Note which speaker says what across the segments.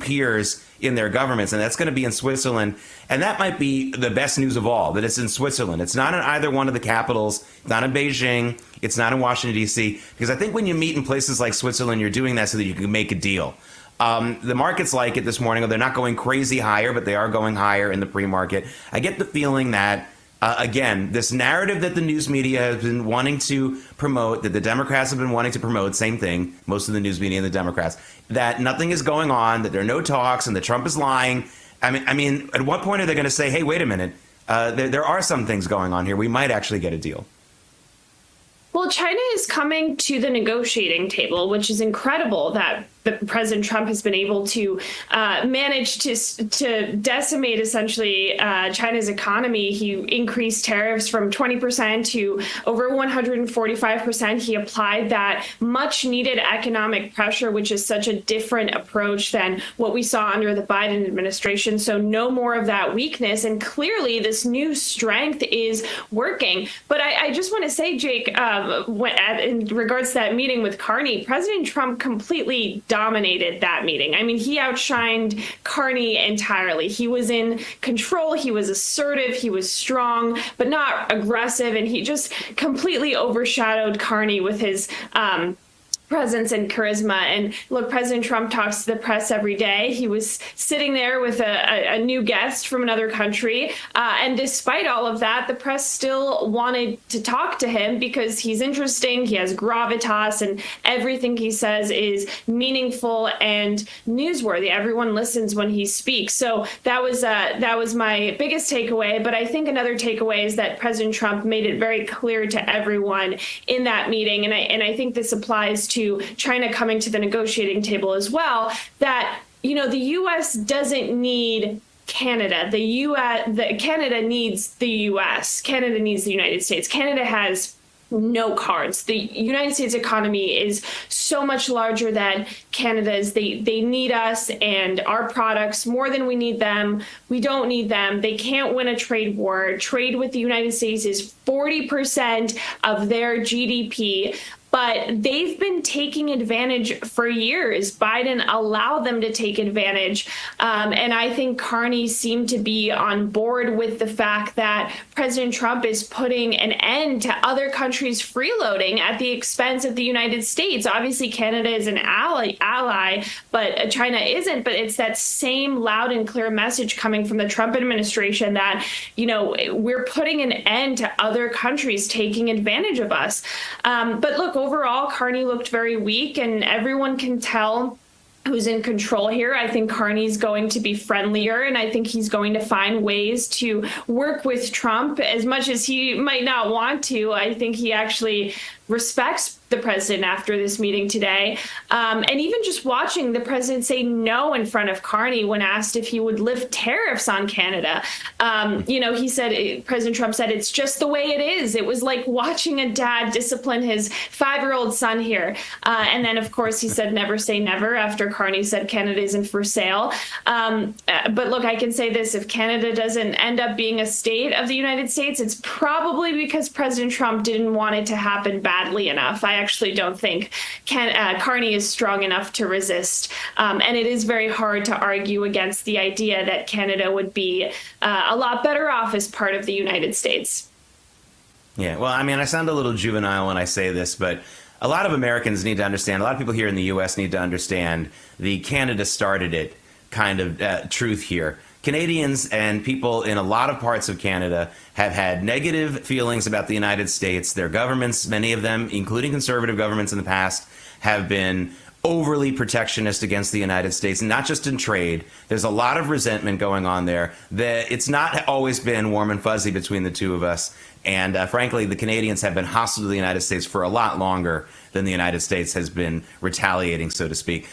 Speaker 1: peers in their governments, and that's going to be in Switzerland. And that might be the best news of all, that it's in Switzerland. It's not in either one of the capitals. It's not in Beijing. It's not in Washington, D.C. Because I think when you meet in places like Switzerland, you're doing that so that you can make a deal. The markets like it this morning. They're not going crazy higher, but they are going higher in the pre-market. I get the feeling that, again, this narrative that the news media has been wanting to promote, that the Democrats have been wanting to promote, same thing, most of the news media and the Democrats, that nothing is going on, that there are no talks, and that Trump is lying. I mean, at what point are they going to say, hey, wait a minute, there are some things going on here. We might actually get a deal.
Speaker 2: Well, China is coming to the negotiating table, which is incredible that President Trump has been able to manage to decimate essentially China's economy. He increased tariffs from 20% to over 145%. He applied that much needed economic pressure, which is such a different approach than what we saw under the Biden administration. So no more of that weakness. And clearly this new strength is working. But I just want to say, Jake, in regards to that meeting with Carney, President Trump completely dominated that meeting. I mean, he outshined Carney entirely. He was in control. He was assertive. He was strong, but not aggressive. And he just completely overshadowed Carney with his presence and charisma. And look, President Trump talks to the press every day. He was sitting there with a new guest from another country. And despite all of that, the press still wanted to talk to him because he's interesting. He has gravitas, and everything he says is meaningful and newsworthy. Everyone listens when he speaks. So that was my biggest takeaway. But I think another takeaway is that President Trump made it very clear to everyone in that meeting, and I think this applies to China coming to the negotiating table as well, that, you know, the U.S. doesn't need Canada. Canada needs the U.S. Canada needs the United States. Canada has no cards. The United States economy is so much larger than Canada's. They need us and our products more than we need them. We don't need them. They can't win a trade war. Trade with the United States is 40% of their GDP. But they've been taking advantage for years. Biden allowed them to take advantage. And I think Carney seemed to be on board with the fact that President Trump is putting an end to other countries freeloading at the expense of the United States. Obviously, Canada is an ally, but China isn't. But it's that same loud and clear message coming from the Trump administration that, you know, we're putting an end to other countries taking advantage of us. But look, overall, Carney looked very weak, and everyone can tell who's in control here. I think Carney's going to be friendlier, and I think he's going to find ways to work with Trump as much as he might not want to. I think he actually respects the president after this meeting today. And even just watching the president say no in front of Carney when asked if he would lift tariffs on Canada. You know, he said, President Trump said, it's just the way it is. It was like watching a dad discipline his 5-year-old son here. And then, of course, he said, never say never after Carney said Canada isn't for sale. But look, I can say this, if Canada doesn't end up being a state of the United States, it's probably because President Trump didn't want it to happen badly enough. I actually don't think Carney is strong enough to resist. And it is very hard to argue against the idea that Canada would be a lot better off as part of the United States.
Speaker 1: Yeah, well, I mean, I sound a little juvenile when I say this, but a lot of Americans need to understand, a lot of people here in the U.S. need to understand the Canada started it kind of truth here. Canadians and people in a lot of parts of Canada have had negative feelings about the United States. Their governments, many of them, including conservative governments in the past, have been overly protectionist against the United States, not just in trade. There's a lot of resentment going on there. It's not always been warm and fuzzy between the two of us. And frankly, the Canadians have been hostile to the United States for a lot longer than the United States has been retaliating, so to speak.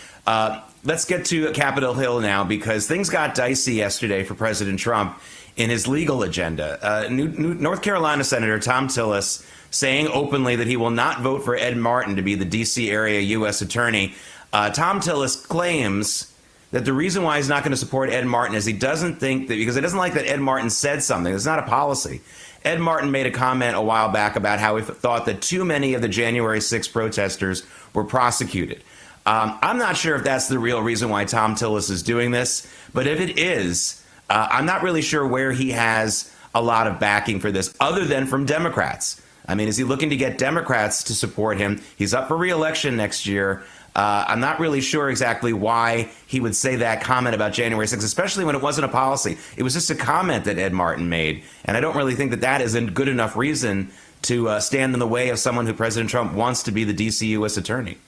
Speaker 1: Let's get to Capitol Hill now, because things got dicey yesterday for President Trump in his legal agenda. North Carolina Senator Tom Tillis saying openly that he will not vote for Ed Martin to be the D.C. area U.S. attorney. Tom Tillis claims that the reason why he's not going to support Ed Martin is he doesn't think that, because he doesn't like that Ed Martin said something. It's not a policy. Ed Martin made a comment a while back about how he thought that too many of the January 6 protesters were prosecuted. I'm not sure if that's the real reason why Tom Tillis is doing this, but if it is, I'm not really sure where he has a lot of backing for this other than from Democrats. I mean, is he looking to get Democrats to support him? He's up for re-election next year. I'm not really sure exactly why he would say that comment about January 6th, especially when it wasn't a policy. It was just a comment that Ed Martin made. And I don't really think that that is a good enough reason to stand in the way of someone who President Trump wants to be the D.C. U.S. attorney.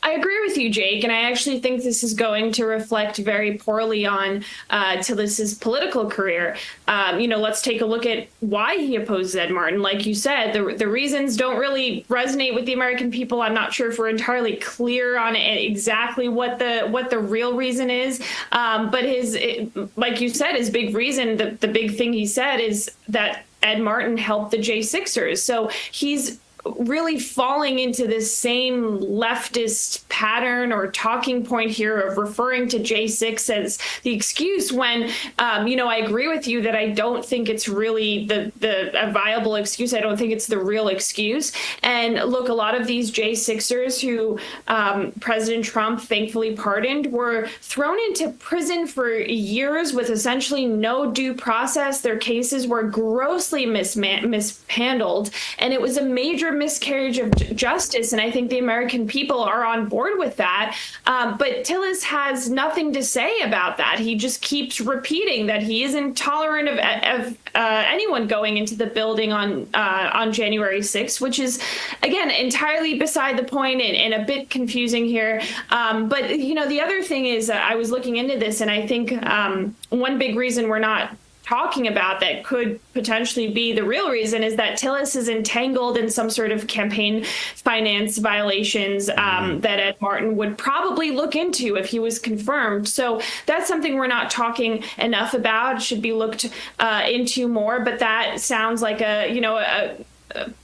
Speaker 2: I agree with you, Jake, and I actually think this is going to reflect very poorly on Tillis's political career. Let's take a look at why he opposes Ed Martin. Like you said, the reasons don't really resonate with the American people. I'm not sure if we're entirely clear on exactly what the real reason is. But like you said, his big reason, the big thing he said is that Ed Martin helped the J6ers. So he's really falling into this same leftist pattern or talking point here of referring to J6 as the excuse when, I agree with you that I don't think it's really a viable excuse. I don't think it's the real excuse. And look, a lot of these J6ers who President Trump thankfully pardoned were thrown into prison for years with essentially no due process. Their cases were grossly mishandled, and it was a major miscarriage of justice, and I think the American people are on board with that. But Tillis has nothing to say about that. He just keeps repeating that he is intolerant of anyone going into the building on January 6th, which is, again, entirely beside the point and a bit confusing here. But the other thing is, I was looking into this, and I think one big reason we're not talking about that could potentially be the real reason is that Tillis is entangled in some sort of campaign finance violations that Ed Martin would probably look into if he was confirmed. So that's something we're not talking enough about. It should be looked into more. But that sounds like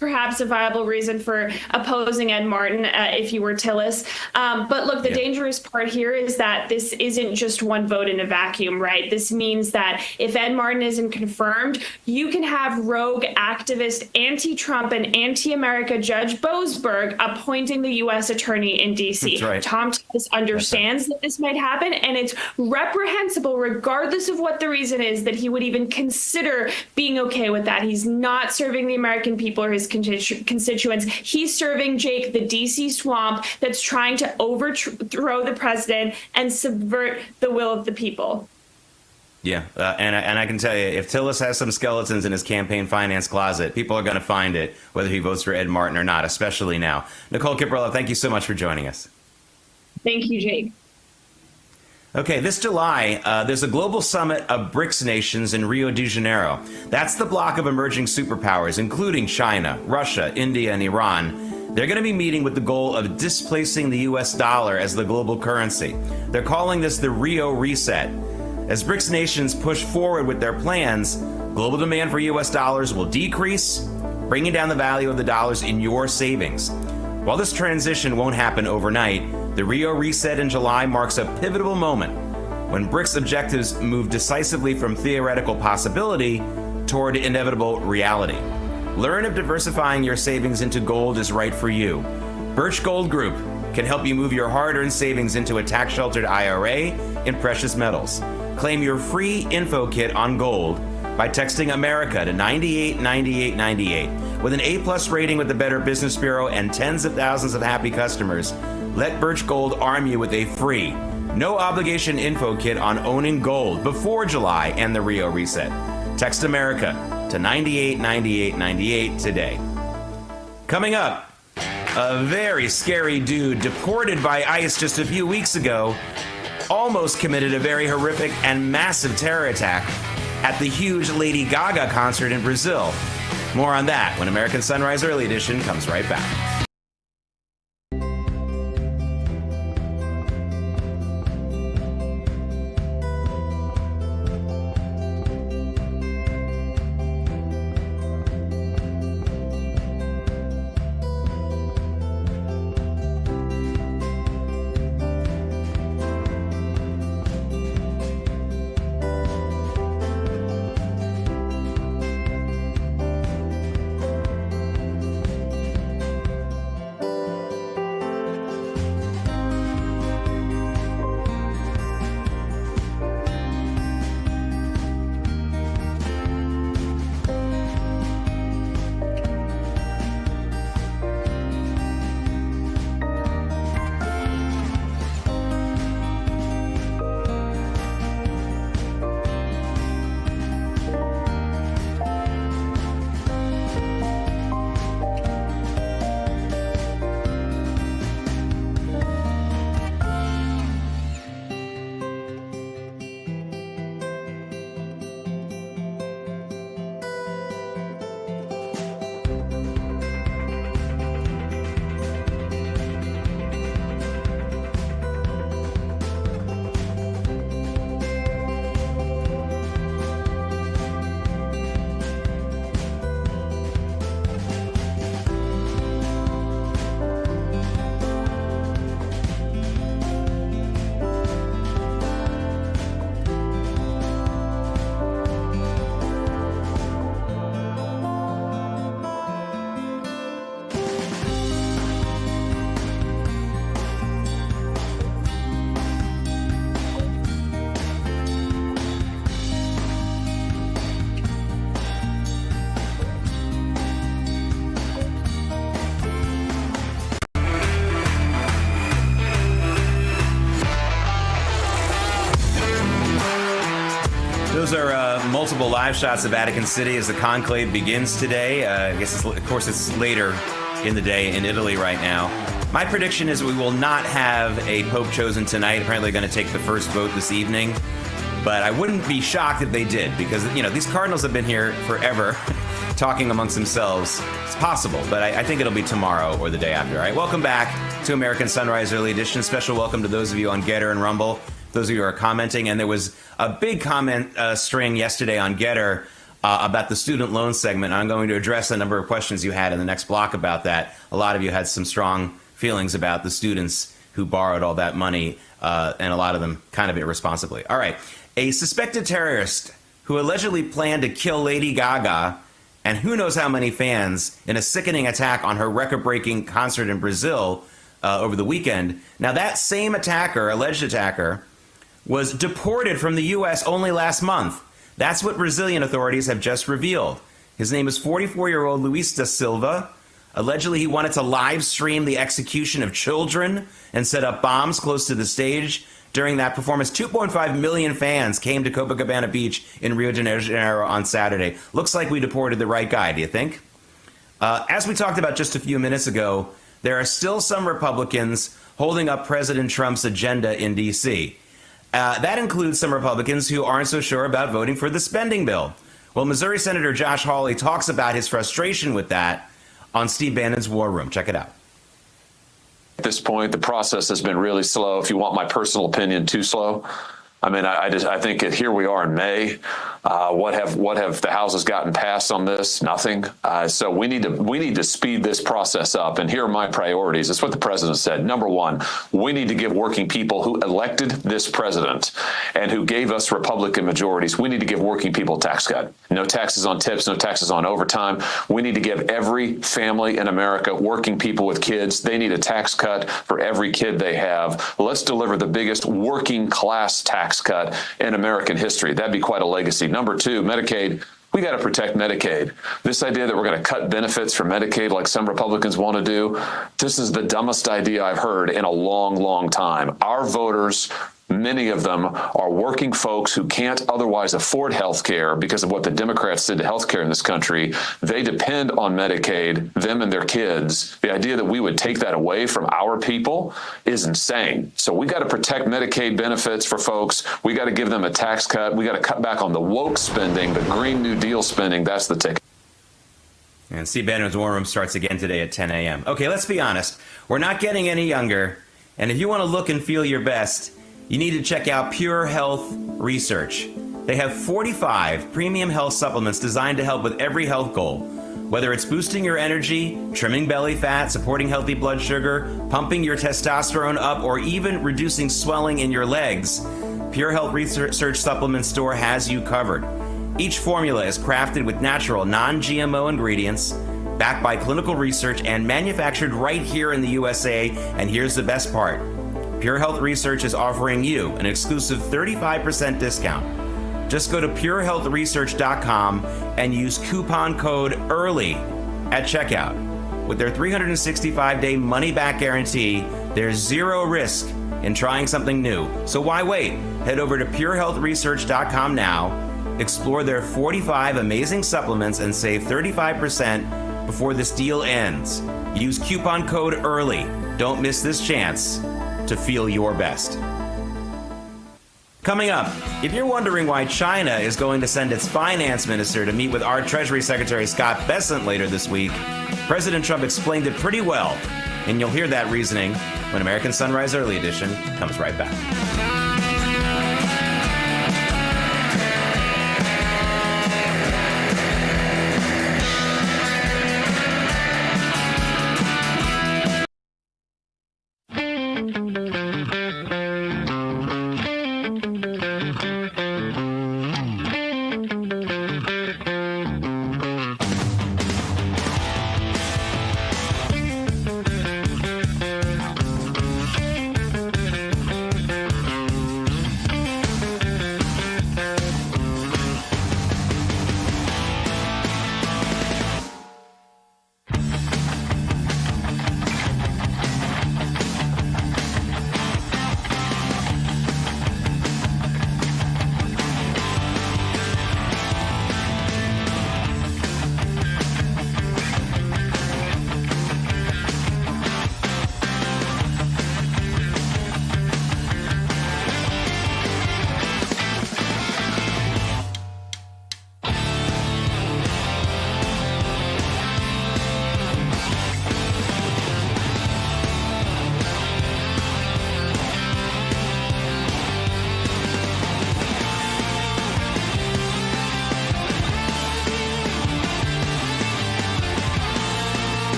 Speaker 2: perhaps a viable reason for opposing Ed Martin if you were Tillis. But look, the dangerous part here is that this isn't just one vote in a vacuum, right? This means that if Ed Martin isn't confirmed, you can have rogue activist, anti-Trump and anti-America Judge Boasberg appointing the U.S. attorney in D.C.
Speaker 1: That's right.
Speaker 2: Tom Tillis understands that this might happen, and it's reprehensible, regardless of what the reason is, that he would even consider being okay with that. He's not serving the American people or his constituents. He's serving, Jake, the DC swamp that's trying to overthrow the president and subvert the will of the people.
Speaker 1: Yeah, and I can tell you, if Tillis has some skeletons in his campaign finance closet, people are going to find it, whether he votes for Ed Martin or not, especially now. Nicole Kiprella, thank you so much for joining us.
Speaker 2: Thank you, Jake.
Speaker 1: Okay, this July, there's a global summit of BRICS nations in Rio de Janeiro. That's the bloc of emerging superpowers, including China, Russia, India, and Iran. They're going to be meeting with the goal of displacing the U.S. dollar as the global currency. They're calling this the Rio Reset. As BRICS nations push forward with their plans, global demand for U.S. dollars will decrease, bringing down the value of the dollars in your savings. While this transition won't happen overnight, the Rio Reset in July marks a pivotal moment when BRICS objectives move decisively from theoretical possibility toward inevitable reality. Learn if diversifying your savings into gold is right for you. Birch Gold Group can help you move your hard-earned savings into a tax-sheltered IRA in precious metals. Claim your free info kit on gold by texting America to 989898. With an A+ rating with the Better Business Bureau and tens of thousands of happy customers, let Birch Gold arm you with a free, no obligation info kit on owning gold before July and the Rio Reset. Text America to 989898 today. Coming up, a very scary dude deported by ICE just a few weeks ago almost committed a very horrific and massive terror attack at the huge Lady Gaga concert in Brazil. More on that when American Sunrise Early Edition comes right back. those are multiple live shots of Vatican City as the conclave begins today. I guess, of course, it's later in the day in Italy right now. My prediction is we will not have a pope chosen tonight. Apparently they're going to take the first vote this evening. But I wouldn't be shocked if they did, because, you know, these cardinals have been here forever talking amongst themselves. It's possible, but I think it'll be tomorrow or the day after. All right, welcome back to American Sunrise Early Edition. Special welcome to those of you on Getter and Rumble, those of you who are commenting. And there was a big comment string yesterday on Getter about the student loan segment. I'm going to address a number of questions you had in the next block about that. A lot of you had some strong feelings about the students who borrowed all that money, and a lot of them kind of irresponsibly. All right. A suspected terrorist who allegedly planned to kill Lady Gaga and who knows how many fans in a sickening attack on her record-breaking concert in Brazil over the weekend. Now, that same attacker, alleged attacker, was deported from the U.S. only last month. That's what Brazilian authorities have just revealed. His name is 44-year-old Luis da Silva. Allegedly, he wanted to live stream the execution of children and set up bombs close to the stage. During that performance, 2.5 million fans came to Copacabana Beach in Rio de Janeiro on Saturday. Looks like we deported the right guy, do you think? As we talked about just a few minutes ago, there are still some Republicans holding up President Trump's agenda in D.C. That includes some Republicans who aren't so sure about voting for the spending bill. Well, Missouri Senator Josh Hawley talks about his frustration with that on Steve Bannon's War Room. Check it out.
Speaker 3: At this point, the process has been really slow. If you want my personal opinion, too slow. I mean, I think here we are in May. What have the houses gotten passed on this? Nothing. So we need to speed this process up. And here are my priorities. It's what the president said. Number one, we need to give working people who elected this president and who gave us Republican majorities. We need to give working people a tax cut. No taxes on tips, no taxes on overtime. We need to give every family in America, working people with kids, they need a tax cut for every kid they have. Let's deliver the biggest working class tax cut in American history. That'd be quite a legacy. Number two, Medicaid. We got to protect Medicaid. This idea that we're going to cut benefits for Medicaid like some Republicans want to do, this is the dumbest idea I've heard in a long, long time. Our voters, many of them are working folks who can't otherwise afford health care because of what the Democrats did to health care in this country. They depend on Medicaid, them and their kids. The idea that we would take that away from our people is insane. So we got to protect Medicaid benefits for folks. We got to give them a tax cut. We got to cut back on the woke spending, the Green New Deal spending. That's the ticket.
Speaker 1: And Steve Bannon's War Room starts again today at 10 a.m. Okay, let's be honest. We're not getting any younger. And if you want to look and feel your best, you need to check out Pure Health Research. They have 45 premium health supplements designed to help with every health goal. Whether it's boosting your energy, trimming belly fat, supporting healthy blood sugar, pumping your testosterone up, or even reducing swelling in your legs, Pure Health Research Supplement Store has you covered. Each formula is crafted with natural, non-GMO ingredients, backed by clinical research, and manufactured right here in the USA. And here's the best part. Pure Health Research is offering you an exclusive 35% discount. Just go to purehealthresearch.com and use coupon code EARLY at checkout. With their 365-day money-back guarantee, there's zero risk in trying something new. So why wait? Head over to purehealthresearch.com now, explore their 45 amazing supplements, and save 35% before this deal ends. Use coupon code EARLY. Don't miss this chance to feel your best. Coming up, if you're wondering why China is going to send its finance minister to meet with our Treasury Secretary Scott Bessent later this week, President Trump explained it pretty well, and you'll hear that reasoning when American Sunrise Early Edition comes right back.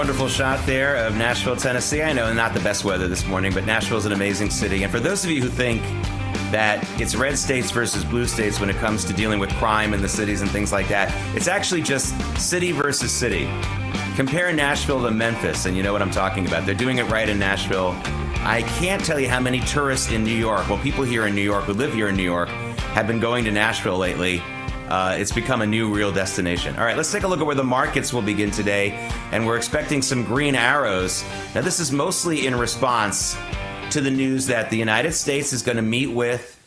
Speaker 1: wonderful shot there of Nashville, Tennessee. I know not the best weather this morning, but Nashville's an amazing city. And for those of you who think that it's red states versus blue states when it comes to dealing with crime in the cities and things like that, it's actually just city versus city. Compare Nashville to Memphis, and you know what I'm talking about. They're doing it right in Nashville. I can't tell you how many tourists in New York, well, people here in New York who live here in New York, have been going to Nashville lately. It's become a new real destination. All right, let's take a look at where the markets will begin today, and we're expecting some green arrows. Now, this is mostly in response to the news that the United States is going to meet with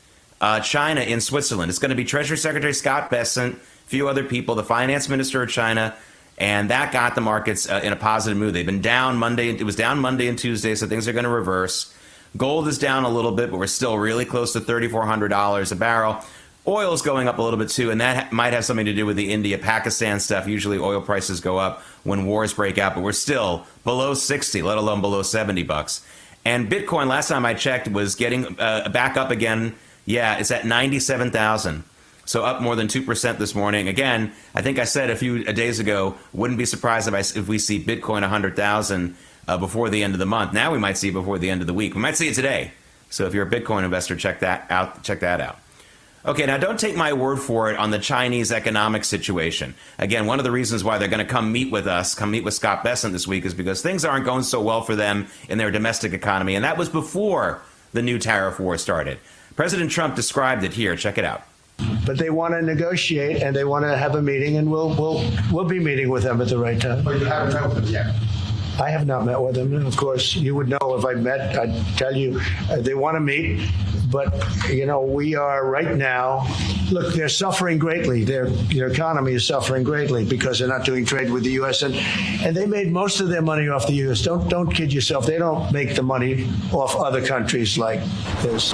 Speaker 1: China in Switzerland. It's going to be Treasury Secretary Scott Bessent, a few other people, the finance minister of China, and that got the markets in a positive mood. They've been down Monday. It was down Monday and Tuesday, so things are going to reverse. Gold is down a little bit, but we're still really close to $3,400 a barrel. Oil is going up a little bit too, and that might have something to do with the India-Pakistan stuff. Usually oil prices go up when wars break out, but we're still below 60, let alone below $70. And Bitcoin, last time I checked, was getting back up again. Yeah, it's at 97,000. So up more than 2% this morning. Again, I think I said a few days ago, wouldn't be surprised if we see Bitcoin 100,000 before the end of the month. Now we might see it before the end of the week. We might see it today. So if you're a Bitcoin investor, check that out. Okay, now don't take my word for it on the Chinese economic situation. Again, one of the reasons why they're going to come meet with Scott Bessent this week is because things aren't going so well for them in their domestic economy, and that was before the new tariff war started. President Trump described it here. Check it out.
Speaker 4: But they want to negotiate, and they want to have a meeting, and we'll be meeting with them at the right time.
Speaker 5: But you haven't met with them yet.
Speaker 4: I have not met with them. And of course, you would know if I met. I'd tell you they want to meet. But, you know, we are right now. Look, they're suffering greatly. Their economy is suffering greatly because they're not doing trade with the U.S. And they made most of their money off the U.S. Don't kid yourself. They don't make the money off other countries like this.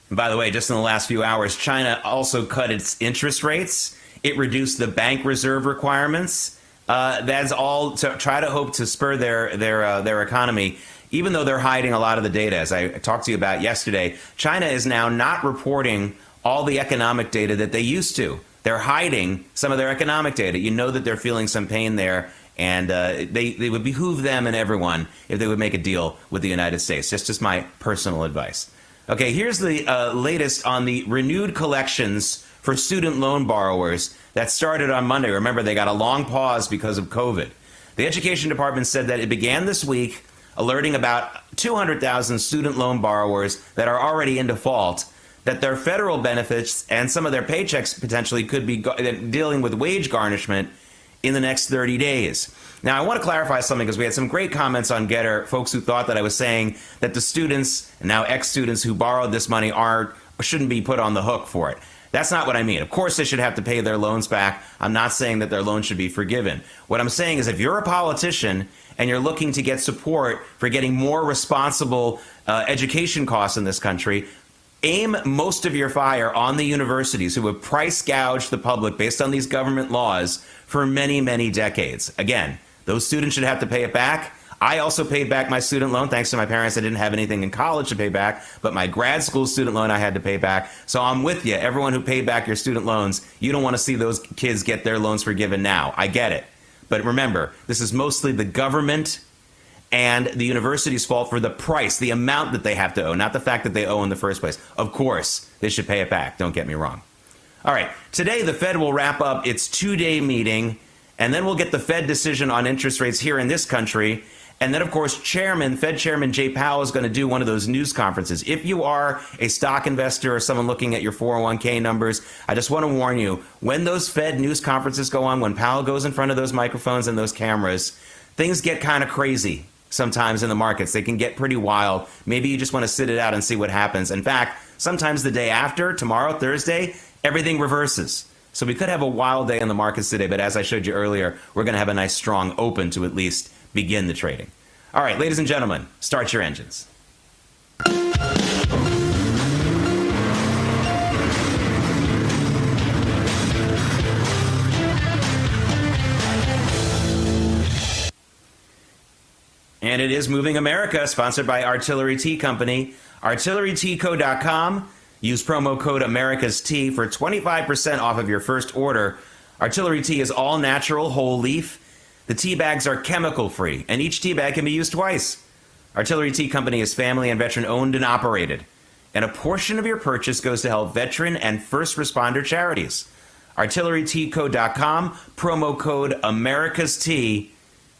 Speaker 1: And by the way, just in the last few hours, China also cut its interest rates. It reduced the bank reserve requirements. That's all to try to hope to spur their economy, even though they're hiding a lot of the data. As I talked to you about yesterday, China is now not reporting all the economic data that they used to. They're hiding some of their economic data. You know that they're feeling some pain there, and they would behoove them and everyone if they would make a deal with the United States. Just my personal advice. Okay, here's the latest on the renewed collections for student loan borrowers that started on Monday. Remember, they got a long pause because of COVID. The Education Department said that it began this week alerting about 200,000 student loan borrowers that are already in default that their federal benefits and some of their paychecks potentially could be dealing with wage garnishment in the next 30 days. Now, I want to clarify something because we had some great comments on Getter, folks who thought that I was saying that the students, and now ex-students who borrowed this money shouldn't be put on the hook for it. That's not what I mean. Of course, they should have to pay their loans back. I'm not saying that their loans should be forgiven. What I'm saying is if you're a politician and you're looking to get support for getting more responsible education costs in this country, aim most of your fire on the universities who have price gouged the public based on these government laws for many, many decades. Again, those students should have to pay it back. I also paid back my student loan. Thanks to my parents, I didn't have anything in college to pay back, but my grad school student loan I had to pay back. So I'm with you. Everyone who paid back your student loans, you don't want to see those kids get their loans forgiven now. I get it. But remember, this is mostly the government and the university's fault for the price, the amount that they have to owe, not the fact that they owe in the first place. Of course, they should pay it back. Don't get me wrong. All right, today the Fed will wrap up its two-day meeting, and then we'll get the Fed decision on interest rates here in this country. And then, of course, Fed Chairman Jay Powell is going to do one of those news conferences. If you are a stock investor or someone looking at your 401k numbers, I just want to warn you, when those Fed news conferences go on, when Powell goes in front of those microphones and those cameras, things get kind of crazy sometimes in the markets. They can get pretty wild. Maybe you just want to sit it out and see what happens. In fact, sometimes the day after, tomorrow, Thursday, everything reverses. So we could have a wild day in the markets today, but as I showed you earlier, we're going to have a nice strong open to at least begin the trading. All right, ladies and gentlemen, start your engines. And it is Moving America, sponsored by Artillery Tea Company. ArtilleryTeaco.com. Use promo code AmericasT for 25% off of your first order Artillery tea is all natural, whole leaf. The tea bags are chemical free, and each tea bag can be used twice. Artillery Tea Company is family and veteran owned and operated, and a portion of your purchase goes to help veteran and first responder charities. ArtilleryTeaCo.com, promo code America's Tea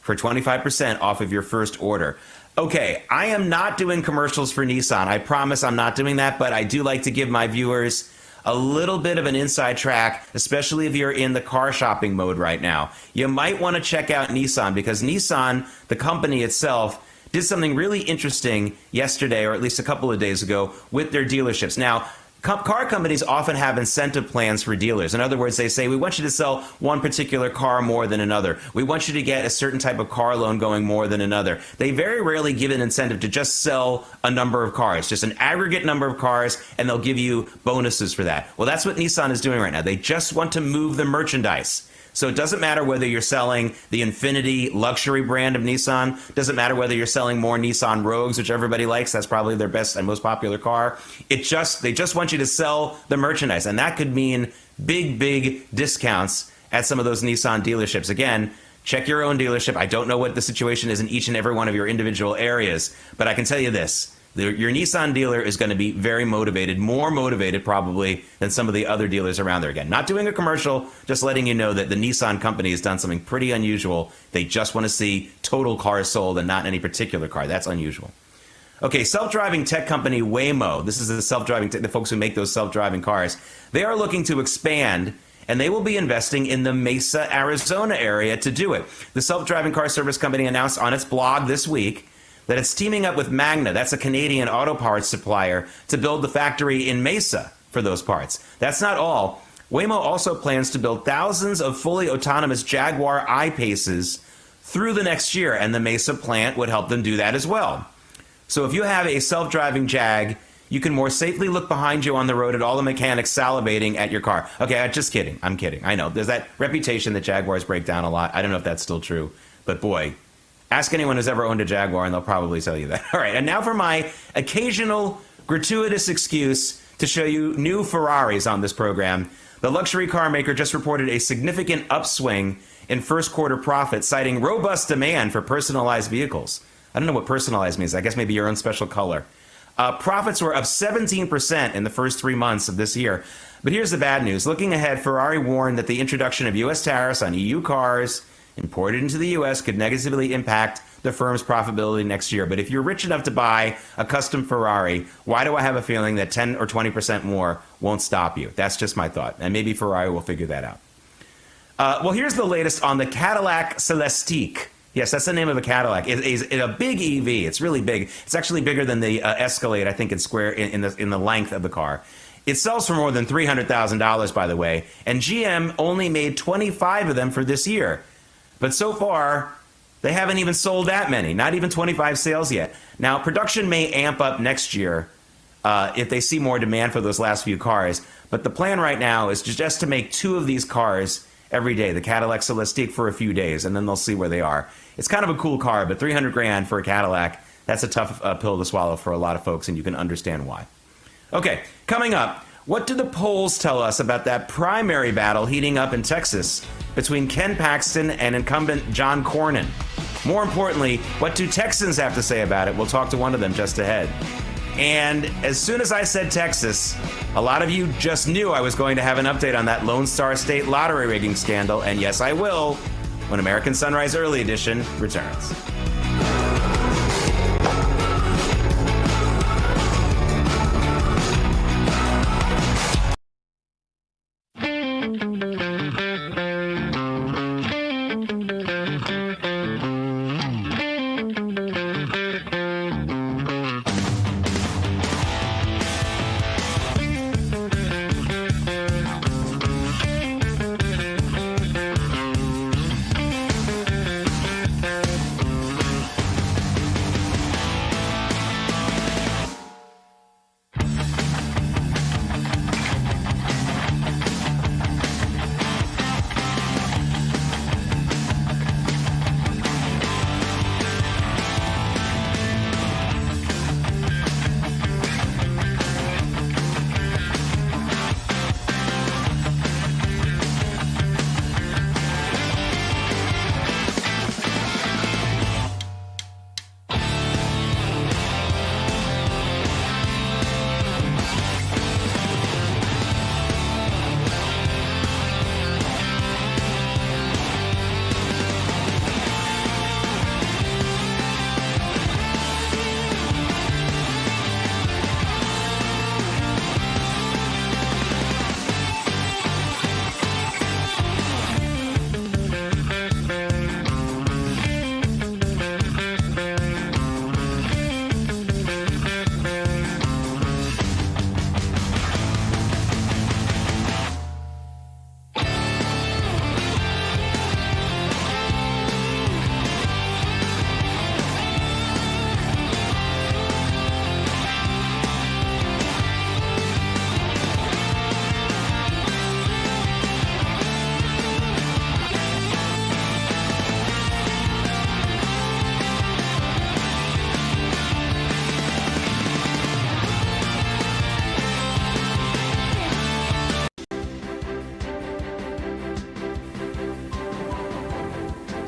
Speaker 1: for 25% off of your first order. Okay, I am not doing commercials for Nissan. I promise I'm not doing that, but I do like to give my viewers a little bit of an inside track, especially if you're in the car shopping mode right now. You might want to check out Nissan, because Nissan, the company itself, did something really interesting yesterday, or at least a couple of days ago, with their dealerships. Now, car companies often have incentive plans for dealers. In other words, they say, we want you to sell one particular car more than another. We want you to get a certain type of car loan going more than another. They very rarely give an incentive to just sell a number of cars, just an aggregate number of cars, and they'll give you bonuses for that. Well, that's what Nissan is doing right now. They just want to move the merchandise. So it doesn't matter whether you're selling the Infiniti luxury brand of Nissan. Doesn't matter whether you're selling more Nissan Rogues, which everybody likes. That's probably their best and most popular car. They just want you to sell the merchandise. And that could mean big, big discounts at some of those Nissan dealerships. Again, check your own dealership. I don't know what the situation is in each and every one of your individual areas, but I can tell you this. Your Nissan dealer is going to be very motivated, more motivated probably than some of the other dealers around there. Again, not doing a commercial, just letting you know that the Nissan company has done something pretty unusual. They just want to see total cars sold and not any particular car. That's unusual. Okay, self-driving tech company Waymo. This is the folks who make those self-driving cars. They are looking to expand, and they will be investing in the Mesa, Arizona area to do it. The self-driving car service company announced on its blog this week that it's teaming up with Magna, that's a Canadian auto parts supplier, to build the factory in Mesa for those parts. That's not all. Waymo also plans to build thousands of fully autonomous Jaguar I-Paces through the next year, and the Mesa plant would help them do that as well. So if you have a self-driving Jag, you can more safely look behind you on the road at all the mechanics salivating at your car. Okay, just kidding. I'm kidding. I know. There's that reputation that Jaguars break down a lot. I don't know if that's still true, but boy, ask anyone who's ever owned a Jaguar, and they'll probably tell you that. All right, and now for my occasional gratuitous excuse to show you new Ferraris on this program. The luxury car maker just reported a significant upswing in first quarter profit, citing robust demand for personalized vehicles. I don't know what personalized means. I guess maybe your own special color. Profits were up 17% in the first 3 months of this year. But here's the bad news. Looking ahead, Ferrari warned that the introduction of U.S. tariffs on EU cars imported into the U.S. could negatively impact the firm's profitability next year. But if you're rich enough to buy a custom Ferrari, why do I have a feeling that 10 or 20% more won't stop you? That's just my thought. And maybe Ferrari will figure that out. Well, here's the latest on the Cadillac Celestiq. Yes, that's the name of a Cadillac. It's a big EV. It's really big. It's actually bigger than the Escalade, I think, in the length of the car. It sells for more than $300,000, by the way. And GM only made 25 of them for this year. But so far, they haven't even sold that many, not even 25 sales yet. Now, production may amp up next year if they see more demand for those last few cars. But the plan right now is just to make 2 of these cars every day, the Cadillac Celestiq for a few days, and then they'll see where they are. It's kind of a cool car, but $300,000 for a Cadillac, that's a tough pill to swallow for a lot of folks, and you can understand why. Okay, coming up, what do the polls tell us about that primary battle heating up in Texas between Ken Paxton and incumbent John Cornyn? More importantly, what do Texans have to say about it? We'll talk to one of them just ahead. And as soon as I said Texas, a lot of you just knew I was going to have an update on that Lone Star State lottery rigging scandal, and yes, I will, when American Sunrise Early Edition returns.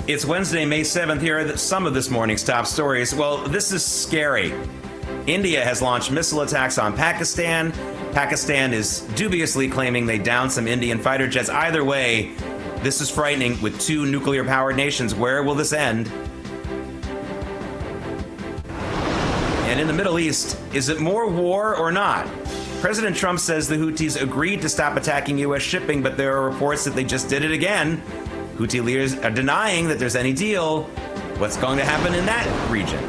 Speaker 1: It's Wednesday, May 7th. Here are some of this morning's top stories. Well, this is scary. India has launched missile attacks on Pakistan. Pakistan is dubiously claiming they downed some Indian fighter jets. Either way, this is frightening with two nuclear-powered nations. Where will this end? And in the Middle East, is it more war or not? President Trump says the Houthis agreed to stop attacking U.S. shipping, but there are reports that they just did it again. Houthi leaders are denying that there's any deal. What's going to happen in that region?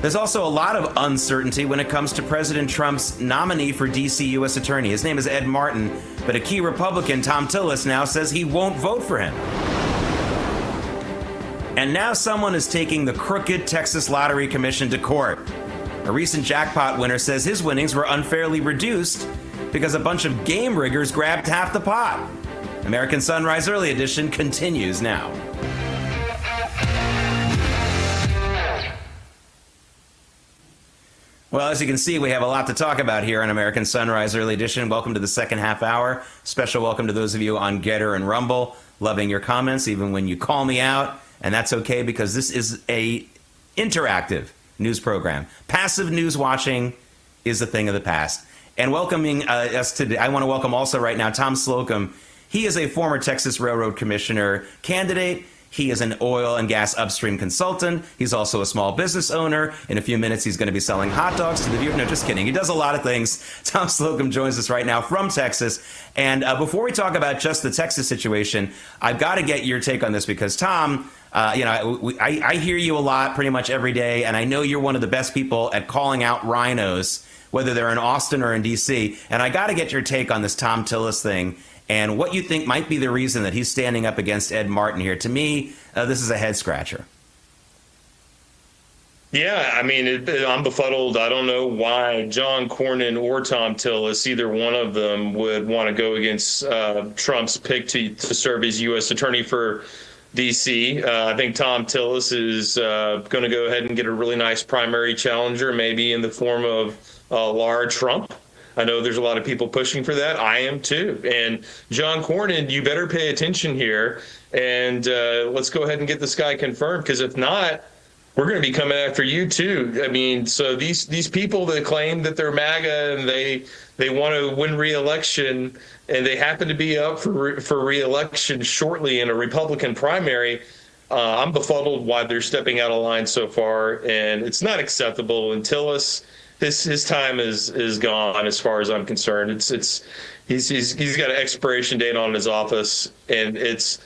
Speaker 1: There's also a lot of uncertainty when it comes to President Trump's nominee for D.C. U.S. Attorney. His name is Ed Martin, but a key Republican, Tom Tillis, now says he won't vote for him. And now someone is taking the crooked Texas Lottery Commission to court. A recent jackpot winner says his winnings were unfairly reduced because a bunch of game riggers grabbed half the pot. American Sunrise Early Edition continues now. Well, as you can see, we have a lot to talk about here on American Sunrise Early Edition. Welcome to the second half hour. Special welcome to those of you on Getter and Rumble. Loving your comments, even when you call me out. And that's okay, because this is a interactive news program. Passive news watching is a thing of the past. And welcoming us today, I want to welcome also right now Tom Slocum. He is a former Texas Railroad Commissioner candidate. He is an oil and gas upstream consultant. He's also a small business owner. In a few minutes, he's going to be selling hot dogs to the viewer. No, just kidding. He does a lot of things. Tom Slocum joins us right now from Texas. And before we talk about just the Texas situation, I've got to get your take on this because, Tom, I hear you a lot pretty much every day, and I know you're one of the best people at calling out rhinos, whether they're in Austin or in D.C. And I got to get your take on this Tom Tillis thing and what you think might be the reason that he's standing up against Ed Martin here. To me, this is a head scratcher.
Speaker 5: Yeah, I mean, I'm befuddled. I don't know why John Cornyn or Tom Tillis, either one of them, would want to go against Trump's pick to serve as U.S. Attorney for D.C. I think Tom Tillis is going to go ahead and get a really nice primary challenger, maybe in the form of Lara Trump. I know there's a lot of people pushing for that. I am too. And John Cornyn, you better pay attention here. And let's go ahead and get this guy confirmed, because if not, we're going to be coming after you too. I mean, so these people that claim that they're MAGA and they want to win re-election, and they happen to be up for re-election shortly in a Republican primary, I'm befuddled why they're stepping out of line so far, and it's not acceptable. And Tillis, his time is gone as far as I'm concerned. He's got an expiration date on his office, and it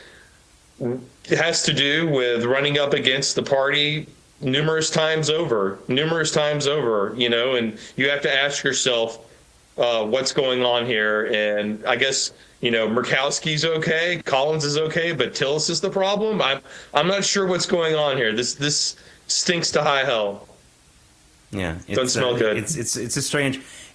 Speaker 5: has to do with running up against the party numerous times over, and you have to ask yourself what's going on here. And I guess, Murkowski's okay, Collins is okay, but Tillis is the problem. I'm not sure what's going on here. This stinks to high hell.
Speaker 1: Yeah,
Speaker 5: doesn't smell good.
Speaker 1: It's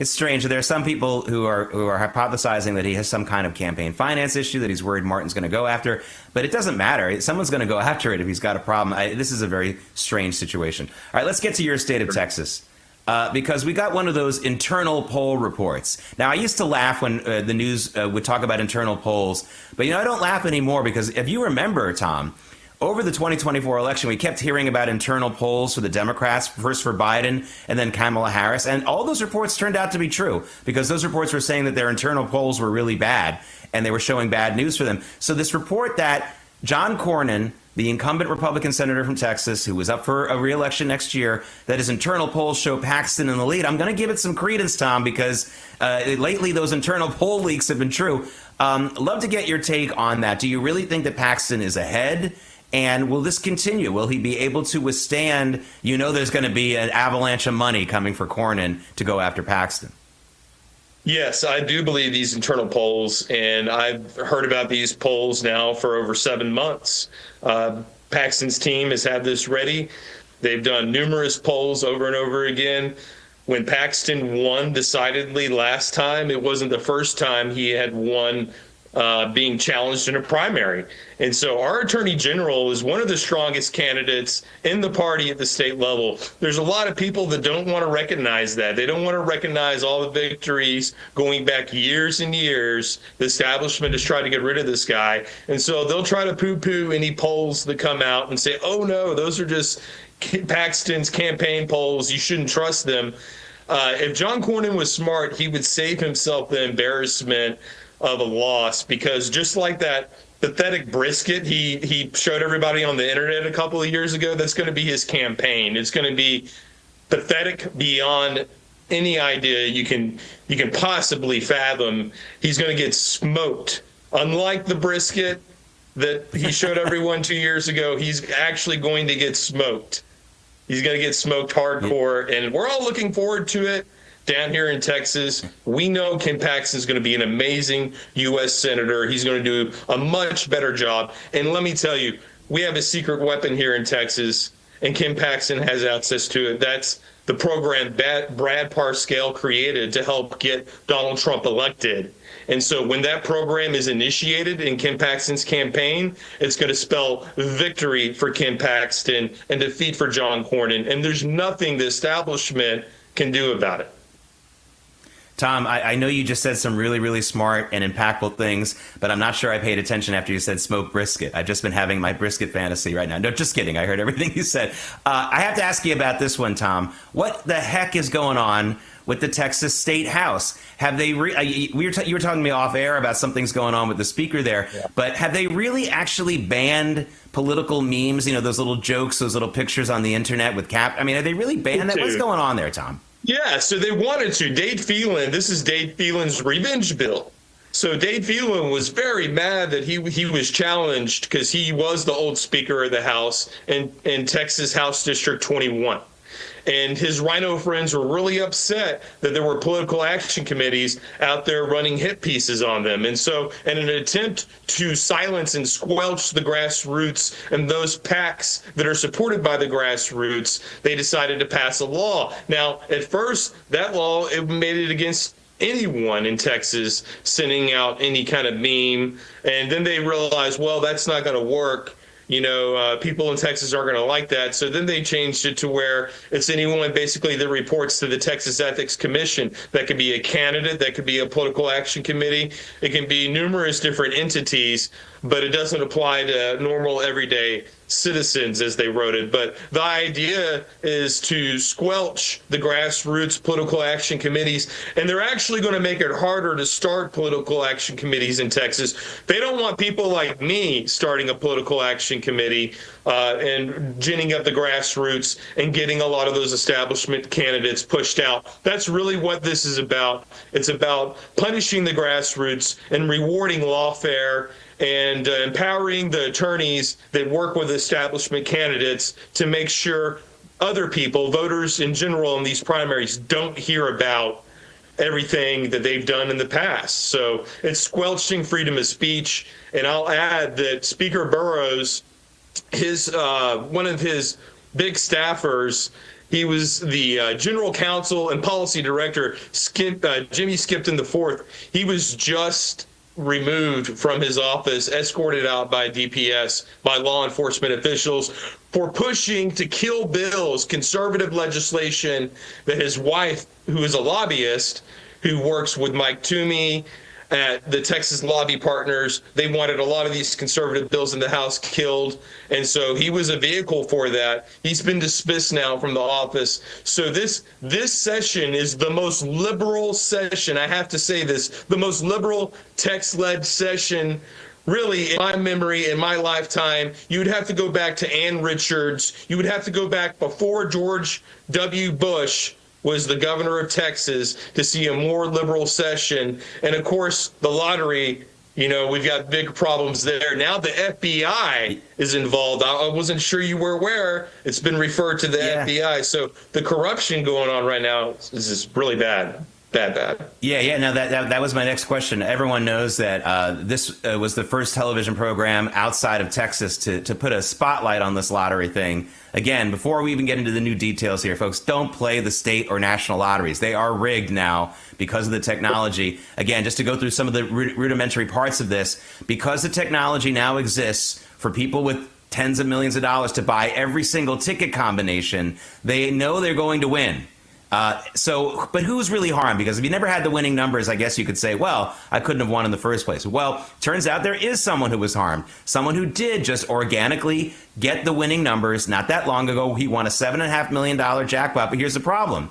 Speaker 1: strange. There are some people who are hypothesizing that he has some kind of campaign finance issue that he's worried Martin's going to go after, but it doesn't matter. Someone's going to go after it if he's got a problem. This is a very strange situation. All right, let's get to your state of Texas. Because we got one of those internal poll reports. Now, I used to laugh when the news would talk about internal polls, but I don't laugh anymore, because if you remember, Tom, over the 2024 election, we kept hearing about internal polls for the Democrats, first for Biden and then Kamala Harris. And all those reports turned out to be true, because those reports were saying that their internal polls were really bad and they were showing bad news for them. So this report that John Cornyn, the incumbent Republican senator from Texas, who was up for a re-election next year, that his internal polls show Paxton in the lead. I'm going to give it some credence, Tom, because lately those internal poll leaks have been true. Love to get your take on that. Do you really think that Paxton is ahead? And will this continue? Will he be able to withstand, there's going to be an avalanche of money coming for Cornyn to go after Paxton?
Speaker 5: Yes, I do believe these internal polls, and I've heard about these polls now for over 7 months. Paxton's team has had this ready. They've done numerous polls over and over again. When Paxton won decidedly last time, it wasn't the first time he had won being challenged in a primary. And so our attorney general is one of the strongest candidates in the party at the state level. There's a lot of people that don't want to recognize that. They don't want to recognize all the victories going back years and years. The establishment has tried to get rid of this guy. And so they'll try to poo-poo any polls that come out and say, oh, no, those are just Paxton's campaign polls. You shouldn't trust them. If John Cornyn was smart, he would save himself the embarrassment of a loss, because just like that pathetic brisket he showed everybody on the internet a couple of years ago, that's going to be his campaign. It's going to be pathetic beyond any idea you can possibly fathom. He's going to get smoked. Unlike the brisket that he showed everyone 2 years ago, he's actually going to get smoked. He's going to get smoked hardcore, and we're all looking forward to it. Down here in Texas, we know Ken Paxton's going to be an amazing U.S. Senator. He's going to do a much better job. And let me tell you, we have a secret weapon here in Texas, and Ken Paxton has access to it. That's the program Brad Parscale created to help get Donald Trump elected. And so when that program is initiated in Ken Paxton's campaign, it's going to spell victory for Ken Paxton and defeat for John Cornyn. And there's nothing the establishment can do about it.
Speaker 1: Tom, I know you just said some really, really smart and impactful things, but I'm not sure I paid attention after you said smoked brisket. I've just been having my brisket fantasy right now. No, just kidding. I heard everything you said. I have to ask you about this one, Tom. What the heck is going on with the Texas State House? Have they? You were talking to me off air about something's going on with the speaker there, but have they really actually banned political memes? You know, those little jokes, those little pictures on the internet with cap. I mean, have they really banned that? What's going on there, Tom?
Speaker 5: Yeah, so they wanted to. Dade Phelan, this is Dade Phelan's revenge bill. So Dade Phelan was very mad that he was challenged because he was the old Speaker of the House in Texas House District 21. And his rhino friends were really upset that there were political action committees out there running hit pieces on them. And so in an attempt to silence and squelch the grassroots and those PACs that are supported by the grassroots, they decided to pass a law. Now, at first, that law, it made it against anyone in Texas sending out any kind of meme. And then they realized, well, that's not going to work. You know, people in Texas aren't going to like that. So then they changed it to where it's anyone basically that reports to the Texas Ethics Commission. That could be a candidate, that could be a political action committee. It can be numerous different entities, but it doesn't apply to normal everyday citizens, as they wrote it. But the idea is to squelch the grassroots political action committees, and they're actually going to make it harder to start political action committees in Texas. They don't want people like me starting a political action committee and ginning up the grassroots and getting a lot of those establishment candidates pushed out. That's really what this is about. It's about punishing the grassroots and rewarding lawfare and empowering the attorneys that work with establishment candidates to make sure other people, voters in general in these primaries, don't hear about everything that they've done in the past. So it's squelching freedom of speech. And I'll add that Speaker Burrows, one of his big staffers, he was the general counsel and policy director, Jimmy Skipton IV. He was just removed from his office, escorted out by DPS, by law enforcement officials, for pushing to kill bills, conservative legislation that his wife, who is a lobbyist, who works with Mike Toomey at the Texas Lobby Partners, they wanted a lot of these conservative bills in the House killed. And so he was a vehicle for that. He's been dismissed now from the office. So this session is the most liberal session. I have to say this, the most liberal text-led session really in my memory, in my lifetime. You would have to go back to Ann Richards. You would have to go back before George W. Bush was the governor of Texas to see a more liberal session. And of course, the lottery, you know, we've got big problems there. Now the FBI is involved. I wasn't sure you were aware. It's been referred to the FBI. So the corruption going on right now is just really bad. bad.
Speaker 1: Yeah. No, that was my next question. Everyone knows that this was the first television program outside of Texas to put a spotlight on this lottery thing. Again, before we even get into the new details here, folks, don't play the state or national lotteries. They are rigged now because of the technology. Again, just to go through some of the rudimentary parts of this, because the technology now exists for people with tens of millions of dollars to buy every single ticket combination, they know they're going to win. But who's really harmed? Because if you never had the winning numbers, I guess you could say, well, I couldn't have won in the first place. Well, turns out there is someone who was harmed. Someone who did just organically get the winning numbers. Not that long ago, he won a $7.5 million jackpot. But here's the problem.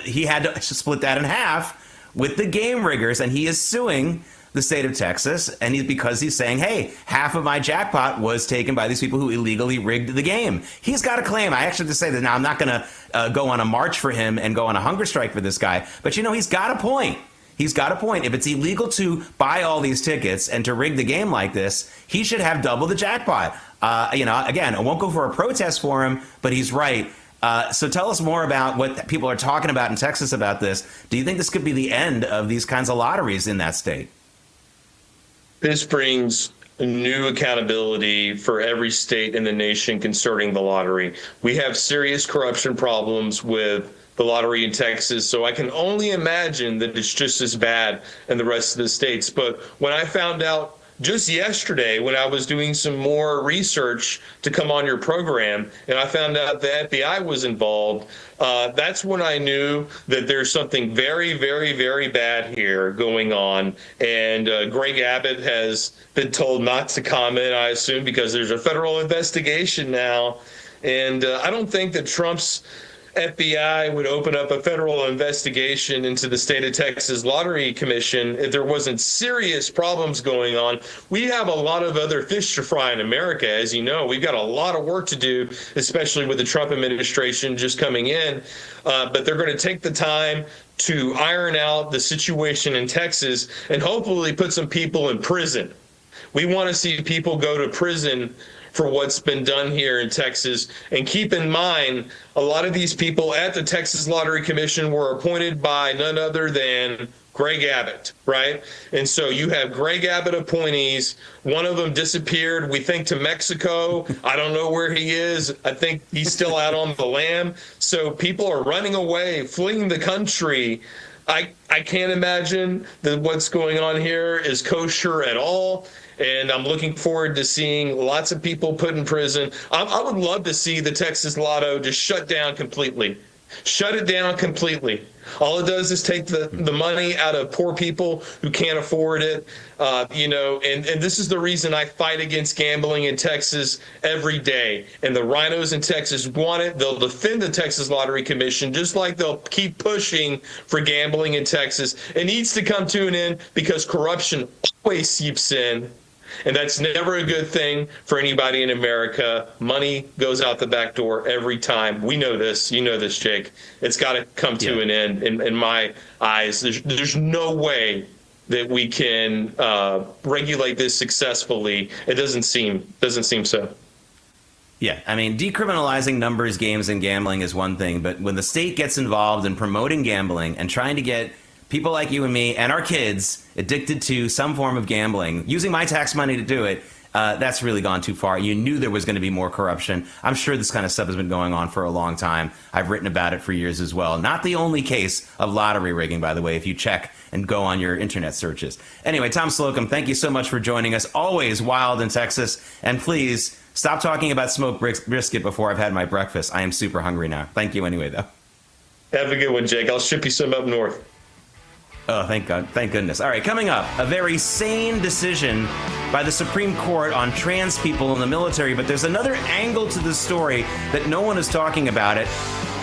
Speaker 1: He had to split that in half with the game riggers, and he is suing the state of Texas, and because he's saying, hey, half of my jackpot was taken by these people who illegally rigged the game. He's got a claim. I actually have to say that now I'm not going to go on a march for him and go on a hunger strike for this guy, but he's got a point. He's got a point. If it's illegal to buy all these tickets and to rig the game like this, he should have double the jackpot. Again, I won't go for a protest for him, but he's right. So tell us more about what people are talking about in Texas about this. Do you think this could be the end of these kinds of lotteries in that state?
Speaker 5: This brings new accountability for every state in the nation concerning the lottery. We have serious corruption problems with the lottery in Texas, so I can only imagine that it's just as bad in the rest of the states. But when I found out just yesterday, when I was doing some more research to come on your program, and I found out the FBI was involved, that's when I knew that there's something very, very, very bad here going on. And Greg Abbott has been told not to comment, I assume, because there's a federal investigation now. And I don't think that Trump's FBI would open up a federal investigation into the state of Texas Lottery Commission if there wasn't serious problems going on. We have a lot of other fish to fry in America, as you know. We've got a lot of work to do, especially with the Trump administration just coming in. But they're going to take the time to iron out the situation in Texas and hopefully put some people in prison. We want to see people go to prison for what's been done here in Texas. And keep in mind, a lot of these people at the Texas Lottery Commission were appointed by none other than Greg Abbott, right? And so you have Greg Abbott appointees. One of them disappeared, we think, to Mexico. I don't know where he is. I think he's still out on the lam. So people are running away, fleeing the country. I can't imagine that what's going on here is kosher at all. And I'm looking forward to seeing lots of people put in prison. I would love to see the Texas Lotto just shut down completely. Shut it down completely. All it does is take the money out of poor people who can't afford it. And this is the reason I fight against gambling in Texas every day. And the rhinos in Texas want it. They'll defend the Texas Lottery Commission, just like they'll keep pushing for gambling in Texas. It needs to come to an end because corruption always seeps in. And that's never a good thing for anybody in America. Money goes out the back door every time. We know this. You know this, Jake. It's got to come to an end in my eyes. There's no way that we can regulate this successfully. It doesn't seem so.
Speaker 1: Yeah, I mean, decriminalizing numbers, games, and gambling is one thing, but when the state gets involved in promoting gambling and trying to get people like you and me and our kids addicted to some form of gambling, using my tax money to do it, that's really gone too far. You knew there was going to be more corruption. I'm sure this kind of stuff has been going on for a long time. I've written about it for years as well. Not the only case of lottery rigging, by the way, if you check and go on your internet searches. Anyway, Tom Slocum, thank you so much for joining us. Always wild in Texas. And please stop talking about smoked brisket before I've had my breakfast. I am super hungry now. Thank you anyway, though.
Speaker 5: Have a good one, Jake. I'll ship you some up north.
Speaker 1: Oh, thank God. Thank goodness. All right, coming up, a very sane decision by the Supreme Court on trans people in the military, but there's another angle to the story that no one is talking about it.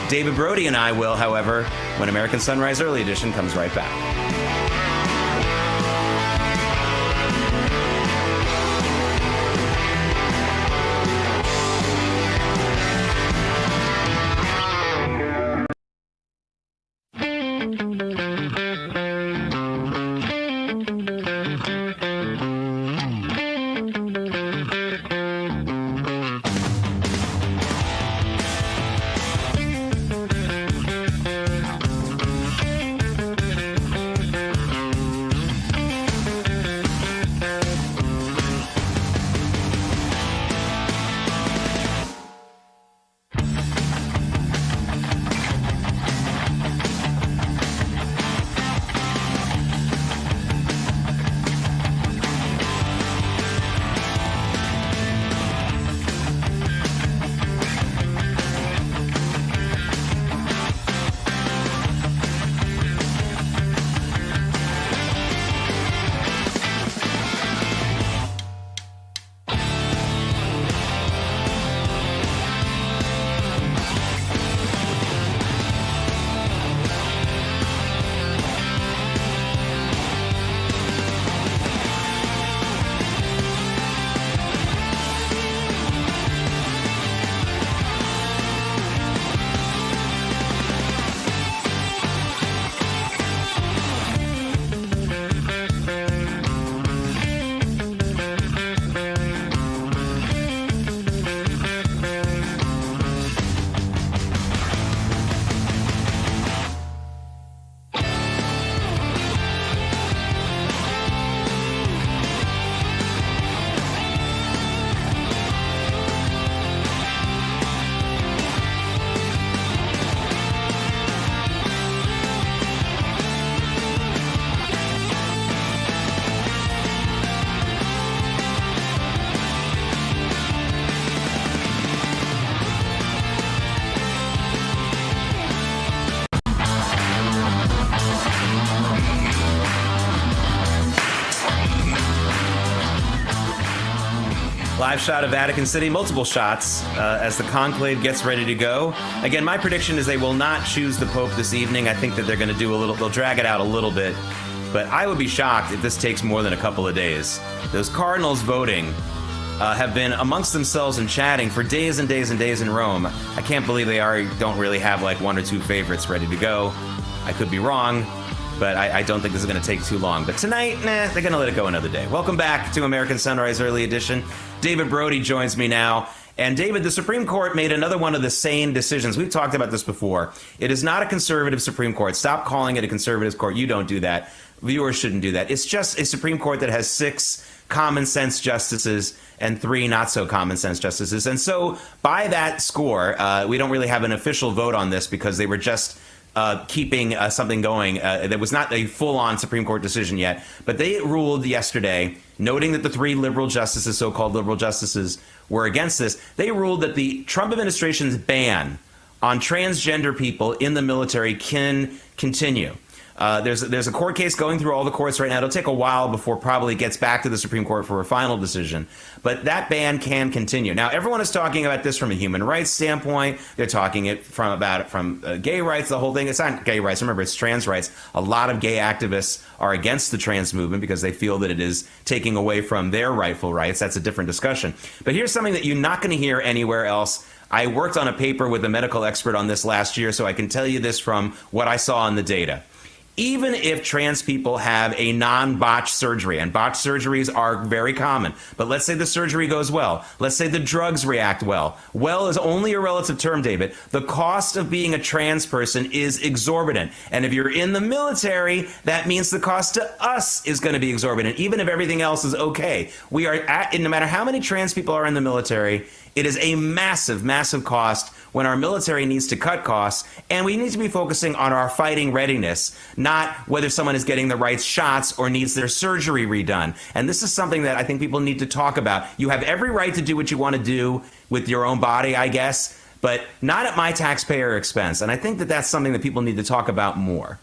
Speaker 1: David Brody and I will, however, when American Sunrise Early Edition comes right back. Live shot of Vatican City, multiple shots as the conclave gets ready to go. Again, my prediction is they will not choose the Pope this evening. I think that they're going to they'll drag it out a little bit. But I would be shocked if this takes more than a couple of days. Those cardinals voting have been amongst themselves and chatting for days and days and days in Rome. I can't believe they don't really have like one or two favorites ready to go. I could be wrong, but I don't think this is going to take too long. But tonight, they're going to let it go another day. Welcome back to American Sunrise Early Edition. David Brody joins me now. And David, the Supreme Court made another one of the sane decisions. We've talked about this before. It is not a conservative Supreme Court. Stop calling it a conservative court. You don't do that. Viewers shouldn't do that. It's just a Supreme Court that has 6 common sense justices and 3 not so common sense justices. And so by that score, we don't really have an official vote on this because they were just keeping something going. That was not a full-on Supreme Court decision yet, but they ruled yesterday, noting that the 3 liberal justices, so-called liberal justices, were against this. They ruled that the Trump administration's ban on transgender people in the military can continue. There's a court case going through all the courts right now. It'll take a while before probably it gets back to the Supreme Court for a final decision. But that ban can continue. Now, everyone is talking about this from a human rights standpoint. They're talking from gay rights, the whole thing. It's not gay rights. Remember, it's trans rights. A lot of gay activists are against the trans movement because they feel that it is taking away from their rightful rights. That's a different discussion. But here's something that you're not going to hear anywhere else. I worked on a paper with a medical expert on this last year, so I can tell you this from what I saw in the data. Even if trans people have a non-botched surgery, and botched surgeries are very common, but let's say the surgery goes well. Let's say the drugs react well. Well is only a relative term, David. The cost of being a trans person is exorbitant. And if you're in the military, that means the cost to us is going to be exorbitant, even if everything else is okay. We are no matter how many trans people are in the military, it is a massive, massive cost when our military needs to cut costs, and we need to be focusing on our fighting readiness, not whether someone is getting the right shots or needs their surgery redone. And this is something that I think people need to talk about. You have every right to do what you want to do with your own body, I guess, but not at my taxpayer expense. And I think that that's something that people need to talk about more.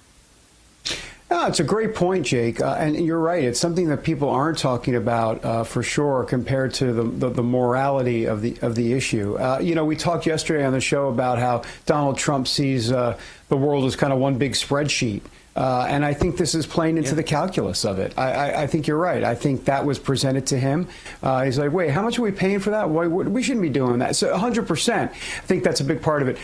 Speaker 6: No, it's a great point, Jake, and you're right. It's something that people aren't talking about for sure, compared to the morality of the issue. We talked yesterday on the show about how Donald Trump sees the world as kind of one big spreadsheet. And I think this is playing into the calculus of it. I think you're right. I think that was presented to him. He's like, wait, how much are we paying for that? We shouldn't be doing that. So 100%, I think that's a big part of it.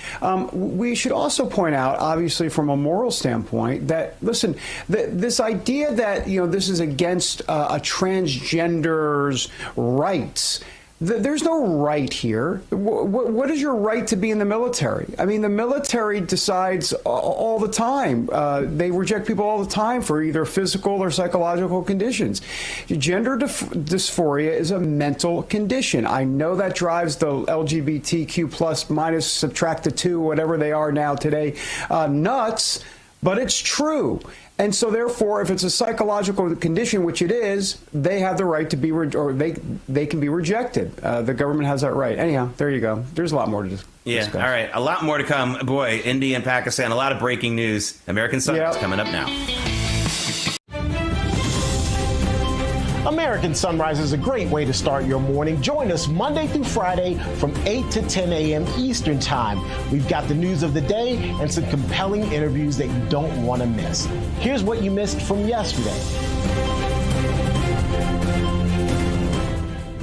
Speaker 6: We should also point out, obviously, from a moral standpoint, that, listen, this idea that, this is against a transgender's rights. There's no right here. What is your right to be in the military? I mean, the military decides all the time. They reject people all the time for either physical or psychological conditions. Gender dysphoria is a mental condition. I know that drives the LGBTQ plus minus subtract the 2, whatever they are now today, nuts, but it's true. And so, therefore, if it's a psychological condition, which it is, they have the right to be, or they can be rejected. The government has that right. Anyhow, there you go. There's a lot more to discuss.
Speaker 1: Yeah, all right. A lot more to come. Boy, India and Pakistan, a lot of breaking news. American Sunrise coming up now.
Speaker 7: American Sunrise is a great way to start your morning. Join us Monday through Friday from 8 to 10 a.m. Eastern Time. We've got the news of the day and some compelling interviews that you don't want to miss. Here's what you missed from yesterday.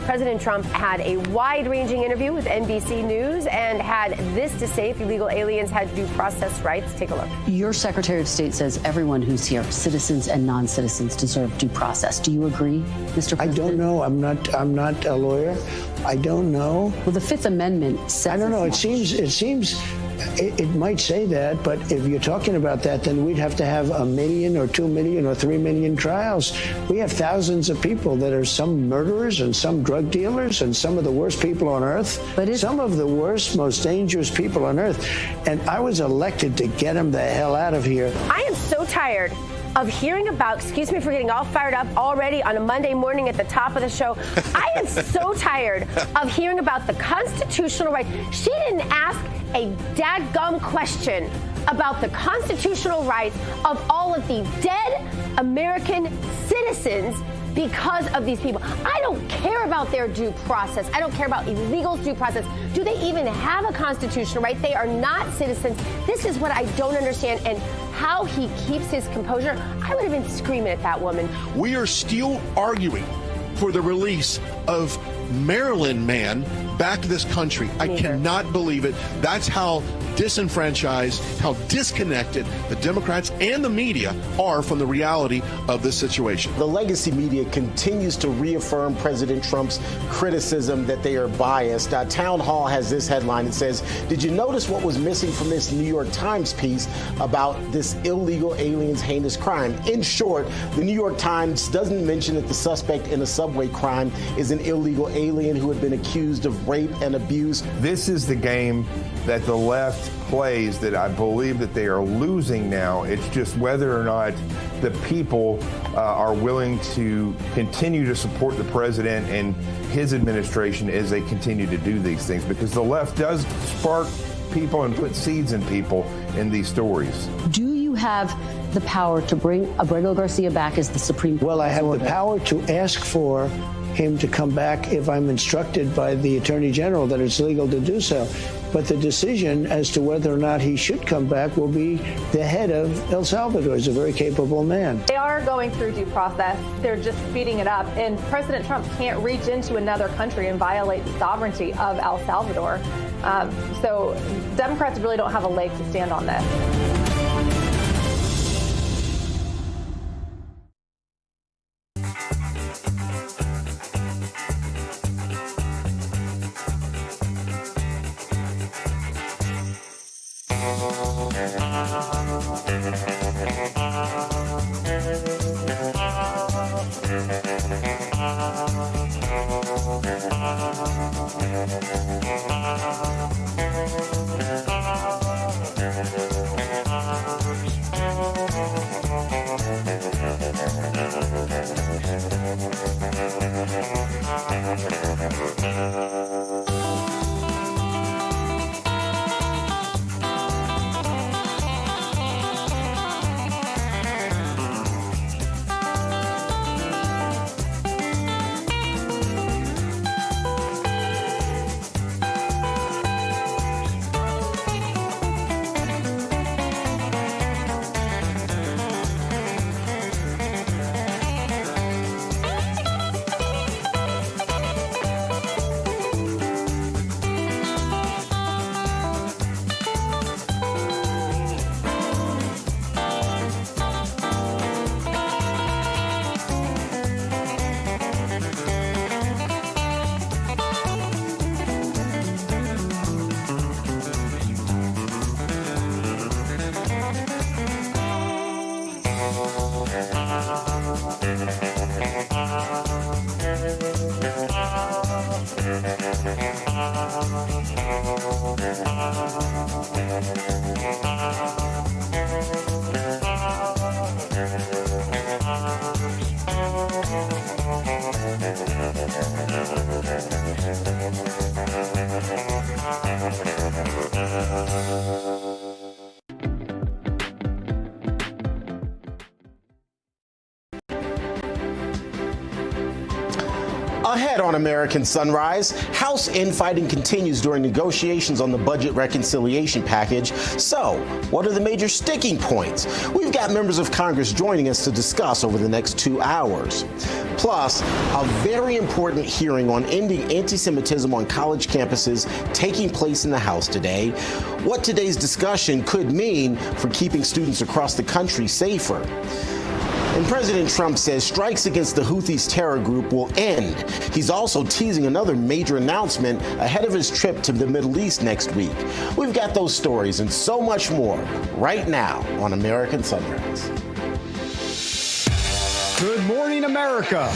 Speaker 8: President Trump had a wide-ranging interview with NBC News and had this to say if illegal aliens had due process rights. Take a look.
Speaker 9: Your Secretary of State says everyone who's here, citizens and non-citizens, deserve due process. Do you agree, Mr. President?
Speaker 4: I don't know. I'm not a lawyer. I don't know.
Speaker 9: Well, the Fifth Amendment says
Speaker 4: I don't know. It seems it might say that, but if you're talking about that, then we'd have to have 1 million or 2 million or 3 million trials. We have thousands of people that are some murderers and some drug dealers and some of the worst people on earth. But some of the worst, most dangerous people on earth. And I was elected to get them the hell out of here.
Speaker 8: I am so tired of hearing about, excuse me for getting all fired up already on a Monday morning at the top of the show. I am so tired of hearing about the constitutional right. She didn't ask a dadgum question about the constitutional rights of all of the dead American citizens because of these people. I don't care about their due process. I don't care about illegals' due process. Do they even have a constitutional right? They are not citizens. This is what I don't understand, and how he keeps his composure. I would have been screaming at that woman.
Speaker 10: We are still arguing for the release of Maryland man back to this country. I cannot believe it. That's how disenfranchised, how disconnected the Democrats and the media are from the reality of this situation.
Speaker 7: The legacy media continues to reaffirm President Trump's criticism that they are biased. Town Hall has this headline. It says, did you notice what was missing from this New York Times piece about this illegal aliens heinous crime? In short, the New York Times doesn't mention that the suspect in a subway crime is an illegal alien who had been accused of rape and abuse.
Speaker 11: This is the game that the left plays that I believe that they are losing now. It's just whether or not the people are willing to continue to support the president and his administration as they continue to do these things, because the left does spark people and put seeds in people in these stories.
Speaker 9: Do you have the power to bring Abrego Garcia back as the Supreme Court?
Speaker 4: Well, I have the power to ask for him to come back if I'm instructed by the Attorney General that it's legal to do so. But the decision as to whether or not he should come back will be the head of El Salvador. He's a very capable man.
Speaker 12: They are going through due process. They're just speeding it up. And President Trump can't reach into another country and violate the sovereignty of El Salvador. So Democrats really don't have a leg to stand on this.
Speaker 7: Ahead on American Sunrise, House infighting continues during negotiations on the budget reconciliation package. So, what are the major sticking points? We've got members of Congress joining us to discuss over the next 2 hours. Plus, a very important hearing on ending anti-Semitism on college campuses taking place in the House today. What today's discussion could mean for keeping students across the country safer. And President Trump says strikes against the Houthis terror group will end. He's also teasing another major announcement ahead of his trip to the Middle East next week. We've got those stories and so much more right now on American Sunrise.
Speaker 6: Good morning, America.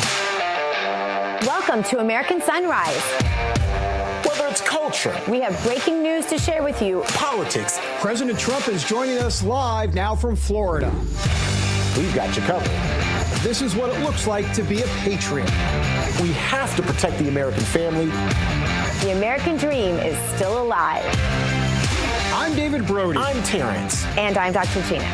Speaker 8: Welcome to American Sunrise.
Speaker 7: Whether it's culture,
Speaker 8: We have breaking news to share with you.
Speaker 7: politics,
Speaker 6: President Trump is joining us live now from Florida.
Speaker 7: we've got you covered.
Speaker 6: This is what it looks like to be a patriot.
Speaker 7: We have to protect the American family.
Speaker 8: The American dream is still alive.
Speaker 6: I'm David Brody.
Speaker 7: I'm Terrence.
Speaker 8: And I'm Dr. Gina.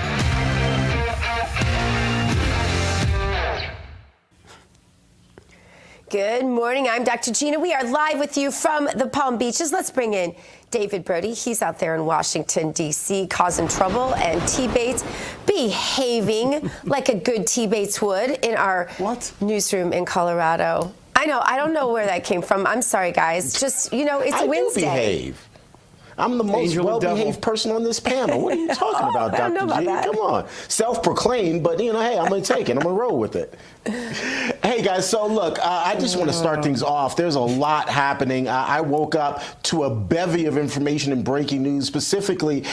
Speaker 8: Good morning. I'm Dr. Gina. We are live with you from the Palm Beaches. Let's bring in David Brody. He's out there in Washington, D.C., causing trouble, and T. Bates behaving like a good T. Bates would in our newsroom in Colorado. I know. I don't know where that came from. I'm sorry, guys. Just, it's a Wednesday.
Speaker 7: Behave. I'm the most well-behaved person on this panel. What are you talking about, Dr. G? Come on. Self-proclaimed, but, hey, I'm going to take it. I'm going to roll with it. Hey, guys, so look, I just want to start things off. There's a lot happening. I woke up to a bevy of information and breaking news, specifically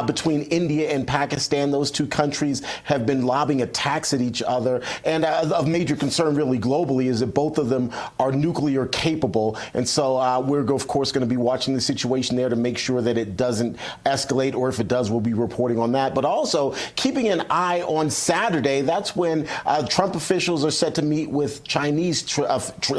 Speaker 7: between India and Pakistan. Those two countries have been lobbing attacks at each other. And of major concern, really, globally, is that both of them are nuclear capable. And so we're, of course, going to be watching the situation there to make sure that it doesn't escalate, or if it does, we'll be reporting on that. But also keeping an eye on Saturday. That's when Trump officials are set to meet with Chinese officials,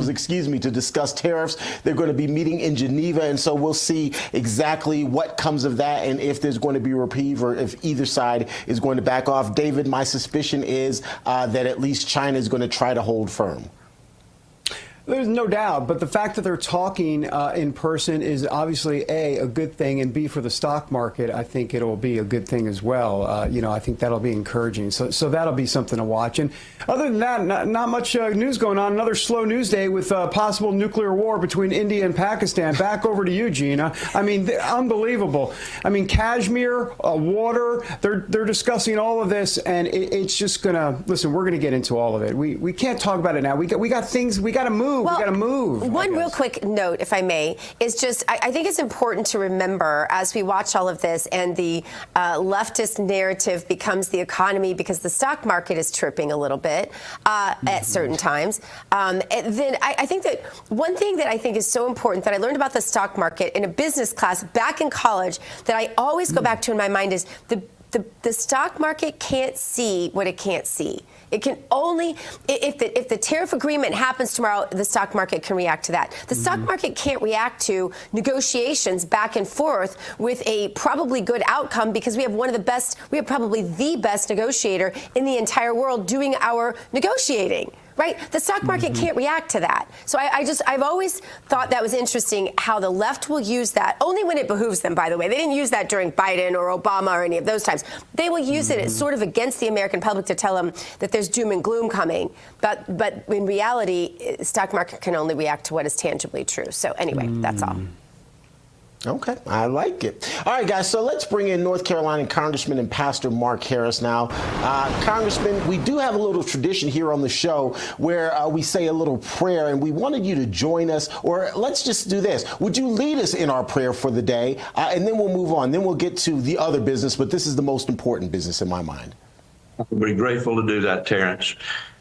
Speaker 7: to discuss tariffs. They're going to be meeting in Geneva, and so we'll see exactly what comes of that and if there's going to be a reprieve or if either side is going to back off. David, my suspicion is that at least China is going to try to hold firm.
Speaker 6: There's no doubt, but the fact that they're talking in person is obviously a good thing, and B, for the stock market, I think it'll be a good thing as well. I think that'll be encouraging. So that'll be something to watch. And other than that, not much news going on. Another slow news day with possible nuclear war between India and Pakistan. Back over to you, Gina. I mean, unbelievable. I mean, Kashmir, water. They're discussing all of this, and it's just gonna listen. We're gonna get into all of it. We can't talk about it now. We got things. We got to move.
Speaker 8: Well,
Speaker 6: we got to move.
Speaker 8: One real quick note, if I may, is just I think it's important to remember as we watch all of this and the leftist narrative becomes the economy because the stock market is tripping a little bit at certain times. Then I think that one thing that I think is so important that I learned about the stock market in a business class back in college that I always go back to in my mind is the stock market can't see what it can't see. It can only, if the tariff agreement happens tomorrow, the stock market can react to that. The stock market can't react to negotiations back and forth with a probably good outcome because we have probably the best negotiator in the entire world doing our negotiating. Right? The stock market can't react to that. So I've always thought that was interesting how the left will use that, only when it behooves them, by the way. They didn't use that during Biden or Obama or any of those times. They will use it as sort of against the American public to tell them that there's doom and gloom coming. But in reality, the stock market can only react to what is tangibly true. So anyway, that's all.
Speaker 7: Okay, I like it. All right, guys, so let's bring in North Carolina Congressman and Pastor Mark Harris now. Congressman, we do have a little tradition here on the show where we say a little prayer, and we wanted you to join us, or let's just do this. Would you lead us in our prayer for the day, and then we'll move on. Then we'll get to the other business, but this is the most important business in my mind.
Speaker 13: We're grateful to do that, Terrence.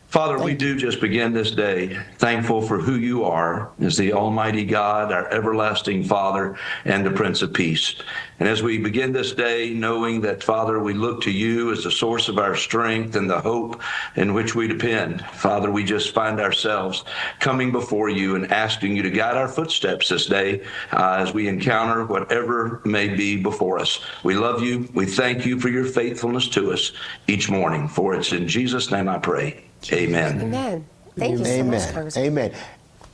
Speaker 13: Father, we do just begin this day thankful for who you are as the Almighty God, our everlasting Father, and the Prince of Peace. And as we begin this day, knowing that, Father, we look to you as the source of our strength and the hope in which we depend, Father, we just find ourselves coming before you and asking you to guide our footsteps this day as we encounter whatever may be before us. We love you. We thank you for your faithfulness to us each morning. For it's in Jesus' name I pray. Amen.
Speaker 8: Amen. Thank you so much, Congressman.
Speaker 7: Amen.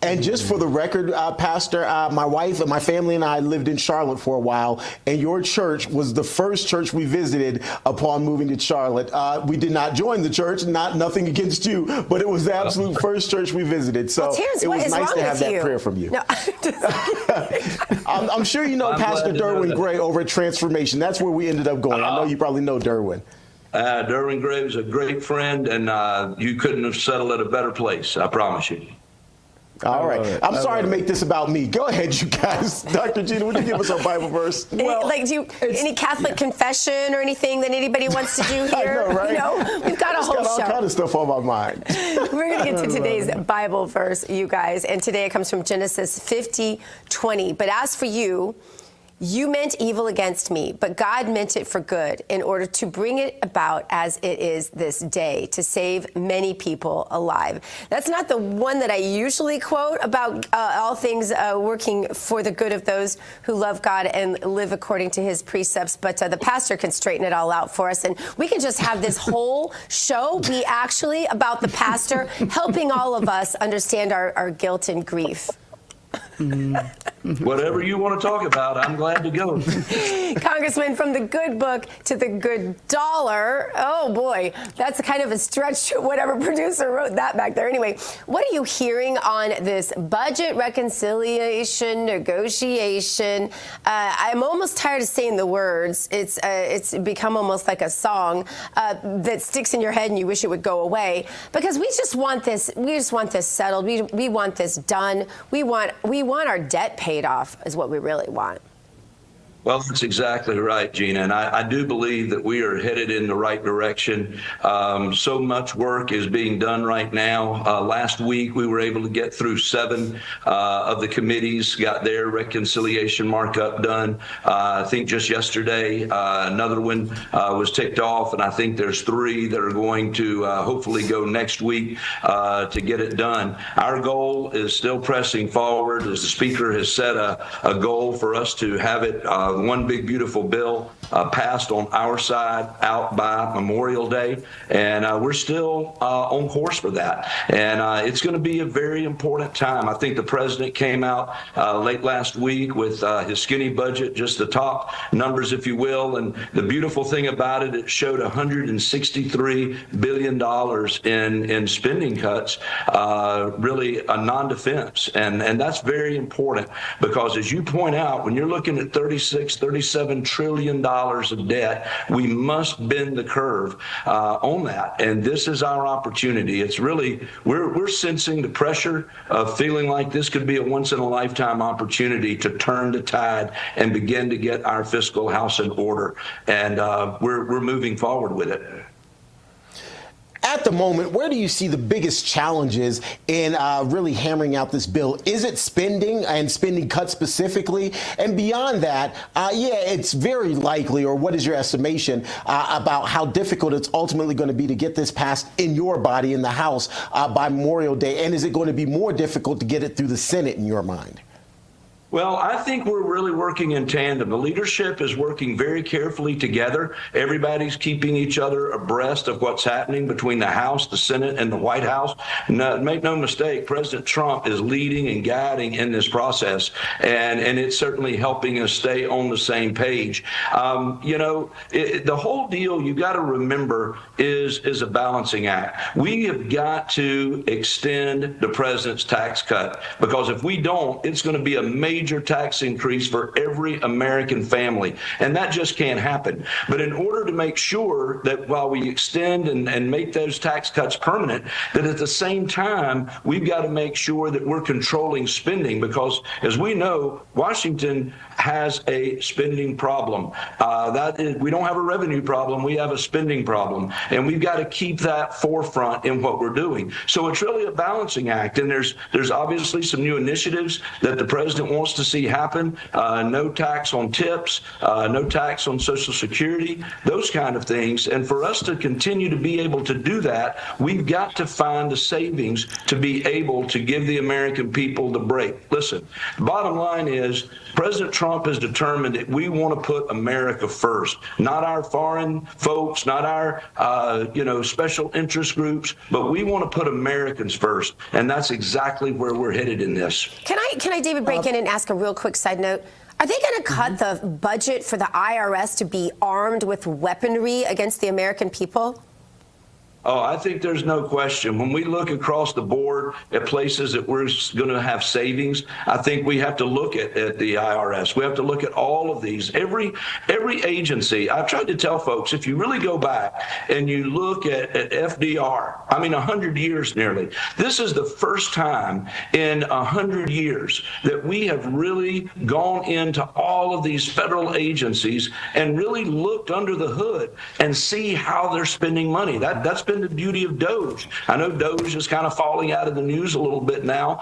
Speaker 7: And just for the record, Pastor, my wife and my family and I lived in Charlotte for a while, and your church was the first church we visited upon moving to Charlotte. We did not join the church, nothing against you, but it was the absolute first church we visited. So it was nice to have that prayer from you.
Speaker 8: No,
Speaker 7: I'm sure you know Pastor Derwin Gray over at Transformation. That's where we ended up going. I know you probably know Derwin.
Speaker 13: Derwin Gray is a great friend, and you couldn't have settled at a better place, I promise you.
Speaker 7: All right. I'm sorry to make this about me. Go ahead, you guys. Dr. Gina, would you give us our Bible verse?
Speaker 8: Well, any Catholic confession or anything that anybody wants to do here?
Speaker 7: I know, right?
Speaker 8: No, we've got a whole show.
Speaker 7: All kind of stuff on my mind.
Speaker 8: We're going to get to today's Bible verse, you guys, and today it comes from Genesis 50:20. But as for you, You meant evil against me, but God meant it for good in order to bring it about as it is this day, to save many people alive. That's not the one that I usually quote about all things working for the good of those who love God and live according to his precepts, but the pastor can straighten it all out for us. And we can just have this whole show be actually about the pastor helping all of us understand our guilt and grief.
Speaker 13: Whatever you want to talk about, I'm glad to go.
Speaker 8: Congressman, from the good book to the good dollar. Oh, boy, that's kind of a stretch. Whatever producer wrote that back there. Anyway, what are you hearing on this budget reconciliation negotiation? I'm almost tired of saying the words. It's become almost like a song that sticks in your head and you wish it would go away, because we just want this. We just want this settled. We want this done. We want our debt paid off is what we really want.
Speaker 13: Well, that's exactly right, Gina. And I do believe that we are headed in the right direction. So much work is being done right now. Last week, we were able to get through 7 of the committees, got their reconciliation markup done. I think just yesterday, another one was ticked off, and I think there's 3 that are going to hopefully go next week to get it done. Our goal is still pressing forward, as the Speaker has set a goal for us to have it one big beautiful bill passed on our side out by Memorial Day, and we're still on course for that. And it's going to be a very important time. I think the president came out late last week with his skinny budget, just the top numbers, if you will. And the beautiful thing about it, it showed $163 billion in spending cuts, really a non-defense. And that's very important, because as you point out, when you're looking at $37 trillion of debt, we must bend the curve on that. And this is our opportunity. It's really, we're sensing the pressure of feeling like this could be a once in a lifetime opportunity to turn the tide and begin to get our fiscal house in order. And we're moving forward with it.
Speaker 7: At the moment, where do you see the biggest challenges in really hammering out this bill? Is it spending and spending cuts specifically? And beyond that, it's very likely, or what is your estimation about how difficult it's ultimately going to be to get this passed in your body in the House by Memorial Day? And is it going to be more difficult to get it through the Senate in your mind?
Speaker 13: Well, I think we're really working in tandem. The leadership is working very carefully together. Everybody's keeping each other abreast of what's happening between the House, the Senate, and the White House. No, make no mistake, President Trump is leading and guiding in this process, and it's certainly helping us stay on the same page. The whole deal, you got to remember, is a balancing act. We have got to extend the president's tax cut, because if we don't, it's going to be a major tax increase for every American family, and that just can't happen. But in order to make sure that while we extend and make those tax cuts permanent, that at the same time, we've got to make sure that we're controlling spending, because as we know, Washington has a spending problem. We don't have a revenue problem, we have a spending problem, and we've got to keep that forefront in what we're doing. So it's really a balancing act, and there's obviously some new initiatives that the president wants to see happen. No tax on tips, no tax on Social Security, those kind of things. And for us to continue to be able to do that, we've got to find the savings to be able to give the American people the break. Listen, the bottom line is President Trump has determined that we want to put America first, not our foreign folks, not our special interest groups, but we want to put Americans first. And that's exactly where we're headed in this.
Speaker 8: Can I, David, break in and ask a real quick side note? Are they going to cut the budget for the IRS to be armed with weaponry against the American people?
Speaker 13: Oh, I think there's no question. When we look across the board at places that we're going to have savings, I think we have to look at the IRS. We have to look at all of these. Every agency. I've tried to tell folks, if you really go back and you look at FDR, 100 years nearly, this is the first time in 100 years that we have really gone into all of these federal agencies and really looked under the hood and see how they're spending money. That's been been the beauty of DOGE. I know DOGE is kind of falling out of the news a little bit now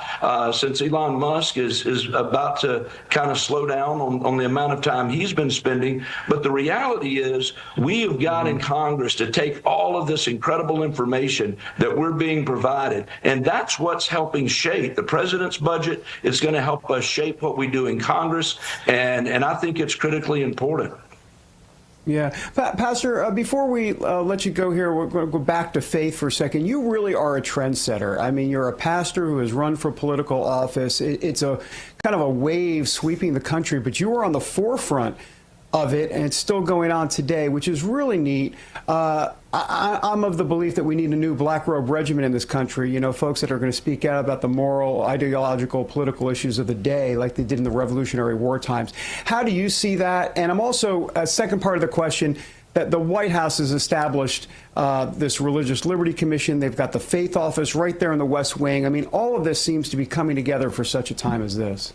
Speaker 13: since Elon Musk is about to kind of slow down on the amount of time he's been spending. But the reality is we have got in Congress to take all of this incredible information that we're being provided, and that's what's helping shape the president's budget. It's going to help us shape what we do in Congress, and I think it's critically important.
Speaker 6: Yeah. Pastor, before we let you go here, we're going to go back to faith for a second. You really are a trendsetter. I mean, you're a pastor who has run for political office. It's a kind of a wave sweeping the country, but you were on the forefront of it, and it's still going on today, which is really neat. I'm of the belief that we need a new black robe regiment in this country, you know, folks that are going to speak out about the moral, ideological, political issues of the day like they did in the Revolutionary War times. How do you see that? And I'm also, a second part of the question, that the White House has established this Religious Liberty Commission. They've got the Faith Office right there in the West Wing. I mean, all of this seems to be coming together for such a time as this.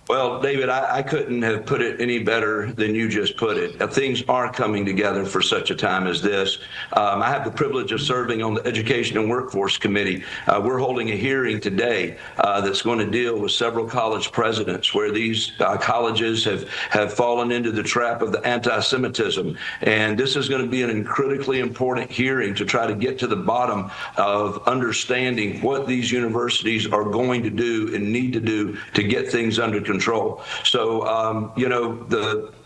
Speaker 13: Well, David, I couldn't have put it any better than you just put it. Things are coming together for such a time as this. I have the privilege of serving on the Education and Workforce Committee. We're holding a hearing today that's going to deal with several college presidents where these colleges have fallen into the trap of the anti-Semitism. And this is going to be an critically important hearing to try to get to the bottom of understanding what these universities are going to do and need to do to get things under control. So, you know,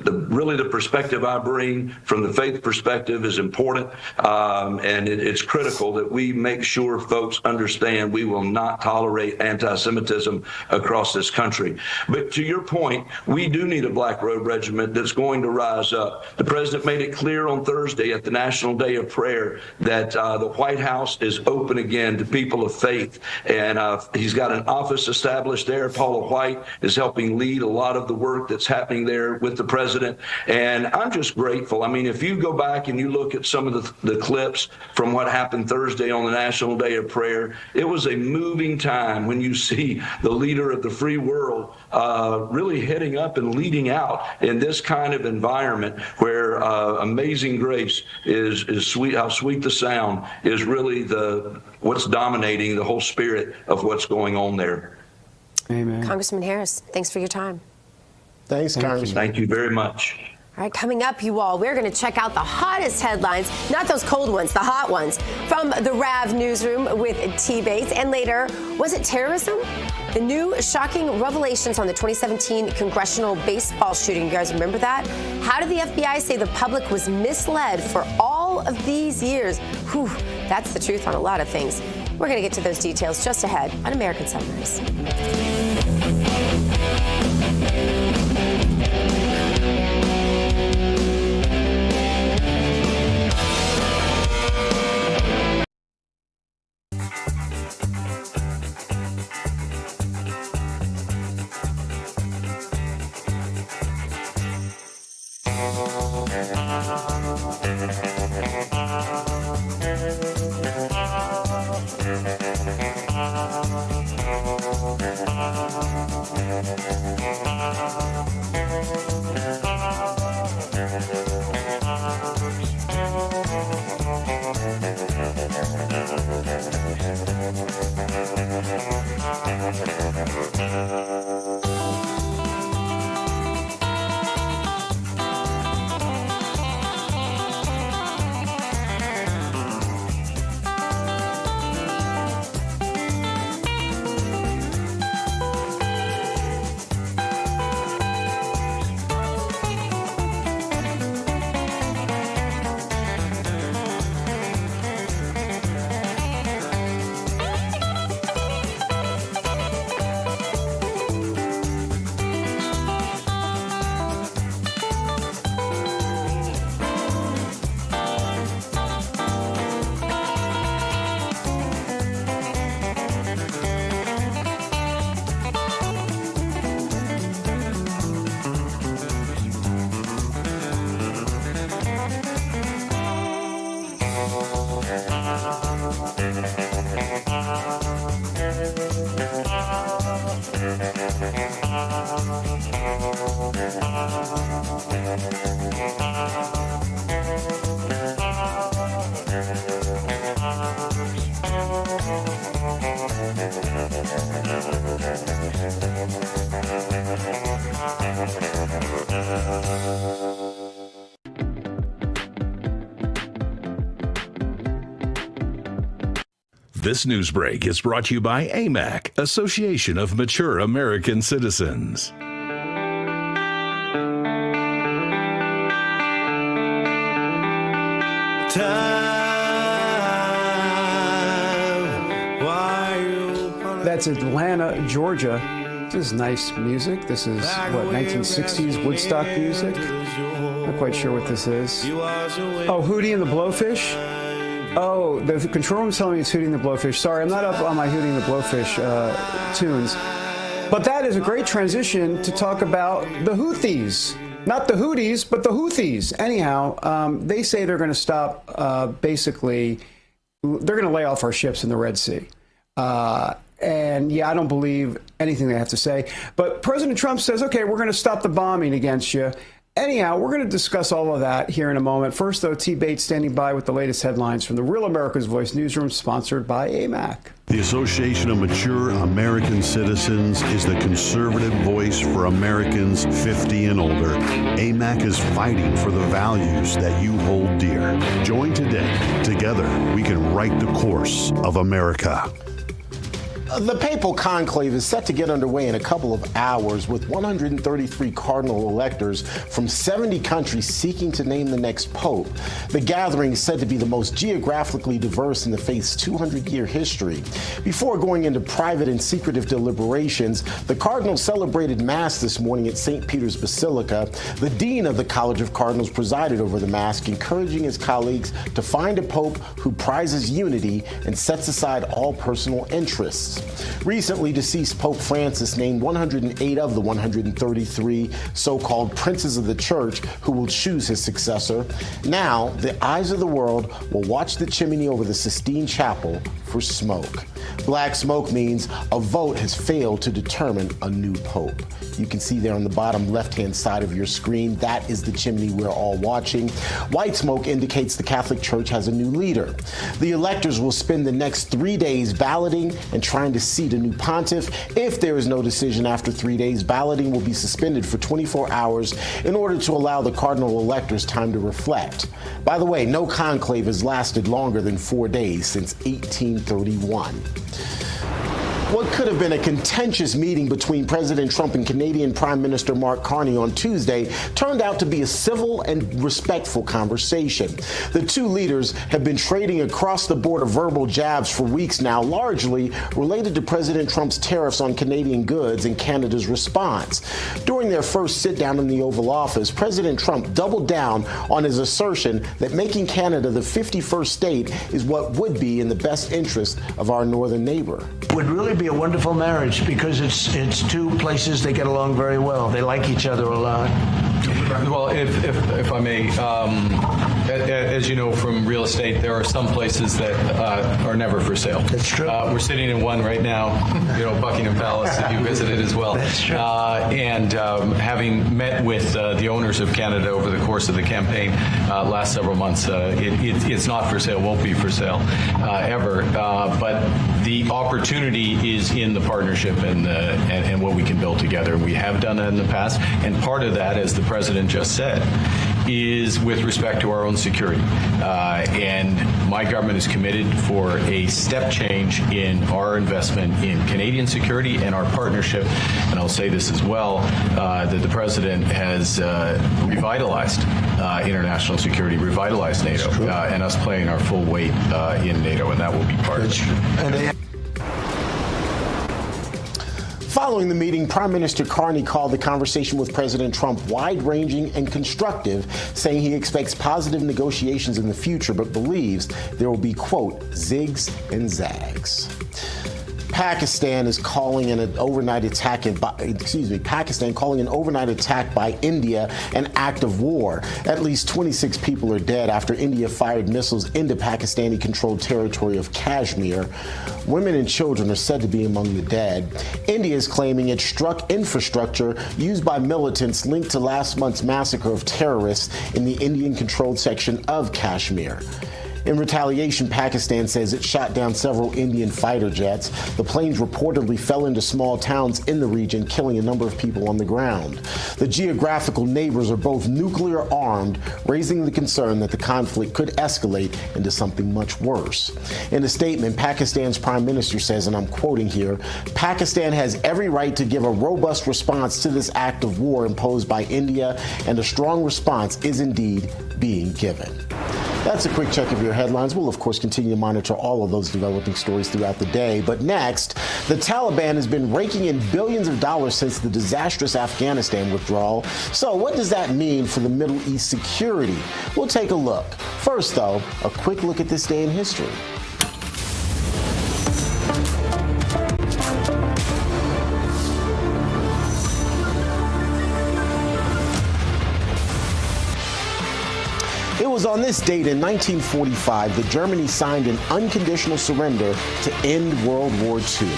Speaker 13: really the perspective I bring from the faith perspective is important, and it's critical that we make sure folks understand we will not tolerate anti-Semitism across this country. But to your point, we do need a black robe regiment that's going to rise up. The president made it clear on Thursday at the National Day of Prayer that the White House is open again to people of faith, and he's got an office established there. Paula White is helping lead a lot of the work that's happening there with the president. And I'm just grateful. I mean, if you go back and you look at some of the clips from what happened Thursday on the National Day of Prayer, it was a moving time when you see the leader of the free world really heading up and leading out in this kind of environment where Amazing Grace is sweet, how sweet the sound is really what's dominating the whole spirit of what's going on there.
Speaker 6: Amen.
Speaker 8: Congressman Harris, thanks for your time.
Speaker 7: Thanks, Congressman.
Speaker 13: Thank you very much.
Speaker 8: All right, coming up, you all, we're going to check out the hottest headlines, not those cold ones, the hot ones, from the RAV newsroom with T. Bates. And later, was it terrorism? The new shocking revelations on the 2017 Congressional baseball shooting. You guys remember that? How did the FBI say the public was misled for all of these years? Whew, that's the truth on a lot of things. We're going to get to those details just ahead on American Sunrise.
Speaker 14: This news break is brought to you by AMAC, Association of Mature American Citizens.
Speaker 6: That's Atlanta, Georgia. This is nice music. This is, what, 1960s Woodstock music? Not quite sure what this is. Oh, Hootie and the Blowfish? Oh, the control room's telling me it's Hootie and the Blowfish. Sorry, I'm not up on my Hootie and the Blowfish tunes. But that is a great transition to talk about the Houthis. Not the Houthis, but the Houthis. Anyhow, they say they're going to stop, basically, they're going to lay off our ships in the Red Sea. And yeah, I don't believe anything they have to say. But President Trump says, okay, we're going to stop the bombing against you. Anyhow, we're going to discuss all of that here in a moment. First, though, T. Bates standing by with the latest headlines from the Real America's Voice newsroom, sponsored by AMAC.
Speaker 15: The Association of Mature American Citizens is the conservative voice for Americans 50 and older. AMAC is fighting for the values that you hold dear. Join today. Together, we can write the course of America.
Speaker 7: The Papal Conclave is set to get underway in a couple of hours with 133 cardinal electors from 70 countries seeking to name the next pope. The gathering is said to be the most geographically diverse in the faith's 200-year history. Before going into private and secretive deliberations, the cardinals celebrated Mass this morning at St. Peter's Basilica. The dean of the College of Cardinals presided over the Mass, encouraging his colleagues to find a pope who prizes unity and sets aside all personal interests. Recently, deceased Pope Francis named 108 of the 133 so-called princes of the church who will choose his successor. Now, the eyes of the world will watch the chimney over the Sistine Chapel for smoke. Black smoke means a vote has failed to determine a new pope. You can see there on the bottom left-hand side of your screen, that is the chimney we're all watching. White smoke indicates the Catholic Church has a new leader. The electors will spend the next 3 days balloting and trying to seat a new pontiff. If there is no decision after 3 days, balloting will be suspended for 24 hours in order to allow the cardinal electors time to reflect. By the way, no conclave has lasted longer than 4 days since 1831. What could have been a contentious meeting between President Trump and Canadian Prime Minister Mark Carney on Tuesday turned out to be a civil and respectful conversation. The two leaders have been trading across the border verbal jabs for weeks now, largely related to President Trump's tariffs on Canadian goods and Canada's response. During their first sit-down in the Oval Office, President Trump doubled down on his assertion that making Canada the 51st state is what would be in the best interest of our northern neighbor.
Speaker 16: Would really be a wonderful marriage because it's two places that get along very well. They like each other a lot.
Speaker 17: Well, if I may, as you know from real estate, there are some places that are never for sale.
Speaker 16: That's true.
Speaker 17: We're sitting in one right now, Buckingham Palace that you visited as well.
Speaker 16: That's true.
Speaker 17: And having met with the owners of Canada over the course of the campaign last several months, it's not for sale, won't be for sale ever. But the opportunity is in the partnership and what we can build together. We have done that in the past, and part of that, as the president just said, is with respect to our own security. And my government is committed for a step change in our investment in Canadian security and our partnership. And I'll say this as well, that the president has revitalized international security, revitalized NATO, and us playing our full weight in NATO, and that will be part of it.
Speaker 7: Following the meeting, Prime Minister Carney called the conversation with President Trump wide-ranging and constructive, saying he expects positive negotiations in the future, but believes there will be, quote, zigs and zags. Pakistan is calling an overnight attack by India an act of war. At least 26 people are dead after India fired missiles into Pakistani-controlled territory of Kashmir. Women and children are said to be among the dead. India is claiming it struck infrastructure used by militants linked to last month's massacre of terrorists in the Indian-controlled section of Kashmir. In retaliation, Pakistan says it shot down several Indian fighter jets. The planes reportedly fell into small towns in the region, killing a number of people on the ground. The geographical neighbors are both nuclear armed, raising the concern that the conflict could escalate into something much worse. In a statement, Pakistan's prime minister says, and I'm quoting here, Pakistan has every right to give a robust response to this act of war imposed by India, and a strong response is indeed being given. That's a quick check of your headlines. We'll, of course, continue to monitor all of those developing stories throughout the day. But next, the Taliban has been raking in billions of dollars since the disastrous Afghanistan withdrawal. So what does that mean for the Middle East security? We'll take a look. First, though, a quick look at this day in history. It was on this date in 1945 that Germany signed an unconditional surrender to end World War II.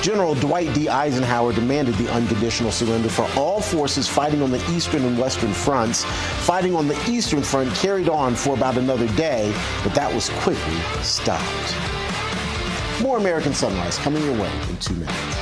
Speaker 7: General Dwight D. Eisenhower demanded the unconditional surrender for all forces fighting on the Eastern and Western fronts. Fighting on the Eastern Front carried on for about another day, but that was quickly stopped. More American Sunrise coming your way in 2 minutes.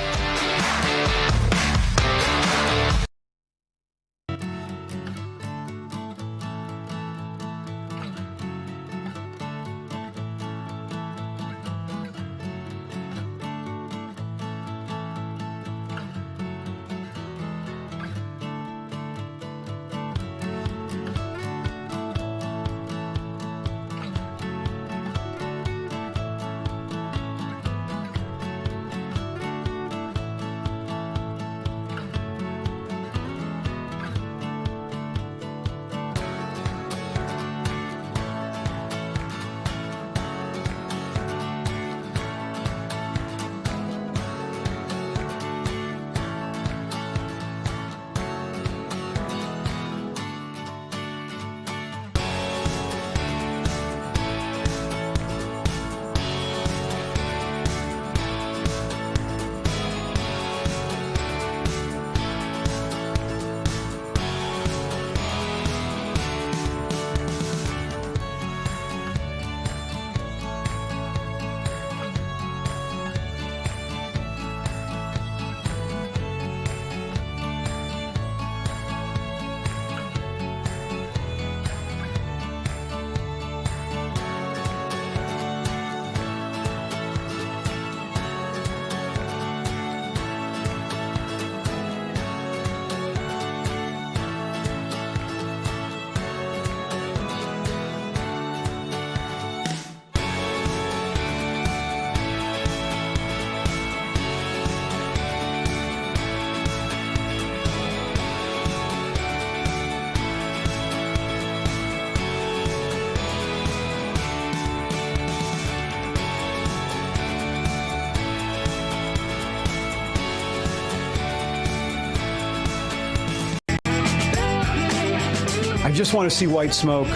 Speaker 6: I just want to see white smoke,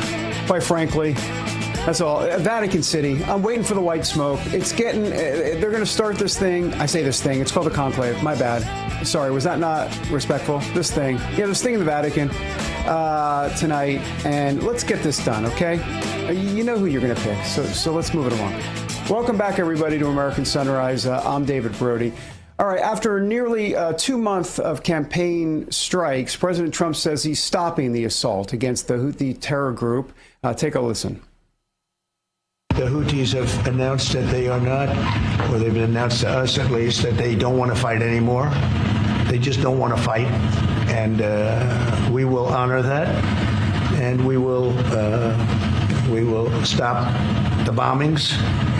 Speaker 6: quite frankly. That's all. Vatican City. I'm waiting for the white smoke. It's getting, they're going to start this thing. I say this thing. It's called the Conclave. My bad. Sorry, was that not respectful? This thing. Yeah, this thing in the Vatican tonight. And let's get this done, okay? You know who you're going to pick. So let's move it along. Welcome back, everybody, to American Sunrise. I'm David Brody. All right, after nearly 2 months of campaign strikes, President Trump says he's stopping the assault against the Houthi terror group. Take a listen.
Speaker 4: The Houthis have announced that they are not, or they've announced to us at least, that they don't want to fight anymore. They just don't want to fight. And we will honor that. And we will stop the bombings.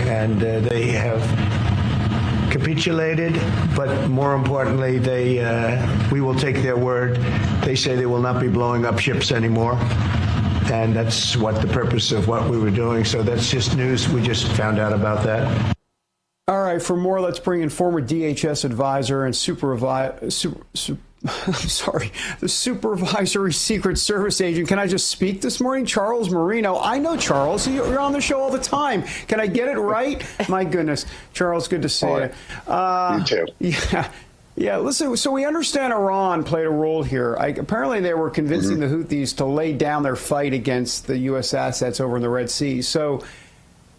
Speaker 4: And they have capitulated, but more importantly, we will take their word. They say they will not be blowing up ships anymore. And that's what the purpose of what we were doing. So that's just news. We just found out about that.
Speaker 6: All right, for more, let's bring in former DHS advisor and the Supervisory Secret Service agent. Can I just speak this morning? Charles Marino. I know Charles. You're on the show all the time. Can I get it right? My goodness. Charles, good to see you.
Speaker 18: You too.
Speaker 6: Yeah, listen, so we understand Iran played a role here. Apparently they were convincing the Houthis to lay down their fight against the U.S. assets over in the Red Sea. So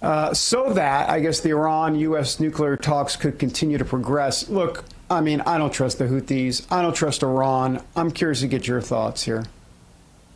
Speaker 6: so that, I guess, the Iran-U.S. nuclear talks could continue to progress. Look, I mean, I don't trust the Houthis. I don't trust Iran. I'm curious to get your thoughts here.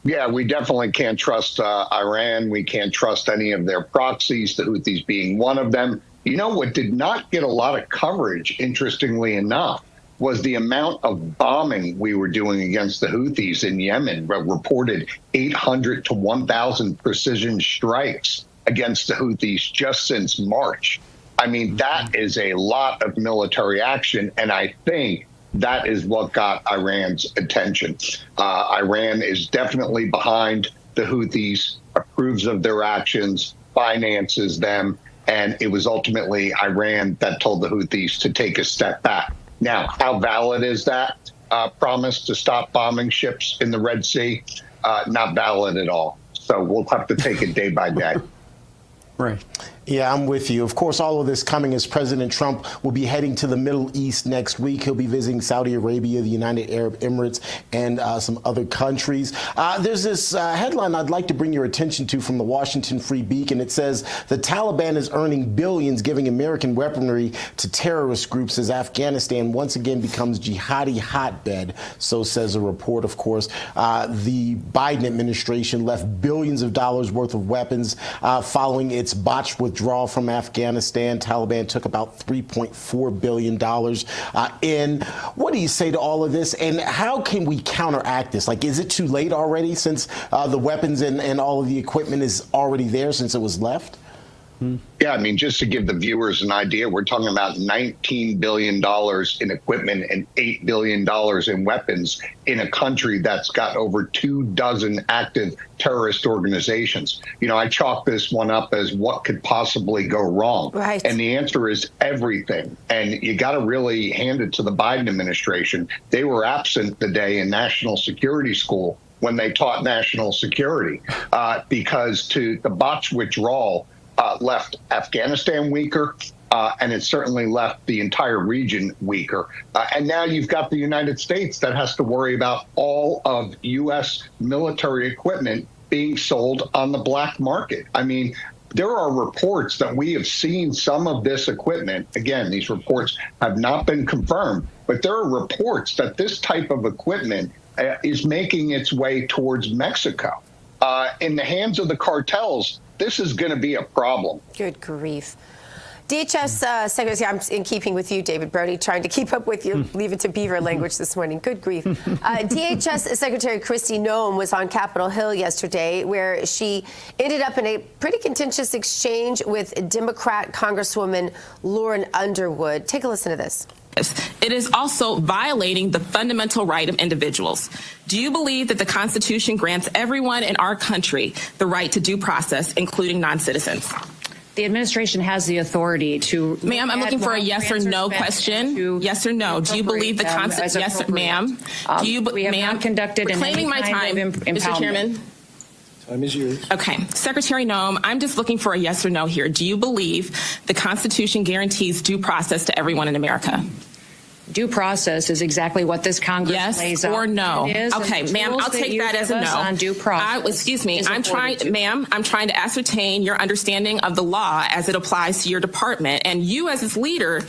Speaker 18: Yeah, we definitely can't trust Iran. We can't trust any of their proxies, the Houthis being one of them. You know, what did not get a lot of coverage, interestingly enough, was the amount of bombing we were doing against the Houthis in Yemen, reported 800 to 1,000 precision strikes against the Houthis just since March. I mean, that is a lot of military action, and I think that is what got Iran's attention. Iran is definitely behind the Houthis, approves of their actions, finances them, and it was ultimately Iran that told the Houthis to take a step back. Now, how valid is that promise to stop bombing ships in the Red Sea? Not valid at all. So we'll have to take it day by day.
Speaker 6: Right.
Speaker 7: Yeah, I'm with you. Of course, all of this coming as President Trump will be heading to the Middle East next week. He'll be visiting Saudi Arabia, the United Arab Emirates, and some other countries. There's this headline I'd like to bring your attention to from the Washington Free Beacon. It says the Taliban is earning billions giving American weaponry to terrorist groups as Afghanistan once again becomes jihadi hotbed. So says a report, of course. The Biden administration left billions of dollars worth of weapons following its botched withdrawal from Afghanistan. Taliban took about $3.4 billion in. What do you say to all of this? And how can we counteract this? Like, is it too late already since the weapons and all of the equipment is already there since it was left?
Speaker 18: Yeah, I mean, just to give the viewers an idea, we're talking about $19 billion in equipment and $8 billion in weapons in a country that's got over 24 active terrorist organizations. You know, I chalk this one up as what could possibly go wrong.
Speaker 8: Right.
Speaker 18: And the answer is everything. And you got to really hand it to the Biden administration. They were absent the day in national security school when they taught national security because to the botched withdrawal left Afghanistan weaker, and it certainly left the entire region weaker. And now you've got the United States that has to worry about all of U.S. military equipment being sold on the black market. I mean, there are reports that we have seen some of this equipment. Again, these reports have not been confirmed, but there are reports that this type of equipment is making its way towards Mexico. In the hands of the cartels, this is going to be a problem.
Speaker 8: Good grief. DHS Secretary, I'm in keeping with you, David Brody, trying to keep up with you. Leave it to Beaver language this morning. Good grief. DHS Secretary Kristi Noem was on Capitol Hill yesterday, where she ended up in a pretty contentious exchange with Democrat Congresswoman Lauren Underwood. Take a listen to this.
Speaker 19: It is also violating the fundamental right of individuals. Do you believe that the Constitution grants everyone in our country the right to due process, including non-citizens?
Speaker 20: The administration has the authority to.
Speaker 19: Ma'am, I'm looking for a yes or no question. Yes or no. Do you believe the Constitution? Yes, ma'am. Do you,
Speaker 20: we have not conducted
Speaker 19: reclaiming my time, Mr. Chairman.
Speaker 21: Time is yours.
Speaker 19: Okay. Secretary Noem, I'm just looking for a yes or no here. Do you believe the Constitution guarantees due process to everyone in America?
Speaker 20: Due process is exactly what this Congress lays out.
Speaker 19: Yes or no?
Speaker 20: Okay,
Speaker 19: ma'am, I'll take that as a no.
Speaker 20: On due process.
Speaker 19: Excuse me. I'm trying to ascertain your understanding of the law as it applies to your department. And you as its leader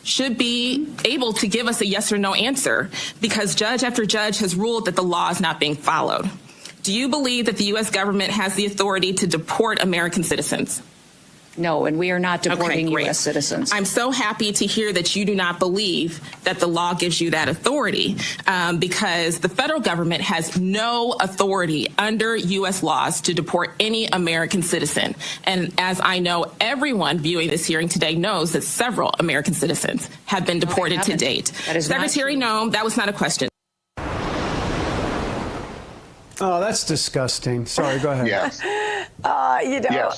Speaker 19: should be able to give us a yes or no answer, because judge after judge has ruled that the law is not being followed. Do you believe that the U.S. government has the authority to deport American citizens?
Speaker 20: No, and we are not deporting U.S. citizens.
Speaker 19: I'm so happy to hear that you do not believe that the law gives you that authority, because the federal government has no authority under U.S. laws to deport any American citizen. And as I know, everyone viewing this hearing today knows that several American citizens have been deported to date. Secretary Noem, that was not a question.
Speaker 6: Oh, that's disgusting. Sorry, go ahead.
Speaker 18: Yes.
Speaker 8: You know.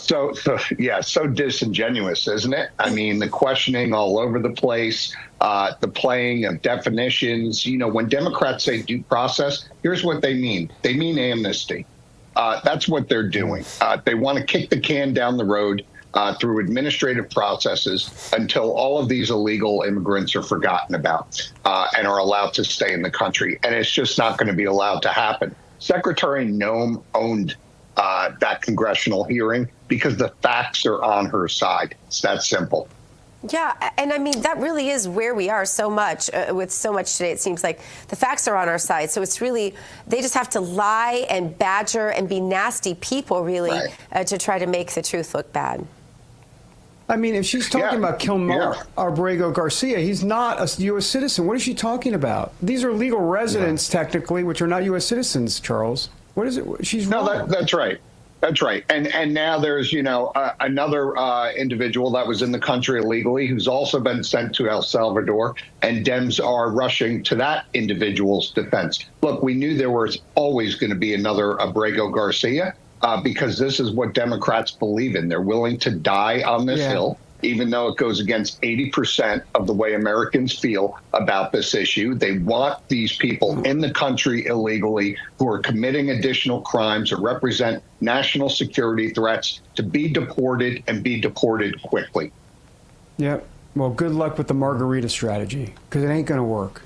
Speaker 18: Yeah, so disingenuous, isn't it? I mean, the questioning all over the place, the playing of definitions. You know, when Democrats say due process, here's what they mean. They mean amnesty. That's what they're doing. They want to kick the can down the road through administrative processes until all of these illegal immigrants are forgotten about and are allowed to stay in the country. And it's just not going to be allowed to happen. Secretary Noem owned that congressional hearing because the facts are on her side. It's that simple.
Speaker 8: Yeah, and I mean, that really is where we are so much, with so much today. It seems like the facts are on our side. So it's really, they just have to lie and badger and be nasty people, really, to try to make the truth look bad.
Speaker 6: I mean, if she's talking about Kilmar Abrego Garcia, he's not a U.S. citizen. What is she talking about? These are legal residents, technically, which are not U.S. citizens, Charles. What is it? She's wrong.
Speaker 18: No, that's right. That's right. And now there's, another individual that was in the country illegally who's also been sent to El Salvador, and Dems are rushing to that individual's defense. Look, we knew there was always going to be another Abrego Garcia because this is what Democrats believe in. They're willing to die on this hill, even though it goes against 80% of the way Americans feel about this issue. They want these people in the country illegally who are committing additional crimes or represent national security threats to be deported and be deported quickly.
Speaker 6: Yeah. Well, good luck with the margarita strategy, because it ain't going to work.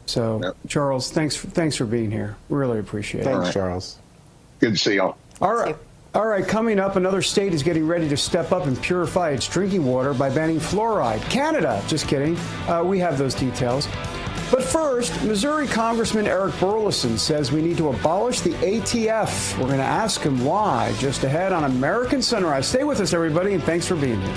Speaker 6: So, Charles, thanks for being here. Really appreciate it.
Speaker 18: Thanks,
Speaker 11: Charles.
Speaker 18: Good to see y'all.
Speaker 6: All right. All right, coming up, another state is getting ready to step up and purify its drinking water by banning fluoride. Canada, just kidding. We have those details. But first, Missouri Congressman Eric Burleson says we need to abolish the ATF. We're going to ask him why just ahead on American Sunrise. Stay with us, everybody, and thanks for being here.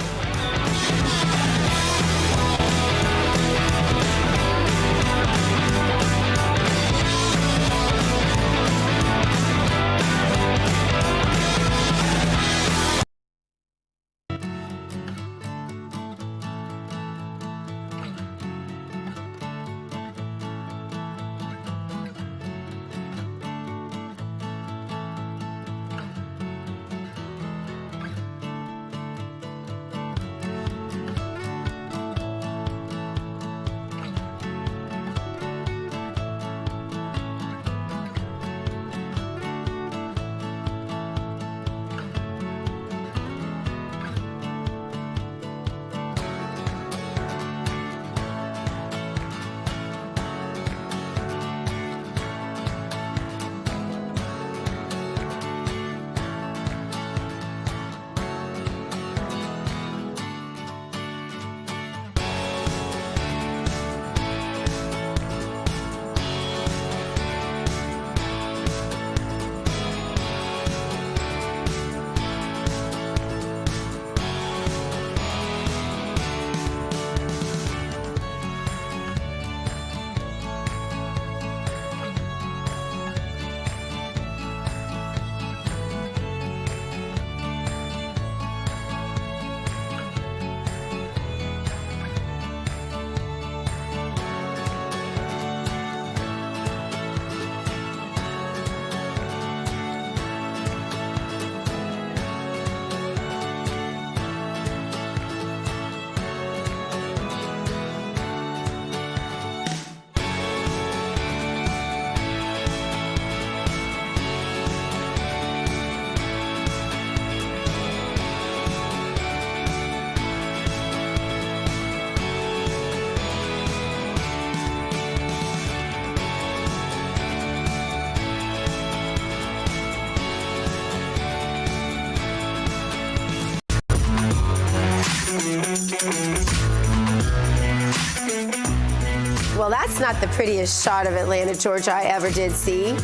Speaker 8: Well, that's not the prettiest shot of Atlanta, Georgia I ever did see.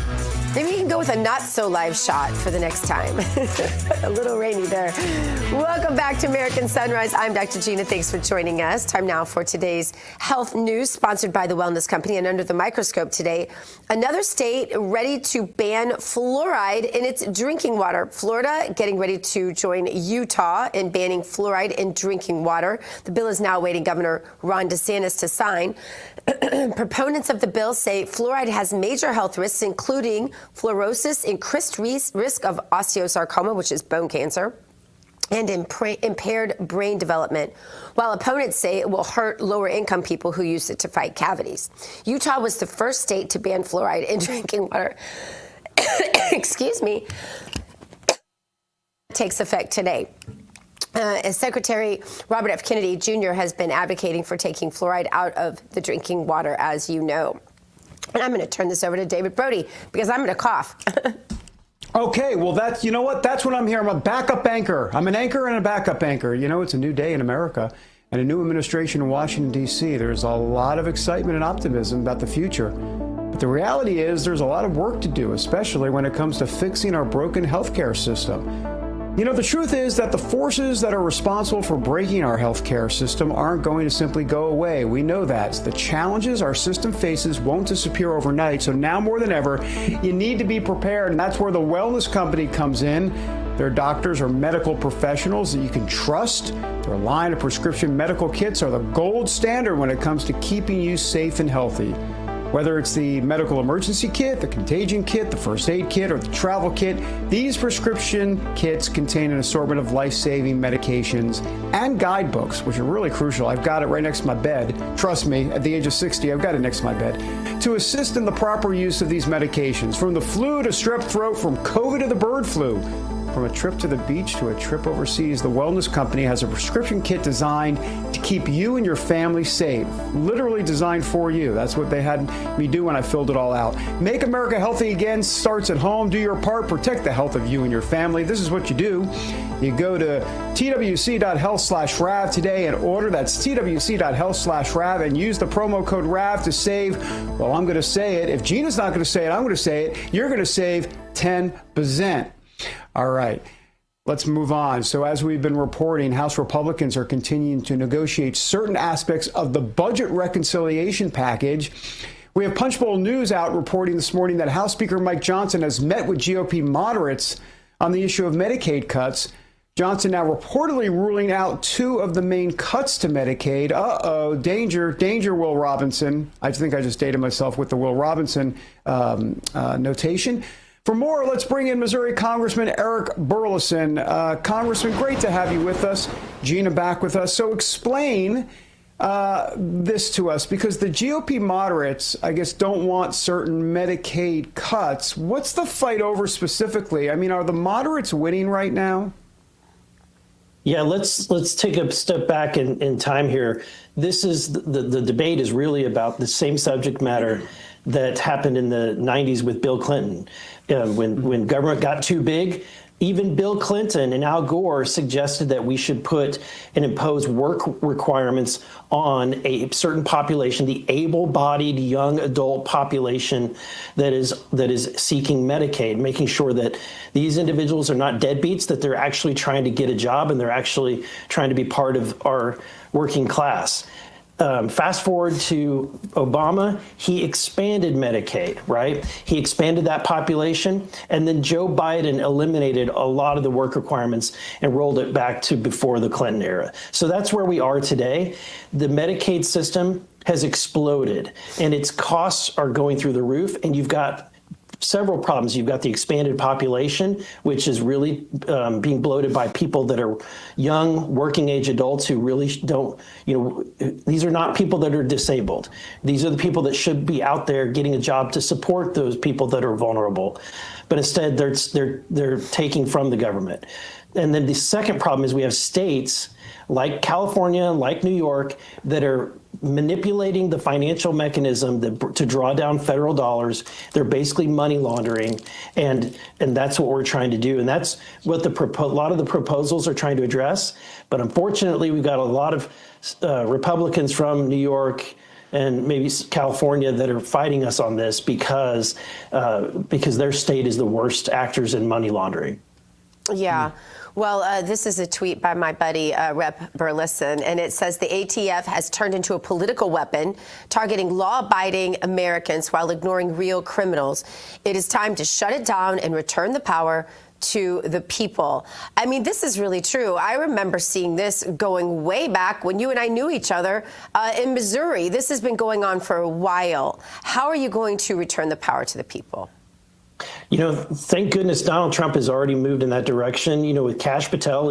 Speaker 8: Maybe you can go with a not-so-live shot for the next time. A little rainy there. Welcome back to American Sunrise. I'm Dr. Gina. Thanks for joining us. Time now for today's health news, sponsored by the Wellness Company. And under the microscope today, another state ready to ban fluoride in its drinking water. Florida getting ready to join Utah in banning fluoride in drinking water. The bill is now awaiting Governor Ron DeSantis to sign. Proponents of the bill say fluoride has major health risks, including fluorosis, increased risk of osteosarcoma, which is bone cancer, and impaired brain development, while opponents say it will hurt lower-income people who use it to fight cavities. Utah was the first state to ban fluoride in drinking water. Excuse me. Takes effect today. As Secretary Robert F. Kennedy Jr. has been advocating for taking fluoride out of the drinking water, as you know. And I'm going to turn this over to David Brody because I'm going to cough.
Speaker 6: Okay, well, that's, you know what? That's what I'm here. I'm a backup anchor. I'm an anchor and a backup anchor. You know, it's a new day in America and a new administration in Washington, D.C. There's a lot of excitement and optimism about the future. But the reality is there's a lot of work to do, especially when it comes to fixing our broken healthcare system. You know, the truth is that the forces that are responsible for breaking our healthcare system aren't going to simply go away. We know that. The challenges our system faces won't disappear overnight. So now more than ever, you need to be prepared. And that's where the wellness company comes in. Their doctors are medical professionals that you can trust. Their line of prescription medical kits are the gold standard when it comes to keeping you safe and healthy. Whether it's the medical emergency kit, the contagion kit, the first aid kit, or the travel kit, these prescription kits contain an assortment of life-saving medications and guidebooks, which are really crucial. I've got it right next to my bed. Trust me, at the age of 60, I've got it next to my bed. To assist in the proper use of these medications, from the flu to strep throat, from COVID to the bird flu, from a trip to the beach to a trip overseas, the Wellness Company has a prescription kit designed to keep you and your family safe. Literally designed for you. That's what they had me do when I filled it all out. Make America Healthy Again starts at home. Do your part. Protect the health of you and your family. This is what you do. You go to twc.health/RAV today and order. That's twc.health/RAV and use the promo code RAV to save. Well, I'm going to say it. If Gina's not going to say it, I'm going to say it. You're going to save 10%. All right, let's move on. So as we've been reporting, House Republicans are continuing to negotiate certain aspects of the budget reconciliation package. We have Punchbowl News out reporting this morning that House Speaker Mike Johnson has met with GOP moderates on the issue of Medicaid cuts. Johnson now reportedly ruling out two of the main cuts to Medicaid. Uh-oh, danger, Will Robinson. I think I just dated myself with the Will Robinson notation. For more, let's bring in Missouri Congressman Eric Burleson. Congressman, great to have you with us. Gina back with us. So explain this to us, because the GOP moderates, I guess, don't want certain Medicaid cuts. What's the fight over specifically? I mean, are the moderates winning right now?
Speaker 2: Yeah, let's take a step back in time here. This is the debate is really about the same subject matter that happened in the 90s with Bill Clinton. When government got too big, even Bill Clinton and Al Gore suggested that we should put and impose work requirements on a certain population, the able-bodied young adult population that is seeking Medicaid, making sure that these individuals are not deadbeats, that they're actually trying to get a job and they're actually trying to be part of our working class. Fast forward to Obama, he expanded Medicaid, right? He expanded that population, and then Joe Biden eliminated a lot of the work requirements and rolled it back to before the Clinton era. So that's where we are today. The Medicaid system has exploded, and its costs are going through the roof, and you've got several problems. You've got the expanded population, which is really being bloated by people that are young, working age adults who really don't, these are not people that are disabled. These are the people that should be out there getting a job to support those people that are vulnerable. But instead, they're taking from the government. And then the second problem is we have states like California, like New York, that are manipulating the financial mechanism to draw down federal dollars. They're basically money laundering, and that's what we're trying to do. And that's what a lot of the proposals are trying to address. But unfortunately, we've got a lot of Republicans from New York and maybe California that are fighting us on this because their state is the worst actors in money laundering.
Speaker 8: Yeah. Well, this is a tweet by my buddy, Rep. Burleson, and it says the ATF has turned into a political weapon, targeting law-abiding Americans while ignoring real criminals. It is time to shut it down and return the power to the people. I mean, this is really true. I remember seeing this going way back when you and I knew each other in Missouri. This has been going on for a while. How are you going to return the power to the people?
Speaker 2: Thank goodness Donald Trump has already moved in that direction. With Kash Patel,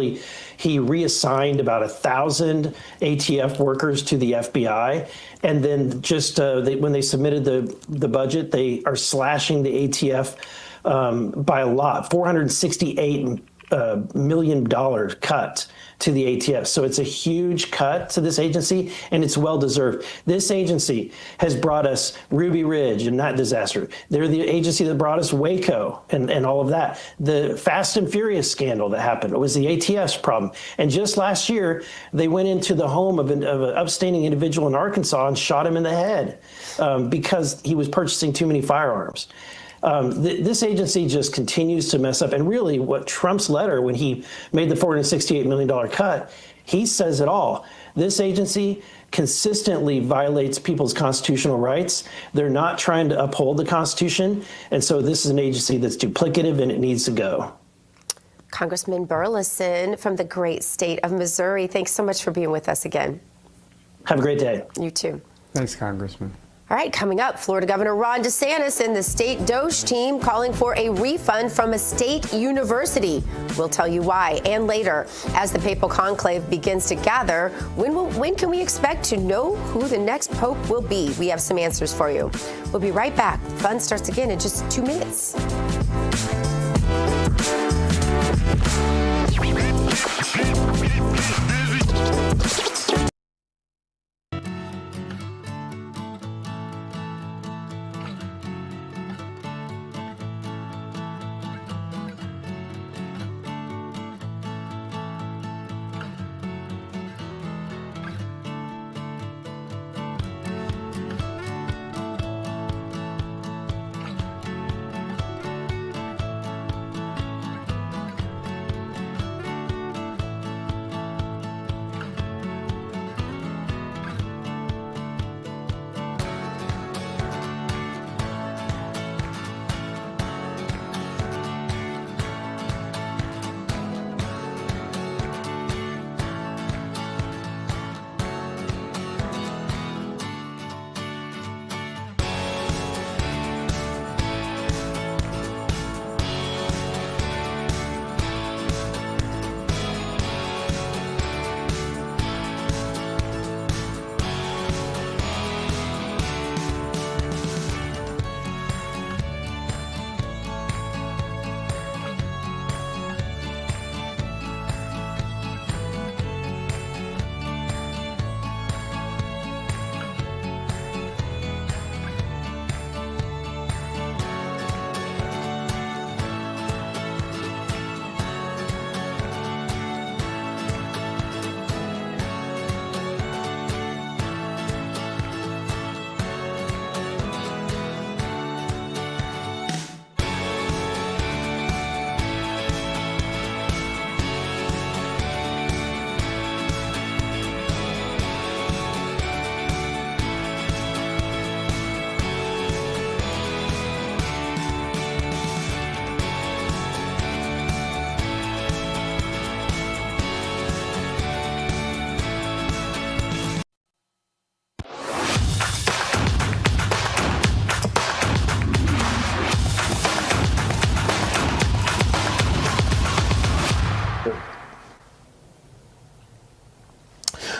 Speaker 2: he reassigned about 1,000 ATF workers to the FBI. And then just when they submitted the budget, they are slashing the ATF by a lot, 468 million cut to the ATF. So it's a huge cut to this agency, and it's well-deserved. This agency has brought us Ruby Ridge and that disaster. They're the agency that brought us Waco and all of that. The Fast and Furious scandal that happened was the ATF's problem. And just last year, they went into the home of an upstanding individual in Arkansas and shot him in the head because he was purchasing too many firearms. This agency just continues to mess up. And really, what Trump's letter, when he made the $468 million cut, he says it all. This agency consistently violates people's constitutional rights. They're not trying to uphold the Constitution. And so this is an agency that's duplicative, and it needs to go.
Speaker 8: Congressman Burleson from the great state of Missouri, thanks so much for being with us again.
Speaker 2: Have a great day.
Speaker 8: You too.
Speaker 6: Thanks, Congressman.
Speaker 8: All right, coming up, Florida Governor Ron DeSantis and the state DOGE team calling for a refund from a state university. We'll tell you why. And later, as the Papal Conclave begins to gather, when can we expect to know who the next pope will be? We have some answers for you. We'll be right back. Fun starts again in just 2 minutes.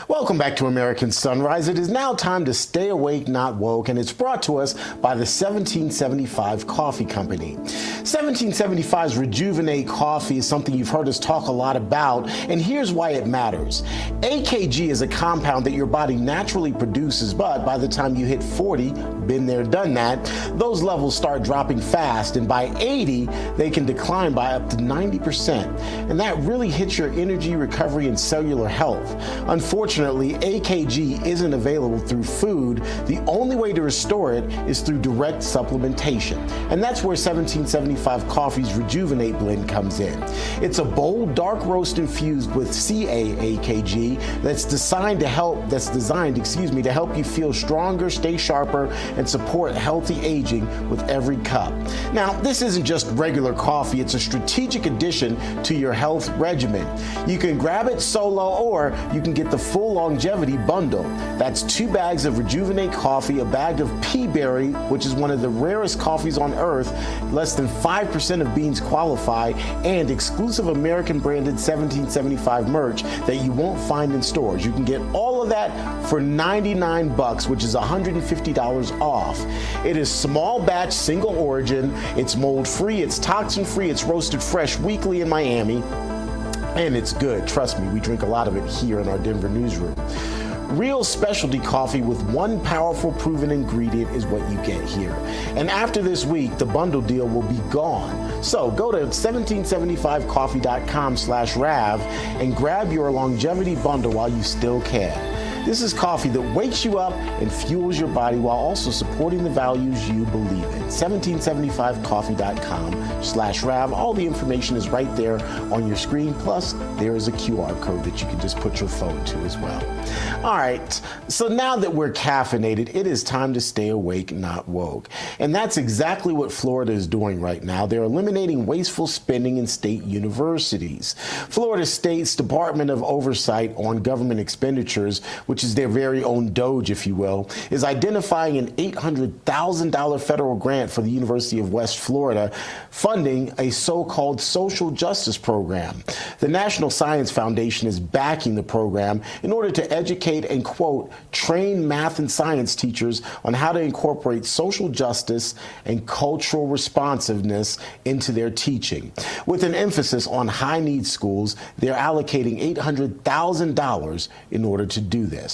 Speaker 7: Welcome back to American Sunrise. It is now time to stay awake, not woke, and it's brought to us by the 1775 Coffee Company. 1775's Rejuvenate Coffee is something you've heard us talk a lot about, and here's why it matters. AKG is a compound that your body naturally produces, but by the time you hit 40, been there, done that, those levels start dropping fast, and by 80, they can decline by up to 90%. And that really hits your energy, recovery, and cellular health. Unfortunately, AKG isn't available through food. The only way to restore it is through direct supplementation. And that's where 1775 Coffee's Rejuvenate blend comes in. It's a bold, dark roast infused with CA-AKG that's designed to help you feel stronger, stay sharper, and support healthy aging with every cup. Now, this isn't just regular coffee, it's a strategic addition to your health regimen. You can grab it solo, or you can get the full longevity bundle. That's 2 bags of Rejuvenate coffee, a bag of Pea Berry, which is one of the rarest coffees on earth, less than 5% of beans qualify, and exclusive American branded 1775 merch that you won't find in stores. You can get all of that for $99, which is $150 off. It is small batch, single origin. It's mold free, it's toxin free, it's roasted fresh weekly in Miami, and it's good. Trust me, we drink a lot of it here in our Denver newsroom. Real specialty coffee with one powerful proven ingredient is what you get here. And after this week, the bundle deal will be gone. So go to 1775coffee.com/Rav and grab your longevity bundle while you still can. This is coffee that wakes you up and fuels your body while also supporting the values you believe in. 1775coffee.com/Rav. All the information is right there on your screen. Plus, there is a QR code that you can just put your phone to as well. All right, so now that we're caffeinated, it is time to stay awake, not woke. And that's exactly what Florida is doing right now. They're eliminating wasteful spending in state universities. Florida State's Department of Oversight on Government Expenditures, which is their very own DOGE, if you will, is identifying an $800,000 federal grant for the University of West Florida, funding a so-called social justice program. The National Science Foundation is backing the program in order to educate and, quote, train math and science teachers on how to incorporate social justice and cultural responsiveness into their teaching. With an emphasis on high-need schools, they're allocating $800,000 in order to do this.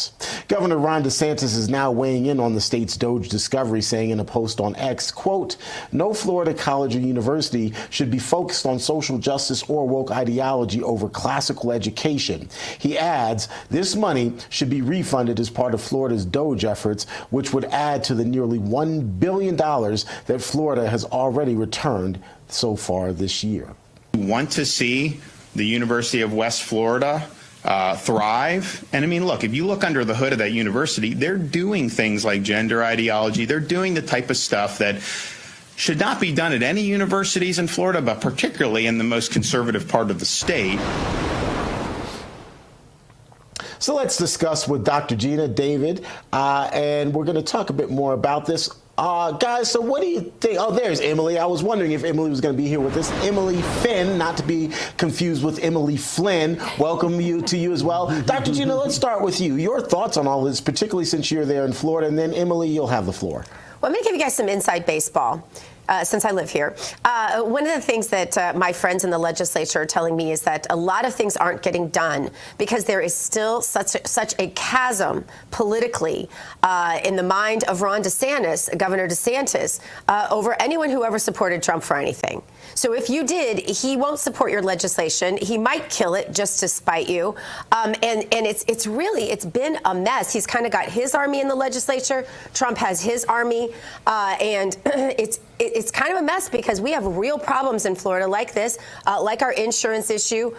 Speaker 7: Governor Ron DeSantis is now weighing in on the state's DOGE discovery, saying in a post on X, quote, "No Florida college or university should be focused on social justice or woke ideology over classical education." He adds, this money should be refunded as part of Florida's DOGE efforts, which would add to the nearly $1 billion that Florida has already returned so far this year.
Speaker 3: We want to see the University of West Florida thrive. And I mean, look, if you look under the hood of that university, they're doing things like gender ideology. They're doing the type of stuff that should not be done at any universities in Florida, but particularly in the most conservative part of the state.
Speaker 7: So let's discuss with Dr. Gina David, and we're going to talk a bit more about this. Guys, so what do you think? Oh, there's Emily. I was wondering if Emily was going to be here with us. Emily Finn, not to be confused with Emily Flynn. Welcome to you as well. Dr. Gina, let's start with you. Your thoughts on all this, particularly since you're there in Florida, and then Emily, you'll have the floor.
Speaker 8: Well, I'm going to give you guys some inside baseball. Since I live here. One of the things that my friends in the legislature are telling me is that a lot of things aren't getting done because there is still such a chasm politically in the mind of Ron DeSantis, Governor DeSantis, over anyone who ever supported Trump for anything. So if you did, he won't support your legislation. He might kill it just to spite you. And it's been a mess. He's kind of got his army in the legislature. Trump has his army. And it's kind of a mess because we have real problems in Florida like this, like our insurance issue.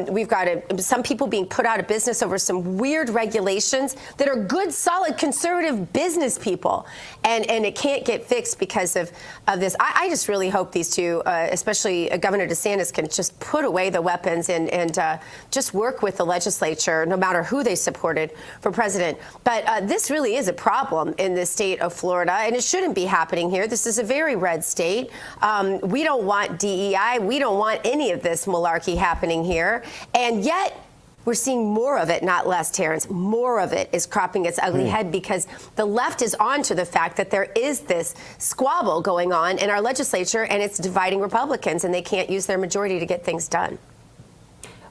Speaker 8: We've got some people being put out of business over some weird regulations that are good, solid, conservative business people. And it can't get fixed because of this. I just really hope these two, especially Governor DeSantis, can just put away the weapons and just work with the legislature, no matter who they supported for president. But this really is a problem in the state of Florida, and it shouldn't be happening here. This is a very red state. We don't want DEI. We don't want any of this malarkey happening here. And yet, we're seeing more of it, not less, Terrence. More of it is cropping its ugly head because the left is on to the fact that there is this squabble going on in our legislature, and it's dividing Republicans, and they can't use their majority to get things done.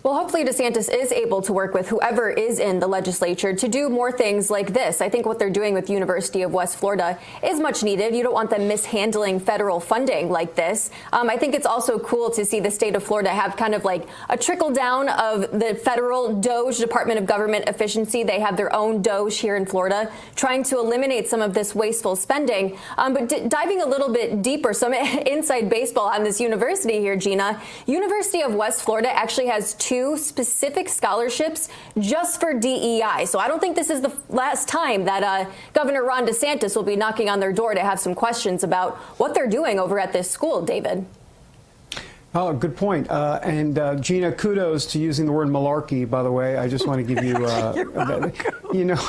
Speaker 22: Well, hopefully DeSantis is able to work with whoever is in the legislature to do more things like this. I think what they're doing with University of West Florida is much needed. You don't want them mishandling federal funding like this. I think it's also cool to see the state of Florida have kind of like a trickle down of the federal DOGE, Department of Government Efficiency. They have their own DOGE here in Florida, trying to eliminate some of this wasteful spending. But diving a little bit deeper, some inside baseball on this university here, Gina. University of West Florida actually has two specific scholarships just for DEI. So I don't think this is the last time that Governor Ron DeSantis will be knocking on their door to have some questions about what they're doing over at this school, David.
Speaker 6: Oh, good point. And Gina, kudos to using the word malarkey, by the way. I just want to give you, you know.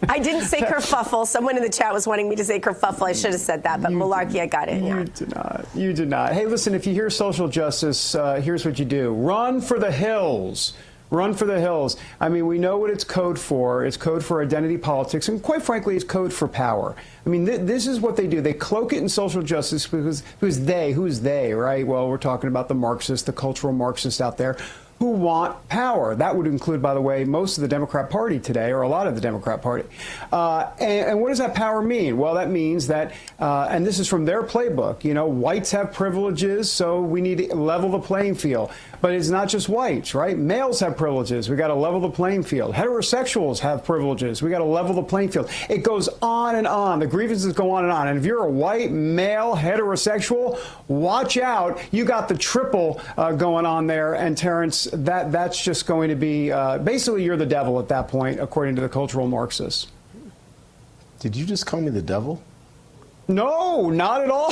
Speaker 8: I didn't say kerfuffle. Someone in the chat was wanting me to say kerfuffle. I should have said that, but malarkey, I got it.
Speaker 6: You did not. You did not. Hey, listen, if you hear social justice, here's what you do. Run for the hills. Run for the hills. I mean, we know what it's code for. It's code for identity politics, and quite frankly, it's code for power. I mean, this is what they do. They cloak it in social justice because who's they, right? Well, we're talking about the Marxists, the cultural Marxists out there who want power. That would include, by the way, most of the Democrat Party today, or a lot of the Democrat Party. And what does that power mean? Well, that means that, and this is from their playbook, you know, whites have privileges, so we need to level the playing field. But it's not just whites, right? Males have privileges. We got to level the playing field. Heterosexuals have privileges. We got to level the playing field. It goes on and on. The grievances go on. And if you're a white, male, heterosexual, watch out. You got the triple going on there. And Terrence, that's just going to be, basically you're the devil at that point, according to the cultural Marxists.
Speaker 7: Did you just call me the devil?
Speaker 6: No, not at all.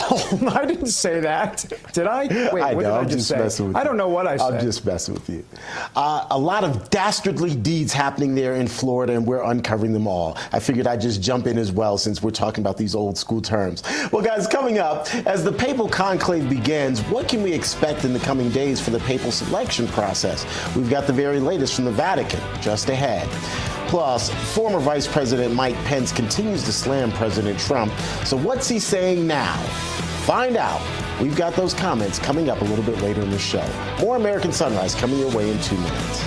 Speaker 6: I didn't say that. Did I? Wait,
Speaker 7: I
Speaker 6: what
Speaker 7: know,
Speaker 6: did I
Speaker 7: I'm
Speaker 6: just
Speaker 7: just messing
Speaker 6: say?
Speaker 7: with
Speaker 6: I
Speaker 7: you.
Speaker 6: don't know what I said.
Speaker 7: I'm just messing with you. A lot of dastardly deeds happening there in Florida, and we're uncovering them all. I figured I'd just jump in as well since we're talking about these old school terms. Well, guys, coming up, as the Papal Conclave begins, what can we expect in the coming days for the Papal selection process? We've got the very latest from the Vatican just ahead. Plus, former Vice President Mike Pence continues to slam President Trump. So what's he saying now? Find out. We've got those comments coming up a little bit later in the show. More American Sunrise coming your way in 2 minutes.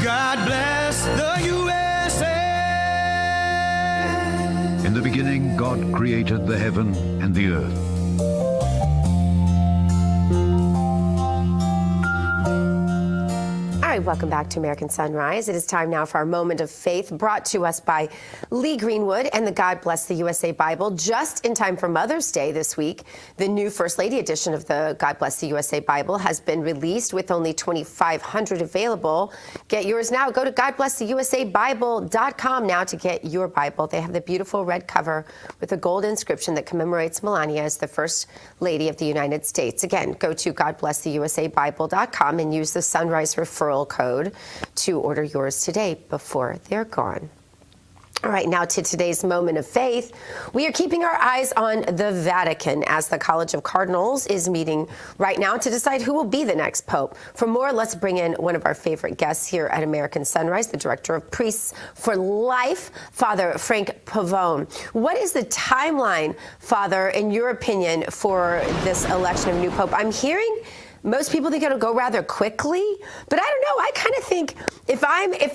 Speaker 1: God bless the USA.
Speaker 15: In the beginning, God created the heaven and the earth.
Speaker 8: All right, welcome back to American Sunrise. It is time now for our moment of faith, brought to us by Lee Greenwood and the God Bless the USA Bible. Just in time for Mother's Day this week, the new First Lady edition of the God Bless the USA Bible has been released with only 2,500 available. Get yours now. Go to GodBlessTheUSABible.com now to get your Bible. They have the beautiful red cover with a gold inscription that commemorates Melania as the First Lady of the United States. Again, go to GodBlessTheUSABible.com and use the Sunrise referral code to order yours today before they're gone. All right, now to today's moment of faith. We are keeping our eyes on the Vatican as the College of Cardinals is meeting right now to decide who will be the next pope. For more, let's bring in one of our favorite guests here at American Sunrise, the Director of Priests for Life, Father Frank Pavone. What is the timeline, Father, in your opinion, for this election of new pope? I'm hearing most people think it'll go rather quickly, but I don't know. I kind of think if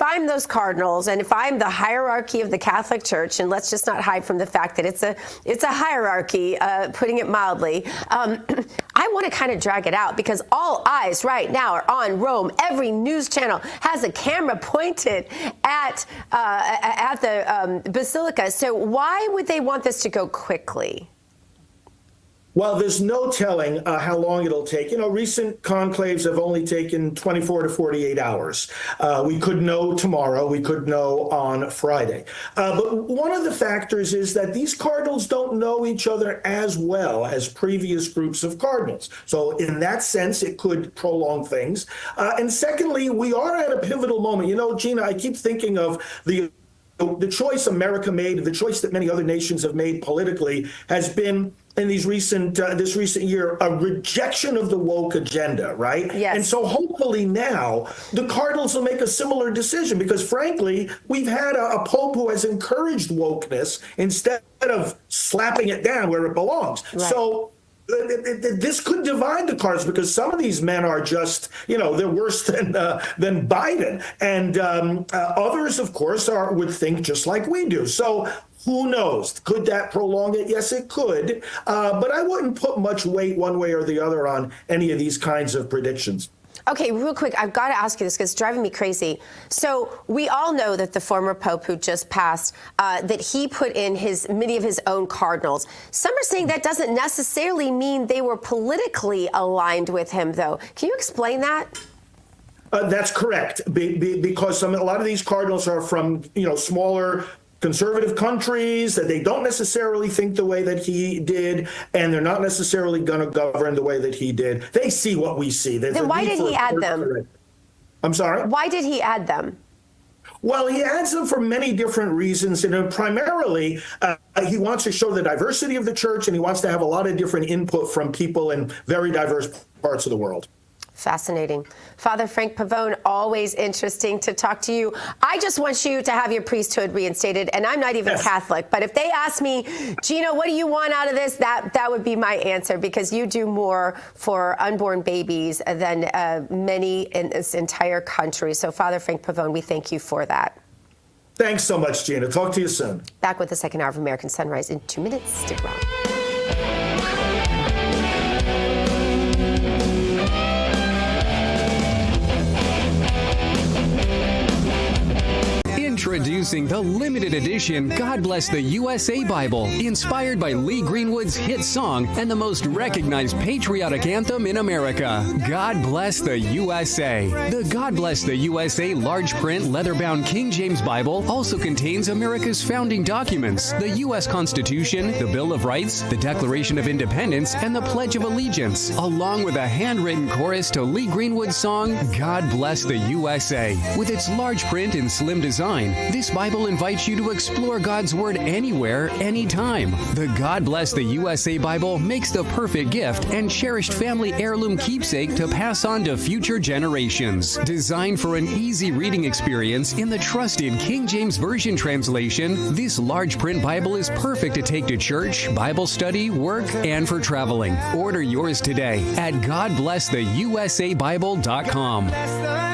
Speaker 8: I'm those cardinals and if I'm the hierarchy of the Catholic Church, and let's just not hide from the fact that it's a hierarchy, putting it mildly, I want to kind of drag it out because all eyes right now are on Rome. Every news channel has a camera pointed at the Basilica. So why would they want this to go quickly?
Speaker 5: Well, there's no telling how long it'll take. You know, recent conclaves have only taken 24 to 48 hours. We could know tomorrow. We could know on Friday. But one of the factors is that these cardinals don't know each other as well as previous groups of cardinals. So in that sense, it could prolong things. And secondly, we are at a pivotal moment. You know, Gina, I keep thinking of the choice America made, the choice that many other nations have made politically has been in this recent year, a rejection of the woke agenda, right?
Speaker 8: Yes.
Speaker 5: And so hopefully now the cardinals will make a similar decision because frankly, we've had a pope who has encouraged wokeness instead of slapping it down where it belongs.
Speaker 8: Right.
Speaker 5: So this could divide the cardinals because some of these men are just, you know, they're worse than Biden. And others, of course, would think just like we do. So who knows? Could that prolong it? Yes, it could. But I wouldn't put much weight one way or the other on any of these kinds of predictions.
Speaker 8: Okay, real quick, I've got to ask you this because it's driving me crazy. So we all know that the former pope who just passed, that he put in many of his own cardinals. Some are saying that doesn't necessarily mean they were politically aligned with him, though. Can you explain that?
Speaker 5: That's correct, because a lot of these cardinals are from, you know, smaller conservative countries, that they don't necessarily think the way that he did, and they're not necessarily going to govern the way that he did. They see what we see.
Speaker 8: Then why did he add them?
Speaker 5: I'm sorry?
Speaker 8: Why did he add them?
Speaker 5: Well, he adds them for many different reasons, and primarily he wants to show the diversity of the church, and he wants to have a lot of different input from people in very diverse parts of the world.
Speaker 8: Fascinating. Father Frank Pavone, always interesting to talk to you. I just want you to have your priesthood reinstated, and I'm not even Catholic, but if they ask me, Gina, what do you want out of this? That would be my answer, because you do more for unborn babies than many in this entire country. So, Father Frank Pavone, we thank you for that.
Speaker 5: Thanks so much, Gina. Talk to you soon.
Speaker 8: Back with the second hour of American Sunrise in 2 minutes. Stick around.
Speaker 10: Introducing the limited edition God Bless the USA Bible, inspired by Lee Greenwood's hit song and the most recognized patriotic anthem in America, God Bless the USA. The God Bless the USA large print leather-bound King James Bible also contains America's founding documents, the U.S. Constitution, the Bill of Rights, the Declaration of Independence, and the Pledge of Allegiance, along with a handwritten chorus to Lee Greenwood's song, God Bless the USA. With its large print and slim design, this Bible invites you to explore God's Word anywhere, anytime. The God Bless the USA Bible makes the perfect gift and cherished family heirloom keepsake to pass on to future generations. Designed for an easy reading experience in the trusted King James Version translation, this large print Bible is perfect to take to church, Bible study, work, and for traveling. Order yours today at GodBlessTheUSABible.com.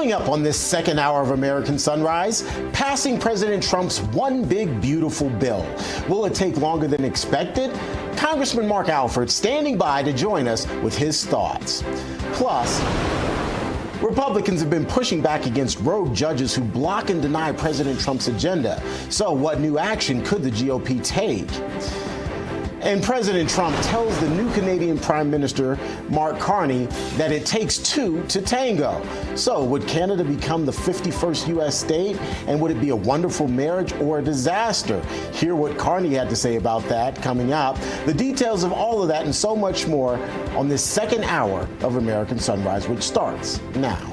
Speaker 7: Coming up on this second hour of American Sunrise, passing President Trump's one big beautiful bill. Will it take longer than expected? Congressman Mark Alford standing by to join us with his thoughts. Plus, Republicans have been pushing back against rogue judges who block and deny President Trump's agenda. So what new action could the GOP take? And President Trump tells the new Canadian Prime Minister, Mark Carney, that it takes two to tango. So would Canada become the 51st U.S. state? And would it be a wonderful marriage or a disaster? Hear what Carney had to say about that coming up. The details of all of that and so much more on this second hour of American Sunrise, which starts now.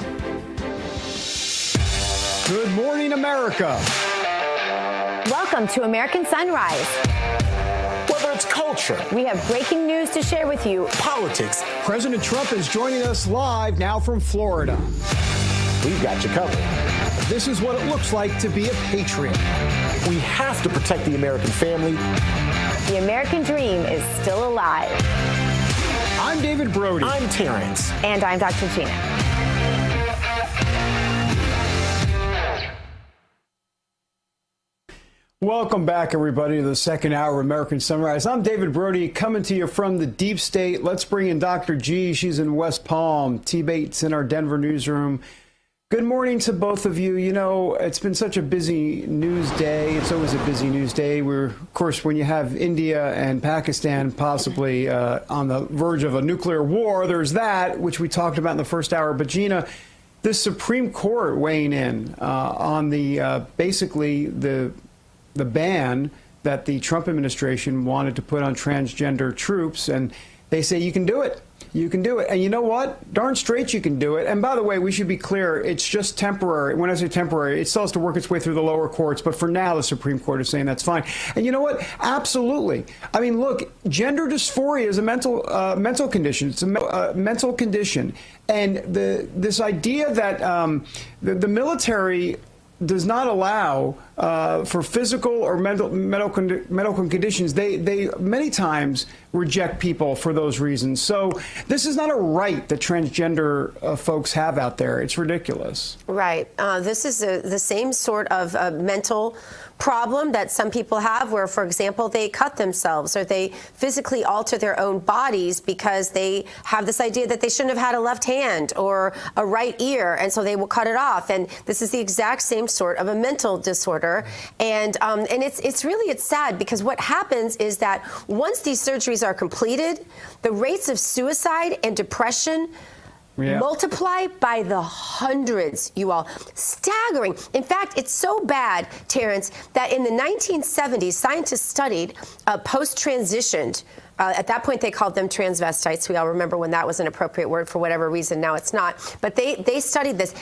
Speaker 6: Good morning, America.
Speaker 8: Welcome to American Sunrise.
Speaker 7: Whether it's culture,
Speaker 8: we have breaking news to share with you.
Speaker 7: Politics.
Speaker 6: President Trump is joining us live now from Florida.
Speaker 7: We've got you covered.
Speaker 6: This is what it looks like to be a patriot.
Speaker 7: We have to protect the American family.
Speaker 8: The American dream is still alive.
Speaker 6: I'm David Brody.
Speaker 7: I'm Terrence.
Speaker 8: And I'm Dr. Gina.
Speaker 6: Welcome back, everybody, to the second hour of American Sunrise. I'm David Brody, coming to you from the deep state. Let's bring in Dr. G. She's in West Palm. T-Bates in our Denver newsroom. Good morning to both of you. You know, it's been such a busy news day. It's always a busy news day. Of course, when you have India and Pakistan possibly on the verge of a nuclear war, there's that, which we talked about in the first hour. But Gina, the Supreme Court weighing in on the basically the ban that the Trump administration wanted to put on transgender troops, and they say you can do it. You can do it. And you know what? Darn straight you can do it. And by the way, we should be clear, it's just temporary. When I say temporary, it still has to work its way through the lower courts. But for now, the Supreme Court is saying that's fine. And you know what? Absolutely. I mean, look, gender dysphoria is a mental condition. It's a mental condition. And this idea that the military does not allow for physical or medical conditions. They many times reject people for those reasons. So this is not a right that transgender folks have out there. It's ridiculous.
Speaker 8: Right. This is the same sort of mental problem that some people have where, for example, they cut themselves or they physically alter their own bodies because they have this idea that they shouldn't have had a left hand or a right ear, and so they will cut it off. And this is the exact same sort of a mental disorder. And it's sad because what happens is that once these surgeries are completed, the rates of suicide and depression multiply by the hundreds, you all. Staggering. In fact, it's so bad, Terrence, that in the 1970s, scientists studied post-transitioned. At that point, they called them transvestites. We all remember when that was an appropriate word for whatever reason. Now it's not. But they studied this.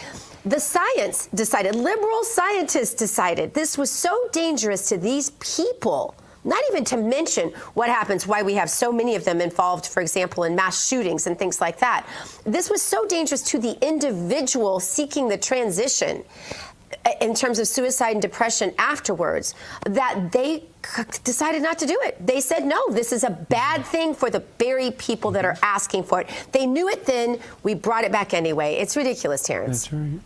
Speaker 8: The science decided, liberal scientists decided, this was so dangerous to these people. Not even to mention what happens, why we have so many of them involved, for example, in mass shootings and things like that. This was so dangerous to the individual seeking the transition in terms of suicide and depression afterwards that they decided not to do it. They said, no, this is a bad thing for the very people that are asking for it. They knew it then. We brought it back anyway. It's ridiculous, Terrence.
Speaker 6: That's right.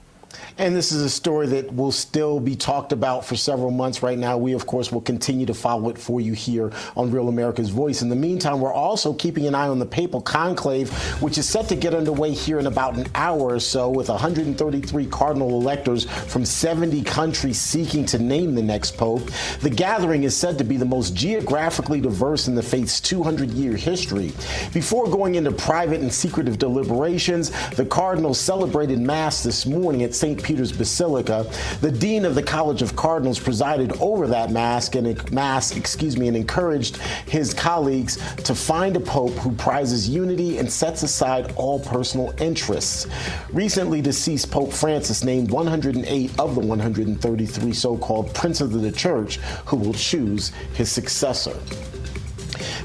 Speaker 7: And this is a story that will still be talked about for several months right now. We, of course, will continue to follow it for you here on Real America's Voice. In the meantime, we're also keeping an eye on the Papal Conclave, which is set to get underway here in about an hour or so, with 133 cardinal electors from 70 countries seeking to name the next pope. The gathering is said to be the most geographically diverse in the faith's 200-year history. Before going into private and secretive deliberations, the cardinals celebrated Mass this morning at St. Peter's Basilica. The dean of the College of Cardinals presided over that mass and encouraged his colleagues to find a pope who prizes unity and sets aside all personal interests. Recently deceased Pope Francis named 108 of the 133 so-called princes of the church who will choose his successor.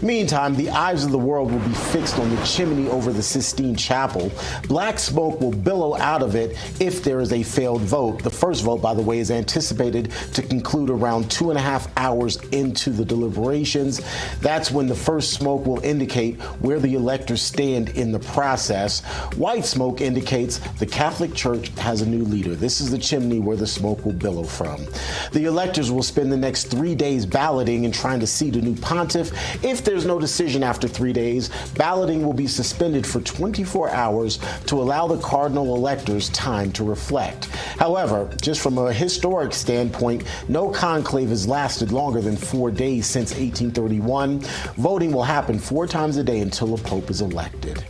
Speaker 7: Meantime, the eyes of the world will be fixed on the chimney over the Sistine Chapel. Black smoke will billow out of it if there is a failed vote. The first vote, by the way, is anticipated to conclude around 2.5 hours into the deliberations. That's when the first smoke will indicate where the electors stand in the process. White smoke indicates the Catholic Church has a new leader. This is the chimney where the smoke will billow from. The electors will spend the next 3 days balloting and trying to seat a new pontiff. If there's no decision after 3 days, balloting will be suspended for 24 hours to allow the cardinal electors time to reflect. However, just from a historic standpoint, no conclave has lasted longer than 4 days since 1831. Voting will happen 4 times a day until a pope is elected.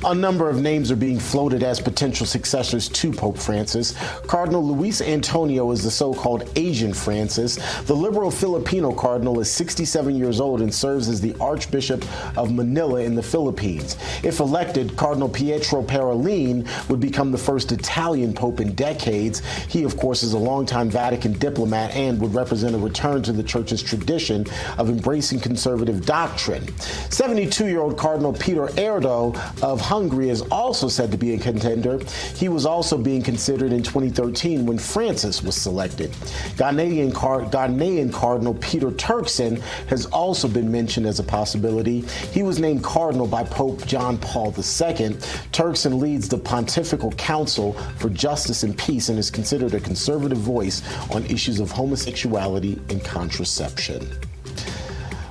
Speaker 7: A number of names are being floated as potential successors to Pope Francis. Cardinal Luis Antonio is the so-called Asian Francis. The liberal Filipino cardinal is 67 years old and serves as the Archbishop of Manila in the Philippines. If elected, Cardinal Pietro Parolin would become the first Italian pope in decades. He, of course, is a longtime Vatican diplomat and would represent a return to the church's tradition of embracing conservative doctrine. 72-year-old Cardinal Peter Erdo of Hungary is also said to be a contender. He was also being considered in 2013 when Francis was selected. Ghanaian Cardinal Peter Turkson has also been mentioned as a possibility. He was named cardinal by Pope John Paul II. Turkson leads the Pontifical Council for Justice and Peace and is considered a conservative voice on issues of homosexuality and contraception.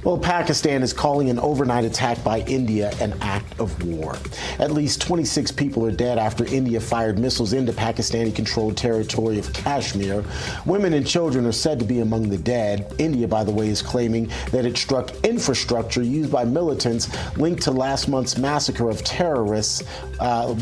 Speaker 7: Well, Pakistan is calling an overnight attack by India an act of war. At least 26 people are dead after India fired missiles into Pakistani-controlled territory of Kashmir. Women and children are said to be among the dead. India, by the way, is claiming that it struck infrastructure used by militants linked to last month's massacre of tourists, in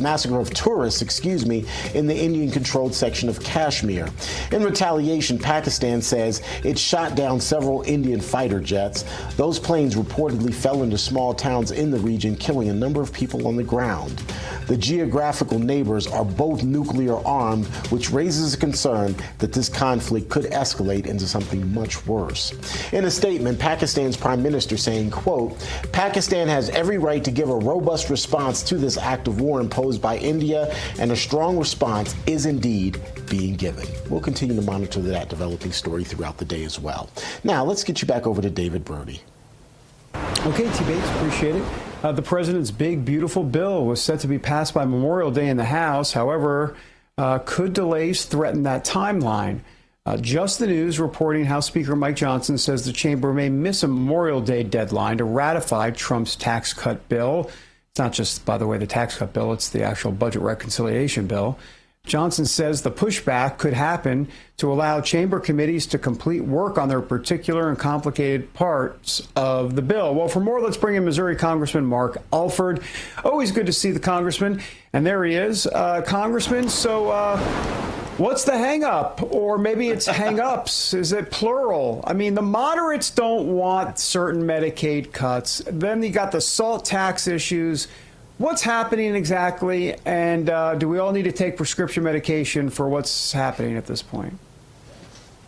Speaker 7: the Indian-controlled section of Kashmir. In retaliation, Pakistan says it shot down several Indian fighter jets. Those planes reportedly fell into small towns in the region, killing a number of people on the ground. The geographical neighbors are both nuclear armed, which raises a concern that this conflict could escalate into something much worse. In a statement, Pakistan's prime minister saying, quote, Pakistan has every right to give a robust response to this act of war imposed by India, and a strong response is indeed being given. We'll continue to monitor that developing story throughout the day as well. Now, let's get you back over to David Brody.
Speaker 6: Okay, T. Bates, appreciate it. The president's big, beautiful bill was set to be passed by Memorial Day in the House. However, could delays threaten that timeline? Just the News reporting House Speaker Mike Johnson says the chamber may miss a Memorial Day deadline to ratify Trump's tax cut bill. It's not just, by the way, the tax cut bill, it's the actual budget reconciliation bill. Johnson says the pushback could happen to allow chamber committees to complete work on their particular and complicated parts of the bill. Well, for more, let's bring in Missouri Congressman Mark Alford. Always good to see the congressman. And there he is, Congressman. So what's the hang-up? Or maybe it's hang-ups. Is it plural? I mean, the moderates don't want certain Medicaid cuts. Then you got the SALT tax issues. What's happening exactly, and do we all need to take prescription medication for what's happening at this point?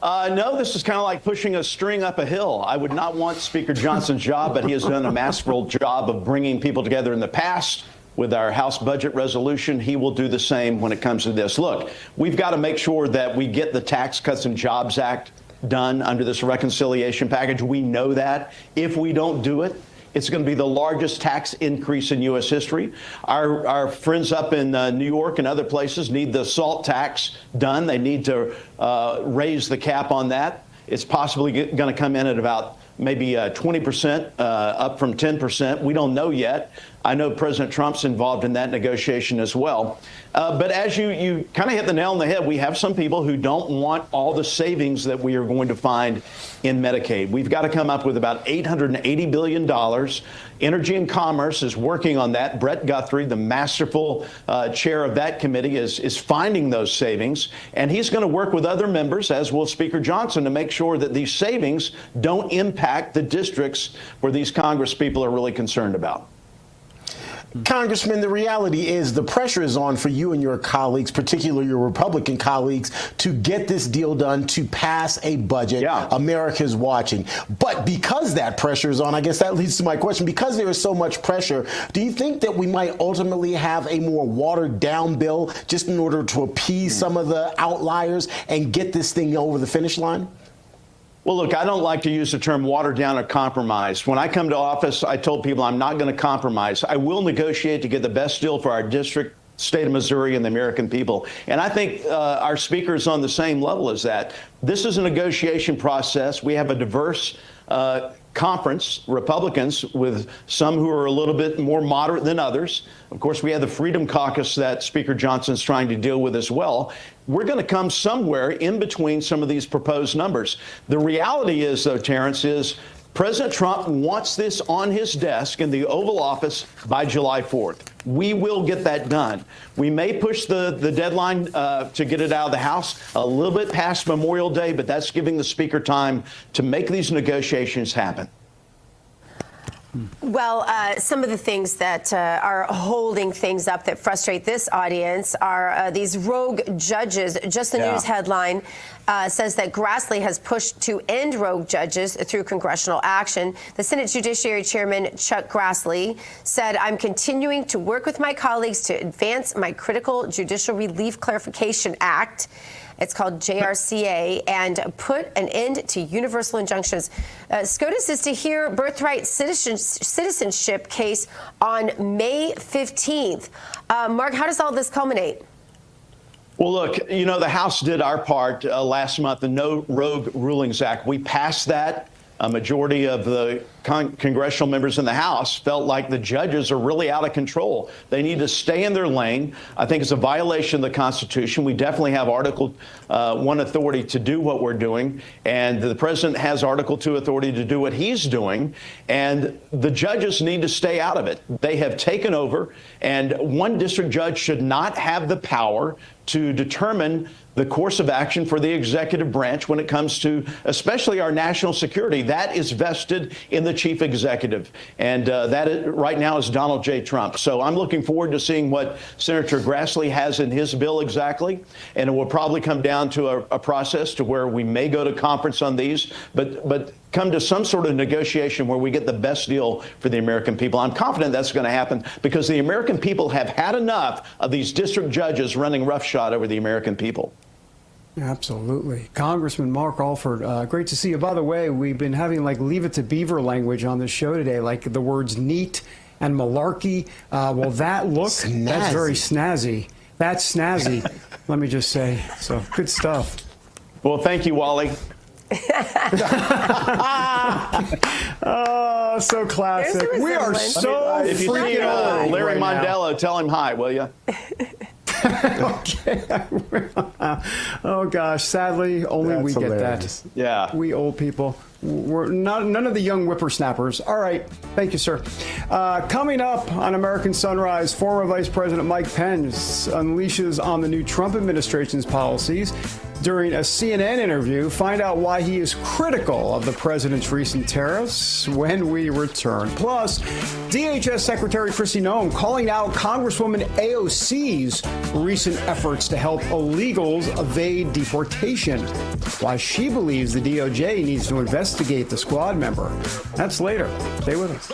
Speaker 9: No, this is kind of like pushing a string up a hill. I would not want Speaker Johnson's job, but he has done a masterful job of bringing people together in the past. With our House budget resolution, he will do the same when it comes to this. Look, we've got to make sure that we get the Tax Cuts and Jobs Act done under this reconciliation package. We know that. If we don't do it, it's going to be the largest tax increase in U.S. history. Our friends up in New York and other places need the SALT tax done. They need to raise the cap on that. It's possibly going to come in at about maybe 20%, up from 10%. We don't know yet. I know President Trump's involved in that negotiation as well. But as you kind of hit the nail on the head, we have some people who don't want all the savings that we are going to find in Medicaid. We've got to come up with about $880 billion. Energy and Commerce is working on that. Brett Guthrie, the masterful chair of that committee, is finding those savings. And he's going to work with other members, as will Speaker Johnson, to make sure that these savings don't impact the districts where these Congress people are really concerned about.
Speaker 7: Congressman, the reality is the pressure is on for you and your colleagues, particularly your Republican colleagues, to get this deal done, to pass a budget. America's watching. But because that pressure is on, I guess that leads to my question. Because there is so much pressure, do you think that we might ultimately have a more watered down bill just in order to appease some of the outliers and get this thing over the finish line?
Speaker 9: Well, look, I don't like to use the term watered down or compromised. When I come to office, I told people I'm not going to compromise. I will negotiate to get the best deal for our district, state of Missouri, and the American people. And I think our speaker is on the same level as that. This is a negotiation process. We have a diverse conference, Republicans, with some who are a little bit more moderate than others. Of course, we have the Freedom Caucus that Speaker Johnson's trying to deal with as well. We're going to come somewhere in between some of these proposed numbers. The reality is, though, Terrence, is President Trump wants this on his desk in the Oval Office by July 4th. We will get that done. We may push the deadline to get it out of the House a little bit past Memorial Day, but that's giving the Speaker time to make these negotiations happen.
Speaker 8: Well, some of the things that are holding things up that frustrate this audience are these rogue judges. Just the News headline says that Grassley has pushed to end rogue judges through congressional action. The Senate Judiciary Chairman, Chuck Grassley, said, "I'm continuing to work with my colleagues to advance my critical Judicial Relief Clarification Act." It's called JRCA, and put an end to universal injunctions. SCOTUS is to hear birthright citizenship case on May 15th. Mark, how does all this culminate?
Speaker 9: Well, look, you know, the House did our part last month, the No Rogue Rulings Act. We passed that. A majority of the congressional members in the House felt like the judges are really out of control. They need to stay in their lane. I think it's a violation of the Constitution. We definitely have Article 1 authority to do what we're doing, and the president has Article 2 authority to do what he's doing, and the judges need to stay out of it. They have taken over, and one district judge should not have the power to determine the course of action for the executive branch when it comes to especially our national security. That is vested in the chief executive. And right now is Donald J. Trump. So I'm looking forward to seeing what Senator Grassley has in his bill exactly. And it will probably come down to a process to where we may go to conference on these, but come to some sort of negotiation where we get the best deal for the American people. I'm confident that's going to happen because the American people have had enough of these district judges running roughshod over the American people.
Speaker 6: Absolutely. Congressman Mark Alford, great to see you. By the way, we've been having like Leave It to Beaver language on the show today, like the words neat and malarkey. Well, that's very snazzy. That's snazzy, let me just say. So good stuff.
Speaker 9: Well, thank you, Wally.
Speaker 6: Oh, so classic. We are so
Speaker 9: if you see Larry Mondello, tell him hi, will you?
Speaker 6: Okay. Oh gosh, sadly, only we get that.
Speaker 9: Yeah,
Speaker 6: we old people. We're none of the young whippersnappers. All right, thank you, sir. Coming up on American Sunrise, former Vice President Mike Pence unleashes on the new Trump administration's policies during a CNN interview. Find out why he is critical of the president's recent tariffs when we return. Plus, DHS Secretary Kristi Noem calling out Congresswoman AOC's recent efforts to help illegals evade deportation. Why she believes the DOJ needs to investigate the squad member. That's later. Stay with us.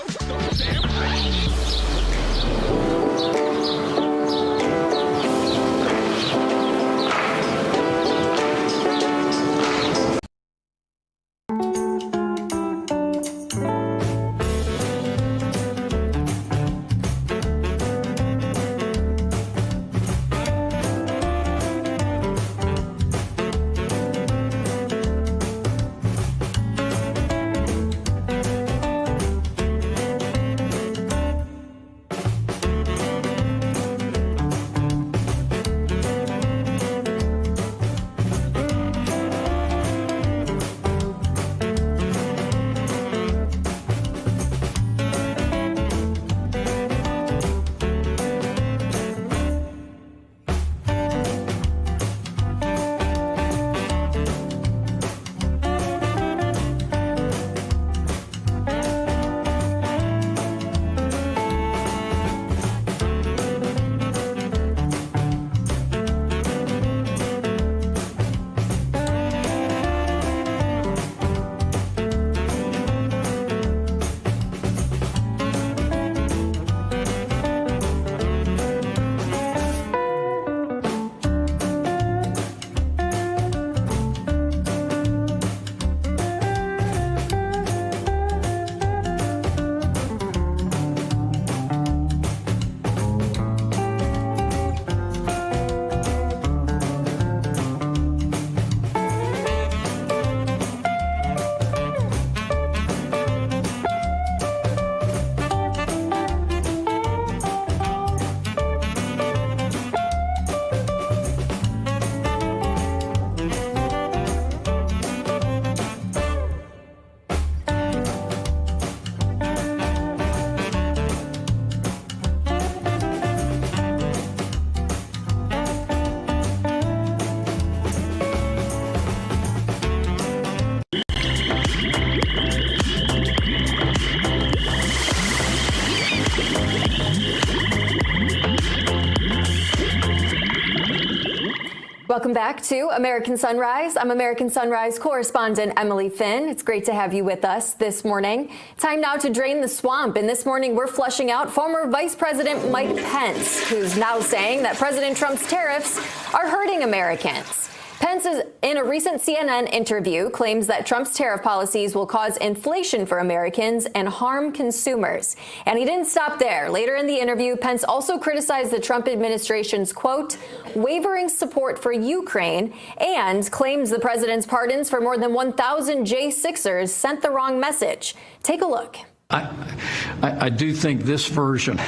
Speaker 22: Welcome back to American Sunrise. I'm American Sunrise correspondent Emily Finn. It's great to have you with us this morning. Time now to drain the swamp. And this morning, we're flushing out former Vice President Mike Pence, who's now saying that President Trump's tariffs are hurting Americans. Pence, in a recent CNN interview, claims that Trump's tariff policies will cause inflation for Americans and harm consumers. And he didn't stop there. Later in the interview, Pence also criticized the Trump administration's, quote, wavering support for Ukraine, and claims the president's pardons for more than 1,000 J6ers sent the wrong message. Take a look.
Speaker 12: I do think this version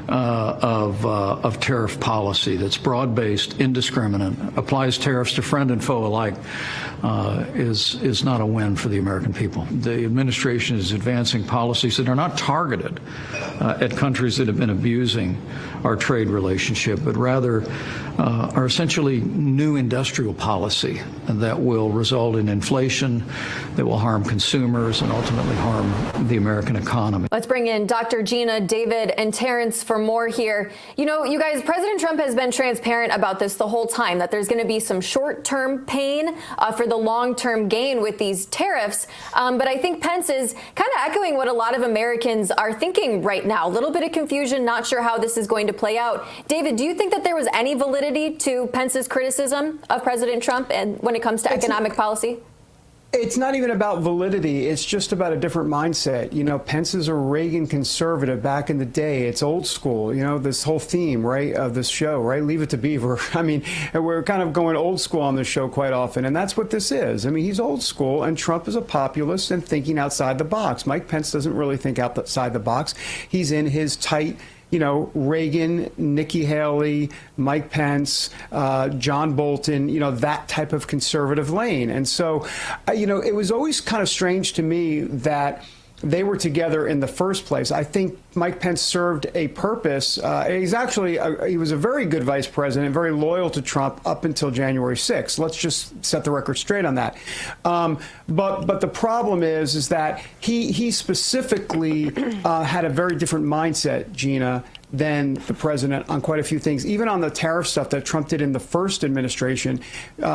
Speaker 12: of tariff policy that's broad-based, indiscriminate, applies tariffs to friend and foe alike, is not a win for the American people. The administration is advancing policies that are not targeted at countries that have been abusing our trade relationship, but rather are essentially new industrial policy that will result in inflation, that will harm consumers and ultimately harm the American economy.
Speaker 22: Let's bring in Dr. Gina, David, and Terrence for more here. You know, you guys, President Trump has been transparent about this the whole time, that there's going to be some short-term pain for the long-term gain with these tariffs. But I think Pence is kind of echoing what a lot of Americans are thinking right now. A little bit of confusion, not sure how this is going to play out. David, do you think that there was any validity to Pence's criticism of President Trump and when it comes to economic policy?
Speaker 6: It's not even about validity. It's just about a different mindset. You know, Pence is a Reagan conservative back in the day. It's old school. You know, this whole theme, right, of this show, right? Leave it to Beaver. I mean, we're kind of going old school on this show quite often, and that's what this is. I mean, he's old school, and Trump is a populist and thinking outside the box. Mike Pence doesn't really think outside the box. He's in his tight, you know, Reagan, Nikki Haley, Mike Pence, John Bolton, you know, that type of conservative lane. And so, you know, it was always kind of strange to me that they were together in the first place. I think Mike Pence served a purpose. He's actually, he was a very good vice president, very loyal to Trump up until January 6th. Let's just set the record straight on that. But the problem is that he specifically had a very different mindset, Gina, than the president on quite a few things. Even on the tariff stuff that Trump did in the first administration,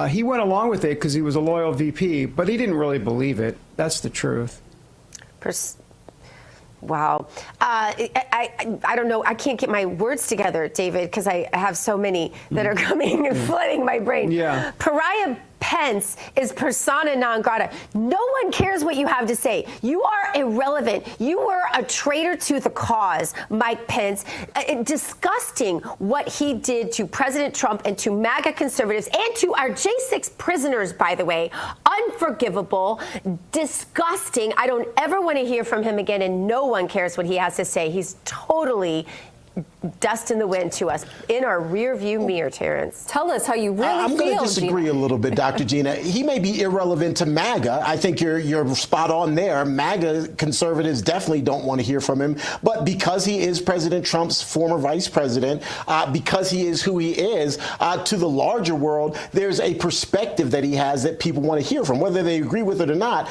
Speaker 6: he went along with it because he was a loyal VP, but he didn't really believe it. That's the truth.
Speaker 8: Wow. I don't know. I can't get my words together, David, because I have so many that are coming and flooding my brain.
Speaker 6: Yeah.
Speaker 8: Pariah Pence is persona non grata. No one cares what you have to say. You are irrelevant. You were a traitor to the cause, Mike Pence. Disgusting what he did to President Trump and to MAGA conservatives and to our J6 prisoners, by the way. Unforgivable. Disgusting. I don't ever want to hear from him again, and no one cares what he has to say. He's totally dust in the wind to us in our rear view mirror, Terrence.
Speaker 22: Tell us how you really
Speaker 7: I'm going to disagree a little bit, Dr. Gina. He may be irrelevant to MAGA. I think you're spot on there. MAGA conservatives definitely don't want to hear from him. But because he is President Trump's former vice president, because he is who he is, to the larger world, there's a perspective that he has that people want to hear from. Whether they agree with it or not,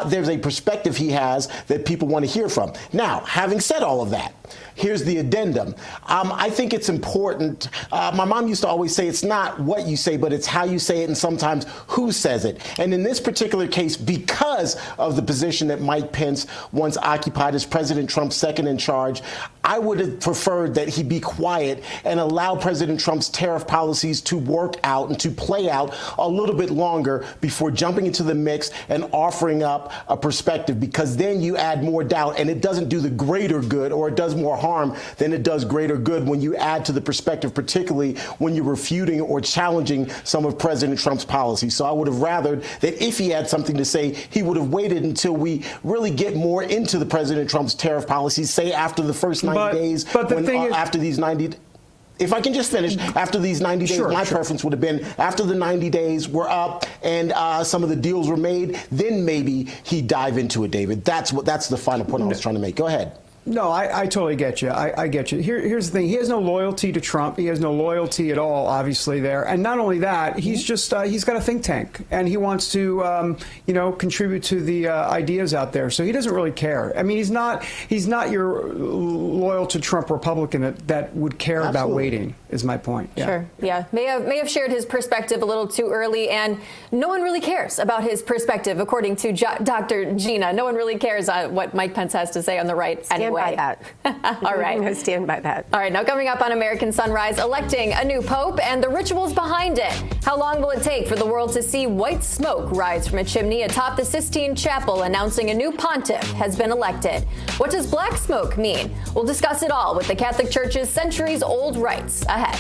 Speaker 7: there's a perspective he has that people want to hear from. Now, having said all of that, here's the addendum. I think it's important. My mom used to always say it's not what you say, but it's how you say it and sometimes who says it. And in this particular case, because of the position that Mike Pence once occupied as President Trump's second in charge, I would have preferred that he be quiet and allow President Trump's tariff policies to work out and to play out a little bit longer before jumping into the mix and offering up a perspective, because then you add more doubt and it doesn't do the greater good, or it does more harm than it does greater good when you add to the perspective, particularly when you're refuting or challenging some of President Trump's policies. So I would have rathered that if he had something to say, he would have waited until we really get more into the President Trump's tariff policies, say after the first 90 days.
Speaker 6: But the thing is,
Speaker 7: after these 90 if I can just finish, after these 90 days, my preference would have been after the 90 days were up and some of the deals were made, then maybe he'd dive into it, David. That's the final point I was trying to make. Go ahead.
Speaker 6: No, I totally get you. I get you. Here's the thing. He has no loyalty to Trump. He has no loyalty at all, obviously, there. And not only that, he's just he's got a think tank, and he wants to, contribute to the ideas out there. So he doesn't really care. I mean, he's not your loyal to Trump Republican that would care about waiting, is my point. Yeah.
Speaker 22: Sure. Yeah. May have shared his perspective a little too early, and no one really cares about his perspective, according to Dr. Gina. No one really cares what Mike Pence has to say on the right anyway.
Speaker 8: By that.
Speaker 22: All right.
Speaker 8: I stand by that.
Speaker 22: All right. Now, coming up on American Sunrise, electing a new pope and the rituals behind it. How long will it take for the world to see white smoke rise from a chimney atop the Sistine Chapel announcing a new pontiff has been elected? What does black smoke mean? We'll discuss it all with the Catholic Church's centuries-old rites ahead.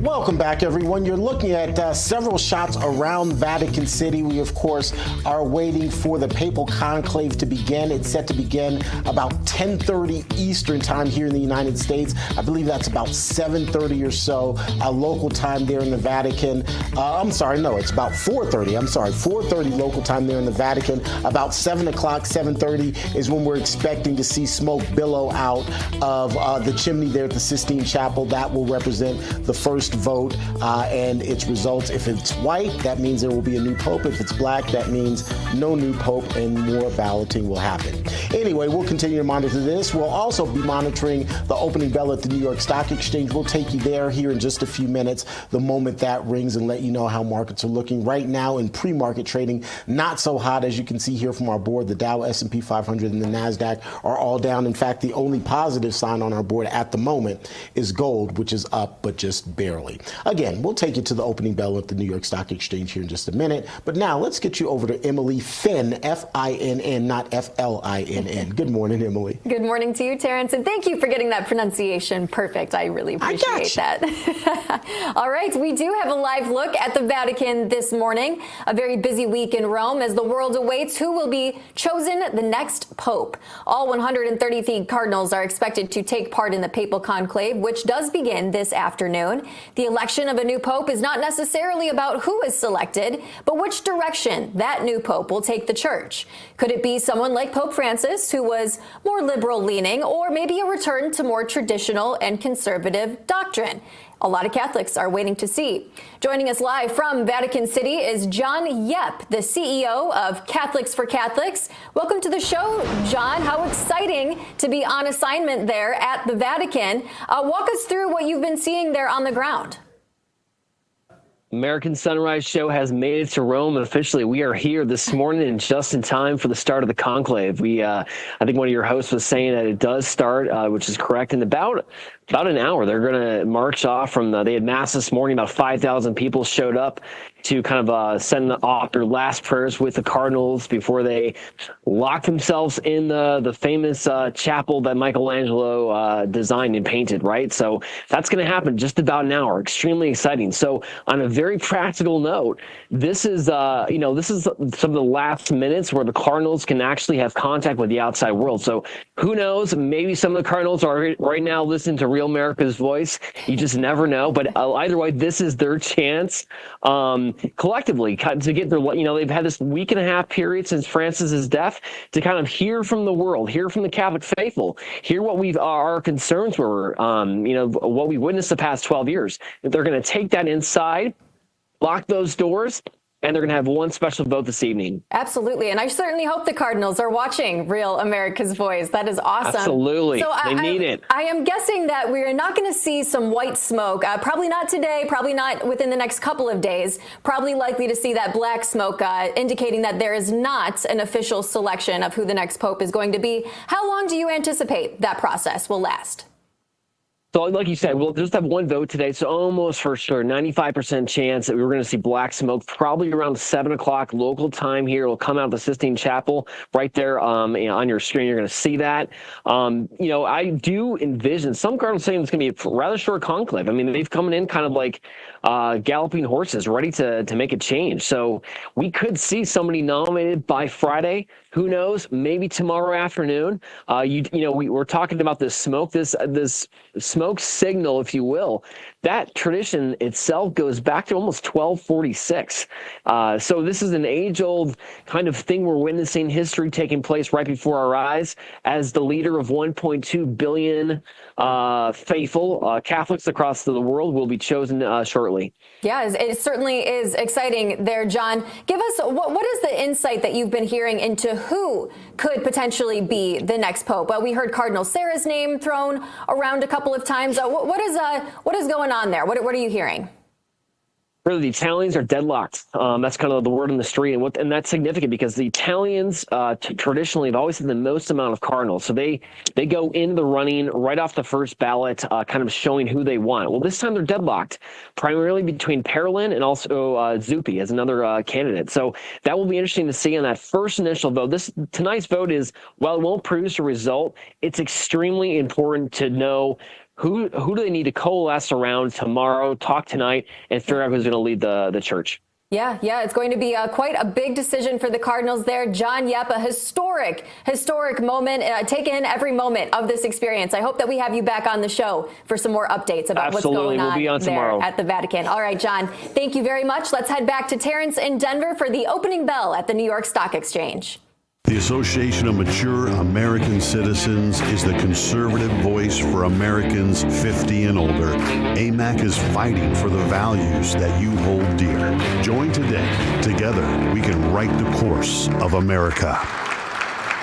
Speaker 7: Welcome back, everyone. You're looking at several shots around Vatican City. We, of course, are waiting for the Papal Conclave to begin. It's set to begin about 10:30 Eastern time here in the United States. I believe that's about 7:30 or so local time there in the Vatican. I'm sorry, no, it's about 4:30. I'm sorry, 4:30 local time there in the Vatican. About 7 o'clock, 7:30 is when we're expecting to see smoke billow out of the chimney there at the Sistine Chapel. That will represent the first vote and its results. If it's white, that means there will be a new pope. If it's black, that means no new pope and more balloting will happen. Anyway, we'll continue to monitor this. We'll also be monitoring the opening bell at the New York Stock Exchange. We'll take you there here in just a few minutes, the moment that rings, and let you know how markets are looking. Right now in pre-market trading, not so hot. As you can see here from our board, the Dow, S&P 500, and the NASDAQ are all down. In fact, the only positive sign on our board at the moment is gold, which is up, but just barely. Again, we'll take you to the opening bell at the New York Stock Exchange here in just a minute. But now let's get you over to Emily Finn, F-I-N-N, not F-L-I-N-N. Good morning, Emily.
Speaker 22: Good morning to you, Terrence, and thank you for getting that pronunciation perfect. I really appreciate that. All right, we do have a live look at the Vatican this morning. A very busy week in Rome as the world awaits who will be chosen the next pope. All 133 cardinals are expected to take part in the Papal Conclave, which does begin this afternoon. The election of a new pope is not necessarily about who is selected, but which direction that new pope will take the church. Could it be someone like Pope Francis, who was more liberal leaning, or maybe a return to more traditional and conservative doctrine? a lot of Catholics are waiting to see. Joining us live from Vatican City is John Yep, the CEO of Catholics for Catholics. Welcome to the show, John. How exciting to be on assignment there at the Vatican. Walk us through what you've been seeing there on the ground.
Speaker 13: American Sunrise Show has made it to Rome officially. We are here this morning and just in time for the start of the conclave. I think one of your hosts was saying that it does start, which is correct, in about an hour. They're going to march off from they had mass this morning. About 5,000 people showed up to kind of send off their last prayers with the cardinals before they locked themselves in the famous chapel that Michelangelo designed and painted, right? So that's going to happen just about an hour. Extremely exciting. So on a very practical note, this is this is some of the last minutes where the cardinals can actually have contact with the outside world. So who knows? Maybe some of the cardinals are right now listening to Real America's Voice. You just never know. But either way, this is their chance collectively to get their, they've had this week and a half period since Francis's death to kind of hear from the world, hear from the Catholic faithful, hear what our concerns were, what we witnessed the past 12 years. They're going to take that inside, lock those doors, and they're going to have one special vote this evening.
Speaker 22: Absolutely. And I certainly hope the Cardinals are watching Real America's Voice. That is awesome.
Speaker 13: Absolutely. So they need it.
Speaker 22: I am guessing that we're not going to see some white smoke. Probably not today, probably not within the next couple of days. Probably likely to see that black smoke, indicating that there is not an official selection of who the next pope is going to be. How long do you anticipate that process will last?
Speaker 13: So like you said, we'll just have one vote today. So almost for sure, 95% chance that we're going to see black smoke probably around 7 o'clock local time here. It'll come out of the Sistine Chapel right there on your screen. You're going to see that. I do envision some cardinals saying it's going to be a rather short conclave. I mean, they've come in kind of like galloping horses ready to make a change. So we could see somebody nominated by Friday. Who knows? Maybe tomorrow afternoon. We're talking about this smoke, this smoke signal, if you will. That tradition itself goes back to almost 1246. So this is an age-old kind of thing we're witnessing, history taking place right before our eyes as the leader of 1.2 billion faithful Catholics across the world will be chosen shortly.
Speaker 22: Yeah, it certainly is exciting there, John. Give us, what is the insight that you've been hearing into who could potentially be the next pope? We heard Cardinal Sarah's name thrown around a couple of times. What is going on there? What are you hearing?
Speaker 13: Really, the Italians are deadlocked. That's kind of the word on the street, and that's significant because the Italians traditionally have always had the most amount of cardinals. So they go into the running right off the first ballot, kind of showing who they want. Well, this time they're deadlocked, primarily between Parolin and also Zuppi as another candidate. So that will be interesting to see on that first initial vote. Tonight's vote is, while it won't produce a result, it's extremely important to know who do they need to coalesce around tomorrow, talk tonight, and figure out who's going to lead the church.
Speaker 22: Yeah, it's going to be quite a big decision for the Cardinals there. John Yep, a historic moment. Take in every moment of this experience. I hope that we have you back on the show for some more updates about what's going on, there tomorrow at the Vatican. All right, John, thank you very much. Let's head back to Terrence in Denver for the opening bell at the New York Stock Exchange.
Speaker 15: The Association of Mature American Citizens is the conservative voice for Americans 50 and older. AMAC is fighting for the values that you hold dear. Join today. Together, we can write the course of America.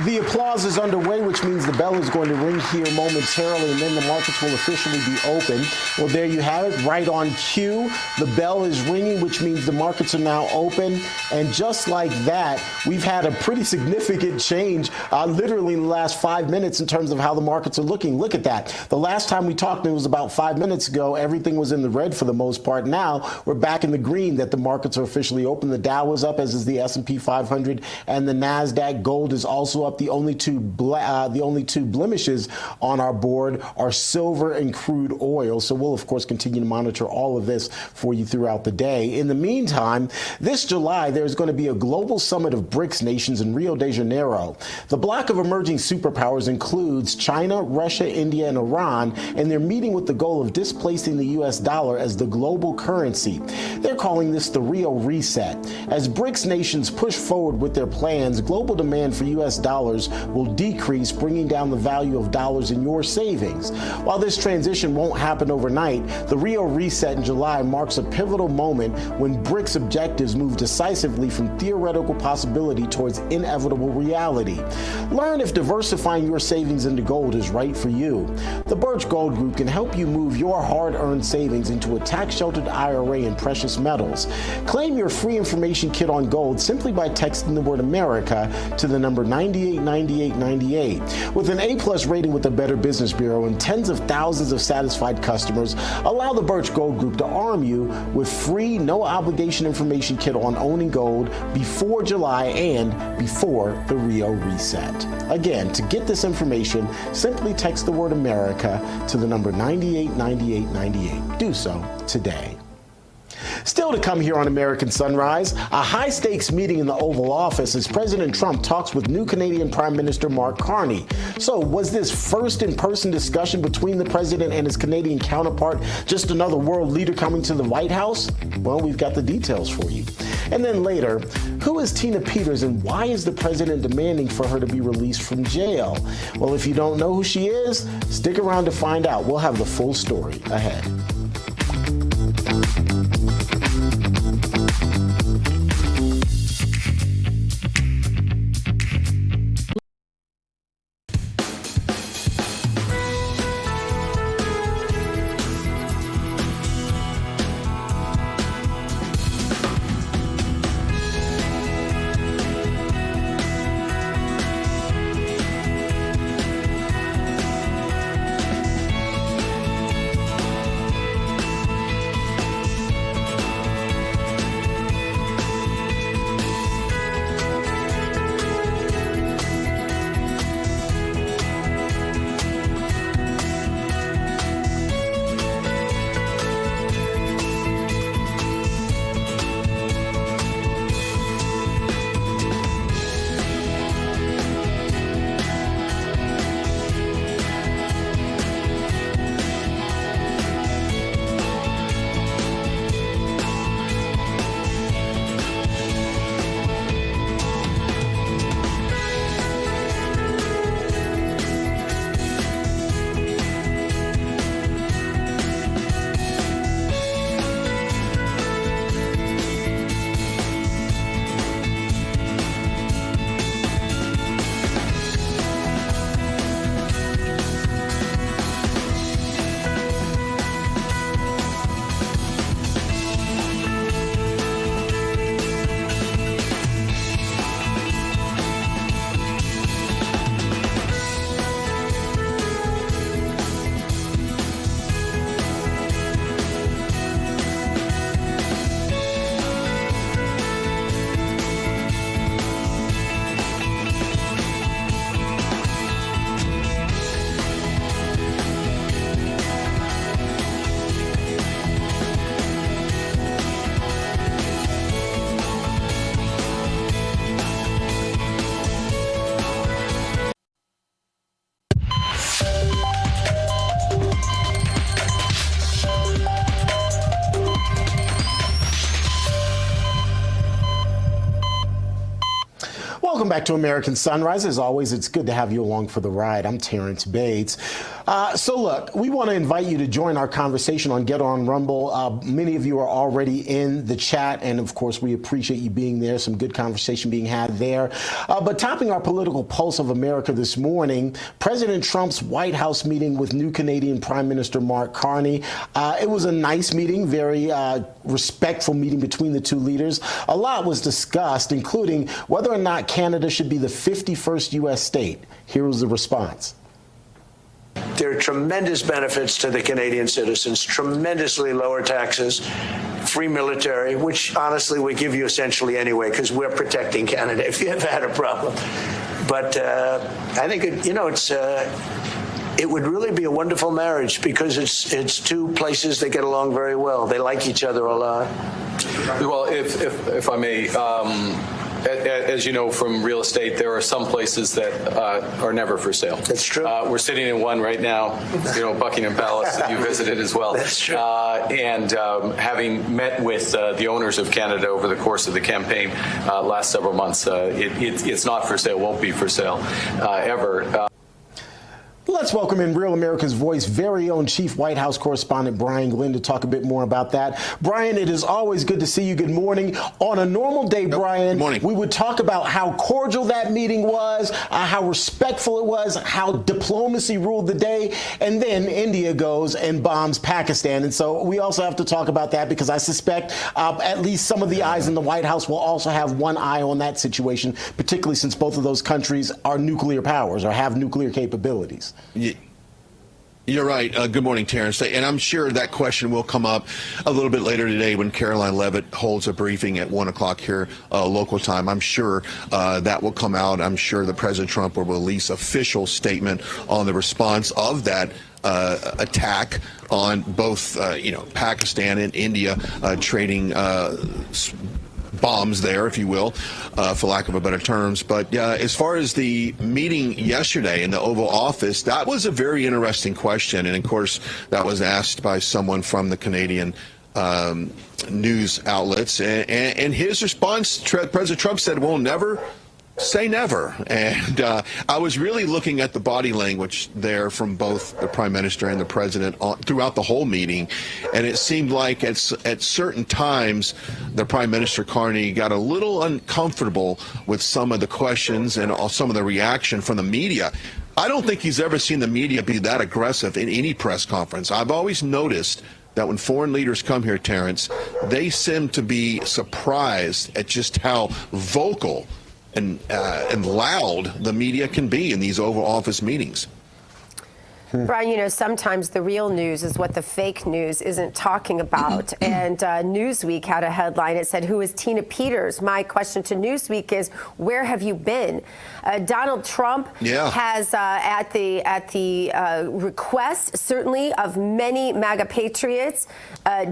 Speaker 7: The applause is underway, which means the bell is going to ring here momentarily, and then the markets will officially be open. Well, there you have it, right on cue. The bell is ringing, which means the markets are now open. And just like that, we've had a pretty significant change, literally in the last 5 minutes in terms of how the markets are looking. Look at that. The last time we talked, it was about 5 minutes ago. Everything was in the red for the most part. Now we're back in the green that the markets are officially open. The Dow was up, as is the S&P 500 and the NASDAQ. Gold is also up. The only two blemishes on our board are silver and crude oil. So we'll, of course, continue to monitor all of this for you throughout the day. In the meantime, this July, there's going to be a global summit of BRICS nations in Rio de Janeiro. The bloc of emerging superpowers includes China, Russia, India, and Iran, and they're meeting with the goal of displacing the U.S. dollar as the global currency. They're calling this the Rio Reset. As BRICS nations push forward with their plans, global demand for U.S. dollars dollars will decrease, bringing down the value of dollars in your savings. While this transition won't happen overnight, the Rio reset in July marks a pivotal moment when BRICS objectives move decisively from theoretical possibility towards inevitable reality. Learn if diversifying your savings into gold is right for you. The Birch Gold Group can help you move your hard-earned savings into a tax-sheltered IRA in precious metals. Claim your free information kit on gold simply by texting the word America to the number 989898. With an A+ rating with the Better Business Bureau and tens of thousands of satisfied customers, allow the Birch Gold Group to arm you with free, no-obligation information kit on owning gold before July and before the Rio reset. Again, to get this information, simply text the word America to the number 989898. Do so today. Still to come here on American Sunrise, a high-stakes meeting in the Oval Office as President Trump talks with new Canadian Prime Minister Mark Carney. So, was this first in-person discussion between the president and his Canadian counterpart just another world leader coming to the White House? Well, we've got the details for you. And then later, who is Tina Peters and why is the president demanding for her to be released from jail? Well, if you don't know who she is, stick around to find out. We'll have the full story ahead. Welcome back to American Sunrise. As always, it's good to have you along for the ride. I'm Terrence Bates. So look, we want to invite you to join our conversation on Get On Rumble. Many of you are already in the chat, and of course, we appreciate you being there. Some good conversation being had there. But topping our political pulse of America this morning, President Trump's White House meeting with new Canadian Prime Minister Mark Carney. It was a nice meeting, very respectful meeting between the two leaders. A lot was discussed, including whether or not Canada should be the 51st U.S. state. Here was the response.
Speaker 4: There are tremendous benefits to the Canadian citizens, tremendously lower taxes, free military, which honestly we give you essentially anyway because we're protecting Canada if you ever had a problem. But I think, it would really be a wonderful marriage because it's two places that get along very well. They like each other a lot.
Speaker 14: Well, if I may,
Speaker 17: as you know from real estate, there are some places that are never for sale.
Speaker 7: That's true.
Speaker 17: We're sitting in one right now, Buckingham Palace that you visited as well.
Speaker 7: That's true.
Speaker 17: And having met with the owners of Canada over the course of the campaign last several months, it's not for sale, won't be for sale ever.
Speaker 7: Let's welcome in Real America's Voice very own Chief White House Correspondent Brian Glenn to talk a bit more about that. Brian, it is always good to see you. Good morning. On a normal day, Brian, we would talk about how cordial that meeting was, how respectful it was, how diplomacy ruled the day, and then India goes and bombs Pakistan. And so we also have to talk about that because I suspect at least some of the eyes in the White House will also have one eye on that situation, particularly since both of those countries are nuclear powers or have nuclear capabilities.
Speaker 14: You're right. Good morning, Terrence. And I'm sure that question will come up a little bit later today when Caroline Leavitt holds a briefing at 1 o'clock here local time. I'm sure that will come out. I'm sure that President Trump will release official statement on the response of that attack on both, Pakistan and India trading bombs there, if you will, for lack of a better terms. But as far as the meeting yesterday in the Oval Office, that was a very interesting question. And of course, that was asked by someone from the Canadian news outlets. And his response, President Trump said, we'll never say never. And I was really looking at the body language there from both the Prime Minister and the President throughout the whole meeting. And it seemed like at certain times, the Prime Minister, Carney, got a little uncomfortable with some of the questions and some of the reaction from the media. I don't think he's ever seen the media be that aggressive in any press conference. I've always noticed that when foreign leaders come here, Terrence, they seem to be surprised at just how vocal and loud the media can be in these Oval Office meetings.
Speaker 8: Brian, sometimes the real news is what the fake news isn't talking about. And Newsweek had a headline. It said, "Who is Tina Peters?" My question to Newsweek is, where have you been? Donald Trump has, at the request, certainly, of many MAGA patriots,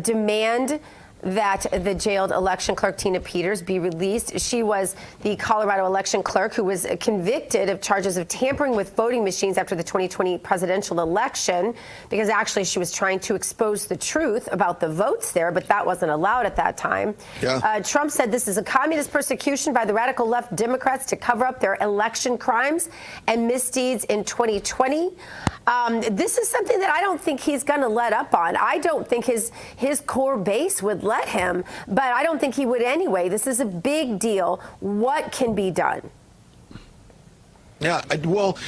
Speaker 8: demand that the jailed election clerk Tina Peters be released. She was the Colorado election clerk who was convicted of charges of tampering with voting machines after the 2020 presidential election, because actually she was trying to expose the truth about the votes there, but that wasn't allowed at that time. Trump said this is a communist persecution by the radical left Democrats to cover up their election crimes and misdeeds in 2020. This is something that I don't think he's going to let up on. I don't think his core base would let him, but I don't think he would anyway. This is a big deal. What can be done?
Speaker 14: Yeah, well,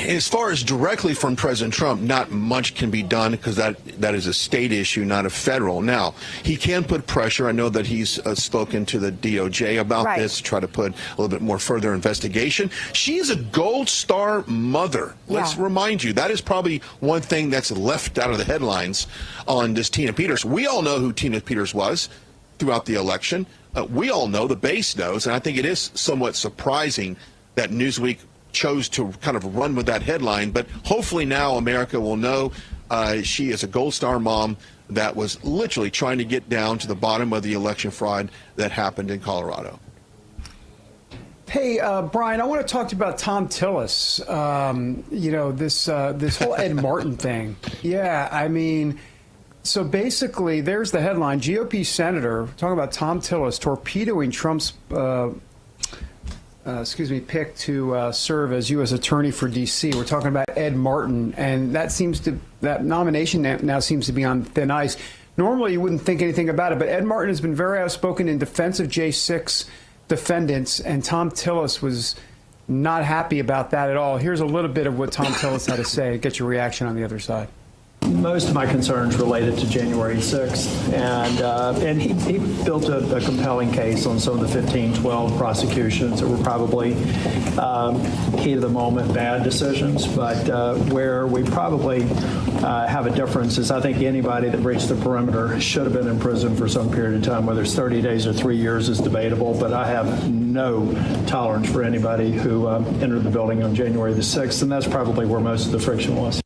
Speaker 14: as far as directly from President Trump, not much can be done because that is a state issue, not a federal. Now, he can put pressure. I know that he's spoken to the DOJ about this to try to put a little bit more further investigation. She is a Gold Star mother. Let's remind you, that is probably one thing that's left out of the headlines on this Tina Peters. We all know who Tina Peters was throughout the election. We all know, the base knows, and I think it is somewhat surprising that Newsweek chose to kind of run with that headline, but hopefully now America will know she is a Gold Star mom that was literally trying to get down to the bottom of the election fraud that happened in Colorado.
Speaker 6: Hey, Brian, I want to talk to you about Tom Tillis. This whole Ed Martin thing. Yeah, I mean, so basically, there's the headline: GOP Senator talking about Tom Tillis torpedoing Trump's pick to serve as U.S. Attorney for D.C. We're talking about Ed Martin, and that nomination now seems to be on thin ice. Normally, you wouldn't think anything about it, but Ed Martin has been very outspoken in defense of J6 defendants, and Tom Tillis was not happy about that at all. Here's a little bit of what Tom Tillis had to say. Get your reaction on the other side.
Speaker 16: Most of my concerns related to January 6th, and he built a compelling case on some of the 15-12 prosecutions that were probably heat of the moment bad decisions, but where we probably have a difference is I think anybody that breached the perimeter should have been in prison for some period of time. Whether it's 30 days or 3 years is debatable, but I have no tolerance for anybody who entered the building on January the 6th, and that's probably where most of the friction was.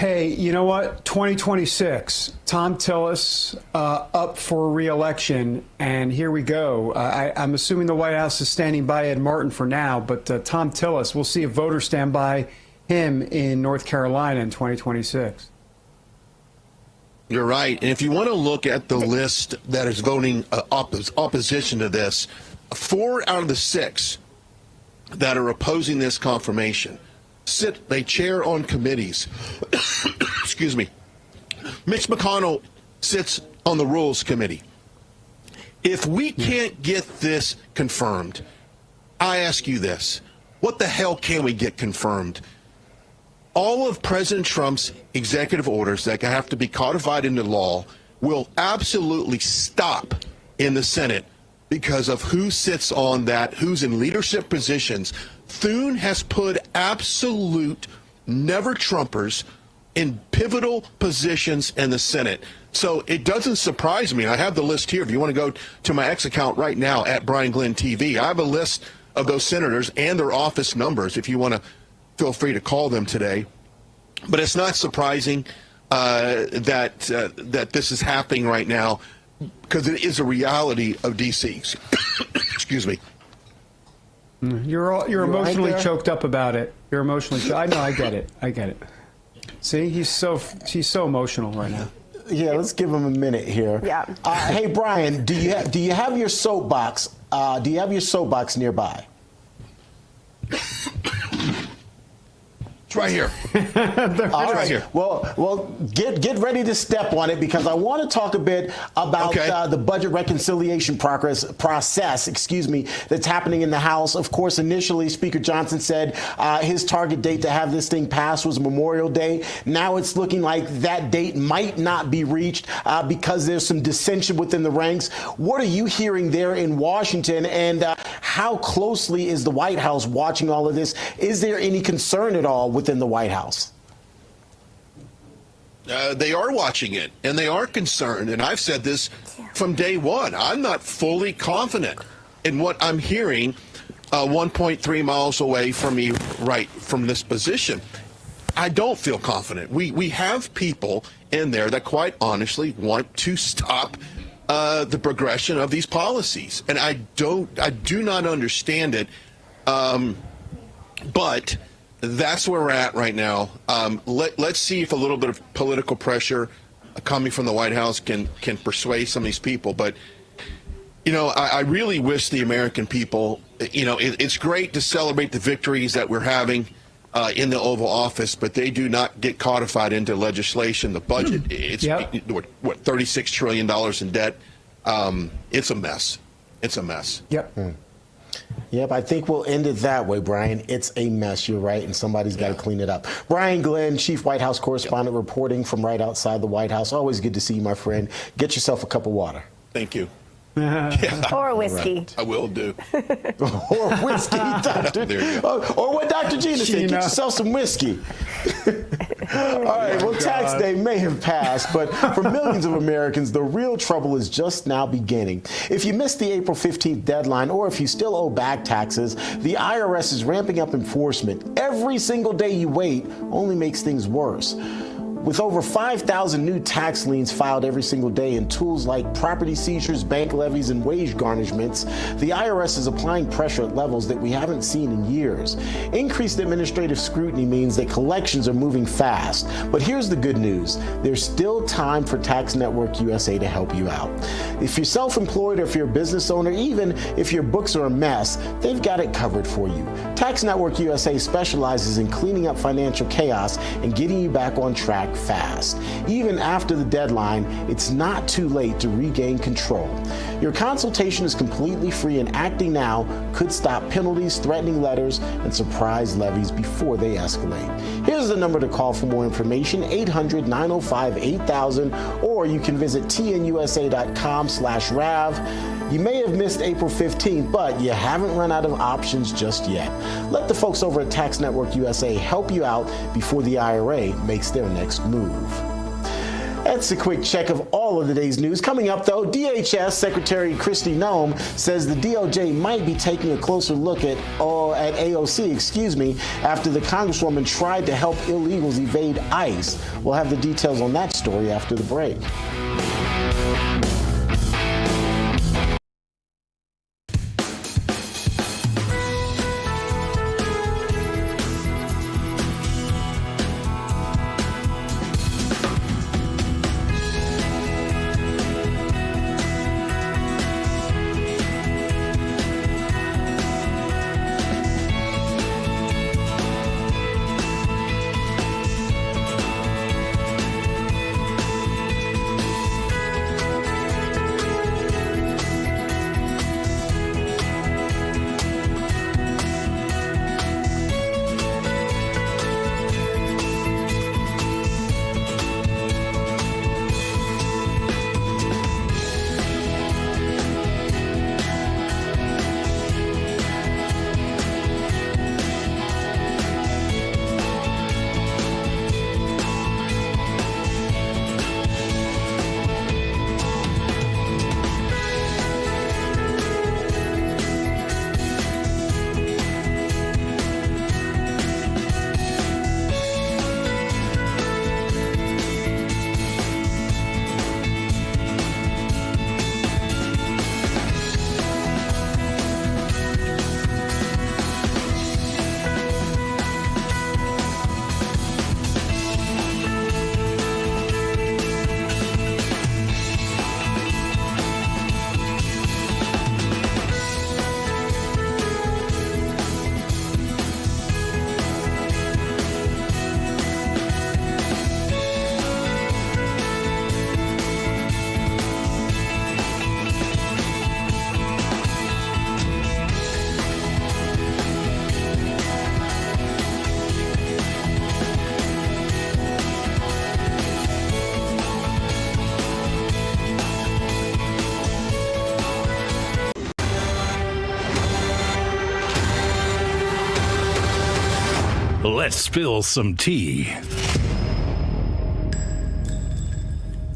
Speaker 6: Hey, you know what? 2026, Tom Tillis up for re-election, and here we go. I'm assuming the White House is standing by Ed Martin for now, but Tom Tillis, we'll see if voters stand by him in North Carolina in 2026.
Speaker 14: You're right. And if you want to look at the list that is voting opposition to this, 4 out of the 6 that are opposing this confirmation they chair on committees. Excuse me. Mitch McConnell sits on the Rules Committee. If we can't get this confirmed, I ask you this, what the hell can we get confirmed? All of President Trump's executive orders that have to be codified into law will absolutely stop in the Senate because of who sits on that, who's in leadership positions. Thune has put absolute never-Trumpers in pivotal positions in the Senate. So it doesn't surprise me. I have the list here. If you want to go to my X account right now at Brian Glenn TV, I have a list of those senators and their office numbers if you want to feel free to call them today. But it's not surprising that this is happening right now because it is a reality of D.C. Excuse me.
Speaker 6: You're emotionally choked up about it. You're emotionally. I know. I get it. I get it. See, he's so emotional right now.
Speaker 7: Yeah, let's give him a minute here.
Speaker 8: Yeah.
Speaker 7: Hey, Brian, do you have your soapbox? Do you have your soapbox nearby?
Speaker 14: It's right here.
Speaker 7: All right. Here. Well, get ready to step on it because I want to talk a bit about the budget reconciliation process. That's happening in the House. Of course, initially, Speaker Johnson said his target date to have this thing passed was Memorial Day. Now it's looking like that date might not be reached because there's some dissension within the ranks. What are you hearing there in Washington, and how closely is the White House watching all of this? Is there any concern at all within the White House?
Speaker 14: They are watching it, and they are concerned. And I've said this from day one. I'm not fully confident in what I'm hearing 1.3 miles away from me, right from this position. I don't feel confident. We have people in there that quite honestly want to stop the progression of these policies. And I do not understand it. But that's where we're at right now. Let's see if a little bit of political pressure coming from the White House can persuade some of these people. But, you know, I really wish the American people, you know, it's great to celebrate the victories that we're having in the Oval Office, but they do not get codified into legislation. The budget, it's what, $36 trillion in debt. It's a mess. It's a mess.
Speaker 6: Yep.
Speaker 7: Yep, I think we'll end it that way, Brian. It's a mess, you're right, and somebody's got to clean it up. Brian Glenn, Chief White House Correspondent, reporting from right outside the White House. Always good to see you, my friend. Get yourself a cup of water.
Speaker 14: Thank you.
Speaker 8: Or a whiskey.
Speaker 7: Right.
Speaker 14: I will do.
Speaker 7: Or whiskey, Doctor.
Speaker 14: There you go.
Speaker 7: Or what Dr. Gina said, get yourself some whiskey. All right, well, tax day may have passed, but for millions of Americans, the real trouble is just now beginning. If you missed the April 15th deadline, or if you still owe back taxes, the IRS is ramping up enforcement. Every single day you wait only makes things worse. With over 5,000 new tax liens filed every single day and tools like property seizures, bank levies, and wage garnishments, the IRS is applying pressure at levels that we haven't seen in years. Increased administrative scrutiny means that collections are moving fast. But here's the good news. There's still time for Tax Network USA to help you out. If you're self-employed or if you're a business owner, even if your books are a mess, they've got it covered for you. Tax Network USA specializes in cleaning up financial chaos and getting you back on track fast. Even after the deadline, it's not too late to regain control. Your consultation is completely free, and acting now could stop penalties, threatening letters, and surprise levies before they escalate. Here's the number to call for more information, 800-905-8000, or you can visit tnusa.com/RAV. You may have missed April 15th, but you haven't run out of options just yet. Let the folks over at Tax Network USA help you out before the IRA makes their next move. That's a quick check of all of today's news. Coming up, though, DHS Secretary Kristi Noem says the DOJ might be taking a closer look at AOC, after the Congresswoman tried to help illegals evade ICE. We'll have the details on that story after the break.
Speaker 20: Let's spill some tea.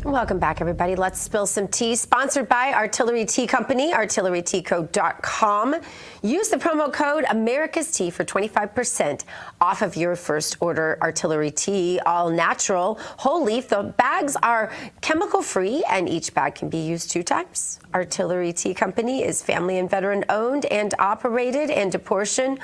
Speaker 8: Welcome back, everybody. Let's spill some tea. Sponsored by Artillery Tea Company, artilleryteaco.com. Use the promo code America's Tea for 25% off of your first order. Artillery Tea, all natural, whole leaf. The bags are chemical free and each bag can be used 2 times. Artillery Tea Company is family and veteran owned and operated, and a portion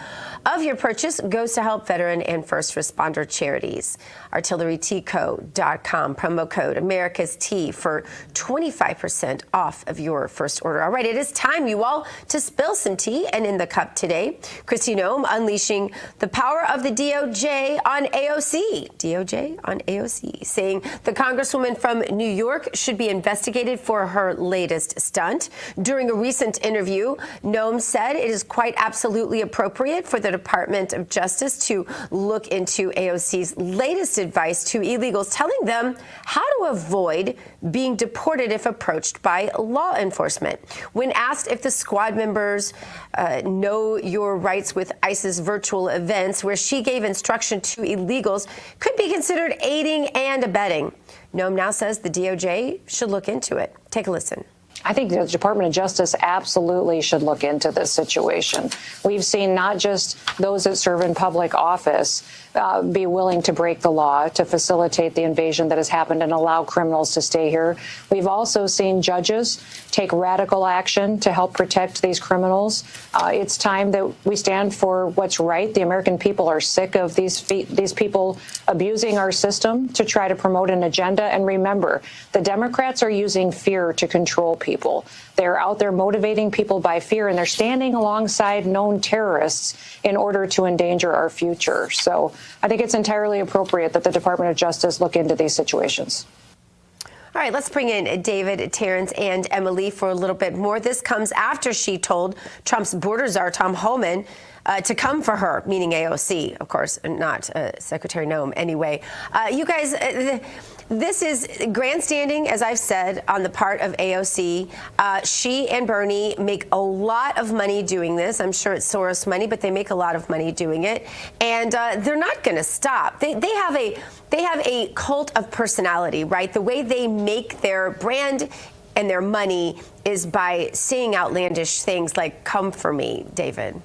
Speaker 8: of your purchase goes to help veteran and first responder charities. artilleryteaco.com, promo code America's Tea for 25% off of your first order. All right, it is time, you all, to spill some tea. And in the cup today, Kristi Noem unleashing the power of the DOJ on AOC. DOJ on AOC, saying the Congresswoman from New York should be investigated for her latest stunt. During a recent interview, Noem said it is quite absolutely appropriate for the Department of Justice to look into AOC's latest advice to illegals, telling them how to avoid being deported if approached by law enforcement. When asked if the squad members know your rights with ICE's virtual events, where she gave instruction to illegals, could be considered aiding and abetting, Noem now says the DOJ should look into it. Take a listen.
Speaker 21: I think the Department of Justice absolutely should look into this situation. We've seen not just those that serve in public office be willing to break the law to facilitate the invasion that has happened and allow criminals to stay here. We've also seen judges take radical action to help protect these criminals. It's time that we stand for what's right. The American people are sick of these people abusing our system to try to promote an agenda. And remember, the Democrats are using fear to control people. They're out there motivating people by fear, and they're standing alongside known terrorists in order to endanger our future. So I think it's entirely appropriate that the Department of Justice look into these situations.
Speaker 8: All right, let's bring in David, Terrence, and Emily for a little bit more. This comes after she told Trump's border czar, Tom Homan, to come for her, meaning AOC, of course, and not Secretary Noem anyway. You guys, This is grandstanding, as I've said, on the part of AOC. She and Bernie make a lot of money doing this. I'm sure it's Soros money, but they make a lot of money doing it, and they're not going to stop. They have a cult of personality, right? The way they make their brand and their money is by saying outlandish things like "come for me," David.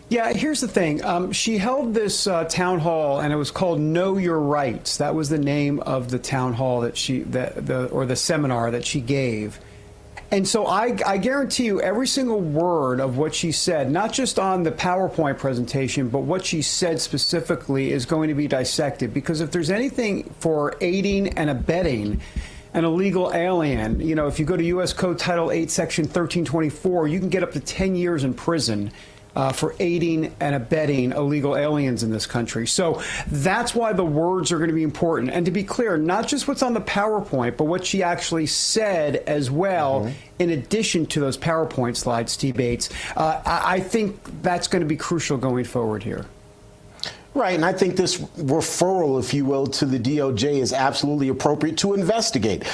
Speaker 6: Yeah, here's the thing. She held this town hall, and it was called "Know Your Rights." That was the name of the town hall that or the seminar that she gave. And so I guarantee you every single word of what she said, not just on the PowerPoint presentation, but what she said specifically is going to be dissected. Because if there's anything for aiding and abetting an illegal alien, you know, if you go to U.S. Code Title 8, Section 1324, you can get up to 10 years in prison for aiding and abetting illegal aliens in this country. So that's why the words are going to be important. And to be clear, not just what's on the PowerPoint, but what she actually said as well, in addition to those PowerPoint slides, T. Bates. I think that's going to be crucial going forward here.
Speaker 7: Right, and I think this referral, if you will, to the DOJ is absolutely appropriate to investigate.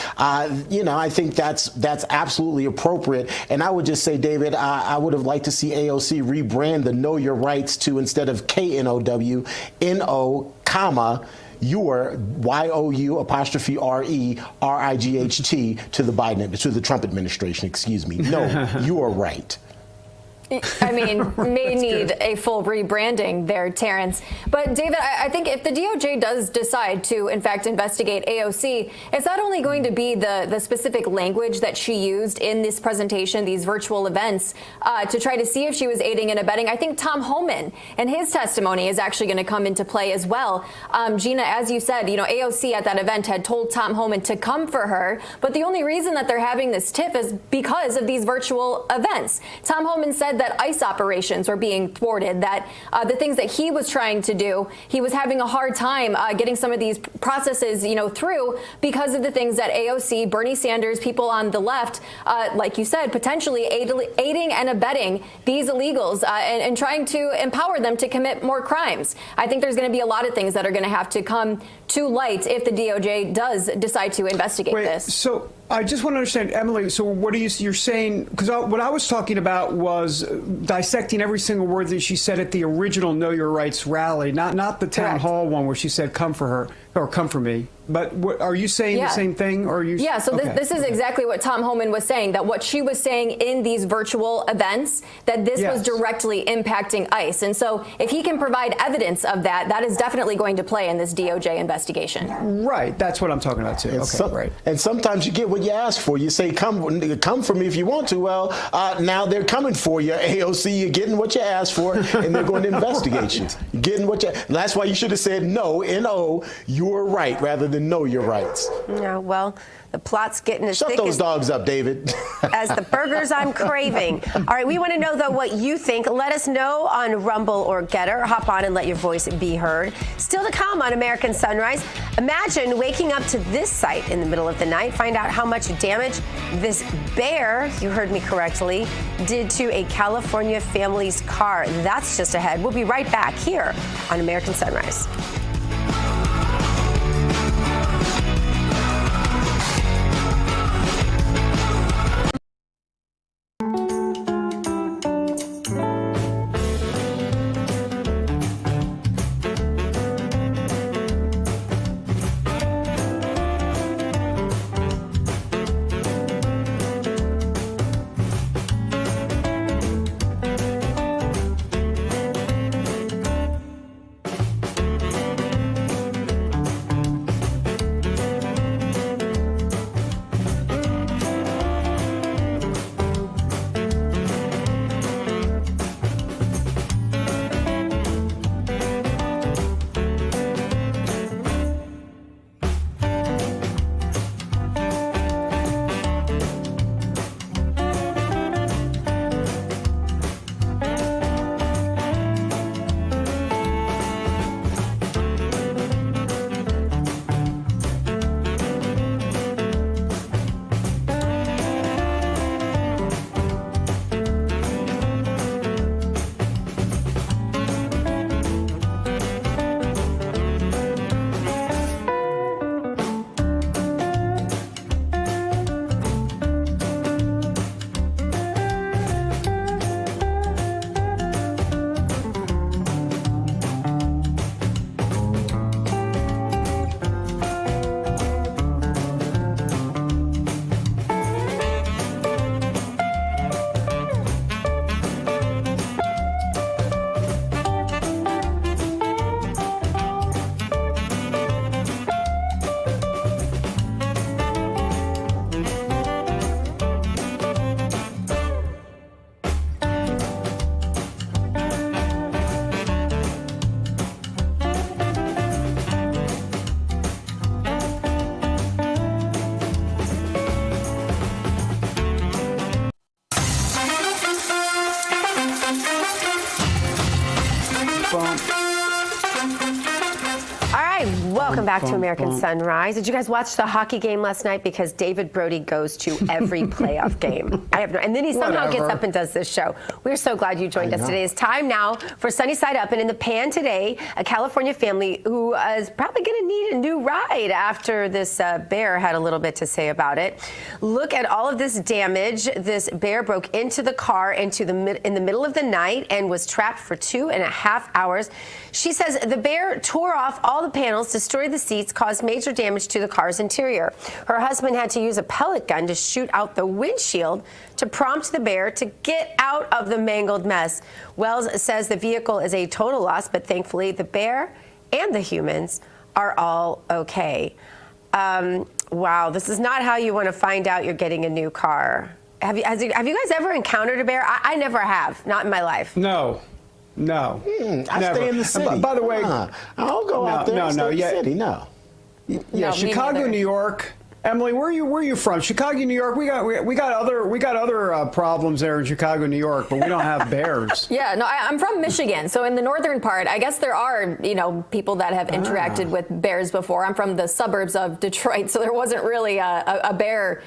Speaker 7: You know, I think that's absolutely appropriate. And I would just say, David, I would have liked to see AOC rebrand the Know Your Rights to, instead of KNOW, NO, comma, your, YOU apostrophe RE RIGHT to the Biden, to the Trump administration, excuse me. No, you are right.
Speaker 22: I mean, may need a full rebranding there, Terrence. But, David, I think if the DOJ does decide to, in fact, investigate AOC, it's not only going to be the specific language that she used in this presentation, these virtual events, to try to see if she was aiding and abetting. I think Tom Homan and his testimony is actually going to come into play as well. Gina, as you said, you know, AOC at that event had told Tom Homan to come for her. But the only reason that they're having this tiff is because of these virtual events. Tom Homan said that ICE operations were being thwarted, that the things that he was trying to do, he was having a hard time getting some of these processes, you know, through because of the things that AOC, Bernie Sanders, people on the left, like you said, potentially aiding and abetting these illegals and trying to empower them to commit more crimes. I think there's going to be a lot of things that are going to have to come to light if the DOJ does decide to investigate this.
Speaker 6: So I just want to understand, Emily, so what are you're saying, because what I was talking about was dissecting every single word that she said at the original Know Your Rights rally, not the town hall one where she said come for her or come for me. But are you saying the same thing? Or are you?
Speaker 22: Yeah, so this is exactly what Tom Homan was saying, that what she was saying in these virtual events, that this was directly impacting ICE. And so if he can provide evidence of that, that is definitely going to play in this DOJ investigation.
Speaker 6: Right, that's what I'm talking about too.
Speaker 7: And
Speaker 6: right.
Speaker 7: And sometimes you get what you ask for. You say, come for me if you want to. Well, now they're coming for you, AOC. You're getting what you asked for, and they're going to investigate you. You're getting what you. That's why you should have said no, N-O, you're right, rather than know your rights.
Speaker 8: Yeah, well, the plot's getting as
Speaker 7: Shut
Speaker 8: thick
Speaker 7: those
Speaker 8: as,
Speaker 7: dogs up, David.
Speaker 8: as the burgers I'm craving. All right, we want to know, though, what you think. Let us know on Rumble or Getter. Hop on and let your voice be heard. Still to come on American Sunrise. Imagine waking up to this sight in the middle of the night. Find out how much damage this bear, you heard me correctly, did to a California family's car. That's just ahead. We'll be right back here on American Sunrise. back to American Sunrise. Did you guys watch the hockey game last night? Because David Brody goes to every playoff game. And then he somehow gets up and does this show. We're so glad you joined us today. It's time now for Sunny Side Up. And in the pan today, a California family who is probably going to need a new ride after this bear had a little bit to say about it. Look at all of this damage. This bear broke into the car in the middle of the night and was trapped for 2.5 hours. She says the bear tore off all the panels, destroyed the seats, caused major damage to the car's interior. Her husband had to use a pellet gun to shoot out the windshield to prompt the bear to get out of the mangled mess. Wells says the vehicle is a total loss, but thankfully the bear and the humans are all okay. Wow, this is not how you want to find out you're getting a new car. Have you guys ever encountered a bear? I never have, not in my life.
Speaker 6: No.
Speaker 7: I stay in the city.
Speaker 6: By the way,
Speaker 7: I'll go out there and stay in the city. No.
Speaker 6: Yeah, Chicago, New York. Emily, where are you from? Chicago, New York. We got other problems there in Chicago, New York, but we don't have bears.
Speaker 22: Yeah, no, I'm from Michigan, so in the northern part, I guess there are people that have interacted with bears before. I'm from the suburbs of Detroit, so there wasn't really a bear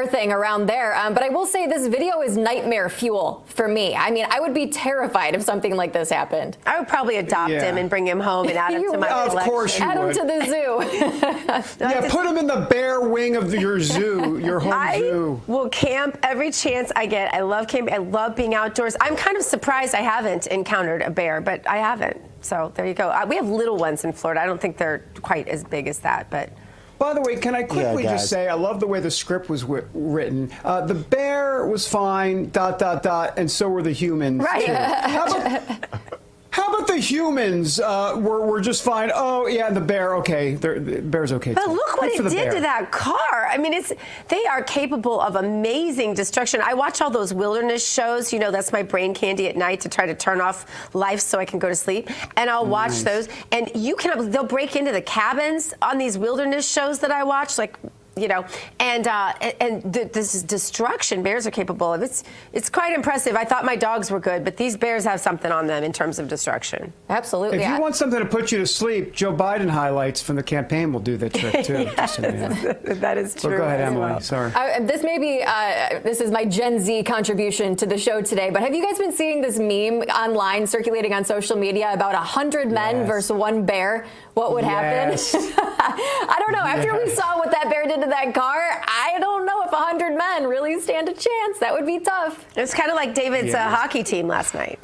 Speaker 22: thing around there. But I will say this video is nightmare fuel for me. I mean, I would be terrified if something like this happened.
Speaker 8: I would probably adopt him and bring him home and add him to my collection.
Speaker 6: Of course you would.
Speaker 22: Add him to the zoo.
Speaker 6: Yeah, put him in the bear wing of your zoo, your home zoo.
Speaker 8: I will camp every chance I get. I love camping. I love being outdoors. I'm kind of surprised I haven't encountered a bear, but I haven't. So there you go. We have little ones in Florida. I don't think they're quite as big as that, but...
Speaker 6: By the way, can I quickly just say, I love the way the script was written. The bear was fine, ... and so were the humans.
Speaker 8: Right.
Speaker 6: How about the humans were just fine? Oh, yeah, the bear, okay. The bear's okay,
Speaker 8: But
Speaker 6: too.
Speaker 8: look what it did to that car. I mean, they are capable of amazing destruction. I watch all those wilderness shows. That's my brain candy at night to try to turn off life so I can go to sleep. And I'll watch those. And they'll break into the cabins on these wilderness shows that I watch, this is destruction bears are capable of. It's quite impressive. I thought my dogs were good, but these bears have something on them in terms of destruction.
Speaker 22: Absolutely.
Speaker 6: If you want something to put you to sleep, Joe Biden highlights from the campaign will do that trick too.
Speaker 8: That is true.
Speaker 6: Go ahead, Emily. Sorry.
Speaker 22: This is my Gen Z contribution to the show today, but have you guys been seeing this meme online circulating on social media about 100 men versus one bear? What would happen? I don't know. After we saw what that bear did to that car, I don't know if 100 men really stand a chance. That would be tough.
Speaker 8: It's kind of like David's hockey team last night.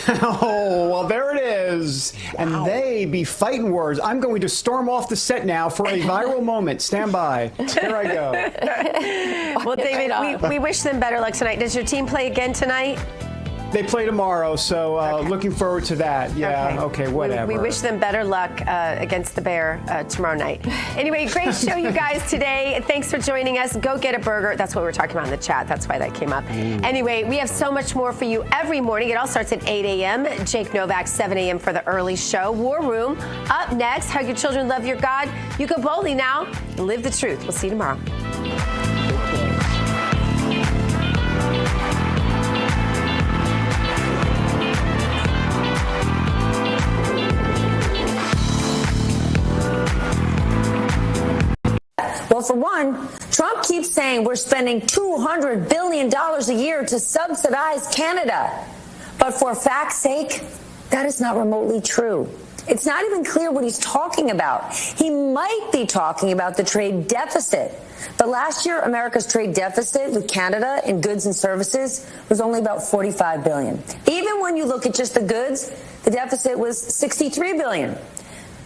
Speaker 6: Oh, well, there it is. And they be fighting words. I'm going to storm off the set now for a viral moment. Stand by. Here I go.
Speaker 8: Well, David, we wish them better luck tonight. Does your team play again tonight?
Speaker 6: They play tomorrow, so looking forward to that. Yeah, okay, whatever.
Speaker 8: We wish them better luck against the Bear tomorrow night. Anyway, great show, you guys, today. Thanks for joining us. Go get a burger. That's what we were talking about in the chat. That's why that came up. Anyway, we have so much more for you every morning. It all starts at 8 a.m. Jake Novak, 7 a.m. for the early show. War Room up next. Hug your children, love your God. You go boldly now and live the truth. We'll see you tomorrow.
Speaker 11: Well, for one, Trump keeps saying we're spending $200 billion a year to subsidize Canada. But for fact's sake, that is not remotely true. It's not even clear what he's talking about. He might be talking about the trade deficit. But last year, America's trade deficit with Canada in goods and services was only about $45 billion. Even when you look at just the goods, the deficit was $63 billion.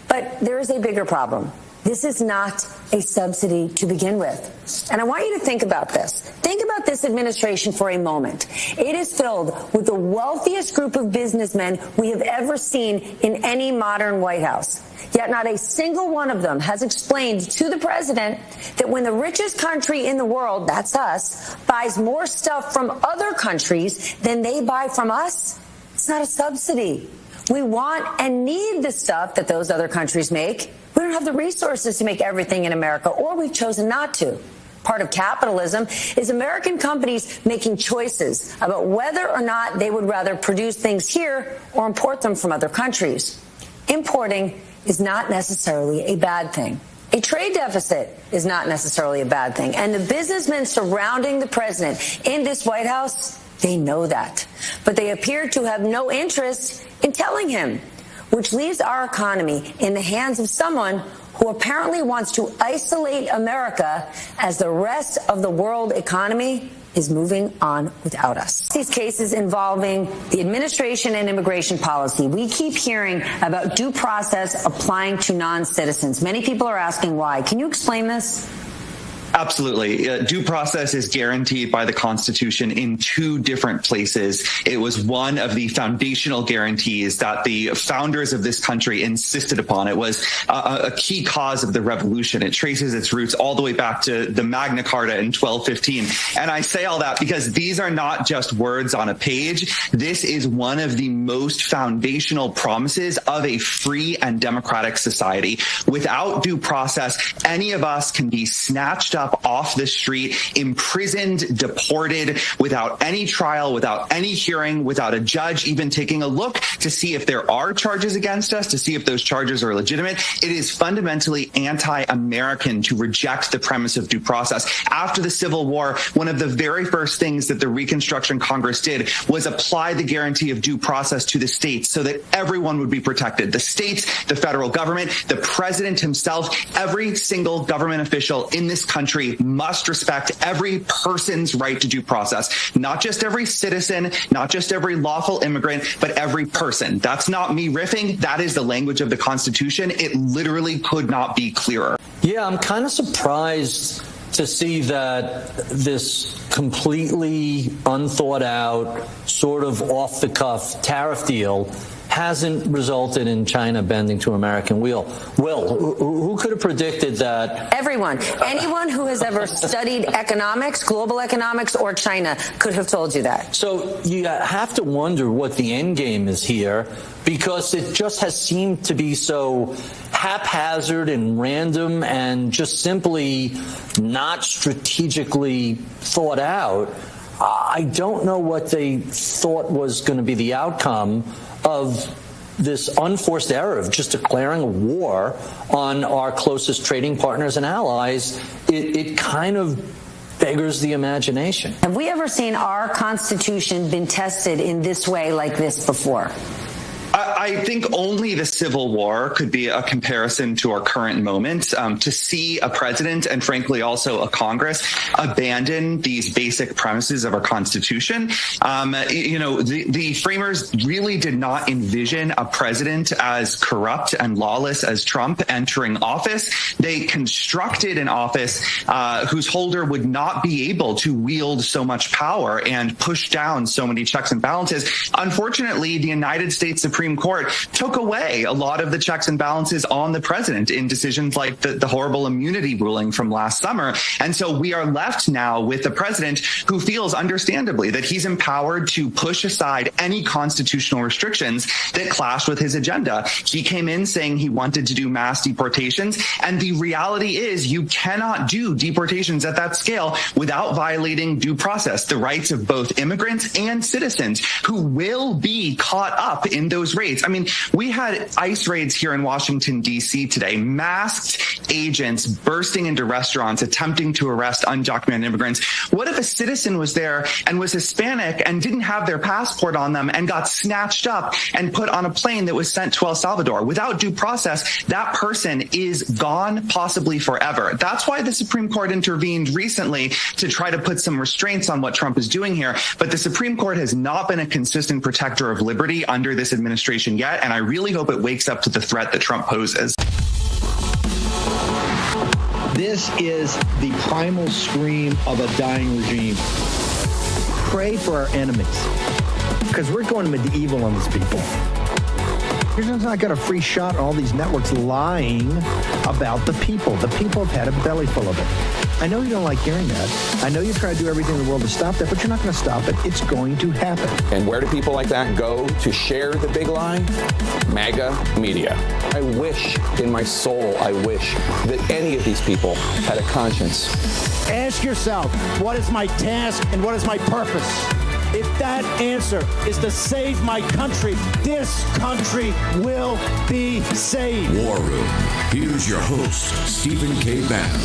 Speaker 11: But there is a bigger problem. This is not a subsidy to begin with. And I want you to think about this. Think about this administration for a moment. It is filled with the wealthiest group of businessmen we have ever seen in any modern White House. Yet not a single one of them has explained to the president that when the richest country in the world, that's us, buys more stuff from other countries than they buy from us, it's not a subsidy. We want and need the stuff that those other countries make. We don't have the resources to make everything in America, or we've chosen not to. Part of capitalism is American companies making choices about whether or not they would rather produce things here or import them from other countries. Importing is not necessarily a bad thing. A trade deficit is not necessarily a bad thing. And the businessmen surrounding the president in this White House, they know that. But they appear to have no interest in telling him, which leaves our economy in the hands of someone who apparently wants to isolate America as the rest of the world economy is moving on without us. These cases involving the administration and immigration policy, we keep hearing about due process applying to non-citizens. Many people are asking why. Can you explain this?
Speaker 18: Absolutely. Due process is guaranteed by the Constitution in two different places. It was one of the foundational guarantees that the founders of this country insisted upon. It was a key cause of the revolution. It traces its roots all the way back to the Magna Carta in 1215. And I say all that because these are not just words on a page. This is one of the most foundational promises of a free and democratic society. Without due process, any of us can be snatched up off the street, imprisoned, deported, without any trial, without any hearing, without a judge even taking a look to see if there are charges against us, to see if those charges are legitimate. It is fundamentally anti-American to reject the premise of due process. After the Civil War, one of the very first things that the Reconstruction Congress did was apply the guarantee of due process to the states so that everyone would be protected. The states, the federal government, the president himself, every single government official in this country must respect every person's right to due process, not just every citizen, not just every lawful immigrant, but every person. That's not me riffing. That is the language of the Constitution. It literally could not be clearer.
Speaker 19: Yeah, I'm kind of surprised to see that this completely unthought out, sort of off the cuff tariff deal hasn't resulted in China bending to American will. Will, who could have predicted that?
Speaker 11: Everyone. Anyone who has ever studied economics, global economics, or China could have told you that.
Speaker 19: So you have to wonder what the end game is here, because it just has seemed to be so haphazard and random and just simply not strategically thought out. I don't know what they thought was going to be the outcome of this unforced error of just declaring a war on our closest trading partners and allies. It kind of beggars the imagination.
Speaker 11: Have we ever seen our Constitution been tested in this way like this before?
Speaker 18: I think only the Civil War could be a comparison to our current moment. To see a president and frankly also a Congress abandon these basic premises of our Constitution. The framers really did not envision a president as corrupt and lawless as Trump entering office. They constructed an office whose holder would not be able to wield so much power and push down so many checks and balances. Unfortunately, the United States Supreme Court took away a lot of the checks and balances on the president in decisions like the horrible immunity ruling from last summer. And so we are left now with a president who feels understandably that he's empowered to push aside any constitutional restrictions that clash with his agenda. He came in saying he wanted to do mass deportations. And the reality is you cannot do deportations at that scale without violating due process, the rights of both immigrants and citizens who will be caught up in those raids. I mean, we had ICE raids here in Washington, D.C. today, masked agents bursting into restaurants, attempting to arrest undocumented immigrants. What if a citizen was there and was Hispanic and didn't have their passport on them and got snatched up and put on a plane that was sent to El Salvador? Without due process, that person is gone, possibly forever. That's why the Supreme Court intervened recently to try to put some restraints on what Trump is doing here. But the Supreme Court has not been a consistent protector of liberty under this administration yet, and I really hope it wakes up to the threat that Trump poses.
Speaker 23: This is the primal scream of a dying regime. Pray for our enemies, because we're going medieval on these people. You're just not got a free shot on all these networks lying about the people. The people have had a belly full of it. I know you don't like hearing that. I know you try to do everything in the world to stop that, but you're not going to stop it. It's going to happen.
Speaker 24: And where do people like that go to share the big lie? MAGA media. I wish, in my soul, I wish that any of these people had a conscience.
Speaker 25: Ask yourself, what is my task and what is my purpose?
Speaker 1: If that answer is to save my country, this country will be saved.
Speaker 2: War Room. Here's your host, Stephen K. Bannon.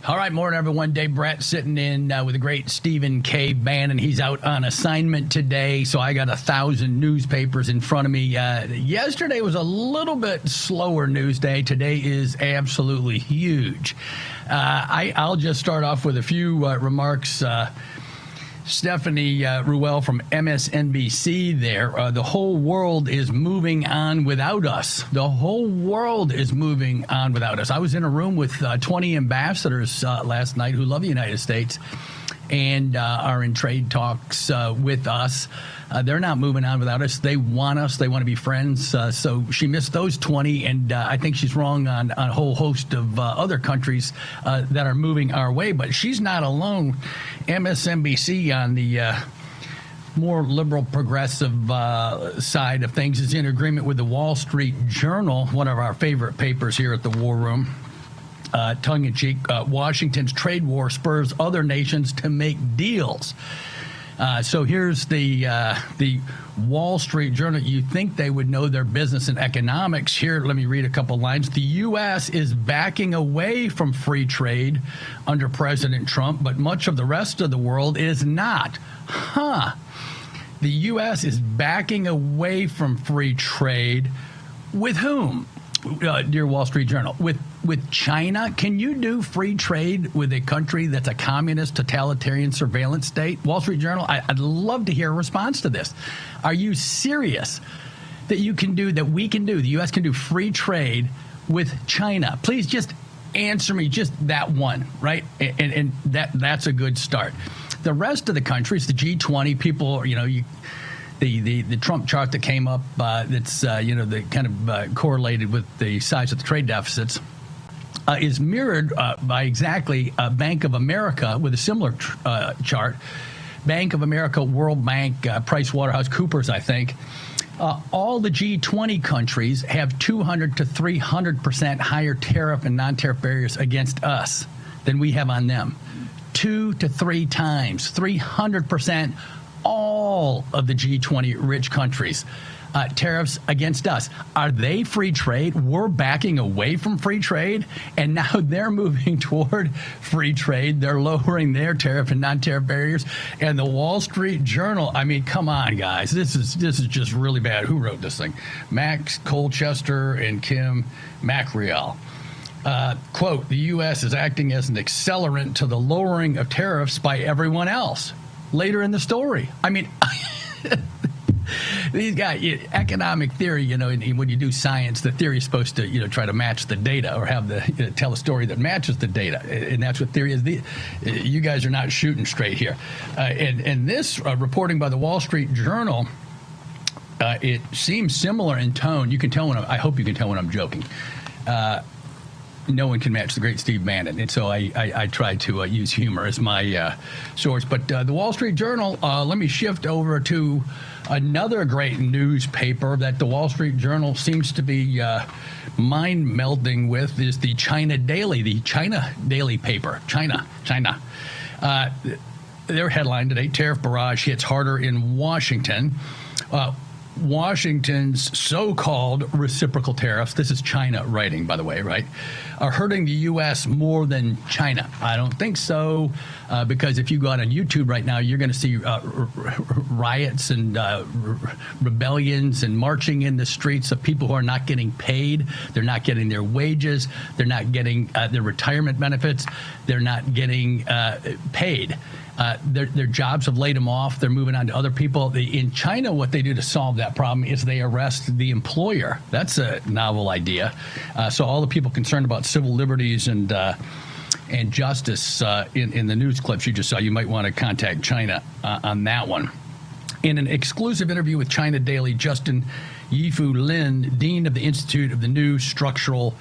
Speaker 3: All right, morning, everyone. Dave Brett sitting in with the great Stephen K. Bannon. He's out on assignment today, so I got 1,000 newspapers in front of me. Yesterday was a little bit slower news day. Today is absolutely huge. I'll just start off with a few remarks. Stephanie Ruel from MSNBC there. The whole world is moving on without us. The whole world is moving on without us. I was in a room with 20 ambassadors last night who love the United States and are in trade talks with us. They're not moving on without us. They want us. They want to be friends. So she missed those 20, and I think she's wrong on a whole host of other countries that are moving our way. But she's not alone. MSNBC on the more liberal progressive side of things is in agreement with the Wall Street Journal, one of our favorite papers here at the War Room. Tongue-in-cheek, Washington's trade war spurs other nations to make deals. So here's the Wall Street Journal. You think they would know their business and economics. Here, let me read a couple lines. The U.S. is backing away from free trade under President Trump, but much of the rest of the world is not. The U.S. is backing away from free trade. With whom? Dear Wall Street Journal, with China? Can you do free trade with a country that's a communist, totalitarian surveillance state? Wall Street Journal, I'd love to hear a response to this. Are you serious that you can do, that we can do, the U.S. can do free trade with China? Please just answer me just that one, right? And that's a good start. The rest of the countries, the G20, people, the Trump chart that came up that's, the kind of correlated with the size of the trade deficits is mirrored by exactly Bank of America with a similar chart. Bank of America, World Bank, PricewaterhouseCoopers, I think. All the G20 countries have 200 to 300% higher tariff and non-tariff barriers against us than we have on them. 2 to 3 times, 300%. All of the G20 rich countries, tariffs against us. Are they free trade? We're backing away from free trade, and now they're moving toward free trade. They're lowering their tariff and non-tariff barriers. And the Wall Street Journal, I mean, come on, guys. This is just really bad. Who wrote this thing? Max Colchester and Kim Macreal. Quote, the U.S. is acting as an accelerant to the lowering of tariffs by everyone else. Later in the story. I mean, these guys, economic theory, and when you do science, the theory is supposed to, try to match the data or have tell a story that matches the data. And that's what theory is. You guys are not shooting straight here. And this reporting by the Wall Street Journal, it seems similar in tone. You can tell I hope you can tell when I'm joking. No one can match the great Steve Bannon, and so I try to use humor as my source. But the Wall Street Journal, let me shift over to another great newspaper that the Wall Street Journal seems to be mind-melding with is the China Daily paper. China. Their headline today, Tariff Barrage Hits Harder in Washington. Washington's so-called reciprocal tariffs, this is China writing, by the way, right, are hurting the U.S. more than China. I don't think so, because if you go out on YouTube right now, you're going to see riots and rebellions and marching in the streets of people who are not getting paid. They're not getting their wages. They're not getting their retirement benefits. They're not getting paid. Their jobs have laid them off. They're moving on to other people. In China, what they do to solve that problem is they arrest the employer. That's a novel idea. So all the people concerned about civil liberties and justice in the news clips you just saw, you might want to contact China on that one. In an exclusive interview with China Daily, Justin Yifu Lin, Dean of the Institute of the New Structural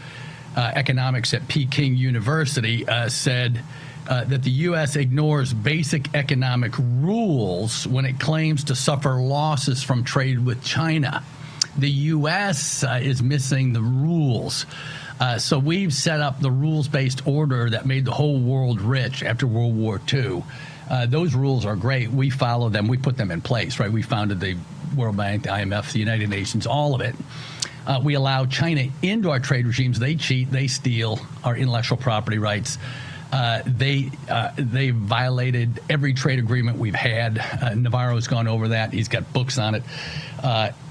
Speaker 3: Economics at Peking University, said that the U.S. ignores basic economic rules when it claims to suffer losses from trade with China. The U.S. Is missing the rules. So we've set up the rules-based order that made the whole world rich after World War II. Those rules are great. We follow them. We put them in place, right? We founded the World Bank, the IMF, the United Nations, all of it. We allow China into our trade regimes. They cheat. They steal our intellectual property rights. They violated every trade agreement we've had. Navarro's gone over that. He's got books on it.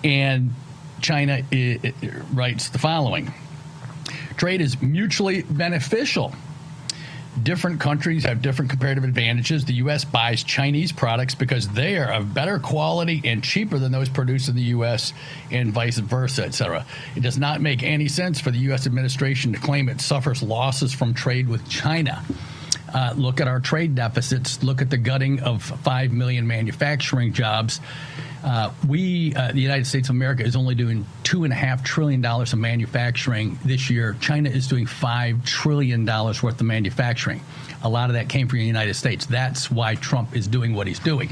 Speaker 3: And China writes the following. Trade is mutually beneficial. Different countries have different comparative advantages. The U.S. buys Chinese products because they are of better quality and cheaper than those produced in the U.S. and vice versa, et cetera. It does not make any sense for the U.S. administration to claim it suffers losses from trade with China. Look at our trade deficits. Look at the gutting of 5 million manufacturing jobs. The United States of America is only doing $2.5 trillion of manufacturing this year. China is doing $5 trillion worth of manufacturing. A lot of that came from the United States. That's why Trump is doing what he's doing.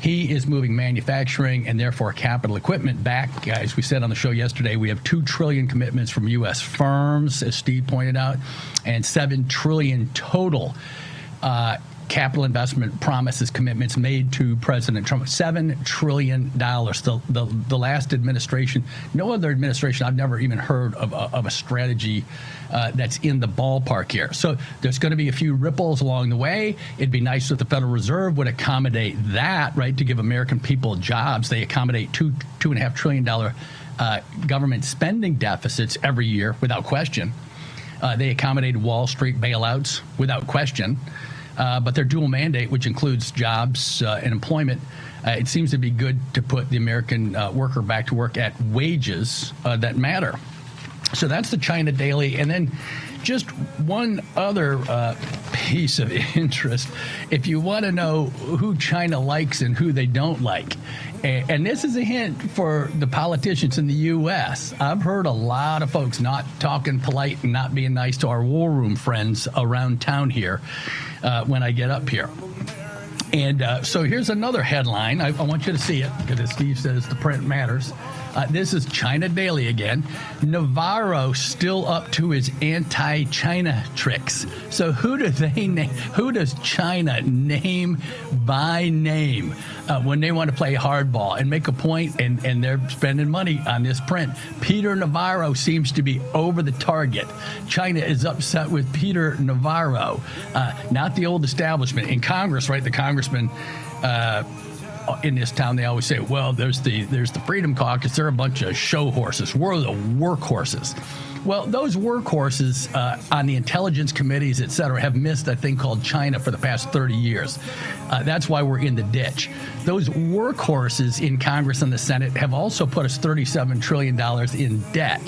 Speaker 3: He is moving manufacturing and therefore capital equipment back. As we said on the show yesterday, we have $2 trillion commitments from U.S. firms, as Steve pointed out, and $7 trillion total capital investment promises, commitments made to President Trump. $7 trillion. The last administration, no other administration I've never even heard of a strategy that's in the ballpark here. So there's going to be a few ripples along the way. It'd be nice if the Federal Reserve would accommodate that, right, to give American people jobs. They accommodate $2.5 trillion government spending deficits every year without question. They accommodated Wall Street bailouts without question. But their dual mandate, which includes jobs and employment, it seems to be good to put the American worker back to work at wages that matter. So that's the China Daily. And then just one other piece of interest. If you want to know who China likes and who they don't like, and this is a hint for the politicians in the U.S. I've heard a lot of folks not talking polite and not being nice to our war room friends around town here when I get up here. And so here's another headline. I want you to see it because, as Steve says, the print matters. This is China Daily again. Navarro still up to his anti-China tricks. So who do they name? Who does China name by name when they want to play hardball and make a point and they're spending money on this print? Peter Navarro seems to be over the target. China is upset with Peter Navarro, not the old establishment. In Congress, right, the congressman in this town, they always say, well, there's the Freedom Caucus. They're a bunch of show horses. We're the workhorses. Well, those workhorses on the intelligence committees, et cetera, have missed a thing called China for the past 30 years. That's why we're in the ditch. Those workhorses in Congress and the Senate have also put us $37 trillion in debt.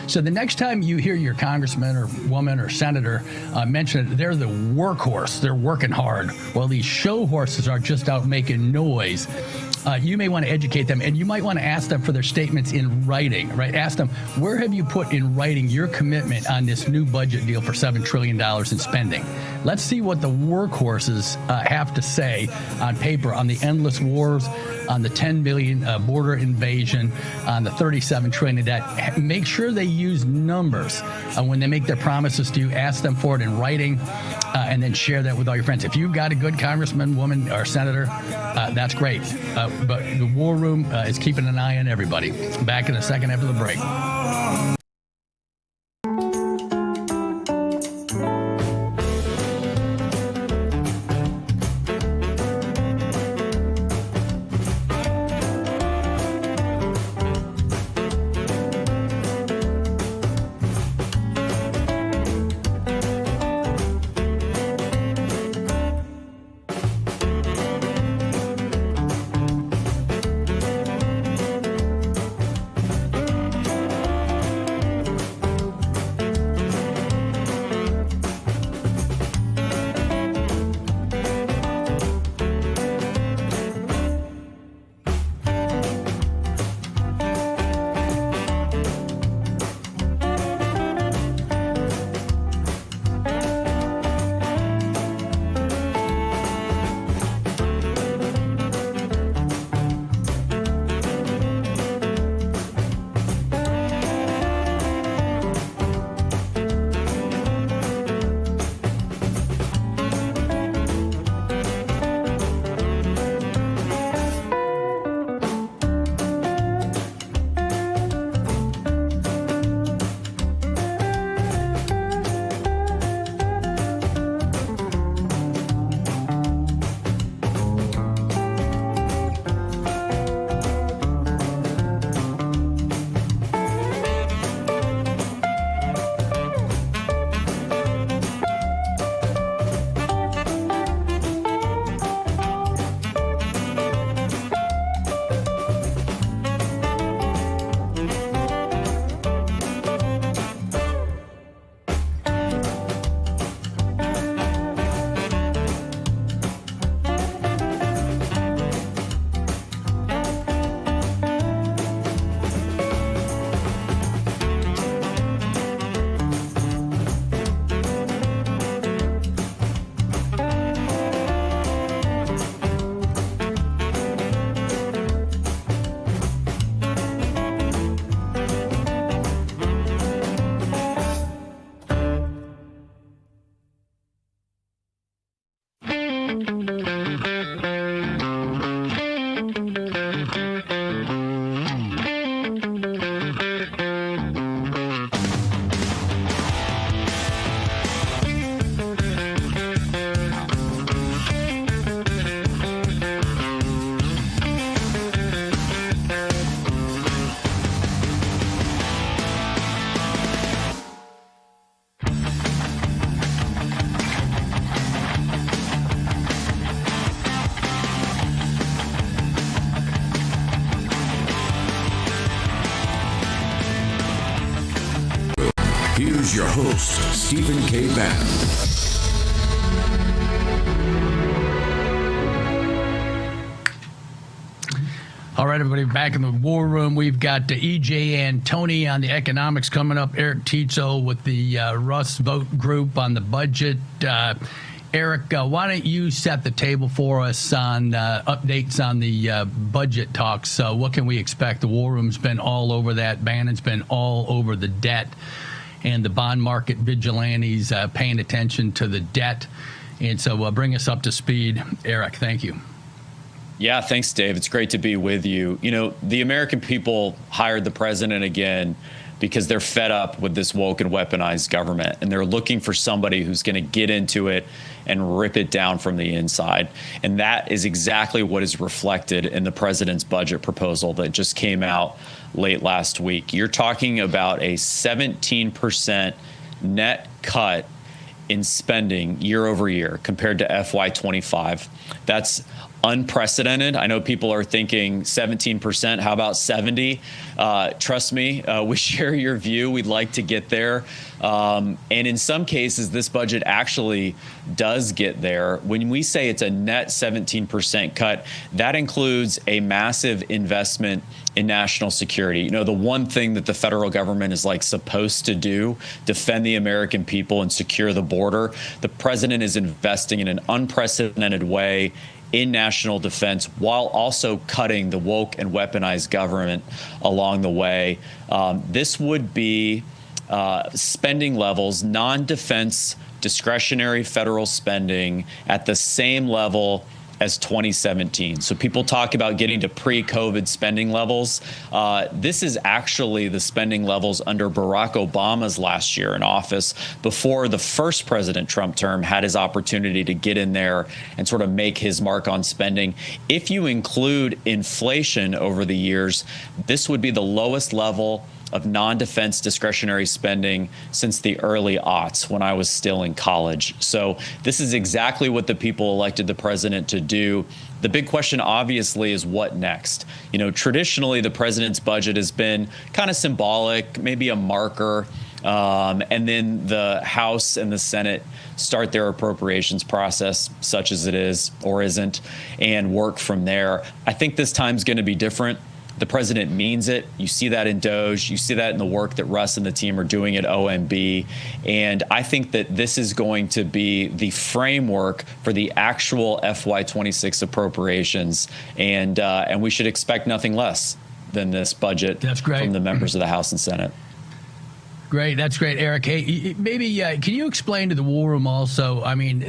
Speaker 3: So the next time you hear your congressman or woman or senator mention it, they're the workhorse. They're working hard. Well, these show horses are just out making noise. You may want to educate them, and you might want to ask them for their statements in writing, right? Ask them, where have you put in writing your commitment on this new budget deal for $7 trillion in spending? Let's see what the workhorses have to say on paper on the endless wars, on the 10 billion border invasion, on the 37 trillion in debt. Make sure they use numbers when they make their promises to you. Ask them for it in writing, and then share that with all your friends. If you've got a good congressman, woman, or senator, that's great. But the war room is keeping an eye on everybody. Back in a second after the break.
Speaker 2: Here's your host, Stephen K. Bannon.
Speaker 3: All right, everybody, back in the war room. We've got EJ and Tony on the economics coming up. Eric Tizzo with the Russ Vote Group on the budget. Eric, why don't you set the table for us on updates on the budget talks? What can we expect? The war room's been all over that. Bannon's been all over the debt and the bond market vigilantes paying attention to the debt. And so bring us up to speed. Eric, thank you.
Speaker 5: Yeah, thanks, Dave. It's great to be with you. You know, the American people hired the president again because they're fed up with this woke and weaponized government, and they're looking for somebody who's going to get into it and rip it down from the inside. And that is exactly what is reflected in the president's budget proposal that just came out late last week. You're talking about a 17% net cut in spending year over year compared to FY25. That's unprecedented. I know people are thinking 17%. How about 70? Trust me, we share your view. We'd like to get there. And in some cases, this budget actually does get there. When we say it's a net 17% cut, that includes a massive investment in national security. You know, the one thing that the federal government is like supposed to do, defend the American people and secure the border. The president is investing in an unprecedented way in national defense while also cutting the woke and weaponized government along the way. This would be spending levels, non-defense discretionary federal spending at the same level as 2017. So people talk about getting to pre-COVID spending levels. This is actually the spending levels under Barack Obama's last year in office, before the first President Trump term had his opportunity to get in there and sort of make his mark on spending. If you include inflation over the years, this would be the lowest level of non-defense discretionary spending since the early aughts when I was still in college. So this is exactly what the people elected the president to do. The big question, obviously, is what next? You know, traditionally, the president's budget has been kind of symbolic, maybe a marker, and then the House and the Senate start their appropriations process, such as it is or isn't, and work from there. I think this time's going to be different. The president means it. You see that in DOGE. You see that in the work that Russ and the team are doing at OMB. And I think that this is going to be the framework for the actual FY26 appropriations. And we should expect nothing less than this budget from the members of the House and Senate.
Speaker 3: Great. That's great, Eric. Hey, maybe can you explain to the war room also, I mean,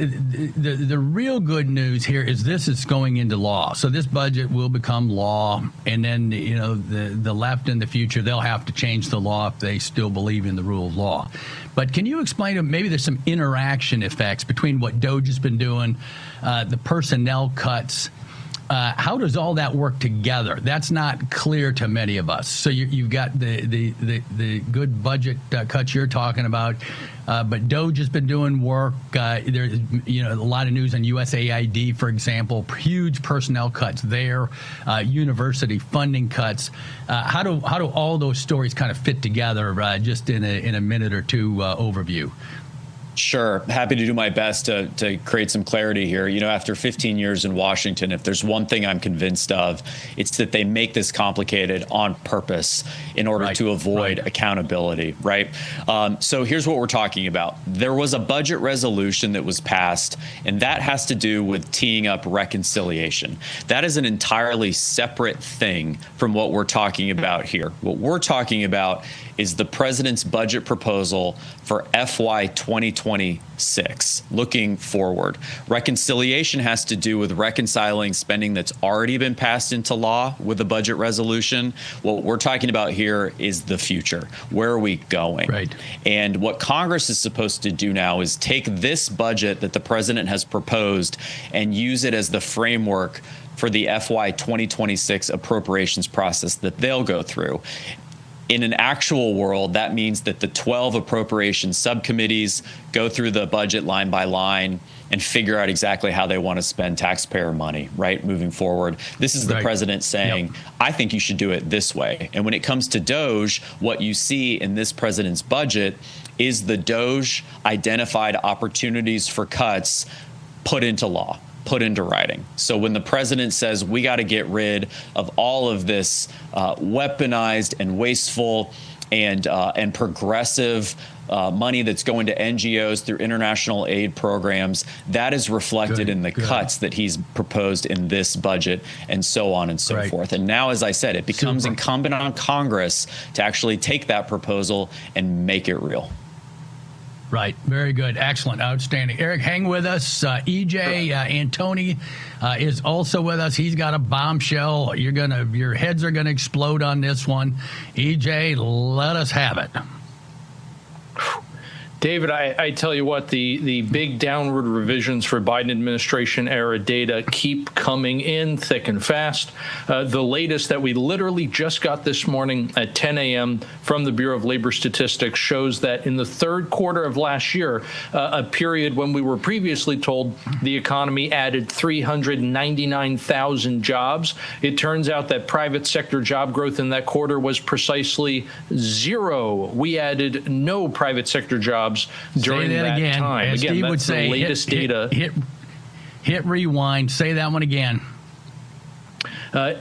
Speaker 3: the real good news here is this is going into law. So this budget will become law. And then, you know, the left in the future, they'll have to change the law if they still believe in the rule of law. But can you explain to maybe there's some interaction effects between what DOGE has been doing, the personnel cuts. How does all that work together? That's not clear to many of us. So you've got the good budget cuts you're talking about, but DOGE has been doing work. There's a lot of news on USAID, for example, huge personnel cuts there, university funding cuts. How do all those stories kind of fit together? Just in a minute or two overview.
Speaker 5: Sure. Happy to do my best to create some clarity here. You know, after 15 years in Washington, if there's one thing I'm convinced of, it's that they make this complicated on purpose in order to avoid accountability, right? So here's what we're talking about. There was a budget resolution that was passed, and that has to do with teeing up reconciliation. That is an entirely separate thing from what we're talking about here. What we're talking about is the president's budget proposal for FY 2026, looking forward. Reconciliation has to do with reconciling spending that's already been passed into law with the budget resolution. What we're talking about here is the future. Where are we going? Right. And what Congress is supposed to do now is take this budget that the president has proposed and use it as the framework for the FY 2026 appropriations process that they'll go through. In an actual world, that means that the 12 appropriation subcommittees go through the budget line by line and figure out exactly how they want to spend taxpayer money, right, moving forward. This is the president saying, I think you should do it this way. And when it comes to DOGE, what you see in this president's budget is the DOGE identified opportunities for cuts put into law, put into writing. So when the president says we got to get rid of all of this weaponized and wasteful and progressive money that's going to NGOs through international aid programs, that is reflected in the cuts that he's proposed in this budget, and so on and so forth. And now, as I said, it becomes incumbent on Congress to actually take that proposal and make it real.
Speaker 3: Right. Very good. Excellent. Outstanding. Eric, hang with us. EJ Antoni is also with us. He's got a bombshell. Your heads are gonna explode on this one. EJ, let us have it.
Speaker 9: David, I tell you what, the big downward revisions for Biden administration era data keep coming in thick and fast. The latest that we literally just got this morning at 10 a.m. from the Bureau of Labor Statistics shows that in the third quarter of last year, a period when we were previously told the economy added 399,000 jobs, it turns out that private sector job growth in that quarter was precisely 0. We added no private sector jobs during that time.
Speaker 3: As
Speaker 9: again,
Speaker 3: Steve
Speaker 9: that's
Speaker 3: would say,
Speaker 9: the latest data.
Speaker 3: Hit rewind. Say that one again.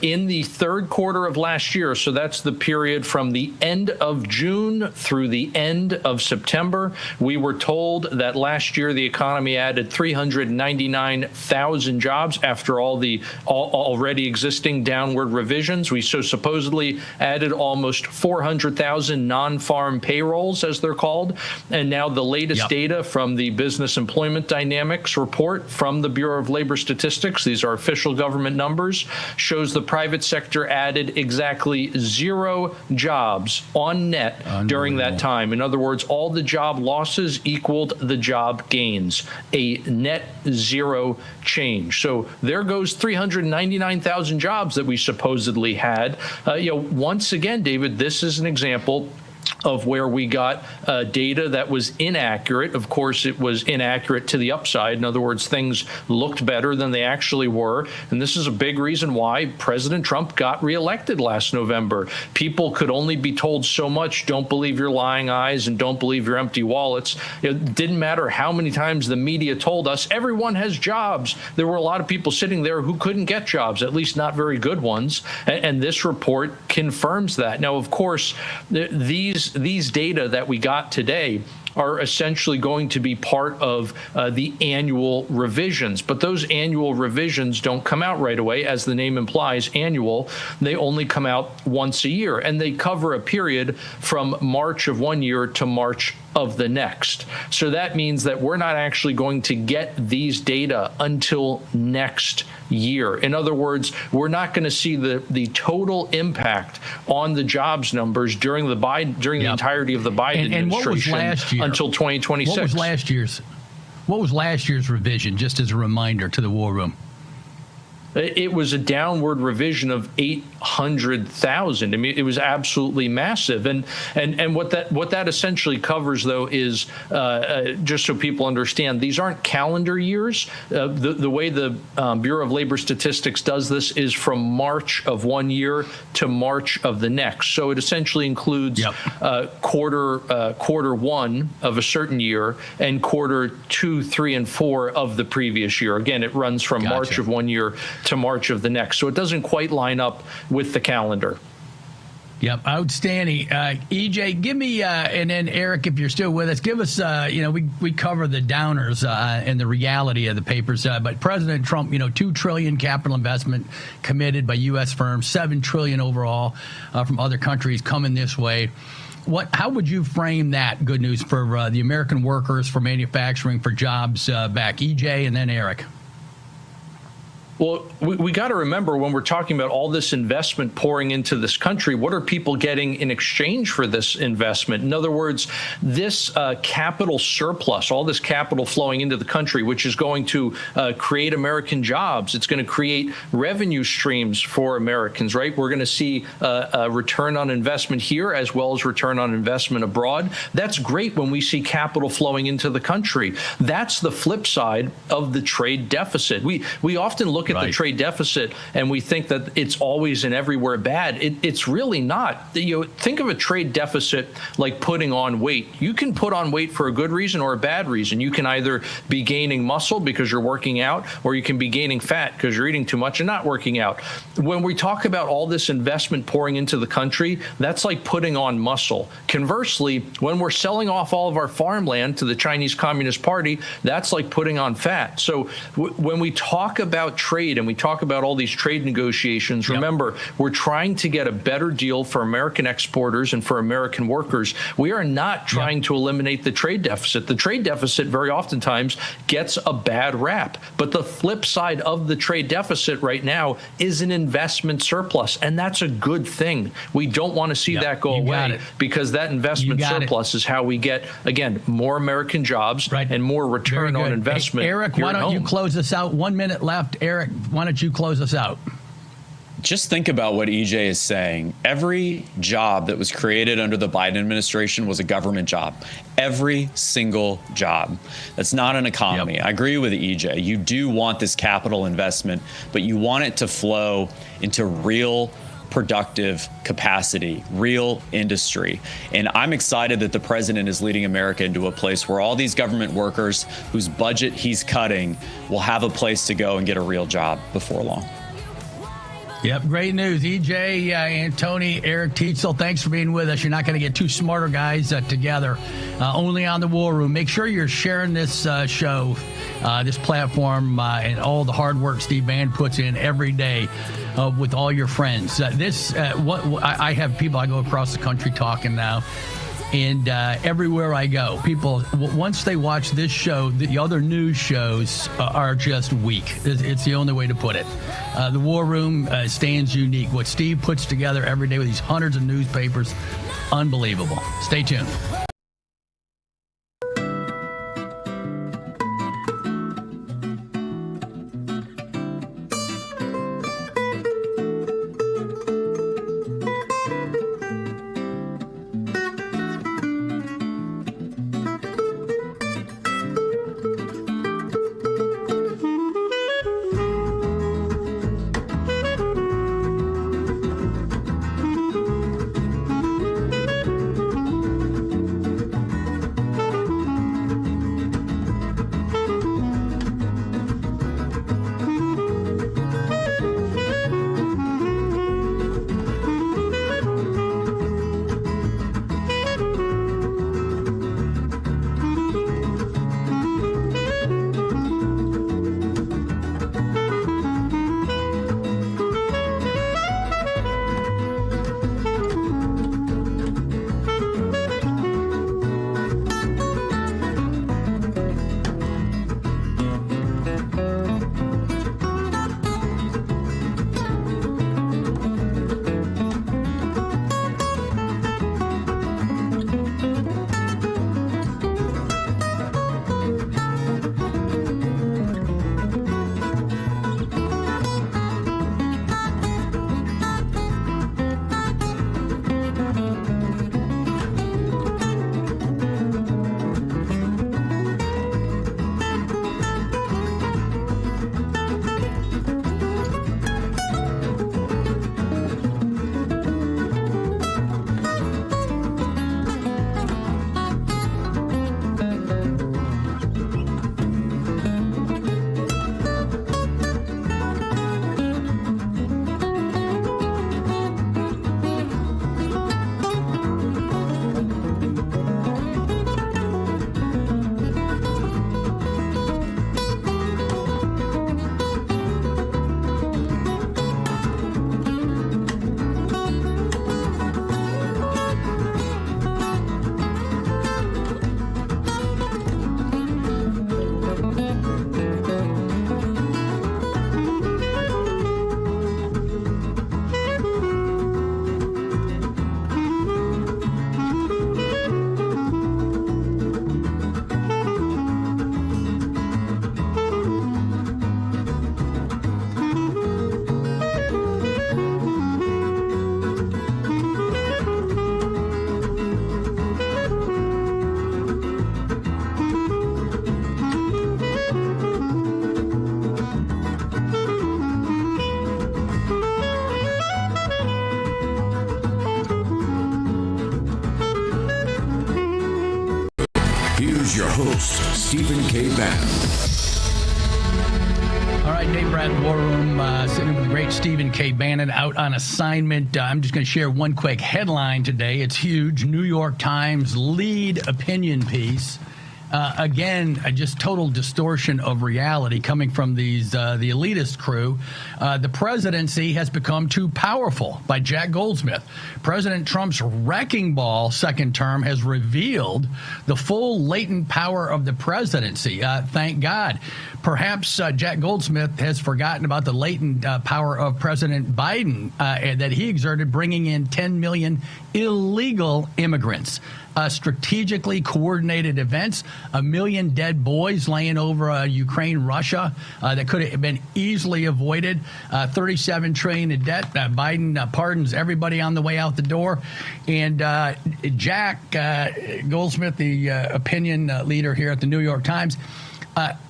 Speaker 9: In the third quarter of last year, so that's the period from the end of June through the end of September, we were told that last year the economy added 399,000 jobs after all the already existing downward revisions. We supposedly added almost 400,000 non-farm payrolls, as they're called. And now the latest data from the Business Employment Dynamics report from the Bureau of Labor Statistics, these are official government numbers, shows the private sector added exactly 0 jobs on net during that time. In other words, all the job losses equaled the job gains, a net 0 change. So there goes 399,000 jobs that we supposedly had. Once again, David, this is an example of where we got data that was inaccurate. Of course, it was inaccurate to the upside. In other words, things looked better than they actually were. And this is a big reason why President Trump got reelected last November. People could only be told so much, don't believe your lying eyes and don't believe your empty wallets. It didn't matter how many times the media told us everyone has jobs. There were a lot of people sitting there who couldn't get jobs, at least not very good ones. And this report confirms that. Now, of course, these data that we got today are essentially going to be part of the annual revisions. But those annual revisions don't come out right away. As the name implies, annual, they only come out once a year. And they cover a period from March of one year to March of the next. So that means that we're not actually going to get these data until next year. In other words, we're not going to see the total impact on the jobs numbers during the entirety of the Biden administration
Speaker 3: what was last year?
Speaker 9: Until 2026.
Speaker 3: What was last year's revision, just as a reminder to the War Room?
Speaker 9: It was a downward revision of 800,000. I mean, it was absolutely massive. And what that essentially covers, though, is just so people understand, these aren't calendar years. The way the Bureau of Labor Statistics does this is from March of one year to March of the next. So it essentially includes quarter one of a certain year and quarter 2, 3, and 4 of the previous year. Again, it runs from March of one year to March of the next. So it doesn't quite line up with the calendar.
Speaker 3: Yep, outstanding. EJ, give me, and then Eric, if you're still with us, give us, we cover the downers and the reality of the papers, but President Trump, $2 trillion capital investment committed by U.S. firms, $7 trillion overall from other countries coming this way. How would you frame that good news for the American workers, for manufacturing, for jobs back? EJ and then Eric.
Speaker 9: Well, we got to remember when we're talking about all this investment pouring into this country, what are people getting in exchange for this investment? In other words, this capital surplus, all this capital flowing into the country, which is going to create American jobs. It's going to create revenue streams for Americans, right? We're going to see a return on investment here as well as return on investment abroad. That's great when we see capital flowing into the country. That's the flip side of the trade deficit. We often look at the trade deficit and we think that it's always and everywhere bad. It's really not. Think of a trade deficit like putting on weight. You can put on weight for a good reason or a bad reason. You can either be gaining muscle because you're working out, or you can be gaining fat because you're eating too much and not working out. When we talk about all this investment pouring into the country, that's like putting on muscle. Conversely, when we're selling off all of our farmland to the Chinese Communist Party, that's like putting on fat. So when we talk about trade and we talk about all these trade negotiations, remember, we're trying to get a better deal for American exporters and for American workers. We are not trying to eliminate the trade deficit. The trade deficit very oftentimes gets a bad rap. But the flip side of the trade deficit right now is an investment surplus, and that's a good thing. We don't want to see that go away, because that investment surplus is how we get, again, more American jobs and more return on investment.
Speaker 3: Hey, Eric, why don't you close us out? 1 minute left. Eric, why don't you close us out?
Speaker 5: Just think about what EJ is saying. Every job that was created under the Biden administration was a government job. Every single job. That's not an economy. I agree with EJ. You do want this capital investment, but you want it to flow into real productive capacity, real industry. And I'm excited that the president is leading America into a place where all these government workers whose budget he's cutting will have a place to go and get a real job before long.
Speaker 3: Yep, great news. EJ, Antony, Eric Teitzel, thanks for being with us. You're not going to get two smarter guys together, only on the War Room. Make sure you're sharing this show, this platform, and all the hard work Steve Bann puts in every day with all your friends. I have people I go across the country talking now. And everywhere I go, people, once they watch this show, the other news shows are just weak. It's the only way to put it. The War Room stands unique. What Steve puts together every day with these hundreds of newspapers, unbelievable. Stay tuned.
Speaker 2: Here's your host, Stephen K. Bannon.
Speaker 3: All right, Dave Brad War Room, sitting with the great Stephen K. Bannon out on assignment. I'm just going to share one quick headline today. It's huge. New York Times lead opinion piece. Again, just total distortion of reality coming from the elitist crew. The presidency has become too powerful by Jack Goldsmith. President Trump's wrecking ball second term has revealed the full latent power of the presidency. Thank God. Perhaps Jack Goldsmith has forgotten about the latent power of President Biden that he exerted, bringing in 10 million illegal immigrants. Strategically coordinated events, 1 million dead boys laying over Ukraine, Russia, that could have been easily avoided, $37 trillion in debt. Biden pardons everybody on the way out the door. And Jack Goldsmith, the opinion leader here at the New York Times,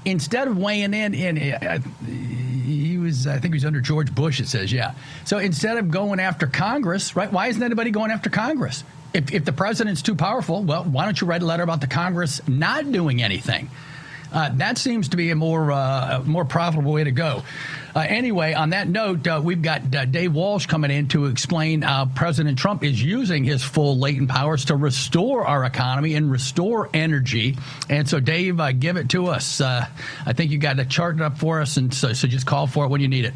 Speaker 3: instead of weighing in he was, I think he was under George Bush, it says, yeah. So instead of going after Congress, right, why isn't anybody going after Congress? If the president's too powerful, well, why don't you write a letter about the Congress not doing anything? That seems to be a more profitable way to go. Anyway, on that note, we've got Dave Walsh coming in to explain how President Trump is using his full latent powers to restore our economy and restore energy. And so, Dave, give it to us. I think you got a chart up for us, and so just call for it when you need it.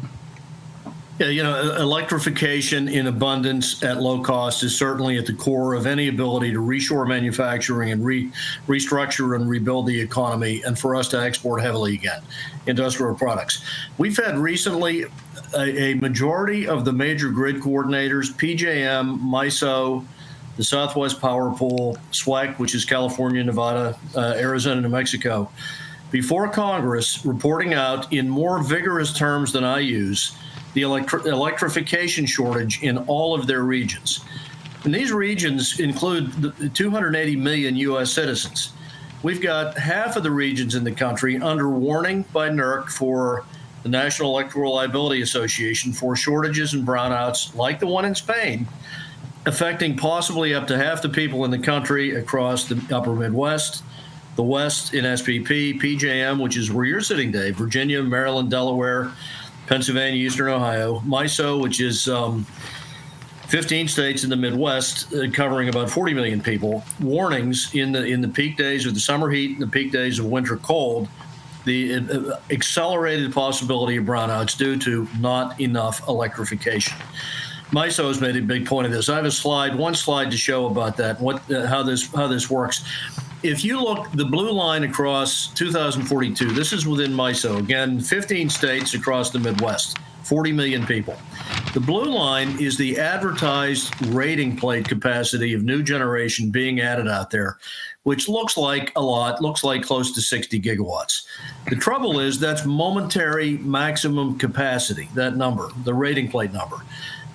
Speaker 10: Yeah, electrification in abundance at low cost is certainly at the core of any ability to reshore manufacturing and restructure and rebuild the economy, and for us to export heavily again, industrial products. We've had recently a majority of the major grid coordinators, PJM, MISO, the Southwest Power Pool, SWEC, which is California, Nevada, Arizona, New Mexico, before Congress, reporting out in more vigorous terms than I use the electrification shortage in all of their regions. And these regions include 280 million U.S. citizens. We've got half of the regions in the country under warning by NERC for the National Electrical Reliability Association for shortages and brownouts like the one in Spain, affecting possibly up to half the people in the country across the upper Midwest, the West in SPP, PJM, which is where you're sitting, Dave, Virginia, Maryland, Delaware, Pennsylvania, Eastern Ohio, MISO, which is 15 states in the Midwest, covering about 40 million people. Warnings in the peak days of the summer heat and the peak days of winter cold, the accelerated possibility of brownouts due to not enough electrification. MISO has made a big point of this. I have one slide to show about that, how this works. If you look, the blue line across 2042, this is within MISO. Again, 15 states across the Midwest, 40 million people. The blue line is the advertised rating plate capacity of new generation being added out there, which looks like a lot, looks like close to 60 gigawatts. The trouble is that's momentary maximum capacity, that number, the rating plate number.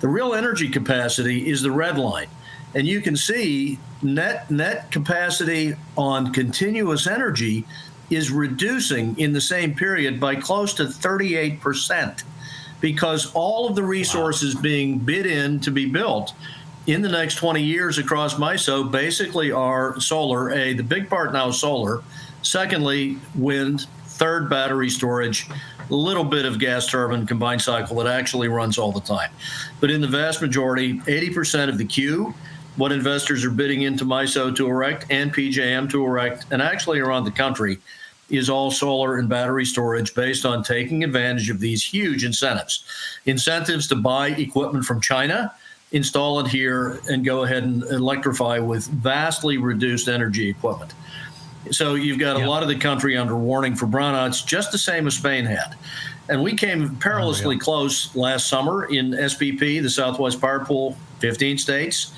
Speaker 10: The real energy capacity is the red line. And you can see net capacity on continuous energy is reducing in the same period by close to 38%, because all of the resources being bid in to be built in the next 20 years across MISO basically are solar. The big part now is solar. Secondly, wind. Third, battery storage. A little bit of gas turbine combined cycle that actually runs all the time. But in the vast majority, 80% of the queue, what investors are bidding into MISO to erect and PJM to erect, and actually around the country, is all solar and battery storage based on taking advantage of these huge incentives. Incentives to buy equipment from China, install it here, and go ahead and electrify with vastly reduced energy equipment. So you've got a lot of the country under warning for brownouts, just the same as Spain had. And we came perilously close last summer in SPP, the Southwest Power Pool, 15 states,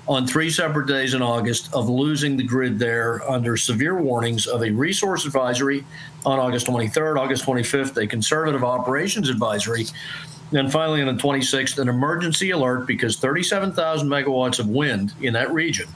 Speaker 10: on 3 separate days in August of losing the grid there under severe warnings of a resource advisory on August 23rd, August 25th, a conservative operations advisory, and finally on the 26th, an emergency alert because 37,000 megawatts of wind in that region,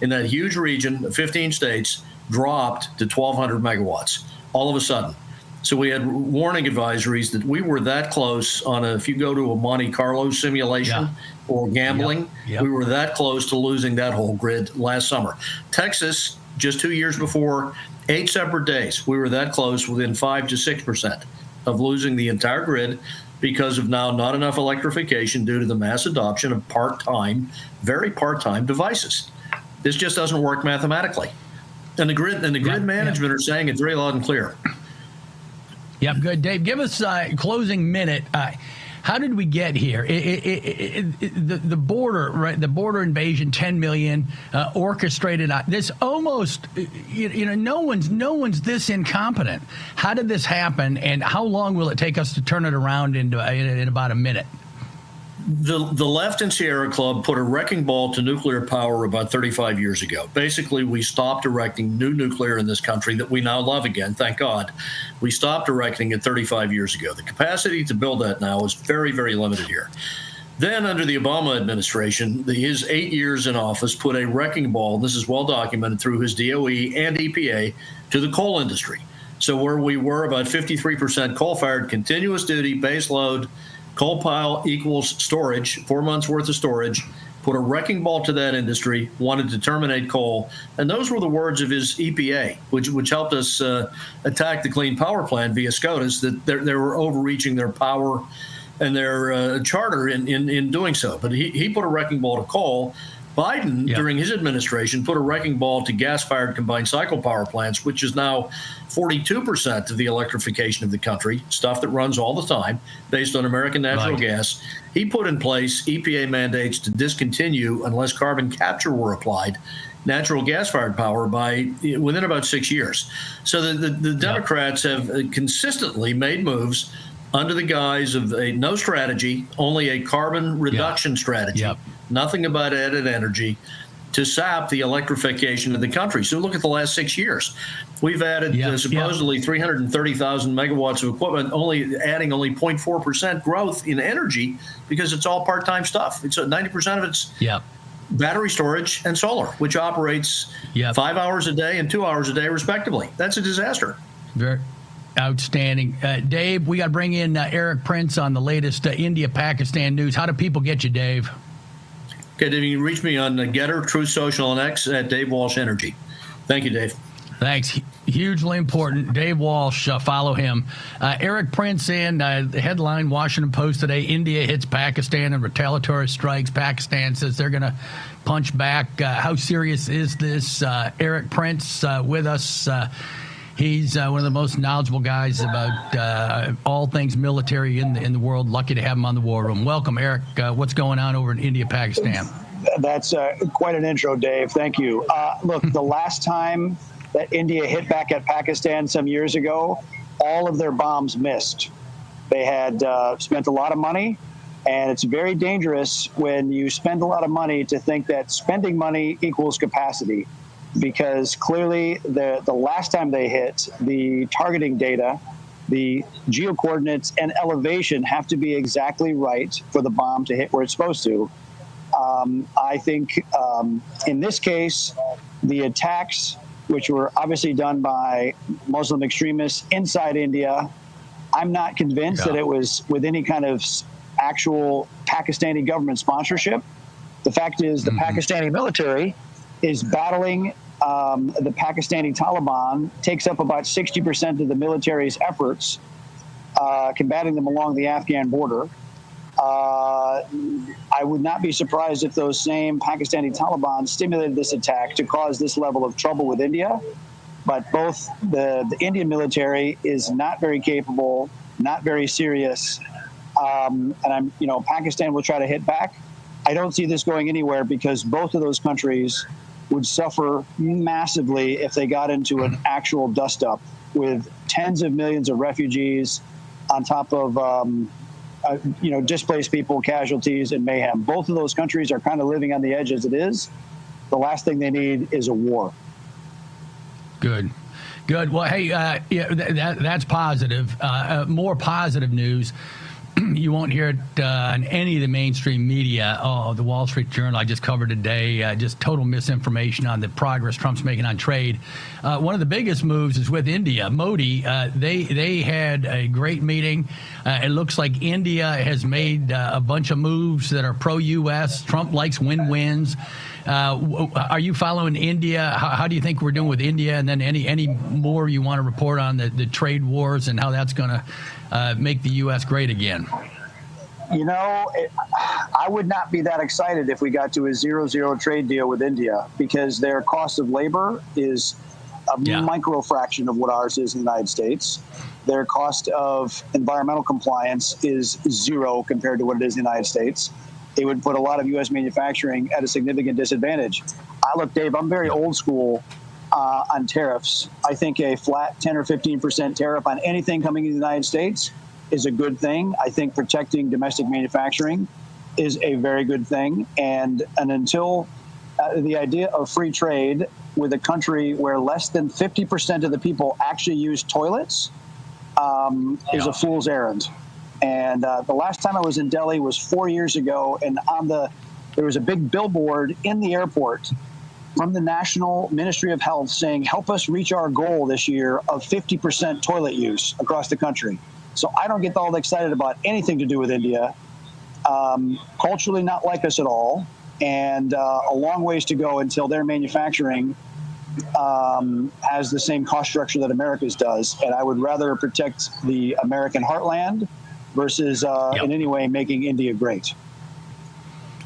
Speaker 10: in that huge region of 15 states, dropped to 1,200 megawatts all of a sudden. So we had warning advisories that we were that close on if you go to a Monte Carlo simulation or gambling, we were that close to losing that whole grid last summer. Texas just 2 years before, 8 separate days, we were that close, within 5 to 6% of losing the entire grid because of now not enough electrification due to the mass adoption of part-time, very part-time devices. This just doesn't work mathematically. And the grid management are saying it very loud and clear.
Speaker 3: Yep, good. Dave, give us a closing minute. How did we get here? The border, right? The border invasion, 10 million, orchestrated. This almost, no one's this incompetent. How did this happen, and how long will it take us to turn it around in about a minute?
Speaker 10: The left in Sierra Club put a wrecking ball to nuclear power about 35 years ago. Basically, we stopped erecting new nuclear in this country that we now love again, thank God. We stopped erecting it 35 years ago. The capacity to build that now is very, very limited here. Then, under the Obama administration, his 8 years in office put a wrecking ball, this is well documented through his DOE and EPA, to the coal industry. So where we were about 53% coal-fired, continuous duty, base load, coal pile equals storage, 4 months worth of storage, put a wrecking ball to that industry, wanted to terminate coal. And those were the words of his EPA, which helped us attack the Clean Power Plan via SCOTUS, that they were overreaching their power and their charter in doing so. But he put a wrecking ball to coal. Biden, during his administration, put a wrecking ball to gas-fired combined cycle power plants, which is now 42% of the electrification of the country, stuff that runs all the time, based on American natural gas. He put in place EPA mandates to discontinue, unless carbon capture were applied, natural gas-fired power within about 6 years. So the Democrats have consistently made moves under the guise of no strategy, only a carbon reduction strategy. Nothing about added energy, to sap the electrification of the country. So look at the last 6 years. We've added supposedly 330,000 megawatts of equipment, adding only 0.4% growth in energy because it's all part-time stuff. It's 90% of it's battery storage and solar, which operates 5 hours a day and 2 hours a day, respectively. That's a disaster.
Speaker 3: Very outstanding. Dave, we got to bring in Eric Prince on the latest India-Pakistan news. How do people get you, Dave?
Speaker 10: Okay, Dave, you can reach me on Getter, Truth Social, and X at Dave Walsh Energy. Thank you, Dave.
Speaker 3: Thanks. Hugely important. Dave Walsh, follow him. Eric Prince in the headline, Washington Post today, India hits Pakistan in retaliatory strikes. Pakistan says they're going to punch back. How serious is this? Eric Prince with us. He's one of the most knowledgeable guys about all things military in the world. Lucky to have him on the War Room. Welcome, Eric. What's going on over in India, Pakistan?
Speaker 4: That's quite an intro, Dave. Thank you. Look, the last time that India hit back at Pakistan some years ago, all of their bombs missed. They had spent a lot of money, and it's very dangerous when you spend a lot of money to think that spending money equals capacity. Because clearly the last time they hit, the targeting data, the geocoordinates and elevation have to be exactly right for the bomb to hit where it's supposed to. I think in this case, the attacks, which were obviously done by Muslim extremists inside India, I'm not convinced that it was with any kind of actual Pakistani government sponsorship. The fact is the Pakistani military is battling the Pakistani Taliban, takes up about 60% of the military's efforts, combating them along the Afghan border. I would not be surprised if those same Pakistani Taliban stimulated this attack to cause this level of trouble with India. But both the Indian military is not very capable, not very serious. And Pakistan will try to hit back. I don't see this going anywhere because both of those countries would suffer massively if they got into an actual dust-up with tens of millions of refugees on top of, displaced people, casualties, and mayhem. Both of those countries are kind of living on the edge as it is. The last thing they need is a war.
Speaker 3: Good. Well, hey, that's positive. More positive news. You won't hear it on any of the mainstream media. The Wall Street Journal I just covered today, just total misinformation on the progress Trump's making on trade. One of the biggest moves is with India. Modi, they had a great meeting. It looks like India has made a bunch of moves that are pro-U.S. Trump likes win-wins. Are you following India? How do you think we're doing with India? And then any more you want to report on the trade wars and how that's going to make the U.S. great again?
Speaker 4: You know, I would not be that excited if we got to a 0-0 trade deal with India, because their cost of labor is a micro fraction of what ours is in the United States. Their cost of environmental compliance is zero compared to what it is in the United States. It would put a lot of U.S. manufacturing at a significant disadvantage. Look, Dave, I'm very old school on tariffs. I think a flat 10 or 15% tariff on anything coming into the United States is a good thing. I think protecting domestic manufacturing is a very good thing. And until the idea of free trade with a country where less than 50% of the people actually use toilets is a fool's errand. And the last time I was in Delhi was 4 years ago, and there was a big billboard in the airport from the National Ministry of Health saying, help us reach our goal this year of 50% toilet use across the country. So I don't get all excited about anything to do with India. Culturally not like us at all, and a long ways to go until their manufacturing has the same cost structure that America's does. And I would rather protect the American heartland versus in any way making India great.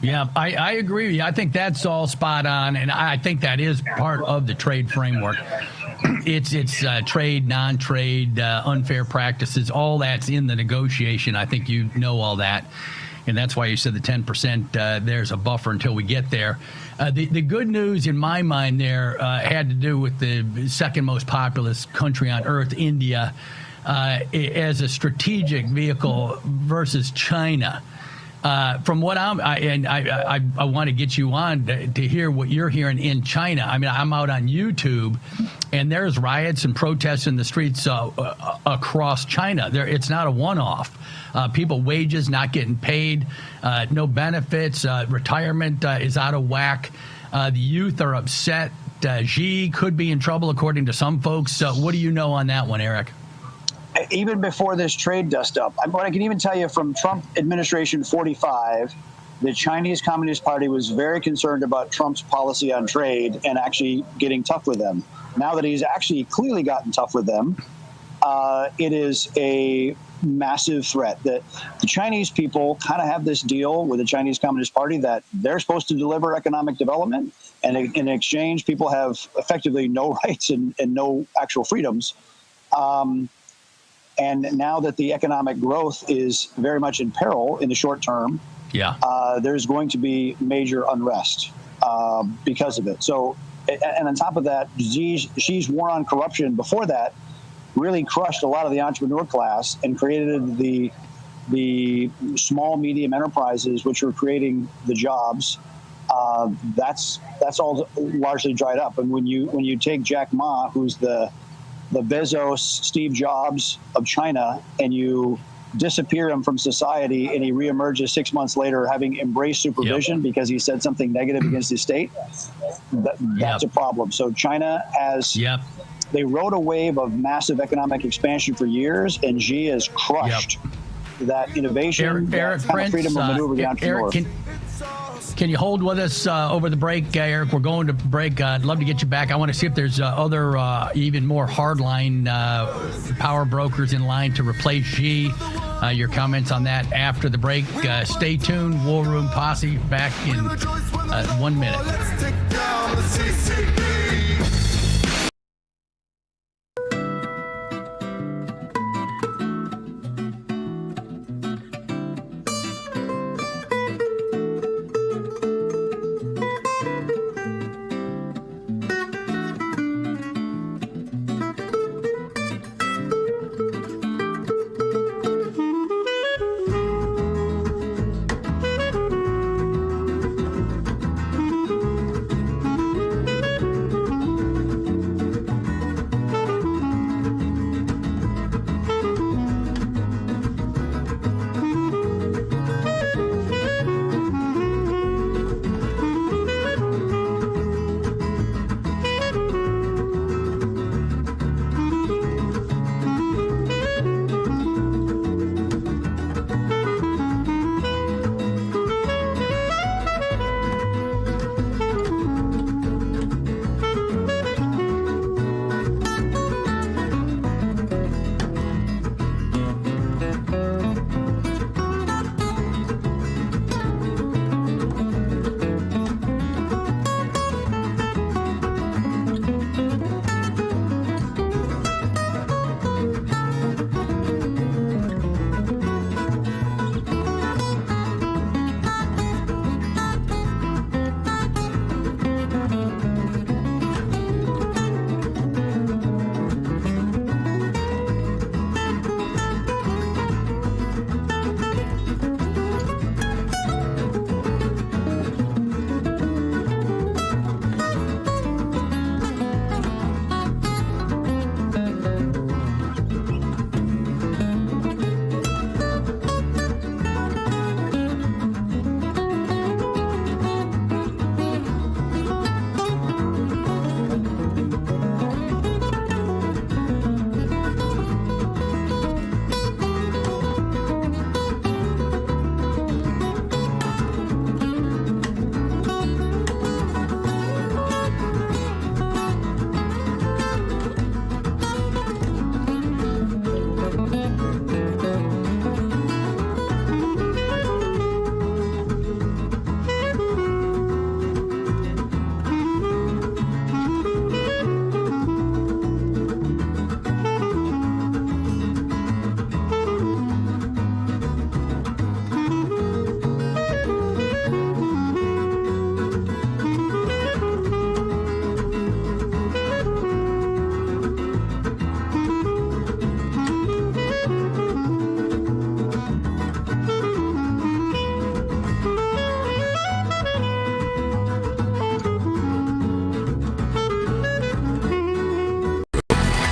Speaker 3: Yeah, I agree with you. I think that's all spot on, and I think that is part of the trade framework. It's trade, non-trade, unfair practices, all that's in the negotiation. I think you know all that, and that's why you said the 10%, there's a buffer until we get there. The good news in my mind there had to do with the second most populous country on earth, India, as a strategic vehicle versus China. From what I want to get you on to hear what you're hearing in China. I mean, I'm out on YouTube, and there's riots and protests in the streets across China. It's not a one-off. People wages not getting paid, no benefits, retirement is out of whack. The youth are upset. Xi could be in trouble, according to some folks. What do you know on that one, Eric?
Speaker 4: Even before this trade dust up, what I can even tell you from Trump administration 45, the Chinese Communist Party was very concerned about Trump's policy on trade and actually getting tough with them. Now that he's actually clearly gotten tough with them, it is a massive threat that the Chinese people kind of have this deal with the Chinese Communist Party that they're supposed to deliver economic development, and in exchange, people have effectively no rights and no actual freedoms. And now that the economic growth is very much in peril in the short term, there's going to be major unrest because of it. So, and on top of that, Xi's war on corruption before that really crushed a lot of the entrepreneur class and created the small, medium enterprises, which were creating the jobs. That's all largely dried up. And when you take Jack Ma, who's the Bezos, Steve Jobs of China, and you disappear him from society, and he reemerges 6 months later having embraced supervision because he said something negative against his state, that's a problem. So China has, they rode a wave of massive economic expansion for years, and Xi has crushed that innovation, that kind of freedom of maneuver the entrepreneur.
Speaker 3: Can you hold with us over the break, Eric? We're going to break. I'd love to get you back. I want to see if there's other, even more hardline power brokers in line to replace Xi. Your comments on that after the break. Stay tuned. War Room Posse back in 1 minute.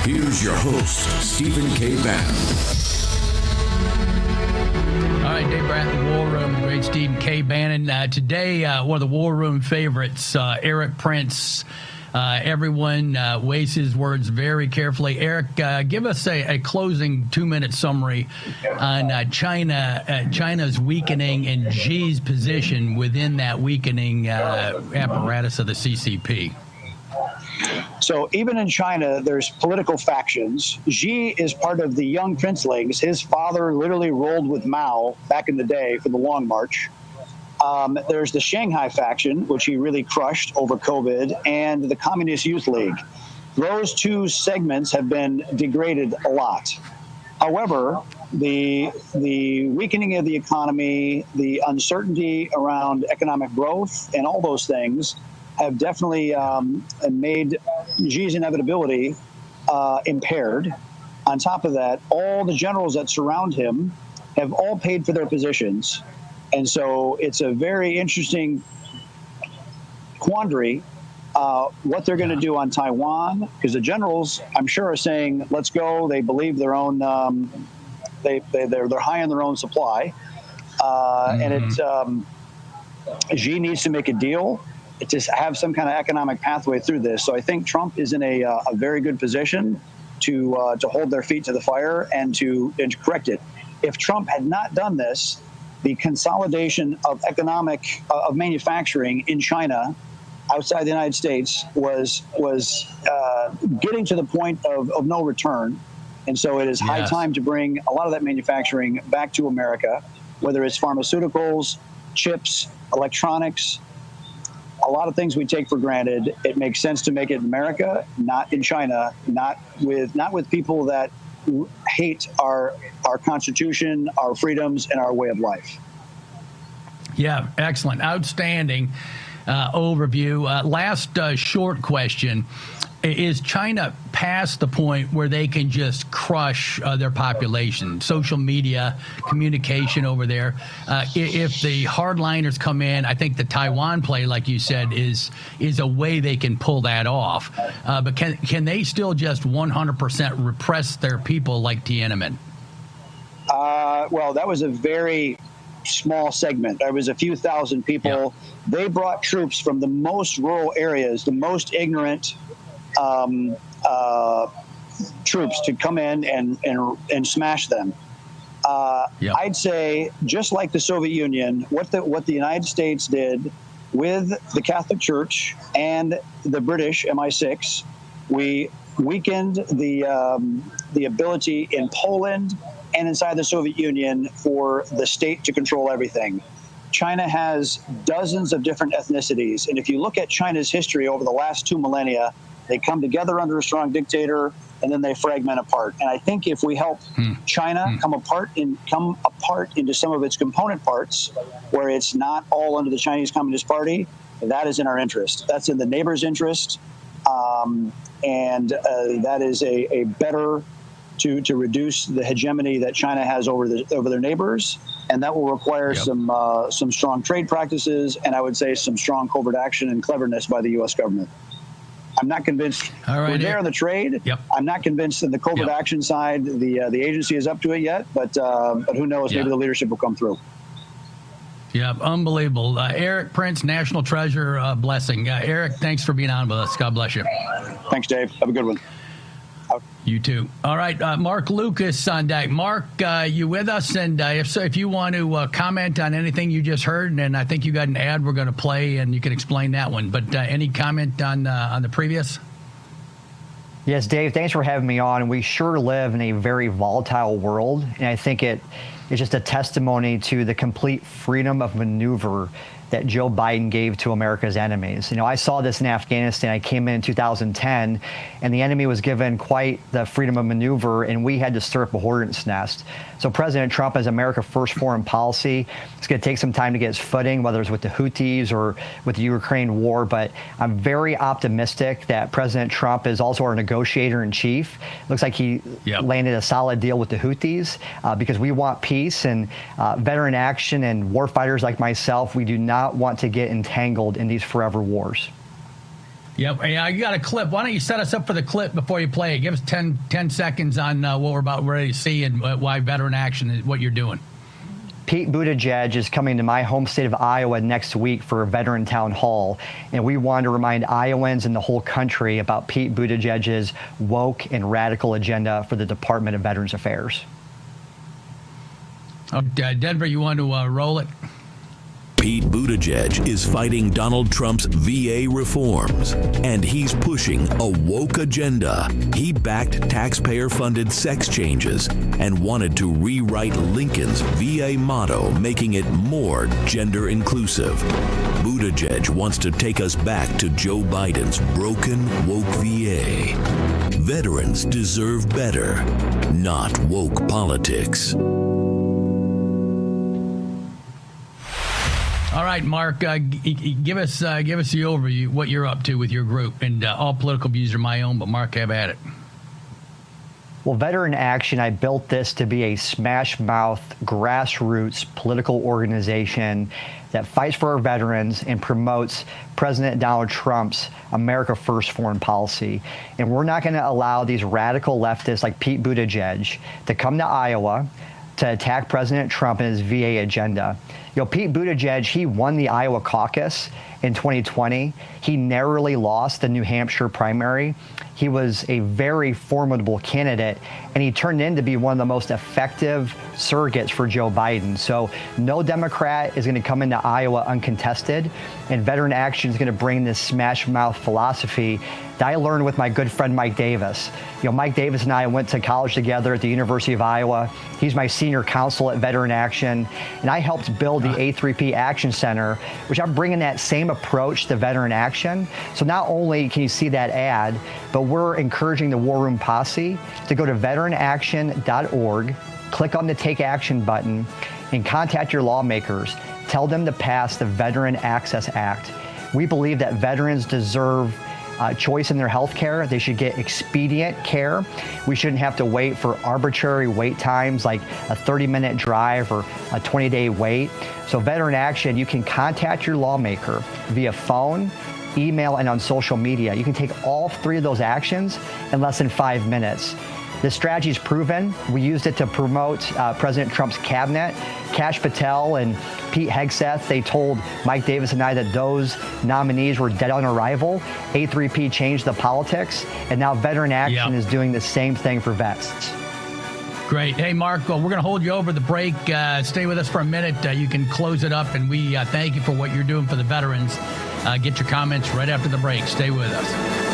Speaker 2: Here's your host, Stephen K. Bannon.
Speaker 3: All right, Dave Bratt, the War Room, the great Stephen K. Bannon. Today, one of the War Room favorites, Eric Prince. Everyone weighs his words very carefully. Eric, give us a closing 2-minute summary on China's weakening and Xi's position within that weakening apparatus of the CCP.
Speaker 4: So even in China, there's political factions. Xi is part of the young princelings. His father literally rolled with Mao back in the day for the Long March. There's the Shanghai faction, which he really crushed over COVID, and the Communist Youth League. Those two segments have been degraded a lot. However, the weakening of the economy, the uncertainty around economic growth, and all those things have definitely made Xi's inevitability impaired. On top of that, all the generals that surround him have all paid for their positions. And so it's a very interesting quandary what they're going to do on Taiwan, because the generals, I'm sure, are saying, let's go. They believe their own, they're high on their own supply. And Xi needs to make a deal to have some kind of economic pathway through this. So I think Trump is in a very good position to hold their feet to the fire and to correct it. If Trump had not done this, the consolidation of manufacturing in China outside the United States was getting to the point of no return. And so it is high time to bring a lot of that manufacturing back to America, whether it's pharmaceuticals, chips, electronics, a lot of things we take for granted. It makes sense to make it in America, not in China, not with people that hate our Constitution, our freedoms, and our way of life.
Speaker 3: Yeah, excellent. Outstanding overview. Last short question. Is China past the point where they can just crush their population? Social media, communication over there. If the hardliners come in, I think the Taiwan play, like you said, is a way they can pull that off. But can they still just 100% repress their people like Tiananmen?
Speaker 4: Well, that was a very small segment. There was a few thousand people. Yeah. They brought troops from the most rural areas, the most ignorant troops to come in and smash them. I'd say, just like the Soviet Union, what the United States did with the Catholic Church and the British MI6, we weakened the ability in Poland and inside the Soviet Union for the state to control everything. China has dozens of different ethnicities, and if you look at China's history over the last 2 millennia, they come together under a strong dictator, and then they fragment apart. And I think if we help China come apart into some of its component parts, where it's not all under the Chinese Communist Party, that is in our interest. That's in the neighbor's interest, and that is a better to reduce the hegemony that China has over their neighbors, and that will require some strong trade practices, and I would say some strong covert action and cleverness by the U.S. government. I'm not convinced we're there on the trade. I'm not convinced that the covert action side, the agency is up to it yet, but who knows? Maybe the leadership will come through.
Speaker 3: Yeah, unbelievable. Eric Prince, national treasure, blessing. Eric, thanks for being on with us. God bless you.
Speaker 4: Thanks, Dave. Have a good one.
Speaker 3: You too. All right, Mark Lucas on deck. Mark, you with us? And if so, if you want to comment on anything you just heard, and I think you got an ad we're going to play, and you can explain that one. But any comment on the previous?
Speaker 12: Yes, Dave, thanks for having me on. We sure live in a very volatile world, and I think it's just a testimony to the complete freedom of maneuver that Joe Biden gave to America's enemies. You know, I saw this in Afghanistan. I came in 2010, and the enemy was given quite the freedom of maneuver, and we had to stir up a hornet's nest. So President Trump has America first foreign policy. It's going to take some time to get its footing, whether it's with the Houthis or with the Ukraine war. But I'm very optimistic that President Trump is also our negotiator in chief. Looks like he landed a solid deal with the Houthis because we want peace, and veteran action and warfighters like myself, we do not want to get entangled in these forever wars.
Speaker 3: Yep. Yeah, you got a clip. Why don't you set us up for the clip before you play it? Give us 10 seconds on what we're about ready to see and why veteran action is what you're doing.
Speaker 12: Pete Buttigieg is coming to my home state of Iowa next week for a veteran town hall, and we want to remind Iowans and the whole country about Pete Buttigieg's woke and radical agenda for the Department of Veterans Affairs.
Speaker 3: Denver, you want to roll it?
Speaker 20: Pete Buttigieg is fighting Donald Trump's VA reforms, and he's pushing a woke agenda. He backed taxpayer-funded sex changes and wanted to rewrite Lincoln's VA motto, making it more gender inclusive. Buttigieg wants to take us back to Joe Biden's broken, woke VA. Veterans deserve better, not woke politics.
Speaker 3: All right, Mark, give us the overview, what you're up to with your group. And all political views are my own, but Mark, have at it.
Speaker 12: Well, Veteran Action, I built this to be a smash-mouth, grassroots political organization that fights for our veterans and promotes President Donald Trump's America First foreign policy. And we're not going to allow these radical leftists like Pete Buttigieg to come to Iowa to attack President Trump and his VA agenda. You know, Pete Buttigieg, he won the Iowa caucus in 2020. He narrowly lost the New Hampshire primary. He was a very formidable candidate, and he turned in to be one of the most effective surrogates for Joe Biden. So no Democrat is going to come into Iowa uncontested, and Veteran Action is going to bring this smash-mouth philosophy that I learned with my good friend Mike Davis. You know, Mike Davis and I went to college together at the University of Iowa. He's my senior counsel at Veteran Action, and I helped build the A3P Action Center, which I'm bringing that same approach to Veteran Action. So not only can you see that ad, but we're encouraging the War Room Posse to go to veteranaction.org, click on the Take Action button, and contact your lawmakers. Tell them to pass the Veteran Access Act. We believe that veterans deserve choice in their health care. They should get expedient care. We shouldn't have to wait for arbitrary wait times like a 30-minute drive or a 20-day wait. So Veteran Action, you can contact your lawmaker via phone, email, and on social media. You can take all three of those actions in less than 5 minutes. This strategy is proven. We used it to promote President Trump's cabinet. Kash Patel and Pete Hegseth, they told Mike Davis and I that those nominees were dead on arrival. A3P changed the politics, and now Veteran Action is doing the same thing for vets.
Speaker 3: Great. Hey, Mark, we're going to hold you over the break. Stay with us for a minute. You can close it up, and we thank you for what you're doing for the veterans. Get your comments right after the break. Stay with us.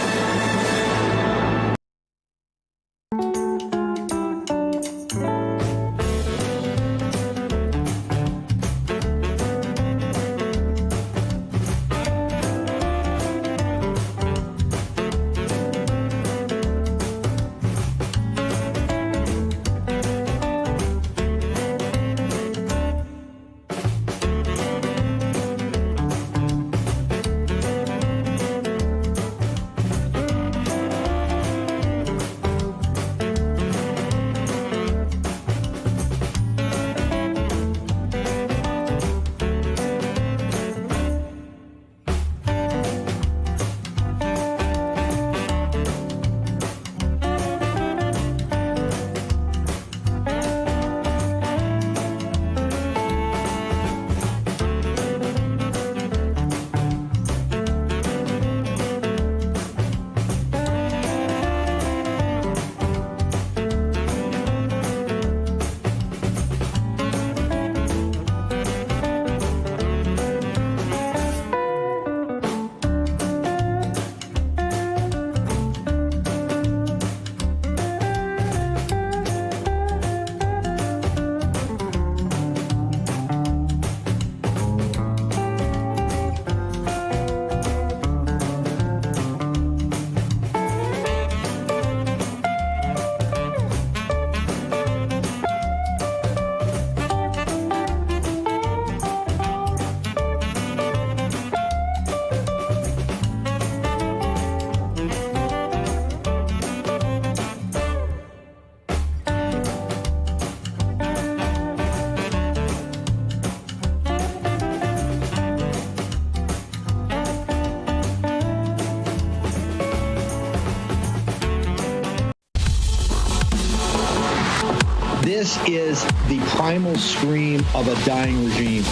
Speaker 23: This is the primal scream of a dying regime.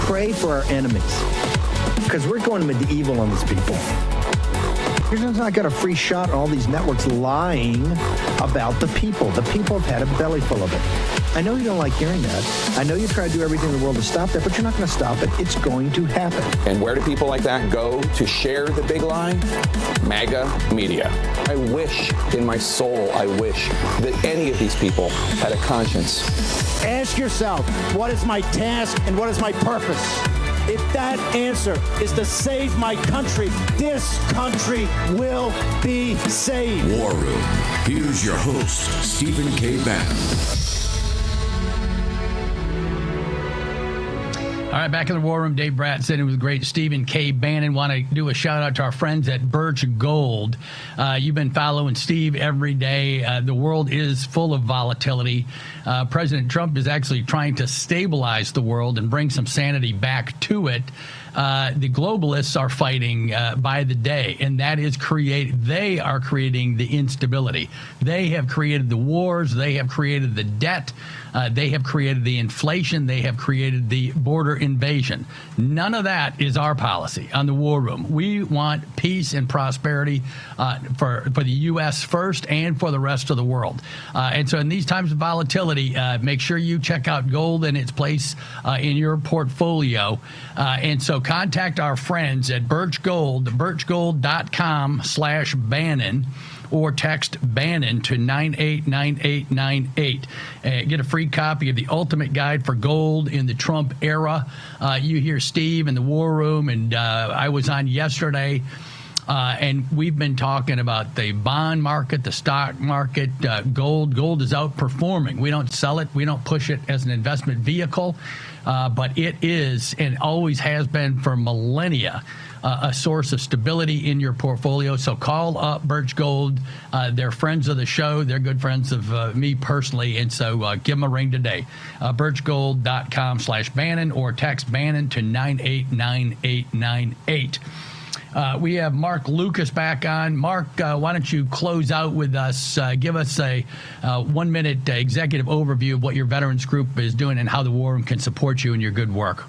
Speaker 23: Pray for our enemies, because we're going medieval on these people. You're just not got a free shot on all these networks lying about the people. The people have had a belly full of it. I know you don't like hearing that. I know you try to do everything in the world to stop that, but you're not going to stop it. It's going to happen.
Speaker 24: And where do people like that go to share the big lie? MAGA media. I wish in my soul, I wish that any of these people had a conscience.
Speaker 1: Ask yourself, what is my task and what is my purpose? If that answer is to save my country, this country will be saved.
Speaker 2: War Room. Here's your host, Stephen K. Bannon.
Speaker 3: All right, back in the War Room, Dave Bratt sitting with great Stephen K. Bannon. Want to do a shout out to our friends at Birch Gold. You've been following Steve every day. The world is full of volatility. President Trump is actually trying to stabilize the world and bring some sanity back to it. The globalists are fighting by the day, and that is they are creating the instability. They have created the wars. They have created the debt. They have created the inflation. They have created the border invasion. None of that is our policy on the War Room. We want peace and prosperity for the U.S. first and for the rest of the world. And so in these times of volatility, make sure you check out gold and its place in your portfolio. And so contact our friends at Birch Gold, birchgold.com/Bannon. Or text Bannon to 989898. Get a free copy of the Ultimate Guide for Gold in the Trump Era. You hear Steve in the War Room, and I was on yesterday, and we've been talking about the bond market, the stock market, gold. Gold is outperforming. We don't sell it. We don't push it as an investment vehicle, but it is and always has been for millennia a source of stability in your portfolio. So call up Birch Gold. They're friends of the show. They're good friends of me personally. And so give them a ring today. Birchgold.com/Bannon or text Bannon to 989898. We have Mark Lucas back on. Mark, why don't you close out with us? Give us a 1-minute executive overview of what your veterans group is doing and how the War Room can support you in your good work.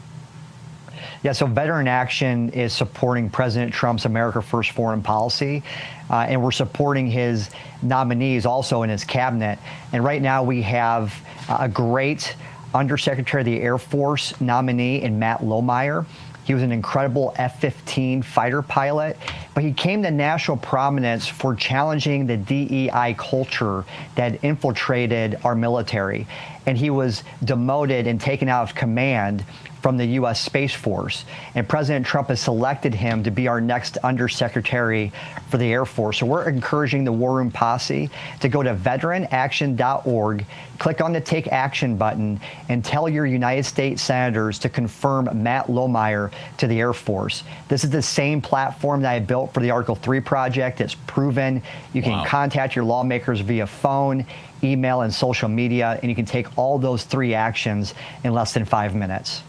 Speaker 12: Yeah, so Veteran Action is supporting President Trump's America First foreign policy, and we're supporting his nominees also in his cabinet. And right now we have a great Undersecretary of the Air Force nominee in Matt Lohmeyer. He was an incredible F-15 fighter pilot, but he came to national prominence for challenging the DEI culture that infiltrated our military. And he was demoted and taken out of command from the U.S. Space Force. And President Trump has selected him to be our next Undersecretary for the Air Force. So we're encouraging the War Room posse to go to veteranaction.org, click on the Take Action button, and tell your United States senators to confirm Matt Lohmeyer to the Air Force. This is the same platform that I built for the Article 3 project. It's proven. You can contact your lawmakers via phone, email, and social media, and you can take all those 3 actions in less than 5 minutes.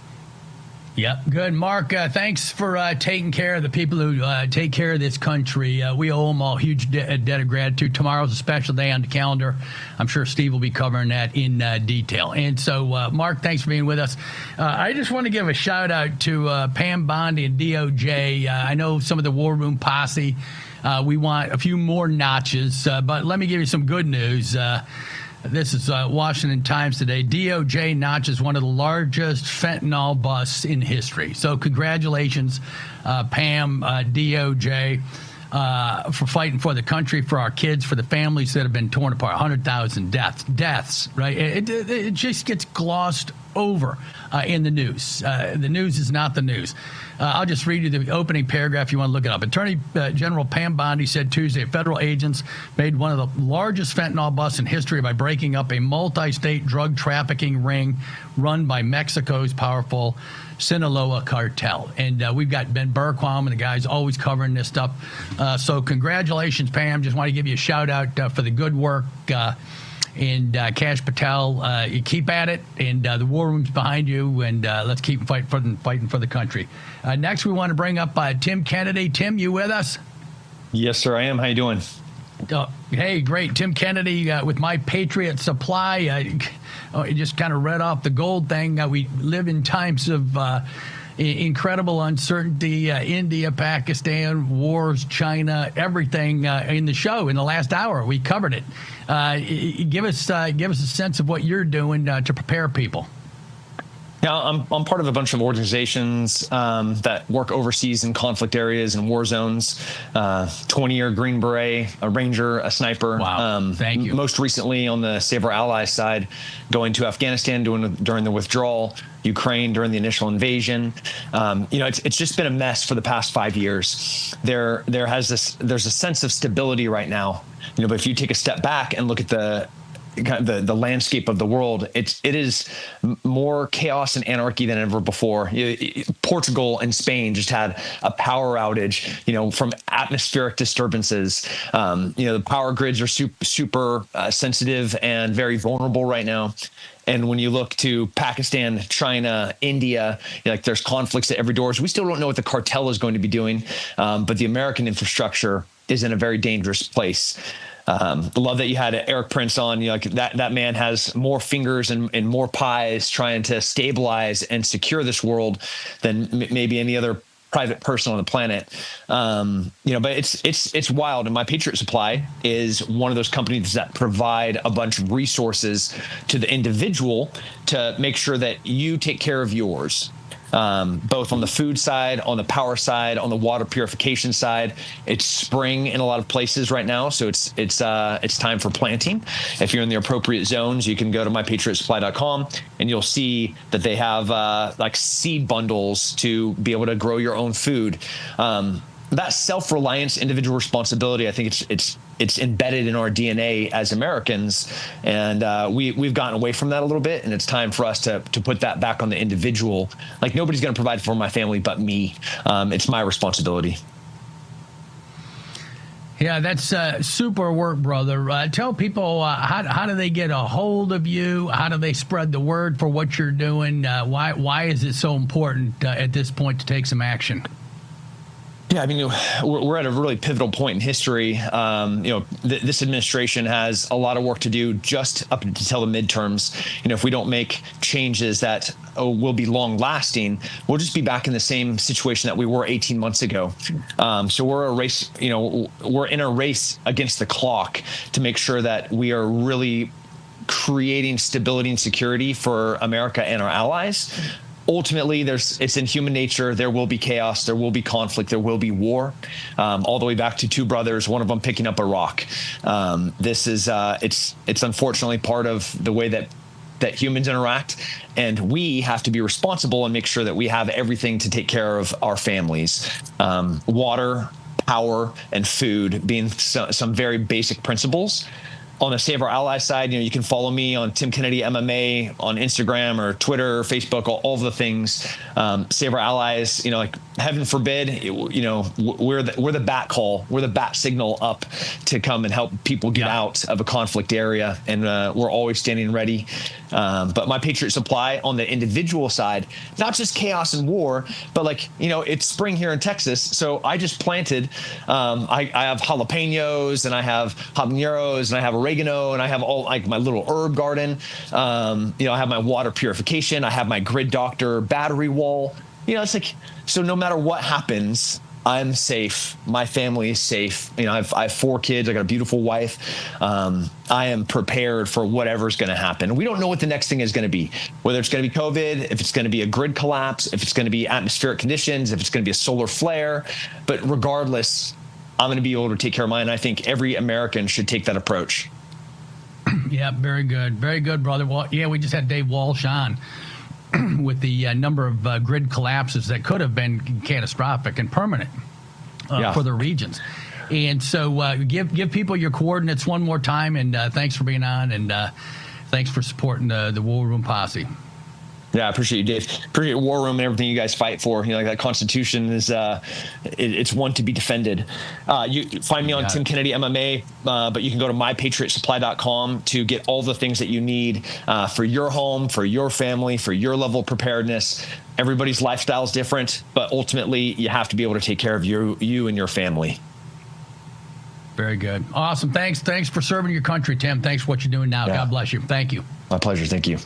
Speaker 3: Yep. Good. Mark, thanks for taking care of the people who take care of this country. We owe them all a huge debt of gratitude. Tomorrow's a special day on the calendar. I'm sure Steve will be covering that in detail. And so, Mark, thanks for being with us. I just want to give a shout out to Pam Bondi and DOJ. I know some of the War Room posse. We want a few more notches, but let me give you some good news. This is Washington Times today. DOJ notches one of the largest fentanyl busts in history. So congratulations, Pam, DOJ, for fighting for the country, for our kids, for the families that have been torn apart. 100,000 deaths, right? It just gets glossed over in the news. The news is not the news. I'll just read you the opening paragraph if you want to look it up. Attorney General Pam Bondi said Tuesday federal agents made one of the largest fentanyl busts in history by breaking up a multi-state drug trafficking ring run by Mexico's powerful Sinaloa cartel. And we've got Ben Berquam and the guys always covering this stuff. So congratulations, Pam. Just want to give you a shout out for the good work. And Kash Patel, you keep at it, and the War Room's behind you, and let's keep fighting for the country. Next, we want to bring up Tim Kennedy. Tim, you with us?
Speaker 13: Yes, sir, I am. How you doing?
Speaker 3: Hey, great. Tim Kennedy with My Patriot Supply. You just kind of read off the gold thing. We live in times of incredible uncertainty. India, Pakistan, wars, China, everything in the show. In the last hour, we covered it. Give us a sense of what you're doing to prepare people.
Speaker 13: Yeah, I'm part of a bunch of organizations that work overseas in conflict areas and war zones. 20-year Green Beret, a Ranger, a sniper.
Speaker 3: Wow, thank you.
Speaker 13: Most recently on the Save Our Allies side, going to Afghanistan during the withdrawal, Ukraine during the initial invasion. It's just been a mess for the past 5 years. There's a sense of stability right now. But if you take a step back and look at the landscape of the world, it is more chaos and anarchy than ever before. Portugal and Spain just had a power outage, from atmospheric disturbances. The power grids are super sensitive and very vulnerable right now. And when you look to Pakistan, China, India, there's conflicts at every door. So we still don't know what the cartel is going to be doing, but the American infrastructure is in a very dangerous place. Love that you had Eric Prince on. That man has more fingers and more pies trying to stabilize and secure this world than maybe any other private person on the planet. But it's wild. And My Patriot Supply is one of those companies that provide a bunch of resources to the individual to make sure that you take care of yours. Both on the food side, on the power side, on the water purification side. It's spring in a lot of places right now, so it's time for planting. If you're in the appropriate zones, you can go to mypatriotsupply.com and you'll see that they have seed bundles to be able to grow your own food. That self-reliance, individual responsibility, I think it's embedded in our DNA as Americans, and we've gotten away from that a little bit, and it's time for us to put that back on the individual. Nobody's going to provide for my family but me. It's my responsibility.
Speaker 3: Yeah, that's super work, brother. Tell people how do they get a hold of you? How do they spread the word for what you're doing? Why is it so important at this point to take some action?
Speaker 13: Yeah, we're at a really pivotal point in history. This administration has a lot of work to do just up until the midterms. If we don't make changes that will be long lasting, we'll just be back in the same situation that we were 18 months ago. So we're in a race against the clock to make sure that we are really creating stability and security for America and our allies. Ultimately, it's in human nature. There will be chaos. There will be conflict. There will be war. All the way back to two brothers, one of them picking up a rock. This is it's unfortunately part of the way that humans interact, and we have to be responsible and make sure that we have everything to take care of our families. Water, power, and food being some very basic principles. On the Save Our Allies side, you can follow me on Tim Kennedy MMA on Instagram or Twitter, or Facebook, all of the things. Save Our Allies, heaven forbid, we're the bat call, we're the bat signal up to come and help people get out of a conflict area, and we're always standing ready. But My Patriot Supply on the individual side, not just chaos and war, but it's spring here in Texas, so I just planted. I have jalapenos, and I have habaneros, and I have oregano, and I have all my little herb garden. I have my water purification. I have my Grid Doctor battery wall. So no matter what happens, I'm safe. My family is safe. I have 4 kids. I got a beautiful wife. I am prepared for whatever's going to happen. We don't know what the next thing is going to be, whether it's going to be COVID, if it's going to be a grid collapse, if it's going to be atmospheric conditions, if it's going to be a solar flare. But regardless, I'm going to be able to take care of mine. I think every American should take that approach.
Speaker 3: Yeah, very good. Very good, brother. Well, yeah, we just had Dave Walsh on with the number of grid collapses that could have been catastrophic and permanent for the regions. And so give people your coordinates one more time, and thanks for being on, and thanks for supporting the War Room Posse.
Speaker 13: Yeah, I appreciate you, Dave. Appreciate War Room and everything you guys fight for. That Constitution is it's one to be defended. You find me on Tim Kennedy MMA, but you can go to mypatriotsupply.com to get all the things that you need for your home, for your family, for your level of preparedness. Everybody's lifestyle is different, but ultimately you have to be able to take care of you and your family.
Speaker 3: Very good. Awesome. Thanks for serving your country, Tim. Thanks for what you're doing now.
Speaker 13: Yeah.
Speaker 3: God bless you. Thank you.
Speaker 13: My pleasure. Thank you.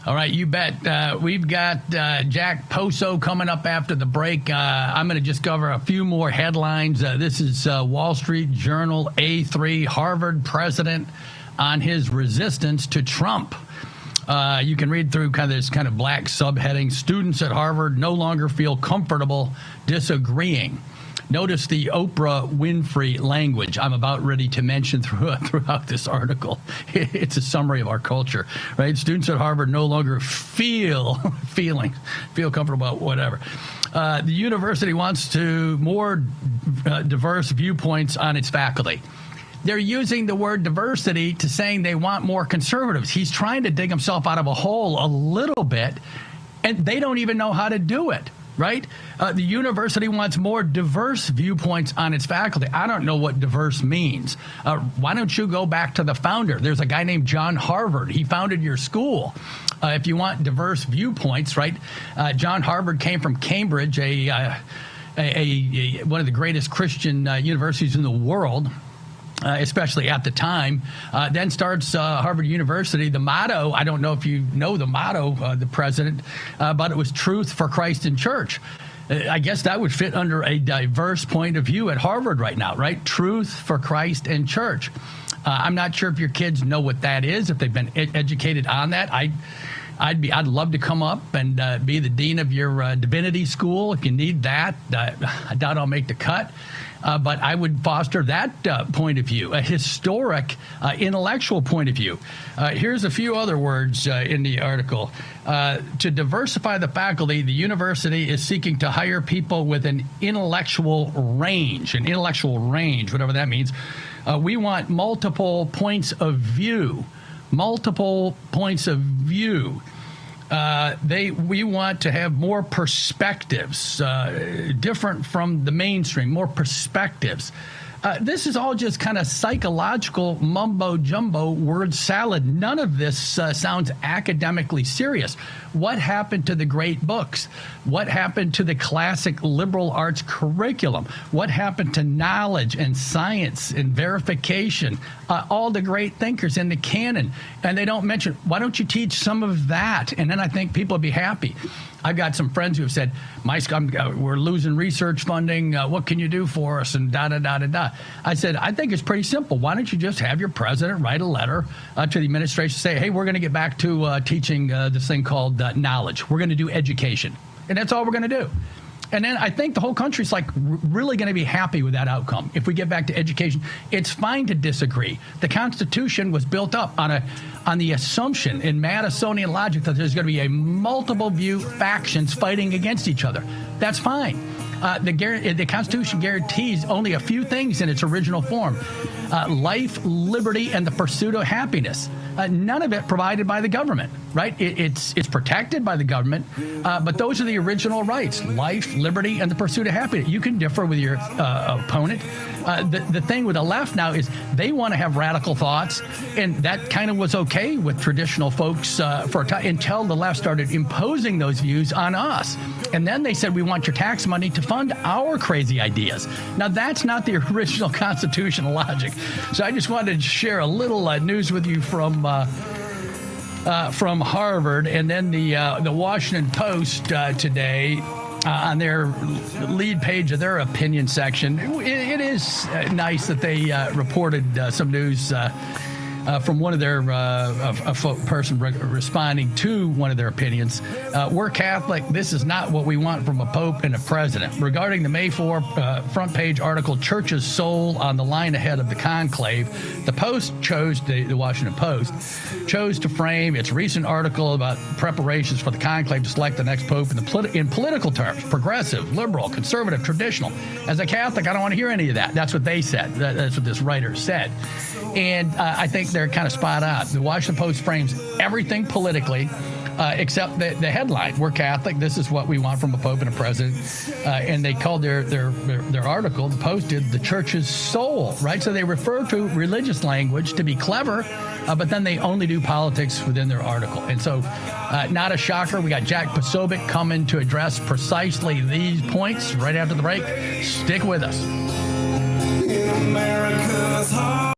Speaker 3: All right, you bet. We've got Jack Poso coming up after the break. I'm going to just cover a few more headlines. This is Wall Street Journal A3, Harvard president on his resistance to Trump. You can read through this kind of black subheading. Students at Harvard no longer feel comfortable disagreeing. Notice the Oprah Winfrey language I'm about ready to mention throughout this article. It's a summary of our culture, right? Students at Harvard no longer feel comfortable about whatever. The university wants more diverse viewpoints on its faculty. They're using the word diversity to saying they want more conservatives. He's trying to dig himself out of a hole a little bit, and they don't even know how to do it. Right? The university wants more diverse viewpoints on its faculty. I don't know what diverse means. Why don't you go back to the founder? There's a guy named John Harvard. He founded your school. If you want diverse viewpoints, right? John Harvard came from Cambridge, one of the greatest Christian universities in the world. Especially at the time, then starts Harvard University. The motto, I don't know if you know the motto, the president, but it was truth for Christ and church. I guess that would fit under a diverse point of view at Harvard right now, right? Truth for Christ and church. I'm not sure if your kids know what that is, if they've been educated on that. I'd love to come up and be the dean of your divinity school if you need that. I doubt I'll make the cut. But I would foster that point of view, a historic, intellectual point of view. Here's a few other words in the article. To diversify the faculty, the university is seeking to hire people with an intellectual range, whatever that means. We want multiple points of view. We want to have more perspectives, different from the mainstream, more perspectives. This is all just kind of psychological mumbo-jumbo word salad. None of this sounds academically serious. What happened to the great books? What happened to the classic liberal arts curriculum? What happened to knowledge and science and verification? All the great thinkers in the canon. And they don't mention, why don't you teach some of that? And then I think people will be happy. I've got some friends who have said, we're losing research funding. What can you do for us? And da-da-da-da-da. I said, I think it's pretty simple. Why don't you just have your president write a letter to the administration, say, hey, we're going to get back to teaching this thing called knowledge. We're going to do education. And that's all we're going to do. And then I think the whole country's really going to be happy with that outcome. If we get back to education, it's fine to disagree. The Constitution was built up on the assumption in Madisonian logic that there's going to be a multiple view factions fighting against each other. That's fine. The Constitution guarantees only a few things in its original form. Life, liberty, and the pursuit of happiness. None of it provided by the government, right? It's protected by the government, but those are the original rights: life, liberty, and the pursuit of happiness. You can differ with your opponent. The thing with the left now is they want to have radical thoughts, and that kind of was okay with traditional folks for a time until the left started imposing those views on us. And then they said, we want your tax money to fund our crazy ideas. Now, that's not the original constitutional logic. So I just wanted to share a little news with you from Harvard. And then the Washington Post today, on their lead page of their opinion section, it is nice that they reported some news from one of their person responding to one of their opinions. We're Catholic. This is not what we want from a pope and a president. Regarding the May 4 front page article, Church's Soul on the Line Ahead of the Conclave, the Post the Washington Post chose to frame its recent article about preparations for the conclave to select the next pope in political terms: progressive, liberal, conservative, traditional. As a Catholic, I don't want to hear any of that. That's what they said. That's what this writer said. And I think they're kind of spot on. The Washington Post frames everything politically, except the headline: "We're Catholic. This is what we want from a pope and a president." And they called their article, the Post did, "The Church's Soul." Right, so they refer to religious language to be clever, but then they only do politics within their article. And so, not a shocker. We got Jack Posobiec coming to address precisely these points right after the break. Stick with us.
Speaker 14: America's heart.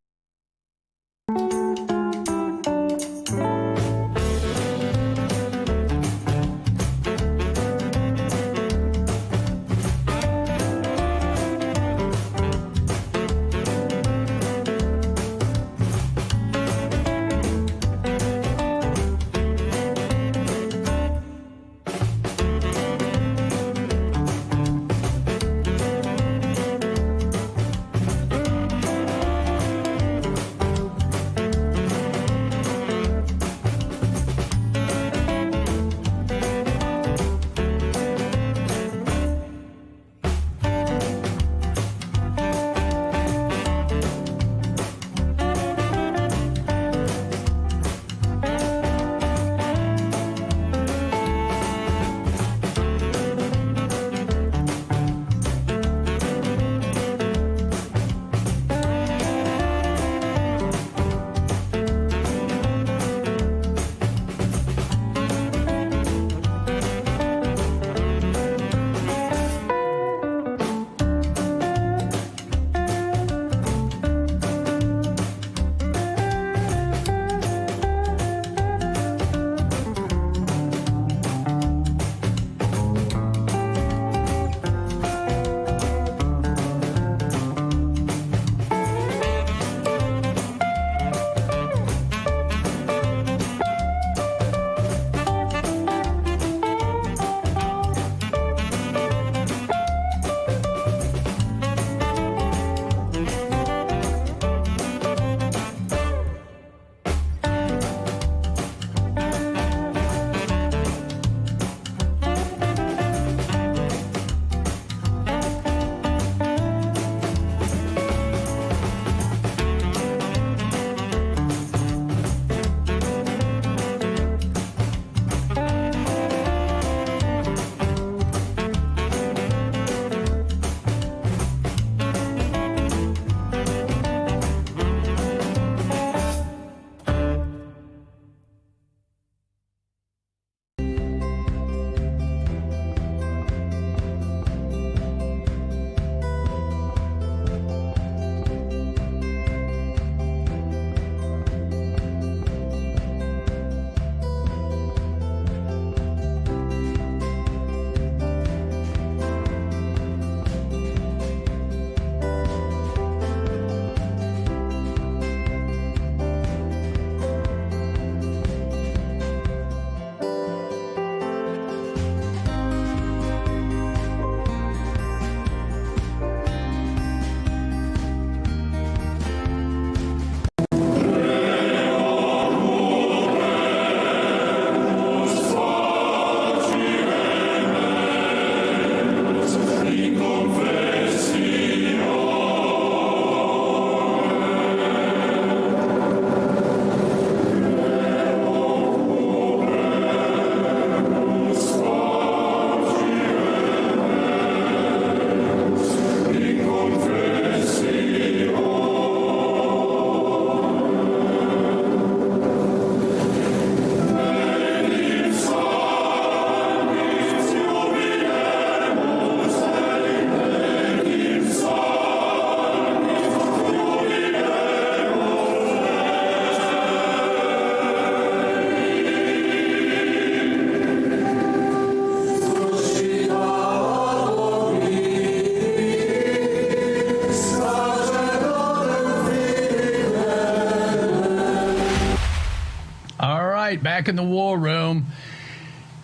Speaker 3: right, back in the war room.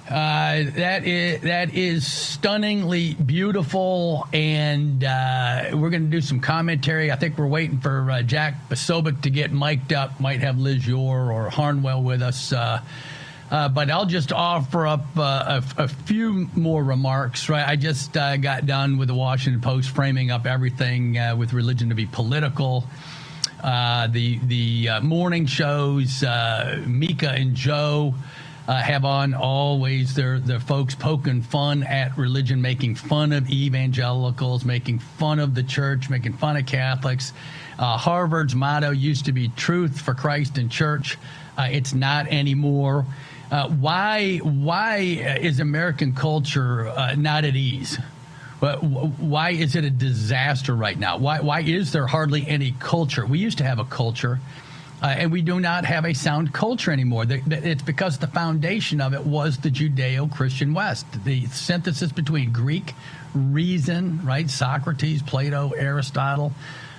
Speaker 3: That is stunningly beautiful, and we're going to do some commentary. I think we're waiting for Jack Posobiec to get mic'd up. Might have Liz Yore or Harnwell with us. But I'll just offer up a few more remarks. Right, I just got done with the Washington Post framing up everything with religion to be political. The morning shows, Mika and Joe have on always their folks poking fun at religion, making fun of evangelicals, making fun of the church, making fun of Catholics. Harvard's motto used to be truth for Christ and church. It's not anymore. Why is American culture not at ease? But why is it a disaster right now? Why is there hardly any culture? We used to have a culture, and we do not have a sound culture anymore. It's because the foundation of it was the Judeo-Christian West, the synthesis between Greek reason, right? Socrates, Plato, Aristotle,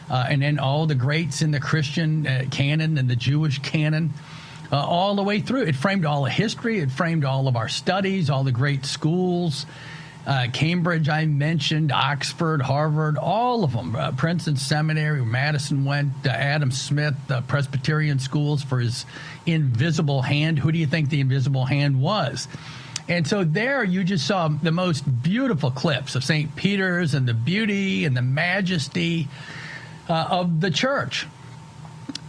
Speaker 3: and then all the greats in the Christian canon and the Jewish canon, all the way through. It framed all of history. It framed all of our studies, all the great schools. Cambridge, I mentioned, Oxford, Harvard, all of them. Princeton Seminary, Madison went, Adam Smith, Presbyterian schools for his invisible hand. Who do you think the invisible hand was? And so there you just saw the most beautiful clips of St. Peter's and the beauty and the majesty of the church.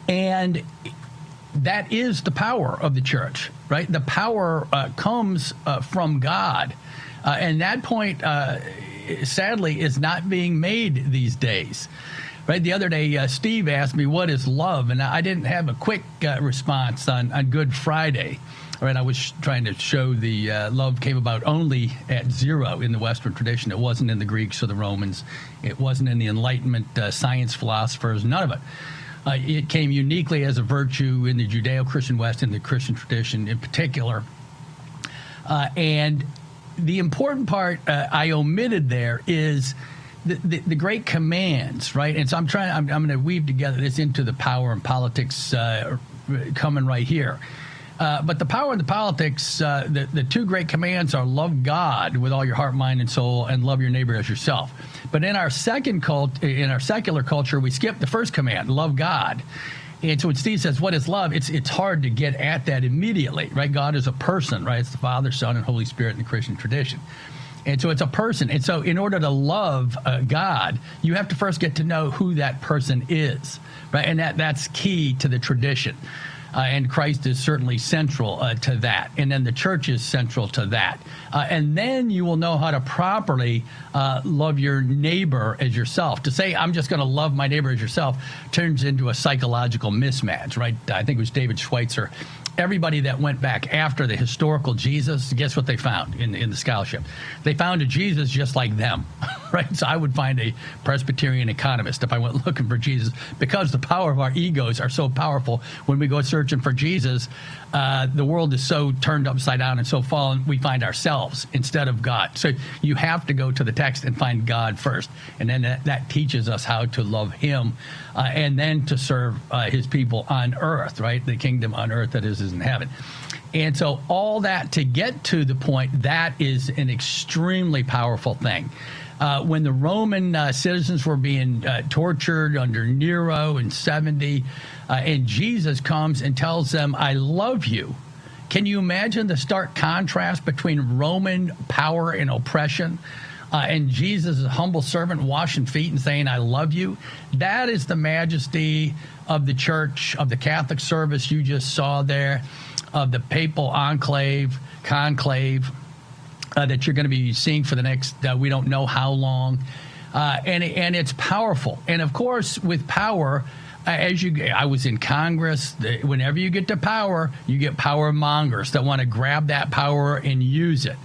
Speaker 3: And that is the power of the church, right? The power comes from God. And that point, sadly, is not being made these days. Right? The other day, Steve asked me, what is love? And I didn't have a quick response on Good Friday. Right? I was trying to show the love came about only at zero in the Western tradition. It wasn't in the Greeks or the Romans. It wasn't in the Enlightenment science philosophers, none of it. It came uniquely as a virtue in the Judeo-Christian West, in the Christian tradition in particular. And the important part I omitted there is the great commands, right? And so I'm going to weave together this into the power and politics coming right here. But the power and the politics, the two great commands are love God with all your heart, mind, and soul, and love your neighbor as yourself. But in our in our secular culture, we skip the first command, love God. And so when Steve says, what is love? It's hard to get at that immediately, right? God is a person, right? It's the Father, Son, and Holy Spirit in the Christian tradition. And so it's a person. And so in order to love God, you have to first get to know who that person is, right? And that's key to the tradition. And Christ is certainly central to that. And then the church is central to that. And then you will know how to properly love your neighbor as yourself. To say, I'm just going to love my neighbor as yourself turns into a psychological mismatch, right? I think it was David Schweitzer. Everybody that went back after the historical Jesus, guess what they found in the scholarship? They found a Jesus just like them, right? So I would find a Presbyterian economist if I went looking for Jesus, because the power of our egos are so powerful. When we go searching for Jesus, the world is so turned upside down and so fallen, we find ourselves instead of God. So you have to go to the text and find God first. And then that teaches us how to love him and then to serve his people on earth, right? The kingdom on earth that is in heaven. And so all that to get to the point, that is an extremely powerful thing. When the Roman citizens were being tortured under Nero in 70, and Jesus comes and tells them, I love you. Can you imagine the stark contrast between Roman power and oppression and Jesus, a humble servant, washing feet and saying, I love you? That is the majesty of the church, of the Catholic service you just saw there, of the Papal conclave, that you're going to be seeing for the next, we don't know how long. And it's powerful. And of course, with power, I was in Congress. Whenever you get to power, you get power mongers that want to grab that power and use it.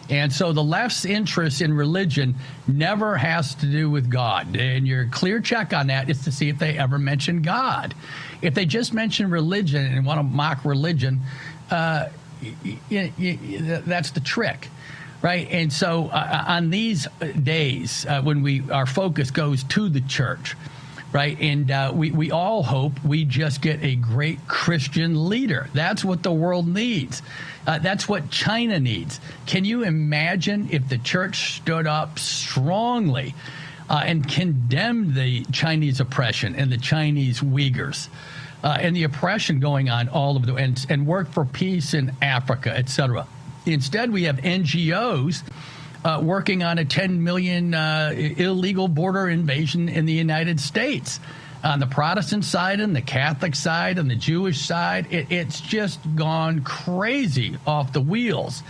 Speaker 3: And so the left's interest in religion never has to do with God. And your clear check on that is to see if they ever mention God. If they just mention religion and want to mock religion, that's the trick. Right. And so on these days when our focus goes to the church, right, and we all hope we just get a great Christian leader. That's what the world needs. That's what China needs. Can you imagine if the church stood up strongly and condemned the Chinese oppression and the Chinese Uyghurs and the oppression going on all over and worked for peace in Africa, et cetera? Instead, we have NGOs working on a 10 million illegal border invasion in the United States. On the Protestant side and the Catholic side and the Jewish side, it's just gone crazy off the wheels.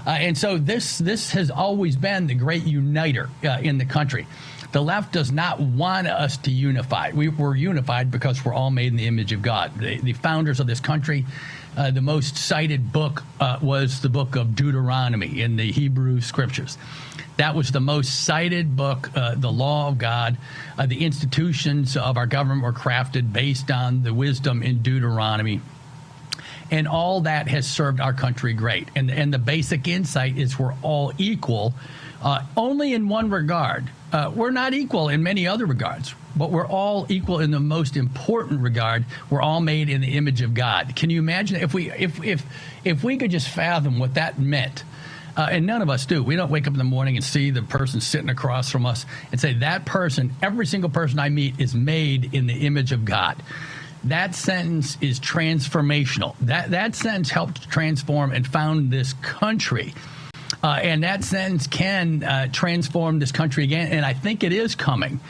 Speaker 3: And so this has always been the great uniter in the country. The left does not want us to unify. We're unified because we're all made in the image of God. The founders of this country, the most cited book was the book of Deuteronomy in the Hebrew scriptures. That was the most cited book, The Law of God. The institutions of our government were crafted based on the wisdom in Deuteronomy. And all that has served our country great. And the basic insight is we're all equal, only in one regard. We're not equal in many other regards, but we're all equal in the most important regard. We're all made in the image of God. Can you imagine if we could just fathom what that meant? And none of us do. We don't wake up in the morning and see the person sitting across from us and say, that person, every single person I meet is made in the image of God. That sentence is transformational. That sentence helped transform and found this country. And that sentence can transform this country again. And I think it is coming.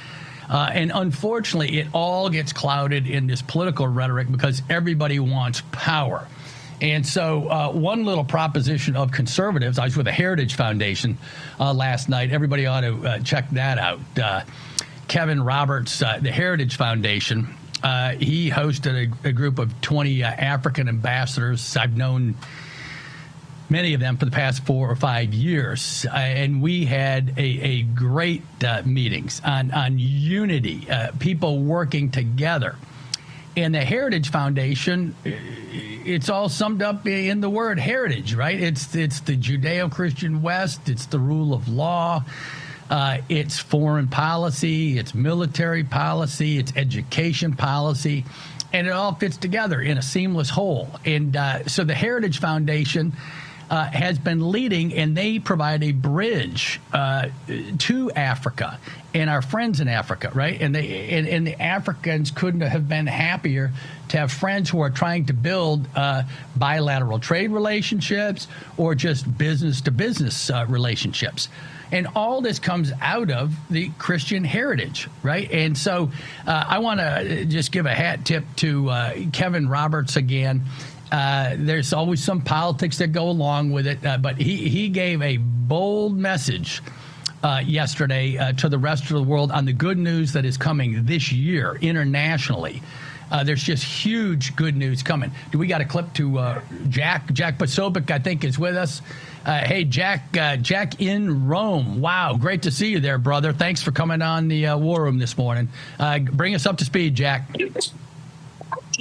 Speaker 3: And unfortunately, it all gets clouded in this political rhetoric because everybody wants power. And so one little proposition of conservatives, I was with the Heritage Foundation last night. Everybody ought to check that out. Kevin Roberts, the Heritage Foundation, he hosted a group of 20 African ambassadors. I've known many of them for the past 4 or 5 years. And we had a great meetings on unity, people working together. And the Heritage Foundation, it's all summed up in the word heritage, right? It's the Judeo-Christian West. It's the rule of law. It's foreign policy. It's military policy. It's education policy. And it all fits together in a seamless whole. And so the Heritage Foundation has been leading, and they provide a bridge to Africa and our friends in Africa, right? And the Africans couldn't have been happier to have friends who are trying to build bilateral trade relationships or just business-to-business relationships. And all this comes out of the Christian heritage, right? And so I want to just give a hat tip to Kevin Roberts again. There's always some politics that go along with it, but he gave a bold message yesterday to the rest of the world on the good news that is coming this year internationally. There's just huge good news coming. We got a clip to Jack Posobiec, I think, is with us. Hey, Jack in Rome. Wow, great to see you there, brother. Thanks for coming on the War Room this morning. Bring us up to speed, Jack.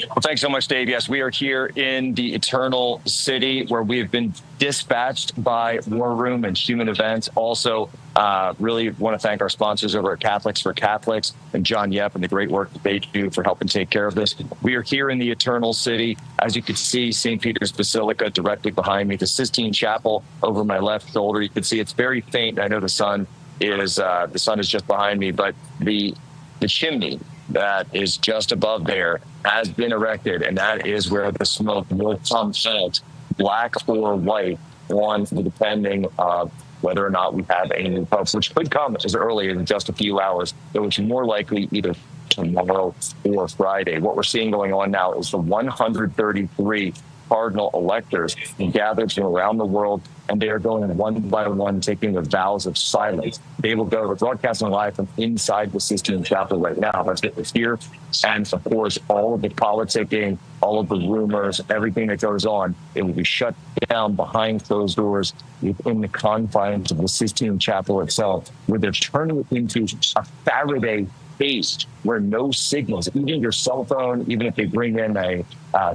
Speaker 14: Well, thanks so much, Dave. Yes, we are here in the Eternal City where we have been dispatched by War Room and Human Events. Also, really want to thank our sponsors over at Catholics for Catholics and John Yep and the great work that they do for helping take care of this. We are here in the Eternal City. As you can see, St. Peter's Basilica directly behind me, the Sistine Chapel over my left shoulder. You can see it's very faint. I know the sun is just behind me, but the chimney that is just above there has been erected, and that is where the smoke will come out, black or white, depending on whether or not we have a new pope, which could come as early as just a few hours, though it's more likely either tomorrow or Friday. What we're seeing going on now is the 133 cardinal electors gathered from around the world, and they are going one by one, taking the vows of silence. They will go, we're broadcasting live from inside the Sistine Chapel right now. That's it was here. And of course, all of the politicking, all of the rumors, everything that goes on, it will be shut down behind closed doors within the confines of the Sistine Chapel itself, where they're turning it into a Faraday case where no signals, even your cell phone, even if they bring in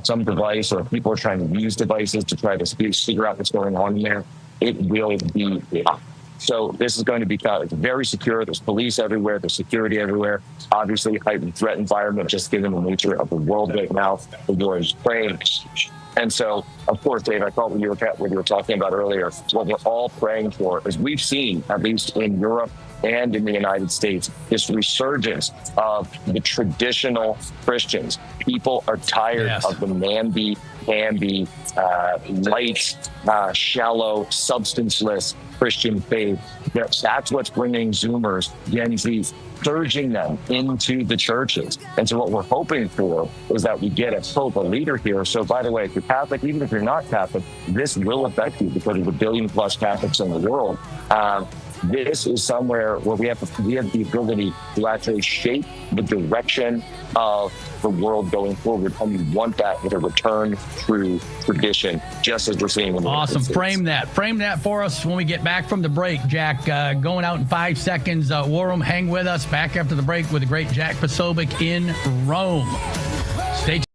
Speaker 14: some device or people are trying to use devices to try to figure out what's going on in there, it will be locked. So this is going to be very secure. There's police everywhere. There's security everywhere. Obviously, heightened threat environment, just given the nature of the world right now. The war is Ukraine. And so, of course, Dave, I thought what you were talking about earlier, what we're all praying for is we've seen, at least in Europe and in the United States, this resurgence of the traditional Christians. People are tired of the namby-pamby, light, shallow, substanceless Christian faith. That's what's bringing Zoomers, Gen Z, surging them into the churches. And so what we're hoping for is that we get a pope, a leader here. So by the way, if you're Catholic, even if you're not Catholic, this will affect you because of the 1 billion+ Catholics in the world. this is somewhere where we have the ability to actually shape the direction of the world going forward, and we want that with a return through tradition, just as we're seeing in the
Speaker 3: Awesome.
Speaker 14: United States.
Speaker 3: Frame that for us when we get back from the break, Jack. Going out in 5 seconds. War Room, hang with us. Back after the break with the great Jack Posobiec in Rome. Stay tuned.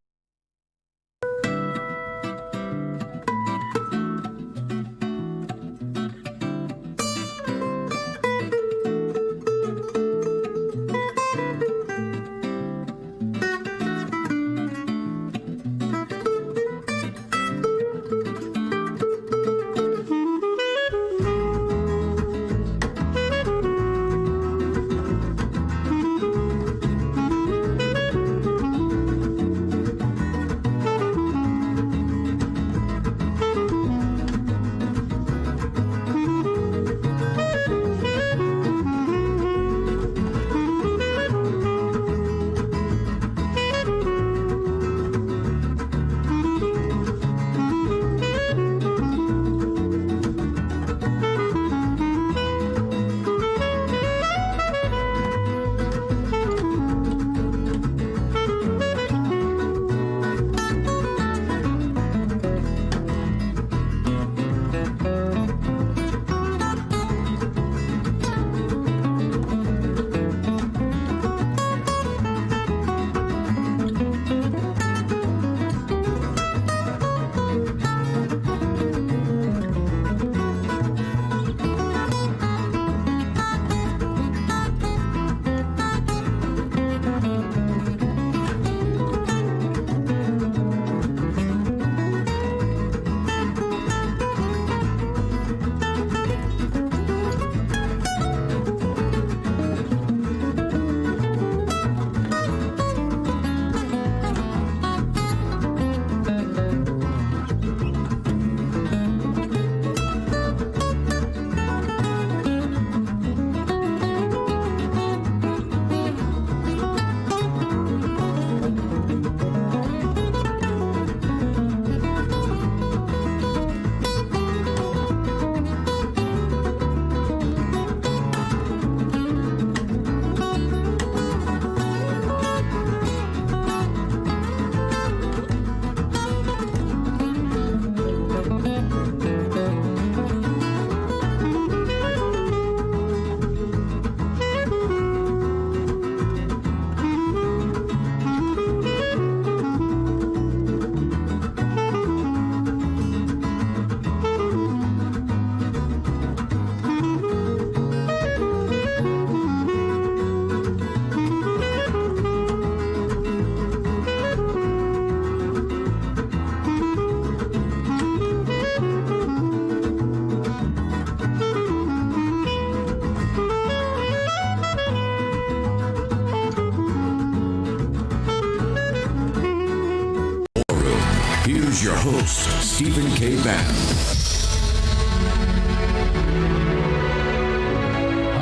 Speaker 2: Here's your host, Stephen K. Bannon.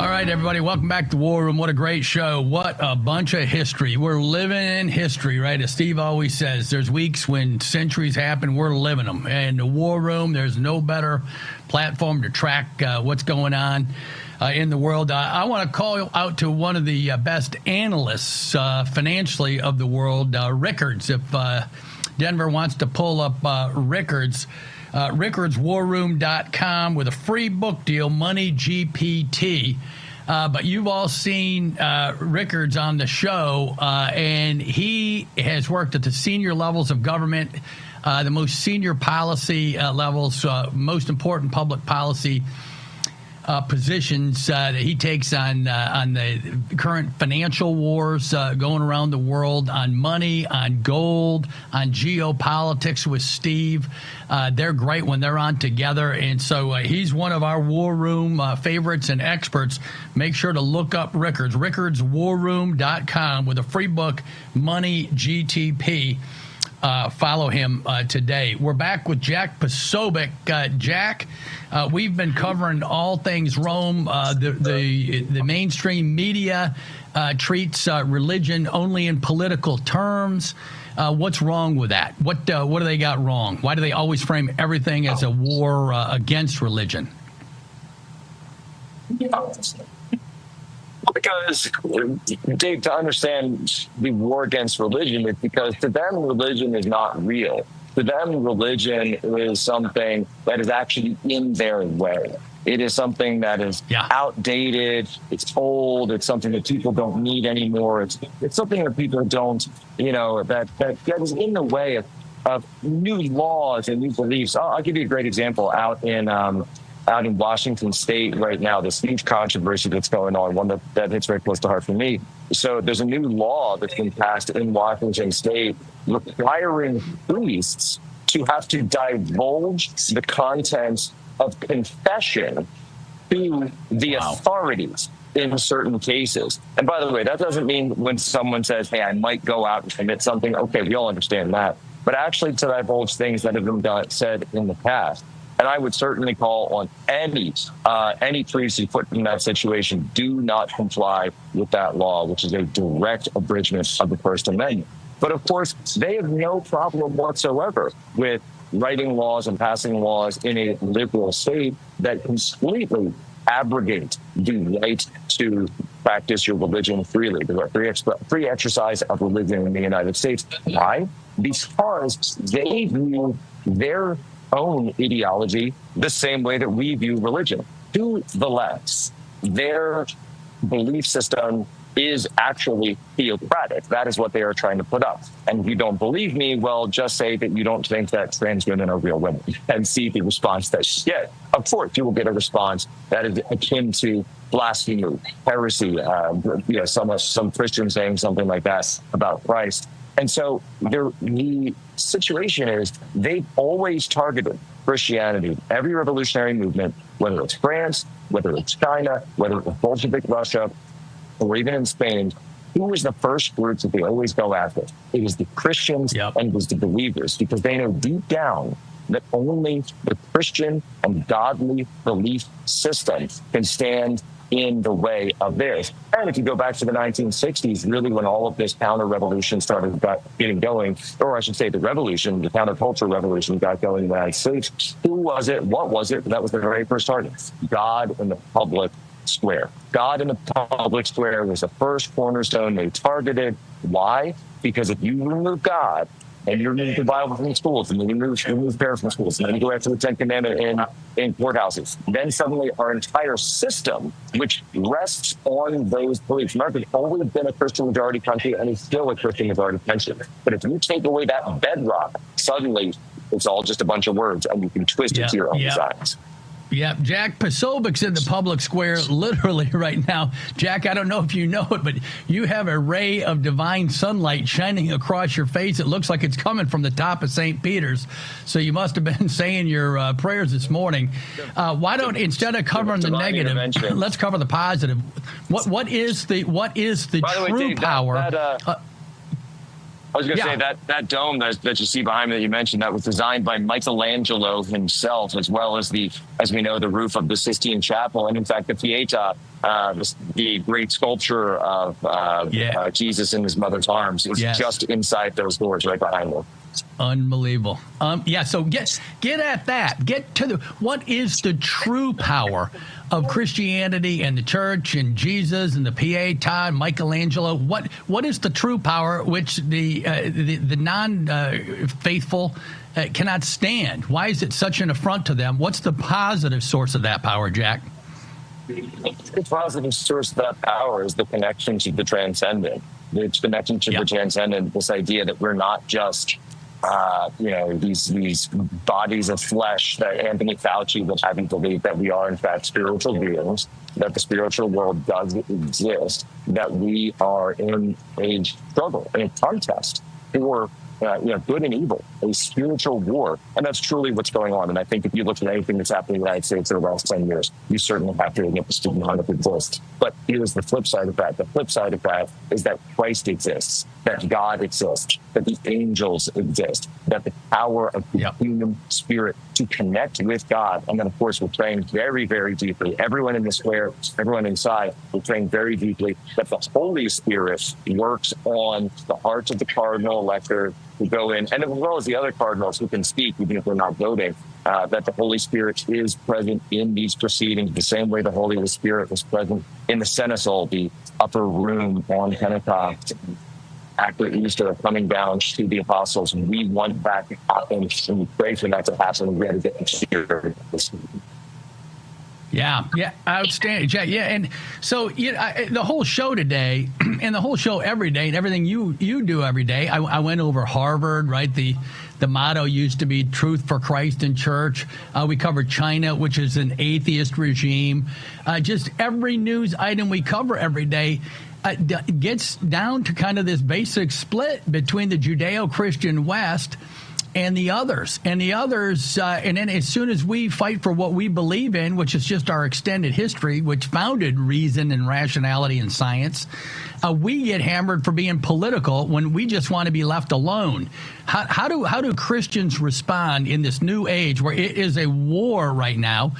Speaker 3: All right, everybody, welcome back to War Room. What a great show. What a bunch of history. We're living in history, right? As Steve always says, there's weeks when centuries happen, we're living them. And the War Room, there's no better platform to track what's going on in the world. I want to call out to one of the best analysts financially of the world, Rickards. If Denver wants to pull up Rickards, rickardswarroom.com with a free book deal, Money GPT. But you've all seen Rickards on the show, and he has worked at the senior levels of government, the most senior policy levels, most important public policy positions that he takes on the current financial wars going around the world, on money, on gold, on geopolitics with Steve. They're great when they're on together. And so he's one of our War Room favorites and experts. Make sure to look up Rickards, rickardswarroom.com with a free book, Money GTP. Follow him today. We're back with Jack Posobiec. Jack, we've been covering all things Rome. The mainstream media treats religion only in political terms. What's wrong with that? What do they got wrong? Why do they always frame everything as a war against religion?
Speaker 14: Because, Dave, to understand the war against religion, it's because to them, religion is not real. To them, religion is something that is actually in their way. It is something that is outdated. It's old. It's something that people don't need anymore. It's something that people don't, that is in the way of new laws and new beliefs. I'll give you a great example out in Washington State right now. This huge controversy that's going on, one that hits very close to heart for me. So there's a new law that's been passed in Washington State requiring priests to have to divulge the content of confession to the authorities in certain cases. And by the way, that doesn't mean when someone says, hey, I might go out and commit something. Okay, we all understand that. But actually to divulge things that have been said in the past. And I would certainly call on any priest who put in that situation, do not comply with that law, which is a direct abridgment of the First Amendment. But of course, they have no problem whatsoever with writing laws and passing laws in a liberal state that completely abrogate the right to practice your religion freely, the free exercise of religion in the United States. Why? Because they view their own ideology the same way that we view religion. To the left, their belief system is actually theocratic. That is what they are trying to put up. And if you don't believe me, well, just say that you don't think that trans women are real women and see the response that you get. Of course, you will get a response that is akin to blasphemy, heresy, some Christian saying something like that about Christ. And so the situation is they've always targeted Christianity, every revolutionary movement, whether it's France, whether it's China, whether it's Bolshevik Russia, or even in Spain. Who was the first group that they always go after? It was the Christians and it was the believers, because they know deep down that only the Christian and godly belief system can stand in the way of theirs. And if you go back to the 1960s, really when all of this counter-revolution started getting going, or I should say the counterculture revolution got going in the United States, who was it? What was it? That was the very first target. God in the public square. God in the public square was the first cornerstone they targeted. Why? Because if you remove God, and you remove the Bible from schools, and then you remove prayer from schools, and then you go after the Ten Commandments in courthouses, then suddenly our entire system, which rests on those beliefs. America's always been a Christian majority country, and it's still a Christian majority country. But if you take away that bedrock, suddenly it's all just a bunch of words, and you can twist it to your own designs.
Speaker 3: Yeah, Jack Posobiec's in the public square literally right now. Jack, I don't know if you know it, but you have a ray of divine sunlight shining across your face. It looks like it's coming from the top of St. Peter's. So you must have been saying your prayers this morning. Why don't, instead of covering the negative, let's cover the positive. What is the true power?
Speaker 14: I was going to say that dome that you see behind me that you mentioned, that was designed by Michelangelo himself, as well as as we know, the roof of the Sistine Chapel. And in fact, the Pietà, the great sculpture of Jesus in his mother's arms, is just inside those doors right behind them.
Speaker 3: Unbelievable. So get at that. Get to what is the true power of Christianity and the church and Jesus and the Pietà and Michelangelo? What is the true power which the non-faithful cannot stand? Why is it such an affront to them? What's the positive source of that power, Jack?
Speaker 14: The positive source of that power is the connection to the transcendent. It's the connection to the transcendent, this idea that we're not just these bodies of flesh that Anthony Fauci would have you believe that we are in fact spiritual beings, that the spiritual world does exist, that we are in a struggle, in a contest for good and evil, a spiritual war. And that's truly what's going on. And I think if you look at anything that's happened in the United States in the last 10 years, you certainly have to admit the student on it exists. But here's the flip side of that. The flip side of that is that Christ exists, that God exists, that the angels exist, that the power of the human spirit to connect with God. And then, of course, we're praying very, very deeply. Everyone in the square, everyone inside, we're praying very deeply that the Holy Spirit works on the hearts of the cardinal elector who go in, and as well as the other cardinals who can speak, even if they're not voting, that the Holy Spirit is present in these proceedings, the same way the Holy Spirit was present in the Senesul, the upper room on Pentecost, after Easter, coming down to the apostles. We want that to happen, and we pray for that to happen. We had to get this.
Speaker 3: Yeah, outstanding, Jack. Yeah, and so the whole show today, and the whole show every day, and everything you do every day. I went over Harvard, right? The motto used to be "Truth for Christ and Church." We covered China, which is an atheist regime. Just every news item we cover every day gets down to kind of this basic split between the Judeo-Christian West and the others. And then as soon as we fight for what we believe in, which is just our extended history, which founded reason and rationality and science, we get hammered for being political when we just want to be left alone. How do Christians respond in this new age where it is a war right now?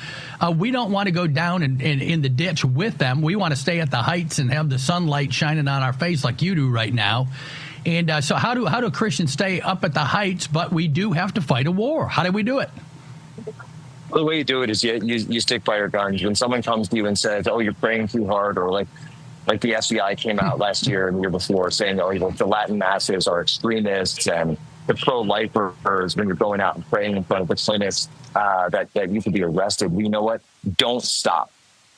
Speaker 3: We don't want to go down in the ditch with them. We want to stay at the heights and have the sunlight shining on our face like you do right now. And so how do Christians stay up at the heights, but we do have to fight a war? How do we do it?
Speaker 14: Well, the way you do it is you stick by your guns. When someone comes to you and says, "Oh, you're praying too hard," or like the FBI came out last year and the year before saying, "Oh, the Latin masses are extremists," and the pro-lifers, when you're going out and praying in front of the clinics, that you could be arrested. You know what? Don't stop.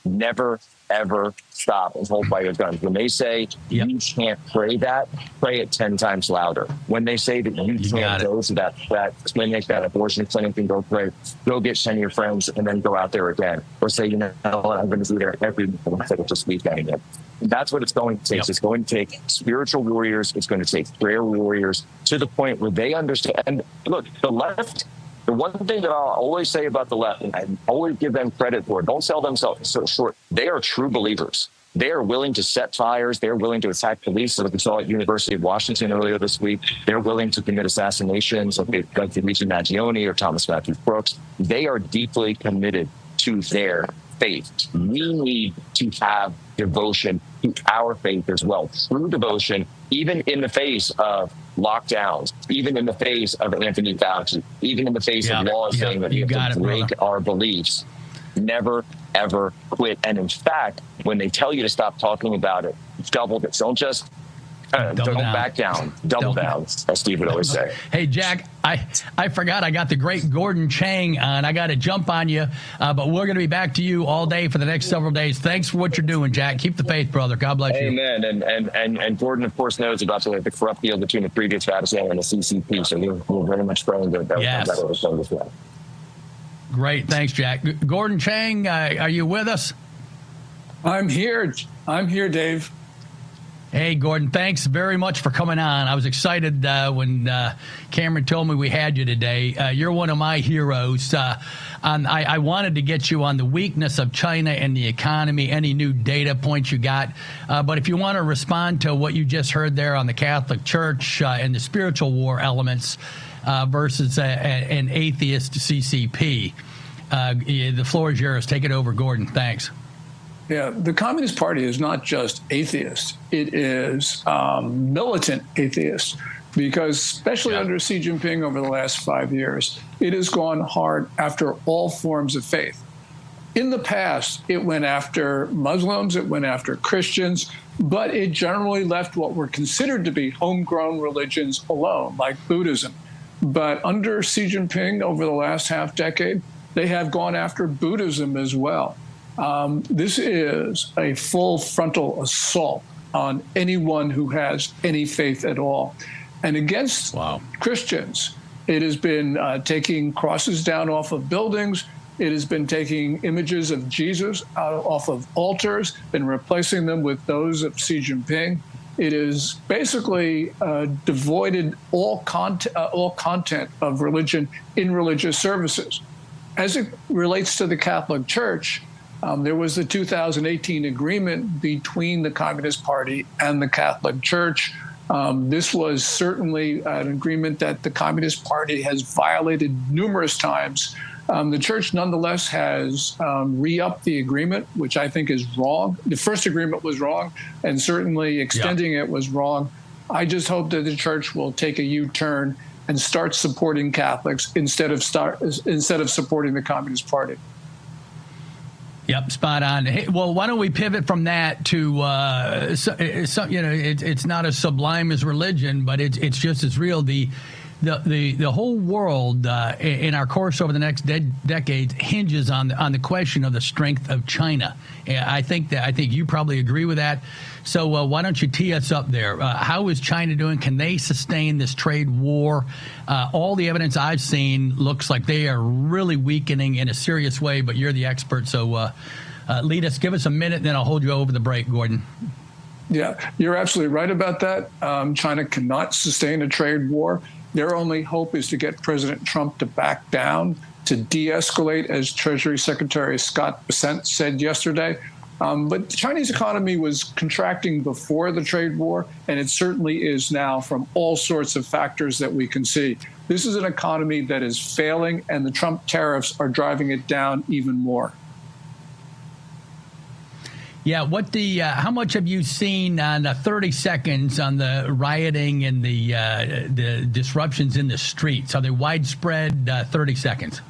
Speaker 14: Never, ever stop and hold by your guns. When they say you can't pray that, pray it 10 times louder. When they say that you can't go to that clinic, that abortion clinic, and go pray, go get 10 of your friends and then go out there again. Or say, you know what, I'm going to be there every week instead of just weekend. That's what it's going to take. Yep. It's going to take spiritual warriors. It's going to take prayer warriors to the point where they understand. And look, the left, the one thing that I'll always say about the left, and I always give them credit for, don't sell themselves so short. They are true believers. They are willing to set fires. They're willing to attack police, like we saw at University of Washington earlier this week. They're willing to commit assassinations, like Luigi Maggioni or Thomas Matthew Brooks. They are deeply committed to their faith. We need to have devotion to our faith as well. True devotion, even in the face of lockdowns, even in the face of Anthony Fauci, even in the face of laws saying that we have to break our beliefs. Never, ever quit. And in fact, when they tell you to stop talking about it, double it. Don't just don't back down. Double down, as Steve would always say.
Speaker 3: Hey, Jack, I forgot I got the great Gordon Chang on. I got to jump on you, but we're going to be back to you all day for the next several days. Thanks for what you're doing, Jack. Keep the faith, brother. God bless you.
Speaker 14: Amen. And Gordon, of course, knows about the corrupt deal between the previous Vatican and the CCP, so we're very much praying that that will overflow as well.
Speaker 3: Great. Thanks, Jack. Gordon Chang, are you with us?
Speaker 15: I'm here. Dave.
Speaker 3: Hey, Gordon, thanks very much for coming on. I was excited when Cameron told me we had you today. You're one of my heroes. I wanted to get you on the weakness of China and the economy, any new data points you got. But if you want to respond to what you just heard there on the Catholic Church and the spiritual war elements versus an atheist CCP, the floor is yours. Take it over, Gordon. Thanks.
Speaker 15: Yeah, the Communist Party is not just atheist. It is militant atheist because, especially under Xi Jinping over the last 5 years, it has gone hard after all forms of faith. In the past, it went after Muslims, it went after Christians, but it generally left what were considered to be homegrown religions alone, like Buddhism. But under Xi Jinping over the last half decade, they have gone after Buddhism as well. This is a full frontal assault on anyone who has any faith at all. And against Christians, it has been taking crosses down off of buildings. It has been taking images of Jesus off of altars, been replacing them with those of Xi Jinping. It is basically devoided all content of religion in religious services. As it relates to the Catholic Church, there was the 2018 agreement between the Communist Party and the Catholic Church. This was certainly an agreement that the Communist Party has violated numerous times. The church nonetheless has re-upped the agreement, which I think is wrong. The first agreement was wrong, and certainly extending it was wrong. I just hope that the church will take a U-turn and start supporting Catholics instead of supporting the Communist Party.
Speaker 3: Yep, spot on. Hey, well, why don't we pivot from that to it's not as sublime as religion, but it's just as real. The whole world in our course over the next decades hinges on the question of the strength of China. I think you probably agree with that. So why don't you tee us up there? How is China doing? Can they sustain this trade war? All the evidence I've seen looks like they are really weakening in a serious way, but you're the expert. So lead us, give us a minute, and then I'll hold you over the break, Gordon.
Speaker 15: Yeah, you're absolutely right about that. China cannot sustain a trade war. Their only hope is to get President Trump to back down, to de-escalate, as Treasury Secretary Scott Bessent said yesterday. But the Chinese economy was contracting before the trade war, and it certainly is now from all sorts of factors that we can see. This is an economy that is failing, and the Trump tariffs are driving it down even more.
Speaker 3: Yeah, how much have you seen on 30 seconds on the rioting and the disruptions in the streets? Are they widespread? 30 seconds.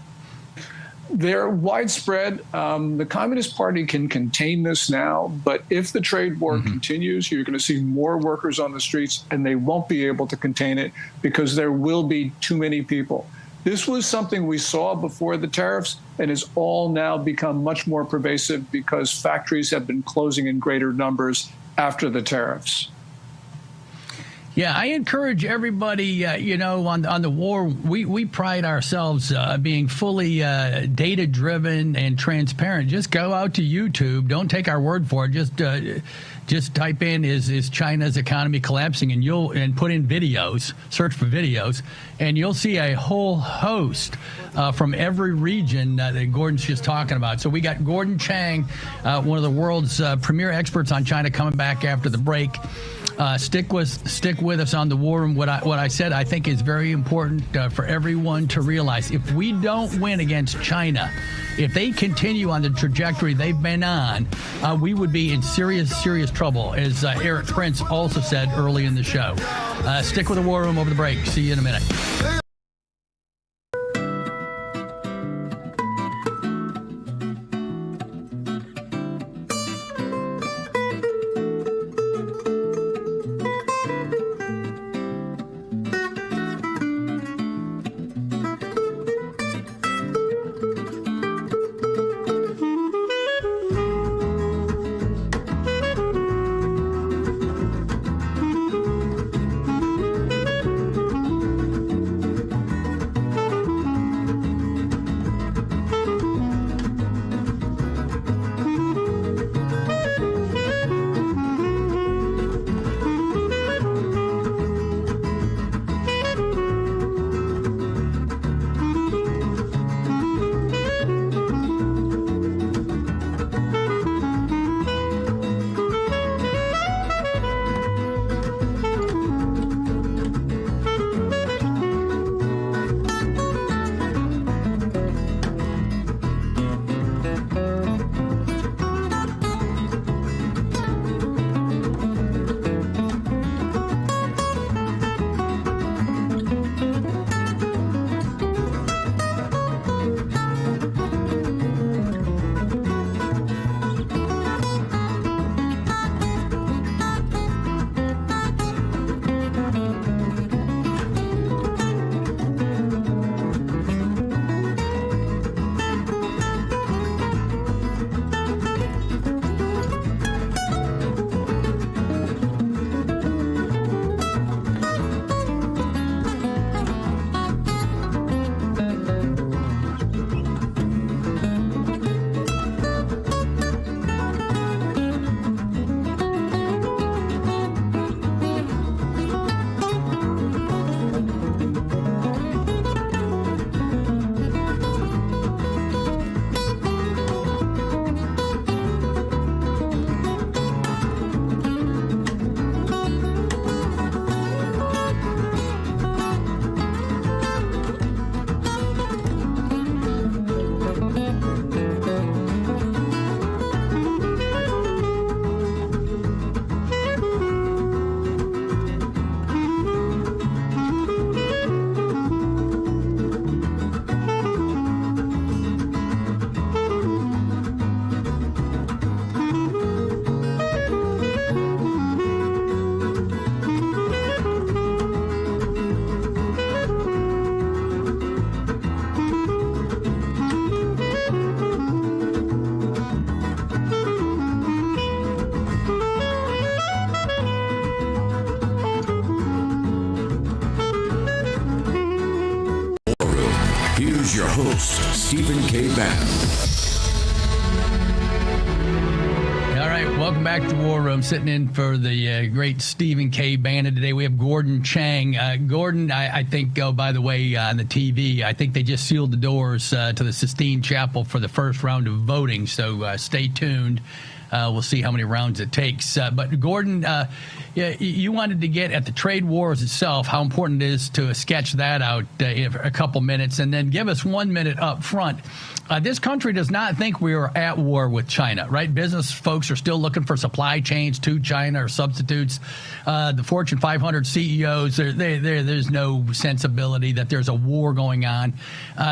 Speaker 15: They're widespread. The Communist Party can contain this now, but if the trade war continues, you're going to see more workers on the streets, and they won't be able to contain it because there will be too many people. This was something we saw before the tariffs, and has all now become much more pervasive because factories have been closing in greater numbers after the tariffs.
Speaker 3: Yeah, I encourage everybody, on the war, we pride ourselves being fully data-driven and transparent. Just go out to YouTube. Don't take our word for it. Just type in is China's economy collapsing, and put in videos, search for videos, and you'll see a whole host from every region that Gordon's just talking about. So we got Gordon Chang, one of the world's premier experts on China, coming back after the break. Stick with us on the war room. What I said, I think, is very important for everyone to realize. If we don't win against China, if they continue on the trajectory they've been on, we would be in serious trouble, as Eric Prince also said early in the show. Stick with the war room over the break. See you in a minute.
Speaker 2: Here's your host, Stephen K. Bannon.
Speaker 3: All right, welcome back to the War Room. Sitting in for the great Stephen K. Bannon today. We have Gordon Chang. Gordon, I think, by the way, on the TV, I think they just sealed the doors to the Sistine Chapel for the first round of voting, so stay tuned. We'll see how many rounds it takes. But, Gordon, you wanted to get at the trade wars itself, how important it is to sketch that out in a couple minutes, and then give us 1 minute up front. This country does not think we are at war with China, right? Business folks are still looking for supply chains to China or substitutes. The Fortune 500 CEOs, there's no sensibility that there's a war going on.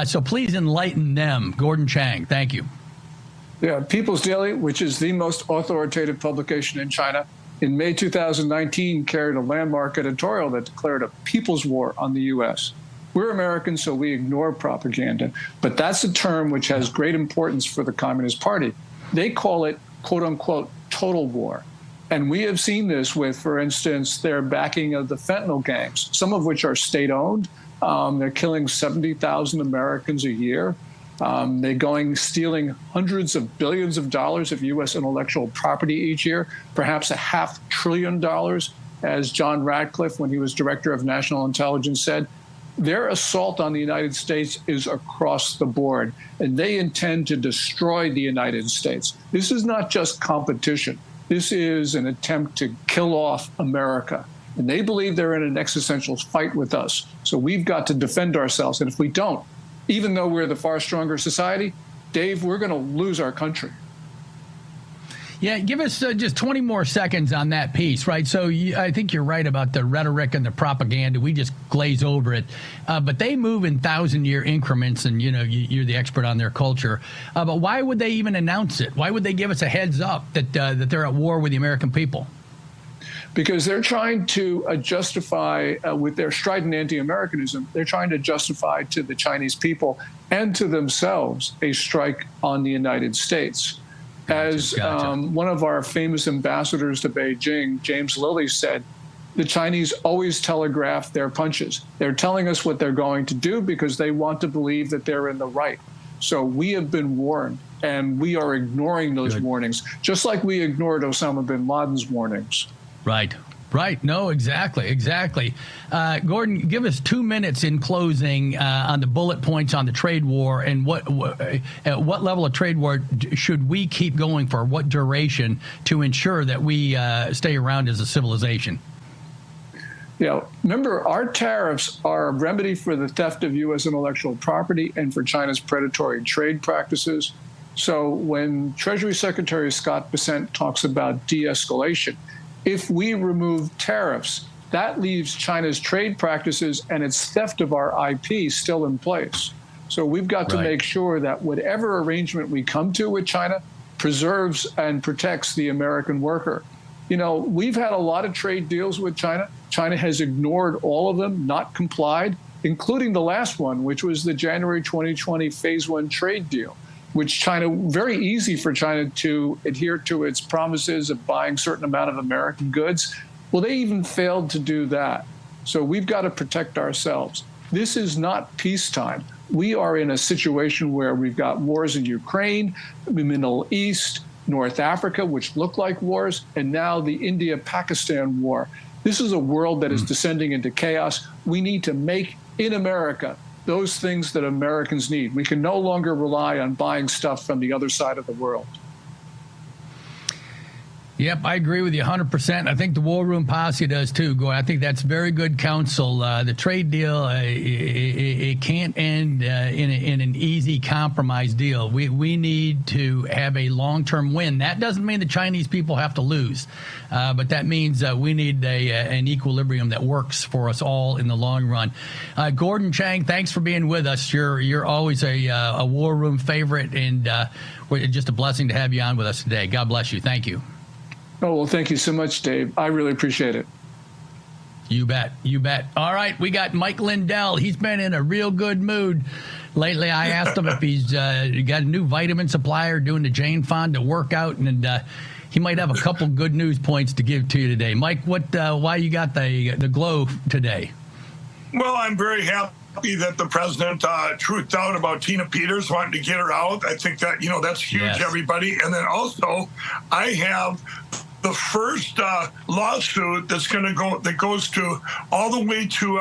Speaker 3: So please enlighten them. Gordon Chang, thank you.
Speaker 15: Yeah, People's Daily, which is the most authoritative publication in China, in May 2019 carried a landmark editorial that declared a people's war on the U.S. We're Americans, so we ignore propaganda. But that's a term which has great importance for the Communist Party. They call it, quote unquote, total war. And we have seen this with, for instance, their backing of the fentanyl gangs, some of which are state-owned. They're killing 70,000 Americans a year. They're stealing hundreds of billions of dollars of U.S. intellectual property each year, perhaps $500 billion, as John Ratcliffe, when he was director of national intelligence, said. Their assault on the United States is across the board, and they intend to destroy the United States. This is not just competition. This is an attempt to kill off America. And they believe they're in an existential fight with us. So we've got to defend ourselves. And if we don't, even though we're the far stronger society, Dave, we're going to lose our country.
Speaker 3: Yeah, give us just 20 more seconds on that piece, right? So I think you're right about the rhetoric and the propaganda. We just glaze over it. But they move in 1,000-year increments, and, you're the expert on their culture. But why would they even announce it? Why would they give us a heads up that they're at war with the American people?
Speaker 15: Because they're trying to justify, with their strident anti-Americanism, they're trying to justify to the Chinese people and to themselves a strike on the United States. As one of our famous ambassadors to Beijing, James Lilly, said, the Chinese always telegraph their punches. They're telling us what they're going to do because they want to believe that they're in the right. So we have been warned, and we are ignoring those warnings, just like we ignored Osama bin Laden's warnings.
Speaker 3: Right. No, exactly. Gordon, give us 2 minutes in closing on the bullet points on the trade war, and at what level of trade war should we keep going for, what duration, to ensure that we stay around as a civilization?
Speaker 15: Yeah, remember, our tariffs are a remedy for the theft of U.S. intellectual property and for China's predatory trade practices. So when Treasury Secretary Scott Bessent talks about de-escalation, if we remove tariffs, that leaves China's trade practices and its theft of our IP still in place. So we've got to make sure that whatever arrangement we come to with China preserves and protects the American worker. We've had a lot of trade deals with China. China has ignored all of them, not complied, including the last one, which was the January 2020 Phase 1 trade deal, which very easy for China to adhere to its promises of buying a certain amount of American goods. Well, they even failed to do that. So we've got to protect ourselves. This is not peacetime. We are in a situation where we've got wars in Ukraine, the Middle East, North Africa, which look like wars, and now the India-Pakistan war. This is a world that is descending into chaos. We need to make in America those things that Americans need. We can no longer rely on buying stuff from the other side of the world.
Speaker 3: Yep, I agree with you 100%. I think the War Room Posse does too. I think that's very good counsel. The trade deal, it can't end in an easy compromise deal. We need to have a long-term win. That doesn't mean the Chinese people have to lose, but that means we need an equilibrium that works for us all in the long run. Gordon Chang, thanks for being with us. You're always a War Room favorite, and it's just a blessing to have you on with us today. God bless you. Thank you.
Speaker 15: Oh, well, thank you so much, Dave. I really appreciate it.
Speaker 3: You bet. All right, we got Mike Lindell. He's been in a real good mood lately. I asked him if he's got a new vitamin supplier doing the Jane Fonda workout, and he might have a couple good news points to give to you today. Mike, why you got the glow today?
Speaker 7: Well, I'm very happy happy that the president truthed out about Tina Peters wanting to get her out. I think that, that's huge, yes. Everybody. And then also, I have the first lawsuit that goes to all the way to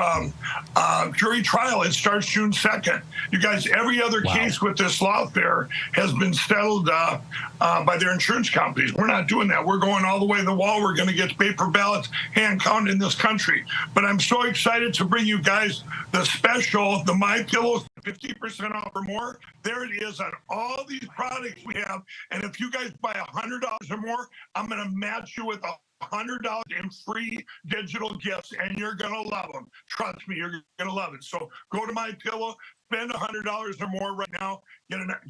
Speaker 7: jury trial. It starts June 2nd. You guys, every other case with this lawfare has been settled by their insurance companies. We're not doing that. We're going all the way to the wall. We're going to get paper ballots hand counted in this country. But I'm so excited to bring you guys the special, the MyPillow 50% off or more. There it is on all these products we have. And if you guys buy $100 or more, I'm going to match you with $100 in free digital gifts, and you're going to love them. Trust me, you're going to love it. So go to MyPillow, spend $100 or more right now.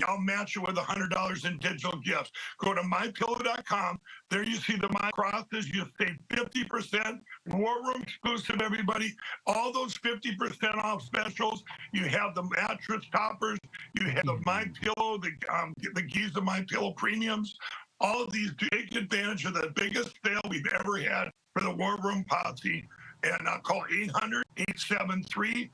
Speaker 7: I'll match you with $100 in digital gifts. Go to mypillow.com. There you see the My Crosses. You save 50%. War Room exclusive, everybody. All those 50% off specials. You have the mattress toppers. You have the MyPillow, the Giza MyPillow premiums. All of these, take advantage of the biggest sale we've ever had for the War Room Posse. And call 800-873-1062.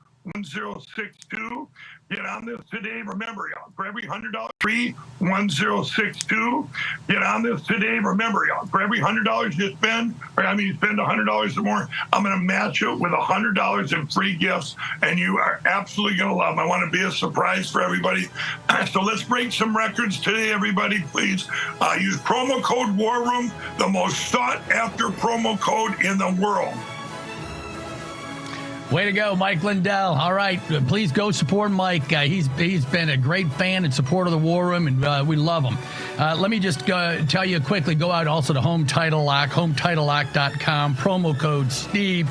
Speaker 7: Get on this today. Remember, y'all, for every $100, free 1062. Get on this today. Remember, y'all, for every $100 you spend, you spend $100 or more, I'm going to match it with $100 in free gifts, and you are absolutely going to love them. I want to be a surprise for everybody. So let's break some records today, everybody. Please use promo code War Room, the most sought after promo code in the world.
Speaker 3: Way to go, Mike Lindell. All right, please go support Mike. He's been a great fan and supporter of the War Room, and we love him. Let me just tell you quickly, go out also to Home Title Lock, HomeTitleLock.com, promo code Steve.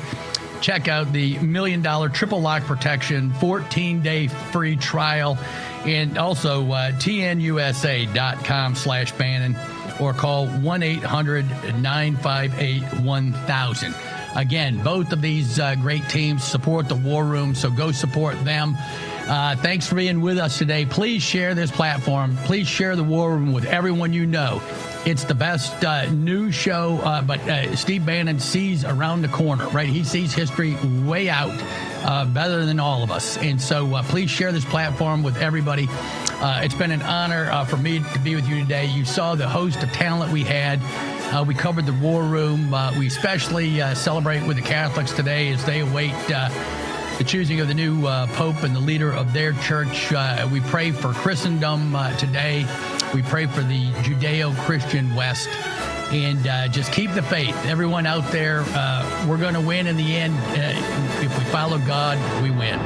Speaker 3: Check out the $1 million triple lock protection, 14-day free trial, and also TNUSA.com/Bannon, or call 1-800-958-1000. Again, both of these great teams support the War Room, so go support them. Thanks for being with us today. Please share this platform. Please share the War Room with everyone you know. It's the best news show, but Steve Bannon sees around the corner, right? He sees history way out better than all of us. And so please share this platform with everybody. It's been an honor for me to be with you today. You saw the host of talent we had. We covered the War Room. We especially celebrate with the Catholics today as they await the choosing of the new Pope and the leader of their church. We pray for Christendom today. We pray for the Judeo-Christian West. And just keep the faith. Everyone out there, we're going to win in the end. If we follow God, we win.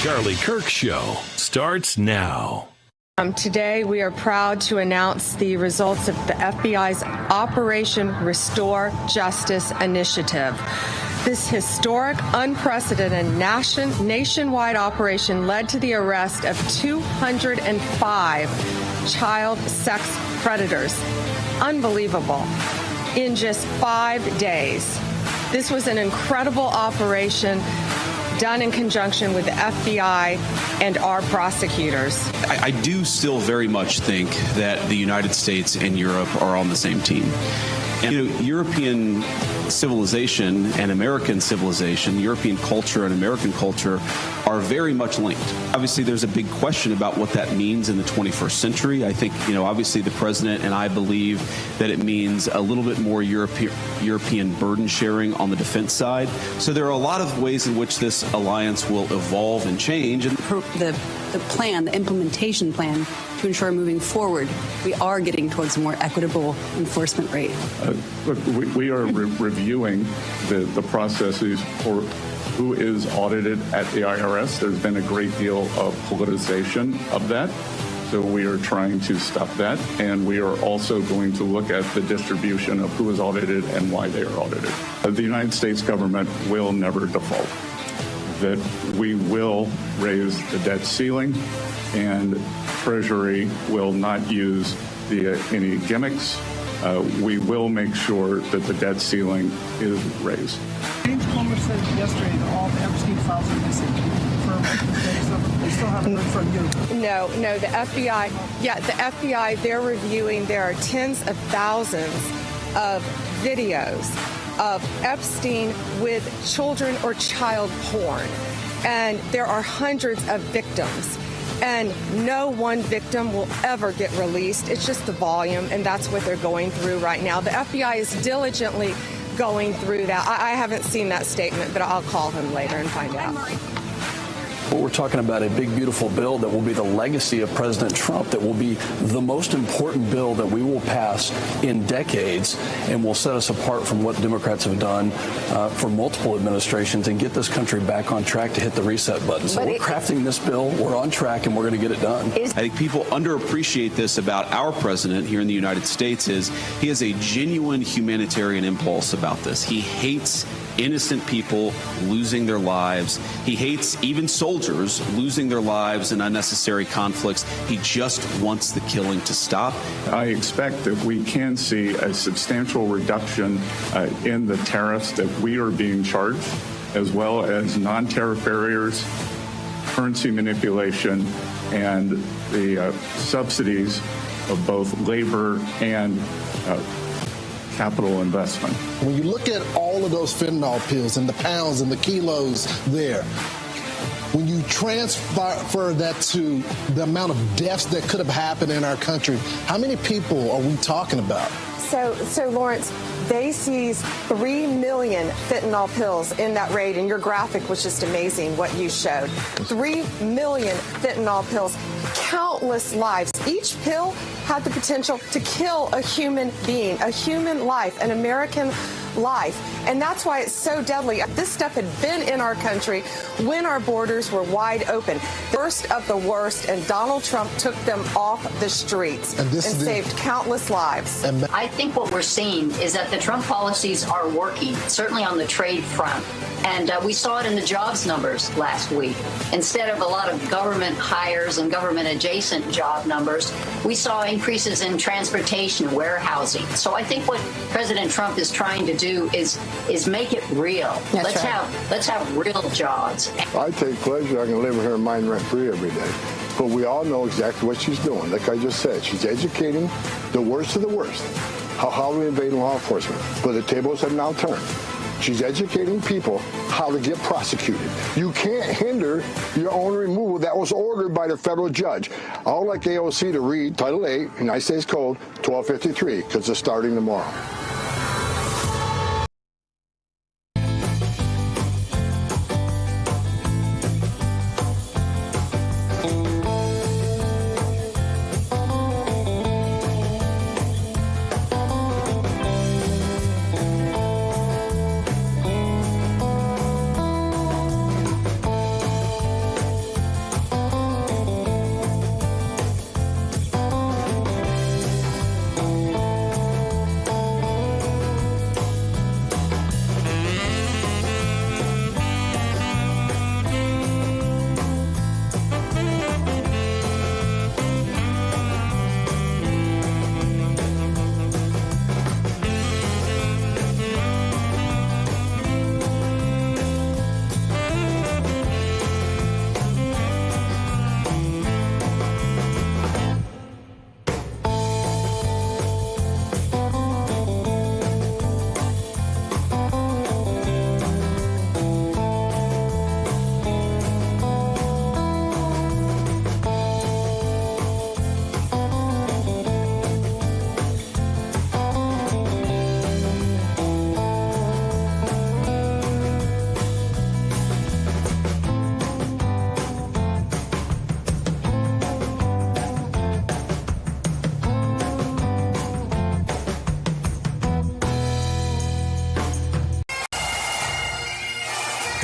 Speaker 20: Charlie Kirk Show starts now.
Speaker 16: Today, we are proud to announce the results of the FBI's Operation Restore Justice initiative. This historic, unprecedented nationwide operation led to the arrest of 205 child sex predators. Unbelievable. In just 5 days. This was an incredible operation done in conjunction with the FBI and our prosecutors.
Speaker 17: I do still very much think that the United States and Europe are on the same team. And, European civilization and American civilization, European culture and American culture are very much linked. Obviously, there's a big question about what that means in the 21st century. I think, obviously the president and I believe that it means a little bit more European burden sharing on the defense side. So there are a lot of ways in which this alliance will evolve and change. And
Speaker 21: the plan, the implementation plan to ensure moving forward, we are getting towards a more equitable enforcement rate.
Speaker 22: Look, we are reviewing the processes for who is audited at the IRS. There's been a great deal of politicization of that. So we are trying to stop that. And we are also going to look at the distribution of who is audited and why they are audited. The United States government will never default. That we will raise the debt ceiling, and Treasury will not use any gimmicks. We will make sure that the debt ceiling is raised.
Speaker 25: James Comer said yesterday that all the Epstein files are missing. They still haven't heard from you.
Speaker 16: No, the FBI, they're reviewing, there are tens of thousands of videos of Epstein with children or child porn. And there are hundreds of victims. And no one victim will ever get released. It's just the volume, and that's what they're going through right now. The FBI is diligently going through that. I haven't seen that statement, but I'll call him later and find out.
Speaker 26: What we're talking about, a big, beautiful bill that will be the legacy of President Trump, that will be the most important bill that we will pass in decades and will set us apart from what Democrats have done for multiple administrations and get this country back on track to hit the reset button. So we're crafting this bill, we're on track, and we're going to get it done.
Speaker 17: I think people underappreciate this about our president here in the United States is he has a genuine humanitarian impulse about this. He hates innocent people losing their lives. He hates even soldiers losing their lives in unnecessary conflicts. He just wants the killing to stop.
Speaker 22: I expect that we can see a substantial reduction in the tariffs that we are being charged, as well as non-tariff barriers, currency manipulation, and the subsidies of both labor and capital investment.
Speaker 27: When you look at all of those fentanyl pills and the pounds and the kilos there, when you transfer that to the amount of deaths that could have happened in our country, how many people are we talking about?
Speaker 16: So Lawrence, they seized 3 million fentanyl pills in that raid, and your graphic was just amazing what you showed. 3 million fentanyl pills, countless lives. Each pill had the potential to kill a human being, a human life, an American life. And that's why it's so deadly. This stuff had been in our country when our borders were wide open. The worst of the worst, and Donald Trump took them off the streets and saved countless lives.
Speaker 28: I think what we're seeing is that the Trump policies are working, certainly on the trade front. And we saw it in the jobs numbers last week. Instead of a lot of government hires and government-adjacent job numbers, we saw increases in transportation, warehousing. So I think what President Trump is trying to do is make it real. Let's have real jobs.
Speaker 29: I take pleasure. I can live here and mind rent-free every day. But we all know exactly what she's doing. Like I just said, she's educating the worst of the worst. How we invade law enforcement. But the tables have now turned. She's educating people how to get prosecuted. You can't hinder your own removal that was ordered by the federal judge. I would like AOC to read Title 8, United States Code 1253, because it's starting tomorrow.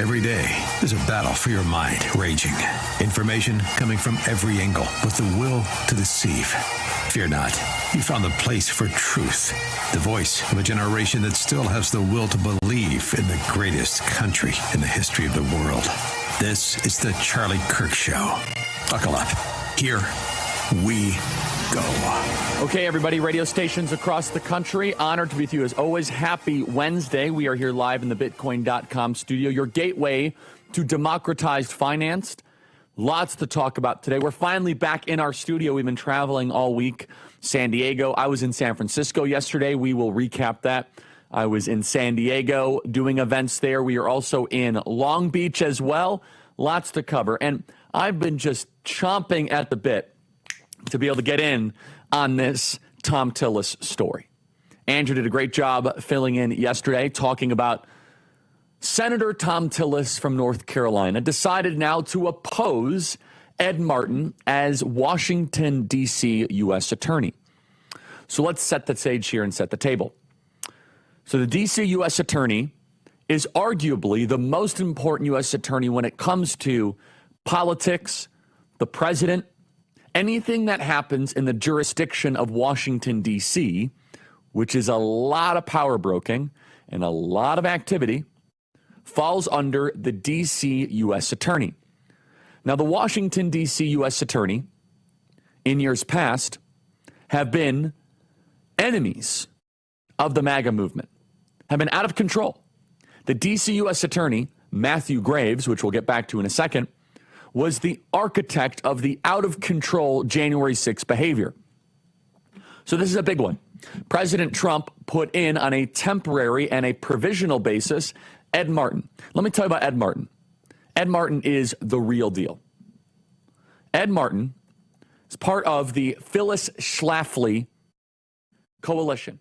Speaker 4: Every day, there's a battle for your mind raging. Information coming from every angle with the will to deceive. Fear not. You found the place for truth. The voice of a generation that still has the will to believe in the greatest country in the history of the world. This is the Charlie Kirk Show. Buckle up. Here we go.
Speaker 5: Okay, everybody, radio stations across the country, honored to be with you as always. Happy Wednesday. We are here live in the Bitcoin.com studio, your gateway to democratized finance. Lots to talk about today. We're finally back in our studio. We've been traveling all week. San Diego. I was in San Francisco yesterday. We will recap that. I was in San Diego doing events there. We are also in Long Beach as well. Lots to cover. And I've been just chomping at the bit to be able to get in on this Tom Tillis story. Andrew did a great job filling in yesterday, talking about Senator Tom Tillis from North Carolina decided now to oppose Ed Martin as Washington, D.C. U.S. Attorney. So let's set the stage here and set the table. So the D.C. U.S. Attorney is arguably the most important U.S. Attorney when it comes to politics, the president, anything that happens in the jurisdiction of Washington, D.C., which is a lot of power broking and a lot of activity, falls under the D.C. U.S. Attorney. Now, the Washington, D.C. U.S. Attorney, in years past, have been enemies of the MAGA movement, have been out of control. The D.C. U.S. Attorney, Matthew Graves, which we'll get back to in a second, was the architect of the out-of-control January 6th behavior. So this is a big one. President Trump put in on a temporary and a provisional basis Ed Martin. Let me tell you about Ed Martin. Ed Martin is the real deal. Ed Martin is part of the Phyllis Schlafly coalition.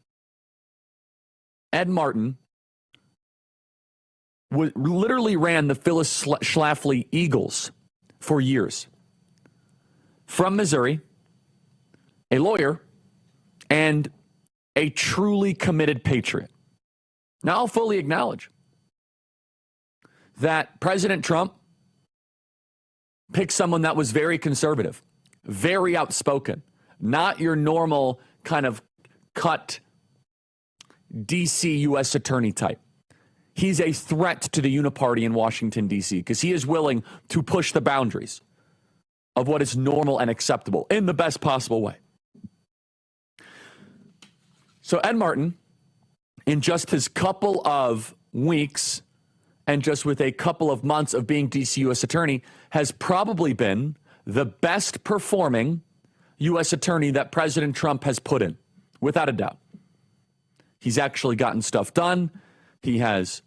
Speaker 5: Ed Martin literally ran the Phyllis Schlafly Eagles for years. From Missouri, a lawyer, and a truly committed patriot. Now, I'll fully acknowledge that President Trump picked someone that was very conservative, very outspoken, not your normal kind of cut D.C. U.S. Attorney type. He's a threat to the uniparty in Washington, D.C., because he is willing to push the boundaries of what is normal and acceptable in the best possible way. So Ed Martin, in just his couple of weeks and just with a couple of months of being D.C. U.S. Attorney, has probably been the best performing U.S. Attorney that President Trump has put in, without a doubt. He's actually gotten stuff done. He has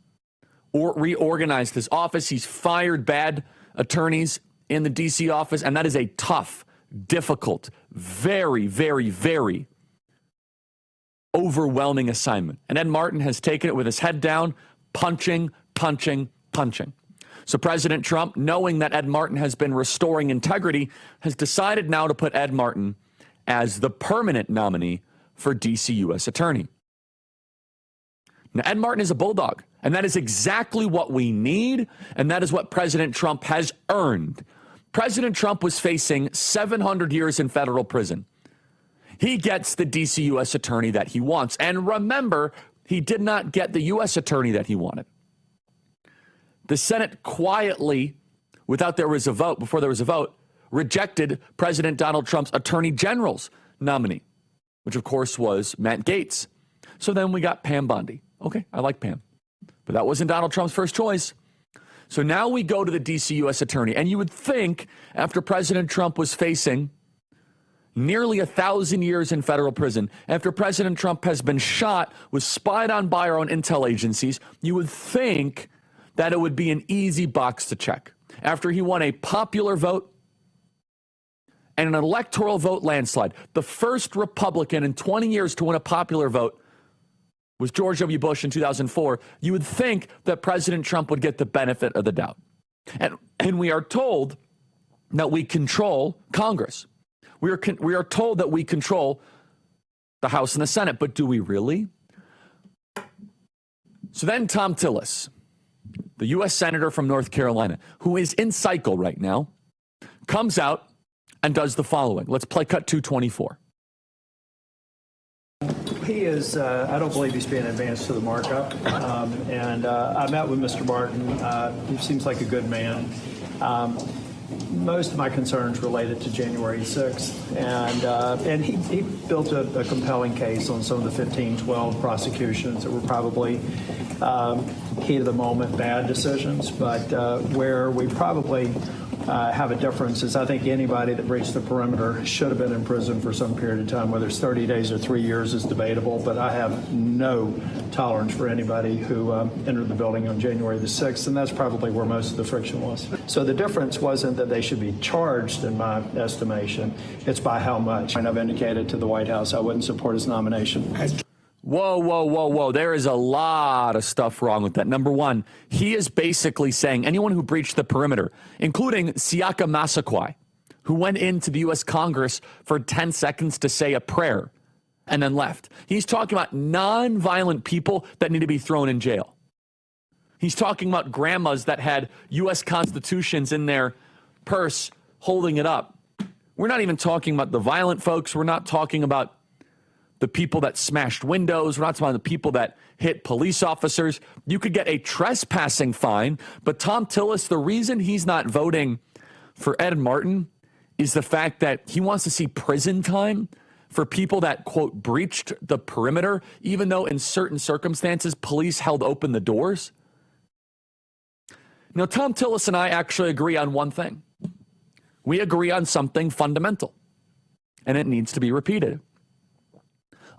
Speaker 5: reorganized his office. He's fired bad attorneys in the D.C. office, and that is a tough, difficult, very, very, very overwhelming assignment. And Ed Martin has taken it with his head down, punching. So President Trump, knowing that Ed Martin has been restoring integrity, has decided now to put Ed Martin as the permanent nominee for D.C. U.S. Attorney. Now, Ed Martin is a bulldog, and that is exactly what we need, and that is what President Trump has earned. President Trump was facing 700 years in federal prison. He gets the D.C. U.S. Attorney that he wants. And remember, he did not get the U.S. Attorney that he wanted. The Senate quietly, before there was a vote, rejected President Donald Trump's Attorney General's nominee, which of course was Matt Gaetz. So then we got Pam Bondi. Okay, I like Pam, but that wasn't Donald Trump's first choice. So now we go to the D.C. U.S. Attorney, and you would think after President Trump was facing nearly 1,000 years in federal prison, after President Trump has been shot, was spied on by our own intel agencies, you would think that it would be an easy box to check. After he won a popular vote and an electoral vote landslide, the first Republican in 20 years to win a popular vote was George W. Bush in 2004. You would think that President Trump would get the benefit of the doubt. And we are told that we control Congress. We are told that we control the House and the Senate, but do we really? So then Tom Tillis, the U.S. Senator from North Carolina, who is in cycle right now, comes out and does the following. Let's play cut 224.
Speaker 6: He is, I don't believe he's being advanced to the markup. I met with Mr. Martin. He seems like a good man. Most of my concerns related to January 6th, and he built a compelling case on some of the 15-12 prosecutions that were probably heat of the moment bad decisions, but where we probably have a difference is I think anybody that breached the perimeter should have been in prison for some period of time. Whether it's 30 days or 3 years is debatable, but I have no tolerance for anybody who entered the building on January the 6th, and that's probably where most of the friction was. So the difference wasn't that they should be charged, in my estimation. It's by how much. And I've indicated to the White House I wouldn't support his nomination.
Speaker 5: Whoa, whoa, whoa, whoa. There is a lot of stuff wrong with that. Number one, he is basically saying anyone who breached the perimeter, including Siaka Massaquoi, who went into the U.S. Congress for 10 seconds to say a prayer and then left. He's talking about nonviolent people that need to be thrown in jail. He's talking about grandmas that had U.S. constitutions in their purse holding it up. We're not even talking about the violent folks. We're not talking about the people that smashed windows. We're not talking about the people that hit police officers. You could get a trespassing fine, but Tom Tillis, the reason he's not voting for Ed Martin is the fact that he wants to see prison time for people that, quote, breached the perimeter, even though in certain circumstances, police held open the doors. Now, Tom Tillis and I actually agree on one thing. We agree on something fundamental, and it needs to be repeated.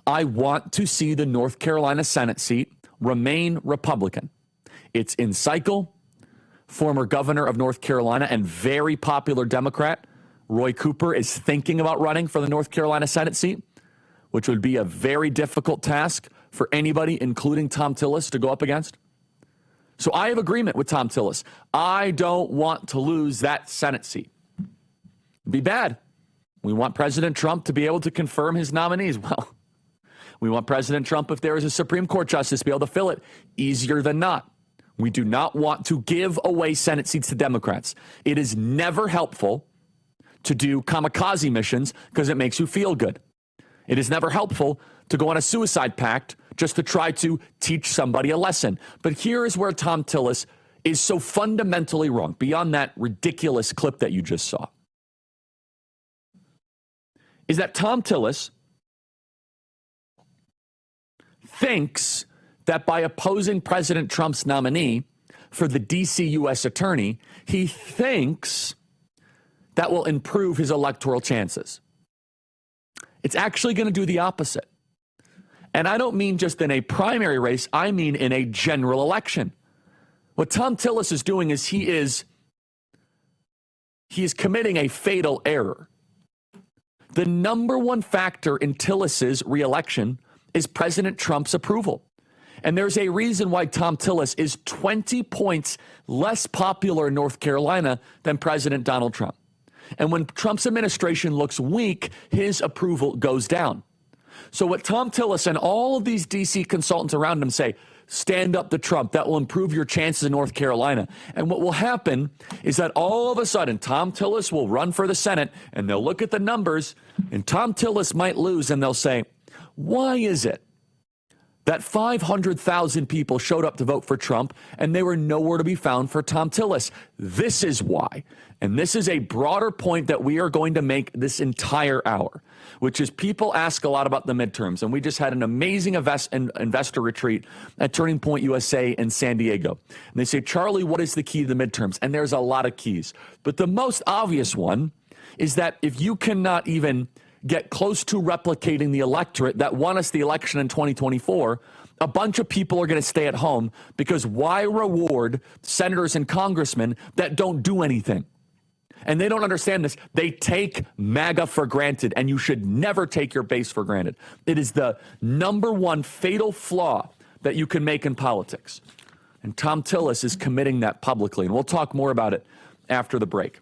Speaker 5: I want to see the North Carolina Senate seat remain Republican. It's in cycle. Former governor of North Carolina and very popular Democrat, Roy Cooper, is thinking about running for the North Carolina Senate seat, which would be a very difficult task for anybody, including Tom Tillis, to go up against. So I have agreement with Tom Tillis. I don't want to lose that Senate seat. It'd be bad. We want President Trump to be able to confirm his nominees. Well, we want President Trump, if there is a Supreme Court justice, to be able to fill it easier than not. We do not want to give away Senate seats to Democrats. It is never helpful to do kamikaze missions because it makes you feel good. It is never helpful to go on a suicide pact just to try to teach somebody a lesson. But here is where Tom Tillis is so fundamentally wrong, beyond that ridiculous clip that you just saw, is that Tom Tillis thinks that by opposing President Trump's nominee for the D.C. U.S. attorney, he thinks that will improve his electoral chances. It's actually going to do the opposite. And I don't mean just in a primary race, I mean in a general election. What Tom Tillis is doing is he is committing a fatal error. The number one factor in Tillis's reelection is President Trump's approval. And there's a reason why Tom Tillis is 20 points less popular in North Carolina than President Donald Trump. And when Trump's administration looks weak, his approval goes down. So what Tom Tillis and all of these D.C. consultants around him say, stand up to Trump, that will improve your chances in North Carolina. And what will happen is that all of a sudden, Tom Tillis will run for the Senate, and they'll look at the numbers, and Tom Tillis might lose, and they'll say, why is it that 500,000 people showed up to vote for Trump and they were nowhere to be found for Tom Tillis? This is why. And this is a broader point that we are going to make this entire hour, which is people ask a lot about the midterms. And we just had an amazing investor retreat at Turning Point USA in San Diego. And they say, Charlie, what is the key to the midterms? And there's a lot of keys. But the most obvious one is that if you cannot even get close to replicating the electorate that won us the election in 2024, a bunch of people are going to stay at home, because why reward senators and congressmen that don't do anything? And they don't understand this. They take MAGA for granted, and you should never take your base for granted. It is the number one fatal flaw that you can make in politics. And Tom Tillis is committing that publicly, and we'll talk more about it after the break.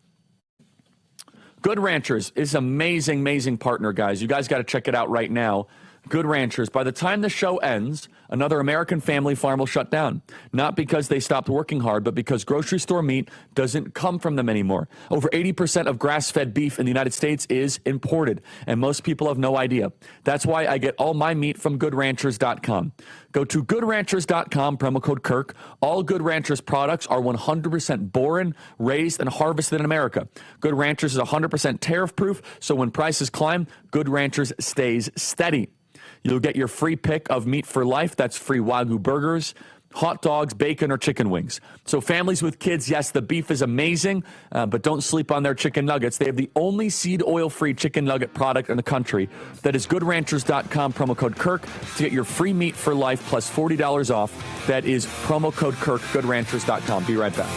Speaker 5: Good Ranchers is amazing, amazing partner, guys. You guys got to check it out right now. Good Ranchers. By the time the show ends, another American family farm will shut down. Not because they stopped working hard, but because grocery store meat doesn't come from them anymore. Over 80% of grass-fed beef in the United States is imported, and most people have no idea. That's why I get all my meat from GoodRanchers.com. Go to GoodRanchers.com, promo code Kirk. All Good Ranchers products are 100% born, raised, and harvested in America. Good Ranchers is 100% tariff-proof, so when prices climb, Good Ranchers stays steady. You'll get your free pick of meat for life. That's free Wagyu burgers, hot dogs, bacon, or chicken wings. So families with kids, yes, the beef is amazing, but don't sleep on their chicken nuggets. They have the only seed oil-free chicken nugget product in the country. That is GoodRanchers.com, promo code Kirk, to get your free meat for life plus $40 off. That is promo code Kirk, GoodRanchers.com. Be right back.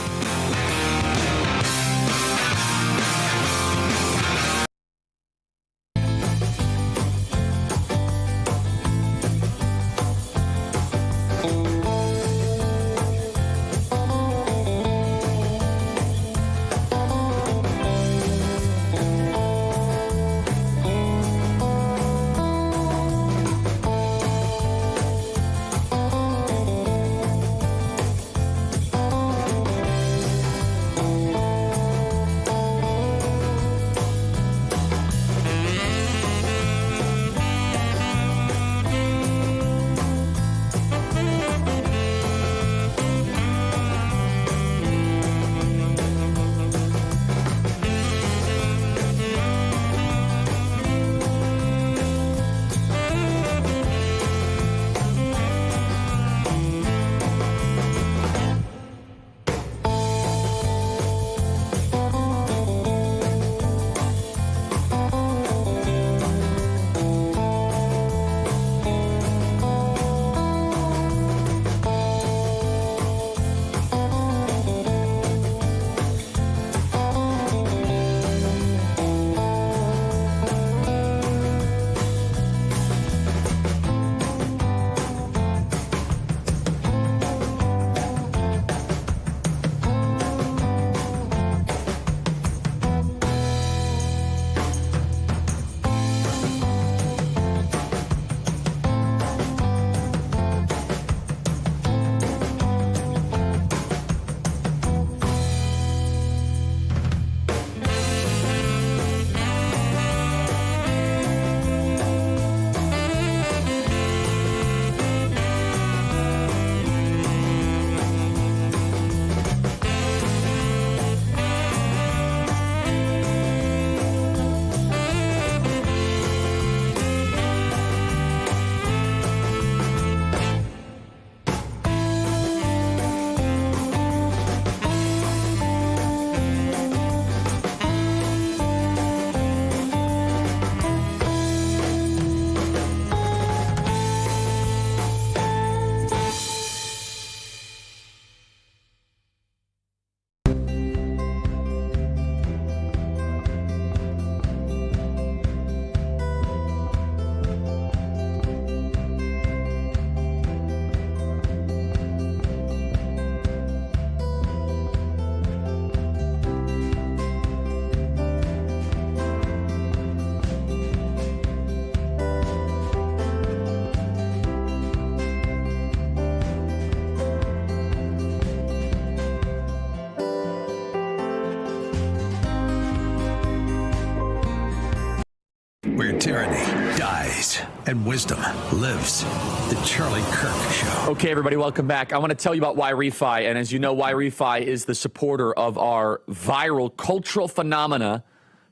Speaker 4: Where tyranny dies and wisdom lives. The Charlie Kirk Show.
Speaker 5: Okay, everybody, welcome back. I want to tell you about YRefi. And as you know, YRefi is the supporter of our viral cultural phenomena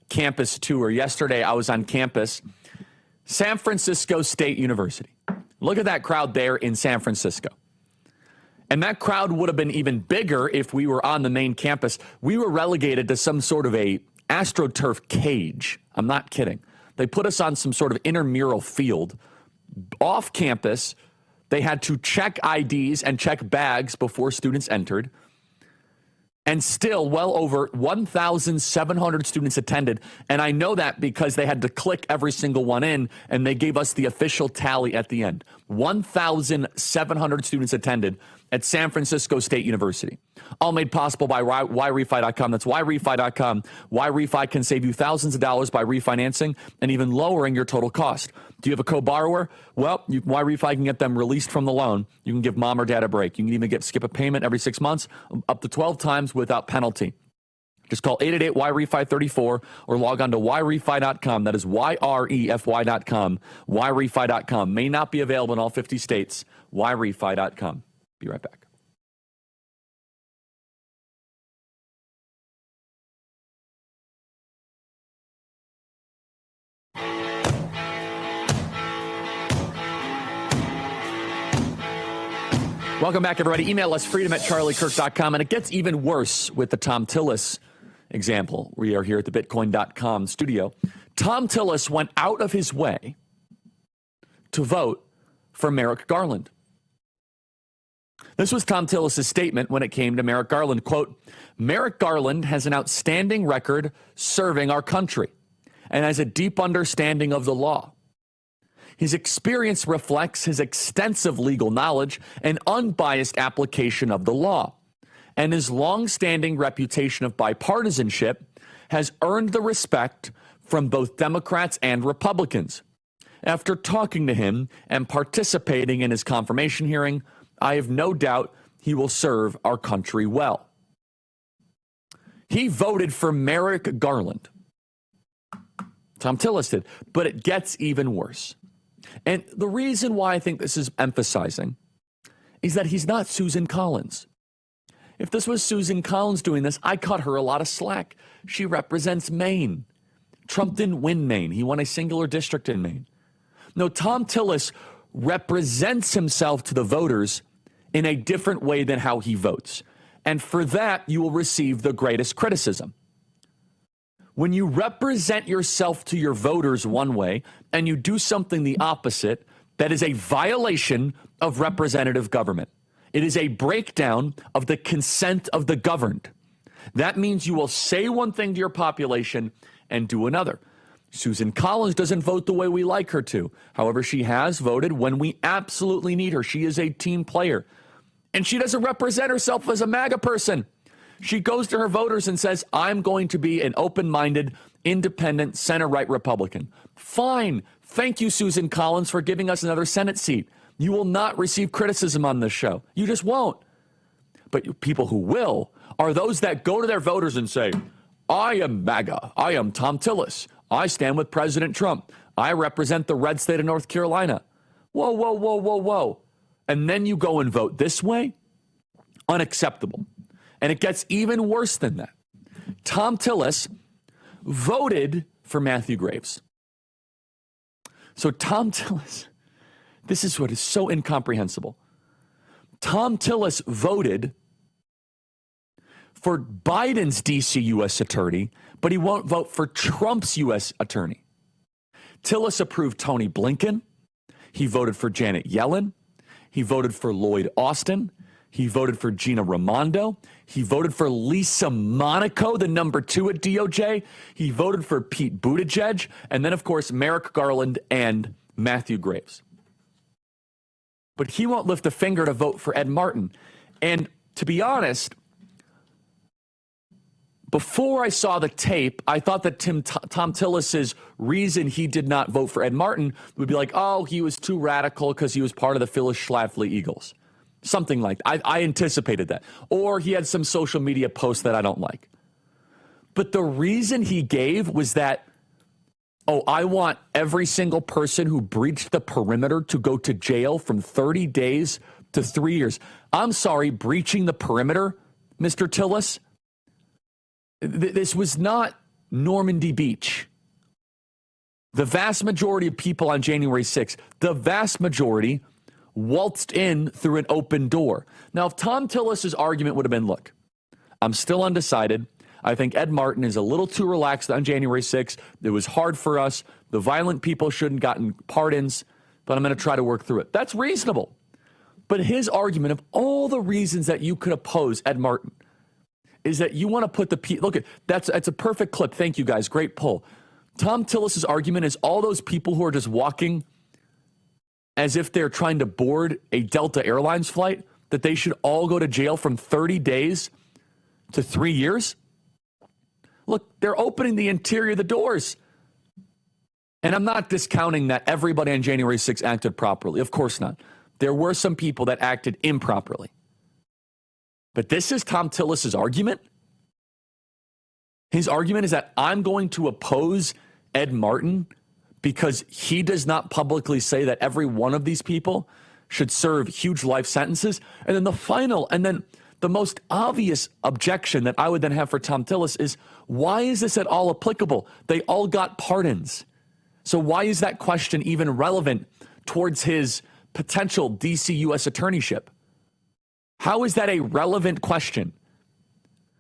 Speaker 5: campus tour. Yesterday, I was on campus, San Francisco State University. Look at that crowd there in San Francisco. And that crowd would have been even bigger if we were on the main campus. We were relegated to some sort of a AstroTurf cage. I'm not kidding. They put us on some sort of intramural field. Off campus, they had to check IDs and check bags before students entered. And still well over 1,700 students attended. And I know that because they had to click every single one in, and they gave us the official tally at the end. 1,700 students attended at San Francisco State University. All made possible by whyrefi.com. That's whyrefi.com. Whyrefi can save you thousands of dollars by refinancing and even lowering your total cost. Do you have a co-borrower? Well, Whyrefi can get them released from the loan. You can give mom or dad a break. You can even skip a payment every 6 months, up to 12 times without penalty. Just call 888-WhyRefi34 or log on to whyrefi.com. That is YREFY.com. Whyrefi.com. May not be available in all 50 states. Whyrefi.com. Be right back. Welcome back, everybody. Email us, freedom@charliekirk.com. And it gets even worse with the Tom Tillis example. We are here at the Bitcoin.com studio. Tom Tillis went out of his way to vote for Merrick Garland. This was Tom Tillis' statement when it came to Merrick Garland. Quote, Merrick Garland has an outstanding record serving our country and has a deep understanding of the law. His experience reflects his extensive legal knowledge and unbiased application of the law, and his long-standing reputation of bipartisanship has earned the respect from both Democrats and Republicans. After talking to him and participating in his confirmation hearing, I have no doubt he will serve our country well. He voted for Merrick Garland. Tom Tillis did, but it gets even worse. And the reason why I think this is emphasizing is that he's not Susan Collins. If this was Susan Collins doing this, I cut her a lot of slack. She represents Maine. Trump didn't win Maine. He won a singular district in Maine. No, Tom Tillis represents himself to the voters in a different way than how he votes. And for that, you will receive the greatest criticism. When you represent yourself to your voters one way and you do something the opposite, that is a violation of representative government. It is a breakdown of the consent of the governed. That means you will say one thing to your population and do another. Susan Collins doesn't vote the way we like her to. However, she has voted when we absolutely need her. She is a team player. And she doesn't represent herself as a MAGA person. She goes to her voters and says, I'm going to be an open-minded, independent, center-right Republican. Fine. Thank you, Susan Collins, for giving us another Senate seat. You will not receive criticism on this show. You just won't. But people who will are those that go to their voters and say, I am MAGA. I am Tom Tillis. I stand with President Trump. I represent the red state of North Carolina. Whoa, whoa, whoa, whoa, whoa. And then you go and vote this way? Unacceptable. And it gets even worse than that. Tom Tillis voted for Matthew Graves. So Tom Tillis, this is what is so incomprehensible. Tom Tillis voted for Biden's DC U.S. attorney, but he won't vote for Trump's U.S. attorney. Tillis approved Tony Blinken. He voted for Janet Yellen. He voted for Lloyd Austin. He voted for Gina Raimondo. He voted for Lisa Monaco, the number 2 at DOJ. He voted for Pete Buttigieg. And then, of course, Merrick Garland and Matthew Graves. But he won't lift a finger to vote for Ed Martin. And to be honest, before I saw the tape, I thought that Tom Tillis's reason he did not vote for Ed Martin would be like, oh, he was too radical because he was part of the Phyllis Schlafly Eagles. Something like that. I anticipated that. Or he had some social media post that I don't like. But the reason he gave was that, oh, I want every single person who breached the perimeter to go to jail from 30 days to 3 years. I'm sorry, breaching the perimeter, Mr. Tillis? This was not Normandy Beach. The vast majority of people on January 6th, the vast majority waltzed in through an open door. Now, if Tom Tillis's argument would have been, look, I'm still undecided. I think Ed Martin is a little too relaxed on January 6th. It was hard for us. The violent people shouldn't gotten pardons, but I'm going to try to work through it. That's reasonable. But his argument of all the reasons that you could oppose Ed Martin is that you want to put look at that's a perfect clip. Thank you guys. Great pull. Tom Tillis's argument is all those people who are just walking as if they're trying to board a Delta Airlines flight, that they should all go to jail from 30 days to 3 years. Look, they're opening the interior of the doors. And I'm not discounting that everybody on January 6th acted properly. Of course not. There were some people that acted improperly. But this is Tom Tillis's argument. His argument is that I'm going to oppose Ed Martin because he does not publicly say that every one of these people should serve huge life sentences. And then the most obvious objection that I would then have for Tom Tillis is, why is this at all applicable? They all got pardons. So why is that question even relevant towards his potential DC U.S. attorneyship? How is that a relevant question?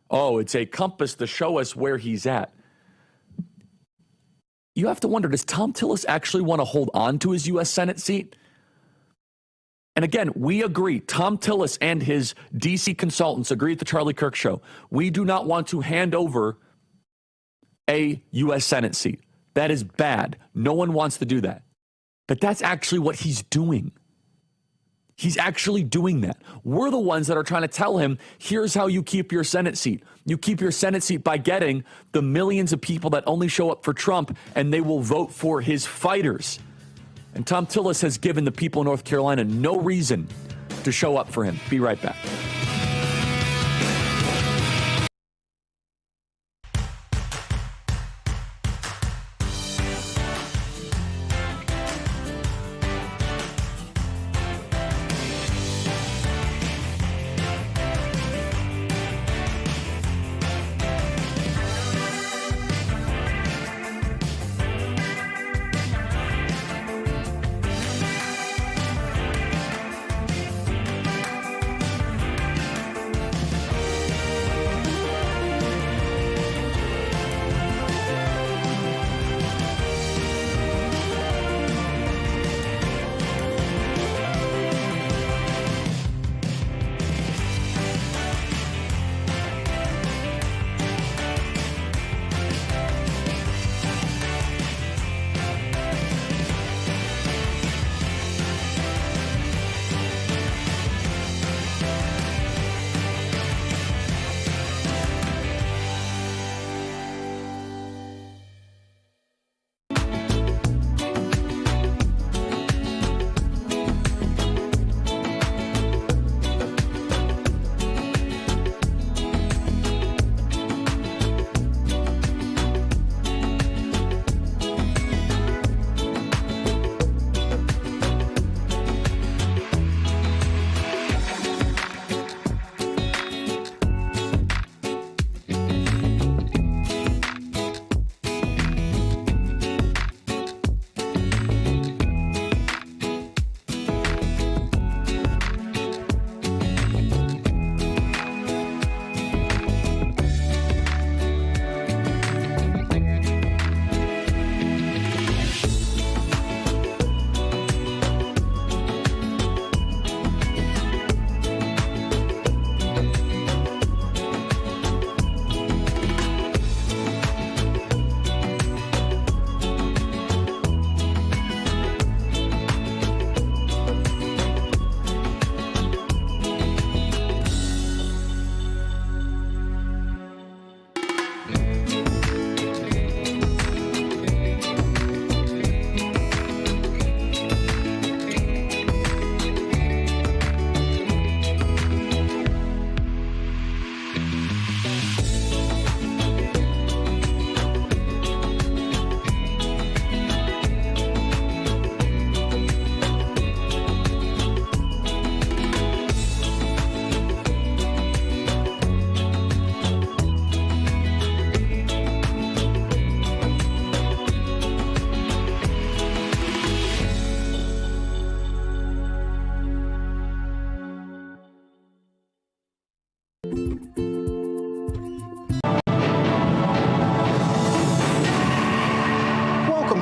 Speaker 5: Oh, it's a compass to show us where he's at. You have to wonder, does Tom Tillis actually want to hold on to his U.S. Senate seat? And again, we agree, Tom Tillis and his D.C. consultants agree at the Charlie Kirk show. We do not want to hand over a U.S. Senate seat. That is bad. No one wants to do that. But that's actually what he's doing. He's actually doing that. We're the ones that are trying to tell him, here's how you keep your Senate seat. You keep your Senate seat by getting the millions of people that only show up for Trump, and they will vote for his fighters. And Tom Tillis has given the people of North Carolina no reason to show up for him. Be right back.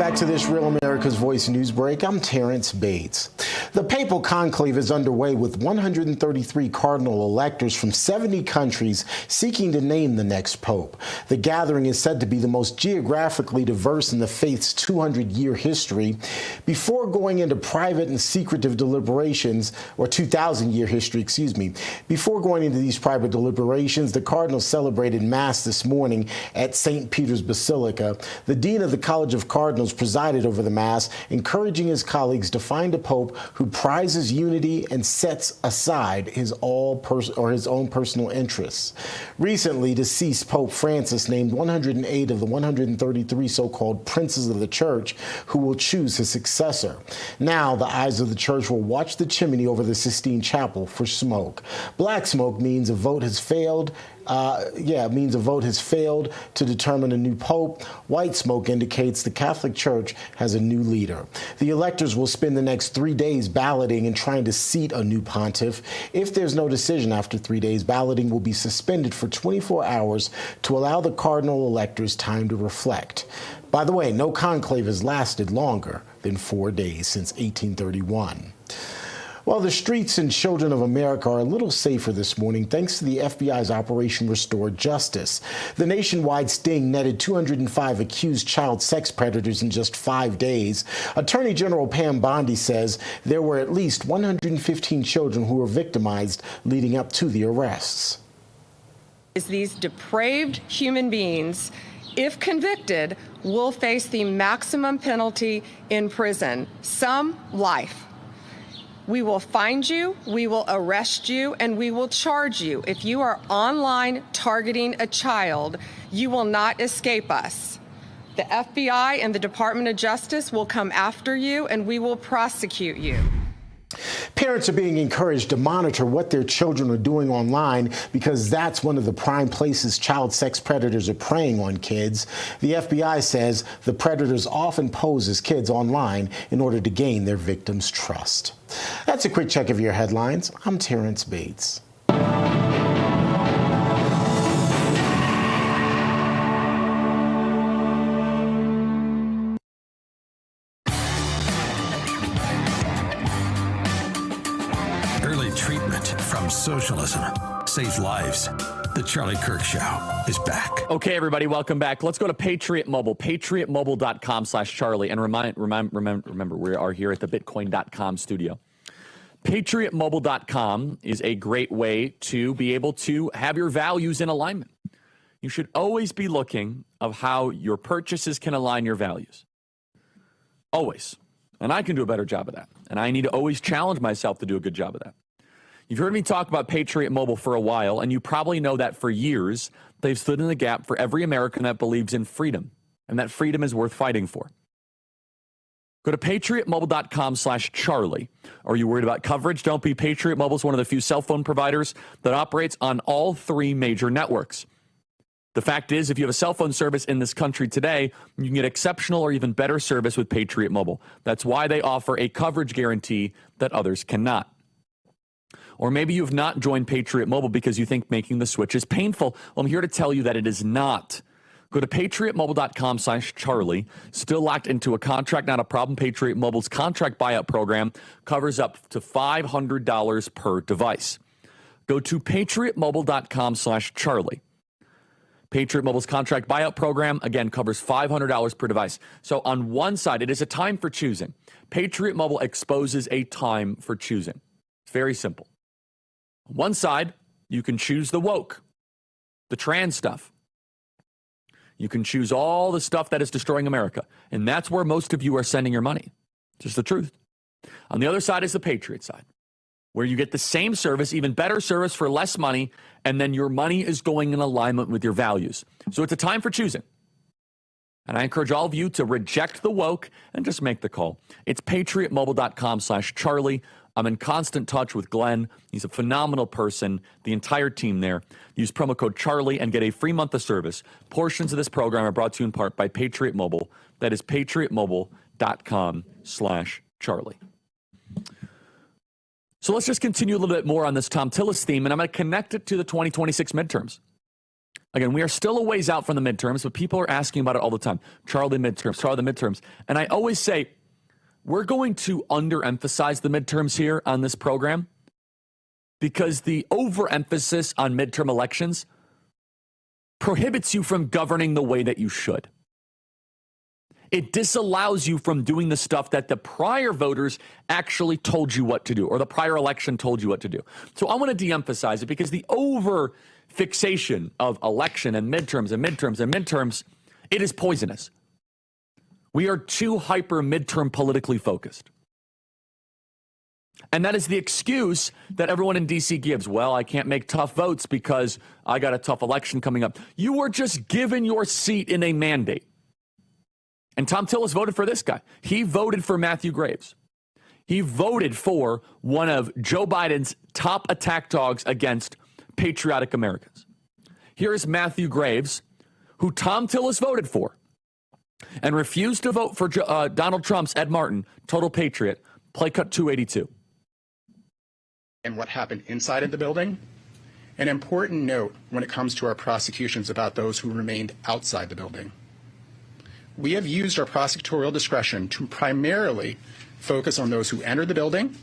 Speaker 1: back to this Real America's Voice news break. I'm Terrence Bates. The Papal Conclave is underway with 133 cardinal electors from 70 countries seeking to name the next pope. The gathering is said to be the most geographically diverse in the faith's 200-year history. Before going into private and secretive deliberations, or 2,000-year history, before going into these private deliberations, the cardinals celebrated Mass this morning at St. Peter's Basilica. The dean of the College of Cardinals presided over the Mass, encouraging his colleagues to find a pope who prizes unity and sets aside his own personal interests. Recently, deceased Pope Francis named 108 of the 133 so-called princes of the church who will choose his successor. Now, the eyes of the church will watch the chimney over the Sistine Chapel for smoke. Black smoke means a vote has failed. To determine a new pope. White smoke indicates the Catholic Church has a new leader. The electors will spend the next 3 days balloting and trying to seat a new pontiff. If there's no decision after 3 days, balloting will be suspended for 24 hours to allow the cardinal electors time to reflect. By the way, no conclave has lasted longer than 4 days since 1831. Well, the streets and children of America are a little safer this morning thanks to the FBI's Operation Restore Justice. The nationwide sting netted 205 accused child sex predators in just 5 days. Attorney General Pam Bondi says there were at least 115 children who were victimized leading up to the arrests.
Speaker 16: These depraved human beings, if convicted, will face the maximum penalty in prison, some life. We will find you, we will arrest you, and we will charge you. If you are online targeting a child, you will not escape us. The FBI and the Department of Justice will come after you, and we will prosecute you.
Speaker 1: Parents are being encouraged to monitor what their children are doing online because that's one of the prime places child sex predators are preying on kids. The FBI says the predators often pose as kids online in order to gain their victims' trust. That's a quick check of your headlines. I'm Terrence Bates.
Speaker 4: Socialism saves lives. The Charlie Kirk Show is back.
Speaker 5: Okay, everybody, welcome back. Let's go to Patriot Mobile, patriotmobile.com/Charlie. And remember, we are here at the Bitcoin.com studio. Patriotmobile.com is a great way to be able to have your values in alignment. You should always be looking of how your purchases can align your values. Always. And I can do a better job of that. And I need to always challenge myself to do a good job of that. You've heard me talk about Patriot Mobile for a while, and you probably know that for years, they've stood in the gap for every American that believes in freedom, and that freedom is worth fighting for. Go to patriotmobile.com/Charlie. Are you worried about coverage? Don't be. Patriot Mobile is one of the few cell phone providers that operates on all three major networks. The fact is, if you have a cell phone service in this country today, you can get exceptional or even better service with Patriot Mobile. That's why they offer a coverage guarantee that others cannot. Or maybe you've not joined Patriot Mobile because you think making the switch is painful. Well, I'm here to tell you that it is not. Go to patriotmobile.com/Charlie. Still locked into a contract, not a problem. Patriot Mobile's contract buyout program covers up to $500 per device. Go to patriotmobile.com/Charlie. Patriot Mobile's contract buyout program, again, covers $500 per device. So on one side, it is a time for choosing. Patriot Mobile exposes a time for choosing. It's very simple. On one side, you can choose the woke, the trans stuff. You can choose all the stuff that is destroying America. And that's where most of you are sending your money. Just the truth. On the other side is the Patriot side, where you get the same service, even better service for less money, and then your money is going in alignment with your values. So it's a time for choosing. And I encourage all of you to reject the woke and just make the call. It's patriotmobile.com/Charlie. I'm in constant touch with Glenn. He's a phenomenal person, the entire team there. Use promo code Charlie and get a free month of service. Portions of this program are brought to you in part by Patriot Mobile. That is patriotmobile.com/Charlie. So let's just continue a little bit more on this Tom Tillis theme, and I'm going to connect it to the 2026 midterms. Again, we are still a ways out from the midterms, but people are asking about it all the time. Charlie, the midterms. And I always say, we're going to underemphasize the midterms here on this program because the overemphasis on midterm elections prohibits you from governing the way that you should. It disallows you from doing the stuff that the prior voters actually told you what to do, or the prior election told you what to do. So I want to de-emphasize it because the over fixation of election and midterms, it is poisonous. We are too hyper midterm politically focused. And that is the excuse that everyone in D.C. gives. Well, I can't make tough votes because I got a tough election coming up. You were just given your seat in a mandate. And Tom Tillis voted for this guy. He voted for Matthew Graves. He voted for one of Joe Biden's top attack dogs against patriotic Americans. Here is Matthew Graves, who Tom Tillis voted for and refused to vote for Donald Trump's Ed Martin, total patriot. Play cut 282.
Speaker 8: And what happened inside of the building. An important note when it comes to our prosecutions about those who remained outside the building. We have used our prosecutorial discretion to primarily focus on those who entered the building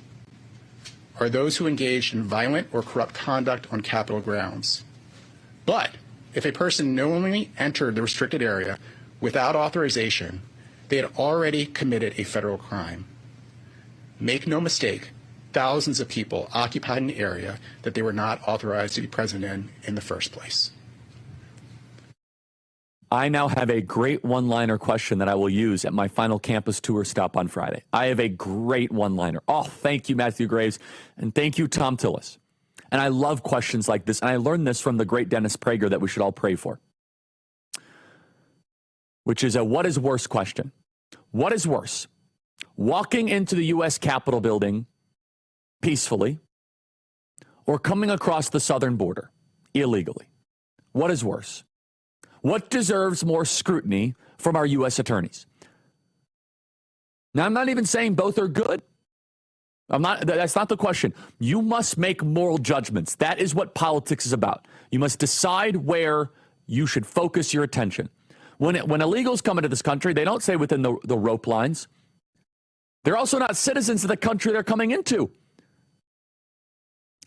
Speaker 8: or those who engaged in violent or corrupt conduct on Capitol grounds. But if a person knowingly entered the restricted area without authorization, they had already committed a federal crime. Make no mistake, thousands of people occupied an area that they were not authorized to be present in the first place.
Speaker 5: I now have a great one-liner question that I will use at my final campus tour stop on Friday. I have a great one-liner. Oh, thank you, Matthew Graves, and thank you, Tom Tillis. And I love questions like this, and I learned this from the great Dennis Prager that we should all pray for, which is a what is worse question. What is worse? Walking into the U.S. Capitol building peacefully or coming across the southern border illegally? What is worse? What deserves more scrutiny from our U.S. attorneys? Now, I'm not even saying both are good. That's not the question. You must make moral judgments. That is what politics is about. You must decide where you should focus your attention. When illegals come into this country, they don't stay within the rope lines. They're also not citizens of the country they're coming into.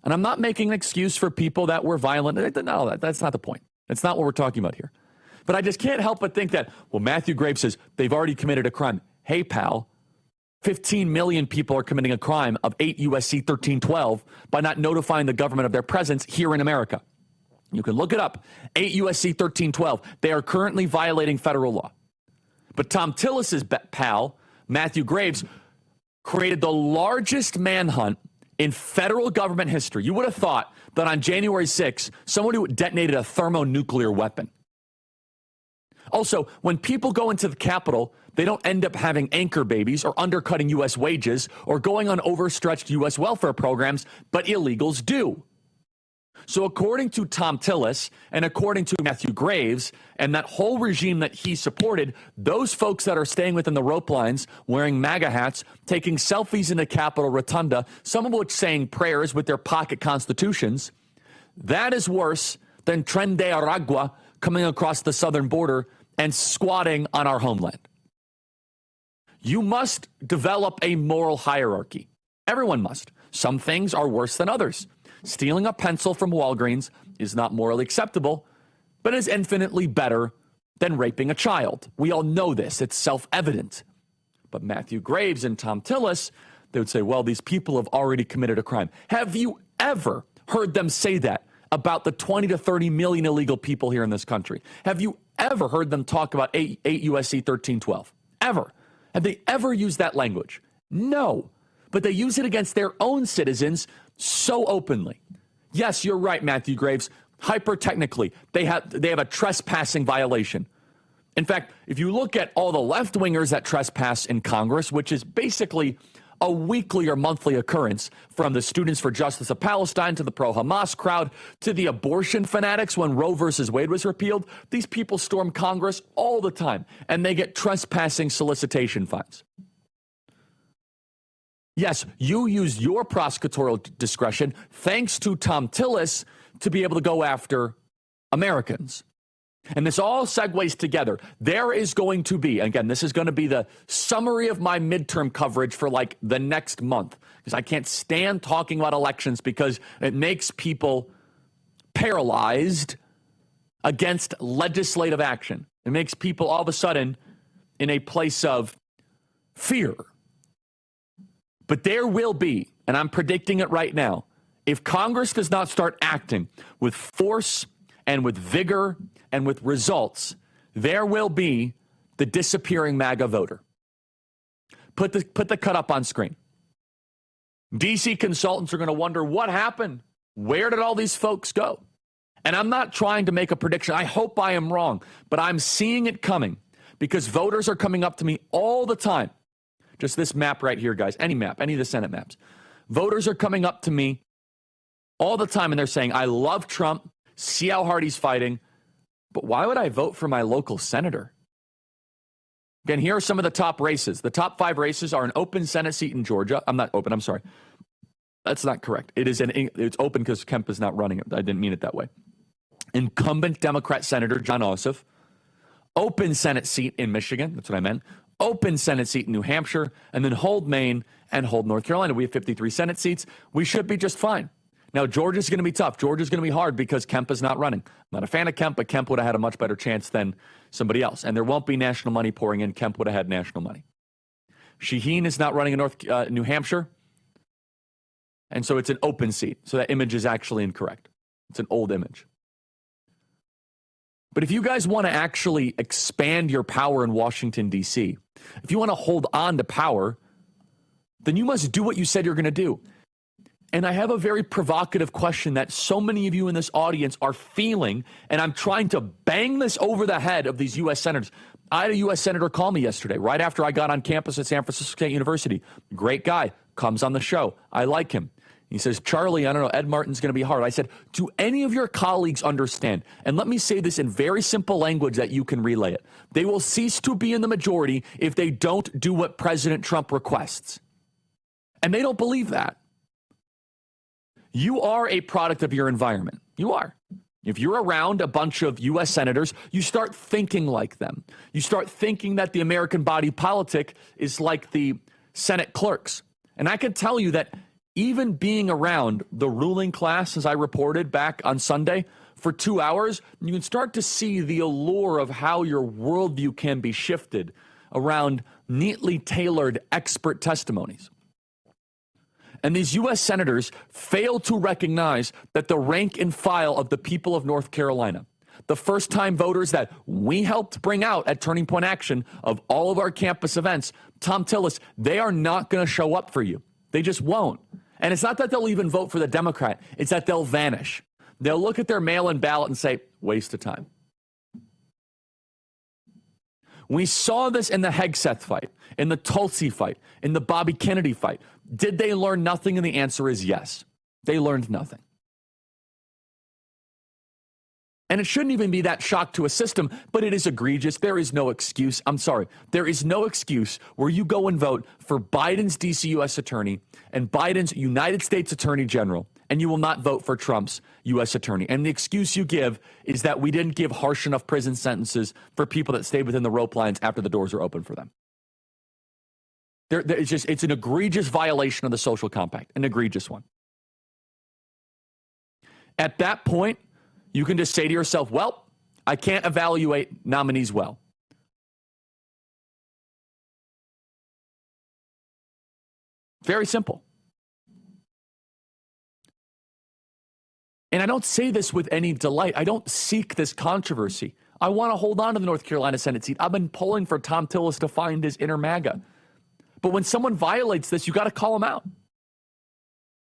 Speaker 5: And I'm not making an excuse for people that were violent. No, that's not the point. That's not what we're talking about here. But I just can't help but think that, well, Matthew Graves says they've already committed a crime. Hey, pal, 15 million people are committing a crime of 8 U.S.C. 1312 by not notifying the government of their presence here in America. You can look it up. 8 U.S.C. 1312. They are currently violating federal law. But Tom Tillis's pal, Matthew Graves, created the largest manhunt in federal government history. You would have thought that on January 6th, someone who detonated a thermonuclear weapon. Also, when people go into the Capitol, they don't end up having anchor babies or undercutting U.S. wages or going on overstretched U.S. welfare programs, but illegals do. So according to Tom Tillis and according to Matthew Graves and that whole regime that he supported, those folks that are staying within the rope lines, wearing MAGA hats, taking selfies in the Capitol Rotunda, some of which saying prayers with their pocket constitutions, that is worse than Tren de Aragua coming across the southern border and squatting on our homeland. You must develop a moral hierarchy. Everyone must. Some things are worse than others. Stealing a pencil from Walgreens is not morally acceptable, but is infinitely better than raping a child. We all know this. It's self-evident. But Matthew Graves and Tom Tillis, they would say, well, these people have already committed a crime. Have you ever heard them say that about the 20 to 30 million illegal people here in this country? Have you ever heard them talk about 8 U.S.C. 1312? Ever? Have they ever used that language? No. But they use it against their own citizens so openly. Yes, you're right, Matthew Graves. Hyper-technically, they have a trespassing violation. In fact, if you look at all the left-wingers that trespass in Congress, which is basically a weekly or monthly occurrence, from the Students for Justice of Palestine to the pro-Hamas crowd to the abortion fanatics when Roe versus Wade was repealed, these people storm Congress all the time, and they get trespassing solicitation fines. Yes, you used your prosecutorial discretion, thanks to Tom Tillis, to be able to go after Americans, And this all segues together. There is going to be, again, this is going to be the summary of my midterm coverage for like the next month, because I can't stand talking about elections because it makes people paralyzed against legislative action. It makes people all of a sudden in a place of fear. But there will be, and I'm predicting it right now, if Congress does not start acting with force and with vigor and with results, there will be the disappearing MAGA voter. Put the cut up on screen. DC consultants are going to wonder what happened. Where did all these folks go? And I'm not trying to make a prediction. I hope I am wrong, but I'm seeing it coming because voters are coming up to me all the time. Just this map right here, guys. Any map, any of the Senate maps. Voters are coming up to me all the time and they're saying, I love Trump. See how hard he's fighting. But why would I vote for my local senator? Again, here are some of the top races. The top 5 races are an open Senate seat in Georgia. I'm not open. I'm sorry. That's not correct. It's open because Kemp is not running it. I didn't mean it that way. Incumbent Democrat Senator John Ossoff. Open Senate seat in Michigan. That's what I meant. Open Senate seat in New Hampshire. And then hold Maine and hold North Carolina. We have 53 Senate seats. We should be just fine. Now, Georgia's going to be tough. Georgia's going to be hard because Kemp is not running. I'm not a fan of Kemp, but Kemp would have had a much better chance than somebody else. And there won't be national money pouring in. Kemp would have had national money. Shaheen is not running in New Hampshire. And so it's an open seat. So that image is actually incorrect. It's an old image. But if you guys want to actually expand your power in Washington, D.C., if you want to hold on to power, then you must do what you said you're going to do. And I have a very provocative question that so many of you in this audience are feeling, and I'm trying to bang this over the head of these U.S. senators. I had a U.S. senator call me yesterday, right after I got on campus at San Francisco State University. Great guy, comes on the show. I like him. He says, Charlie, I don't know, Ed Martin's going to be hard. I said, do any of your colleagues understand? And let me say this in very simple language that you can relay it. They will cease to be in the majority if they don't do what President Trump requests. And they don't believe that. You are a product of your environment. You are. If you're around a bunch of U.S. senators, you start thinking like them. You start thinking that the American body politic is like the Senate clerks. And I can tell you that even being around the ruling class, as I reported back on Sunday, for 2 hours, you can start to see the allure of how your worldview can be shifted around neatly tailored expert testimonies. And these U.S. senators fail to recognize that the rank and file of the people of North Carolina, the first-time voters that we helped bring out at Turning Point Action of all of our campus events, Tom Tillis, they are not going to show up for you. They just won't. And it's not that they'll even vote for the Democrat. It's that they'll vanish. They'll look at their mail-in ballot and say, waste of time. We saw this in the Hegseth fight, in the Tulsi fight, in the Bobby Kennedy fight. Did they learn nothing? And the answer is yes. They learned nothing. And it shouldn't even be that shock to a system, but it is egregious. There is no excuse. I'm sorry. There is no excuse where you go and vote for Biden's DC U.S. attorney and Biden's United States Attorney General, and you will not vote for Trump's U.S. attorney. And the excuse you give is that we didn't give harsh enough prison sentences for people that stayed within the rope lines after the doors are open for them. It's an egregious violation of the social compact, an egregious one. At that point, you can just say to yourself, well, I can't evaluate nominees well. Very simple. And I don't say this with any delight. I don't seek this controversy. I want to hold on to the North Carolina Senate seat. I've been polling for Tom Tillis to find his inner MAGA. But when someone violates this, you got to call them out.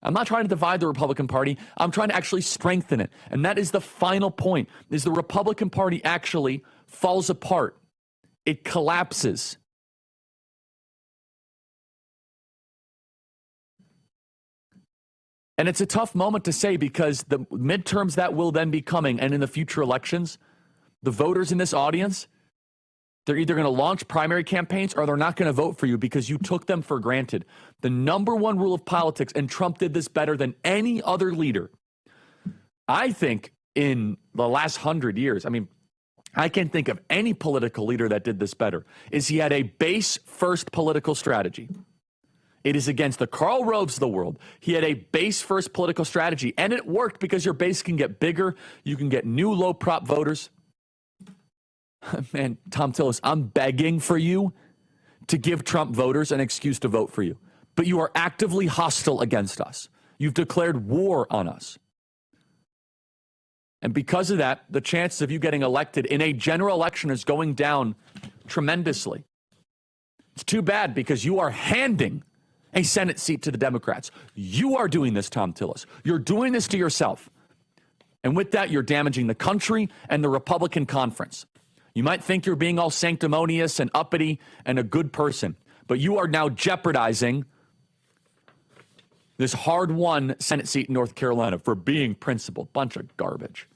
Speaker 5: I'm not trying to divide the Republican Party. I'm trying to actually strengthen it. And that is the final point, is the Republican Party actually falls apart. It collapses. And it's a tough moment to say because the midterms that will then be coming and in the future elections, the voters in this audience, they're either going to launch primary campaigns or they're not going to vote for you because you took them for granted. The number one rule of politics, and Trump did this better than any other leader, I think, in the last 100 years. I mean, I can't think of any political leader that did this better, is he had a base-first political strategy. It is against the Karl Roves of the world. He had a base-first political strategy, and it worked because your base can get bigger. You can get new low-prop voters. Man, Tom Tillis, I'm begging for you to give Trump voters an excuse to vote for you. But you are actively hostile against us. You've declared war on us. And because of that, the chances of you getting elected in a general election is going down tremendously. It's too bad because you are handing a Senate seat to the Democrats. You are doing this, Tom Tillis. You're doing this to yourself. And with that, you're damaging the country and the Republican conference. You might think you're being all sanctimonious and uppity and a good person, but you are now jeopardizing this hard-won Senate seat in North Carolina for being principled. Bunch of garbage.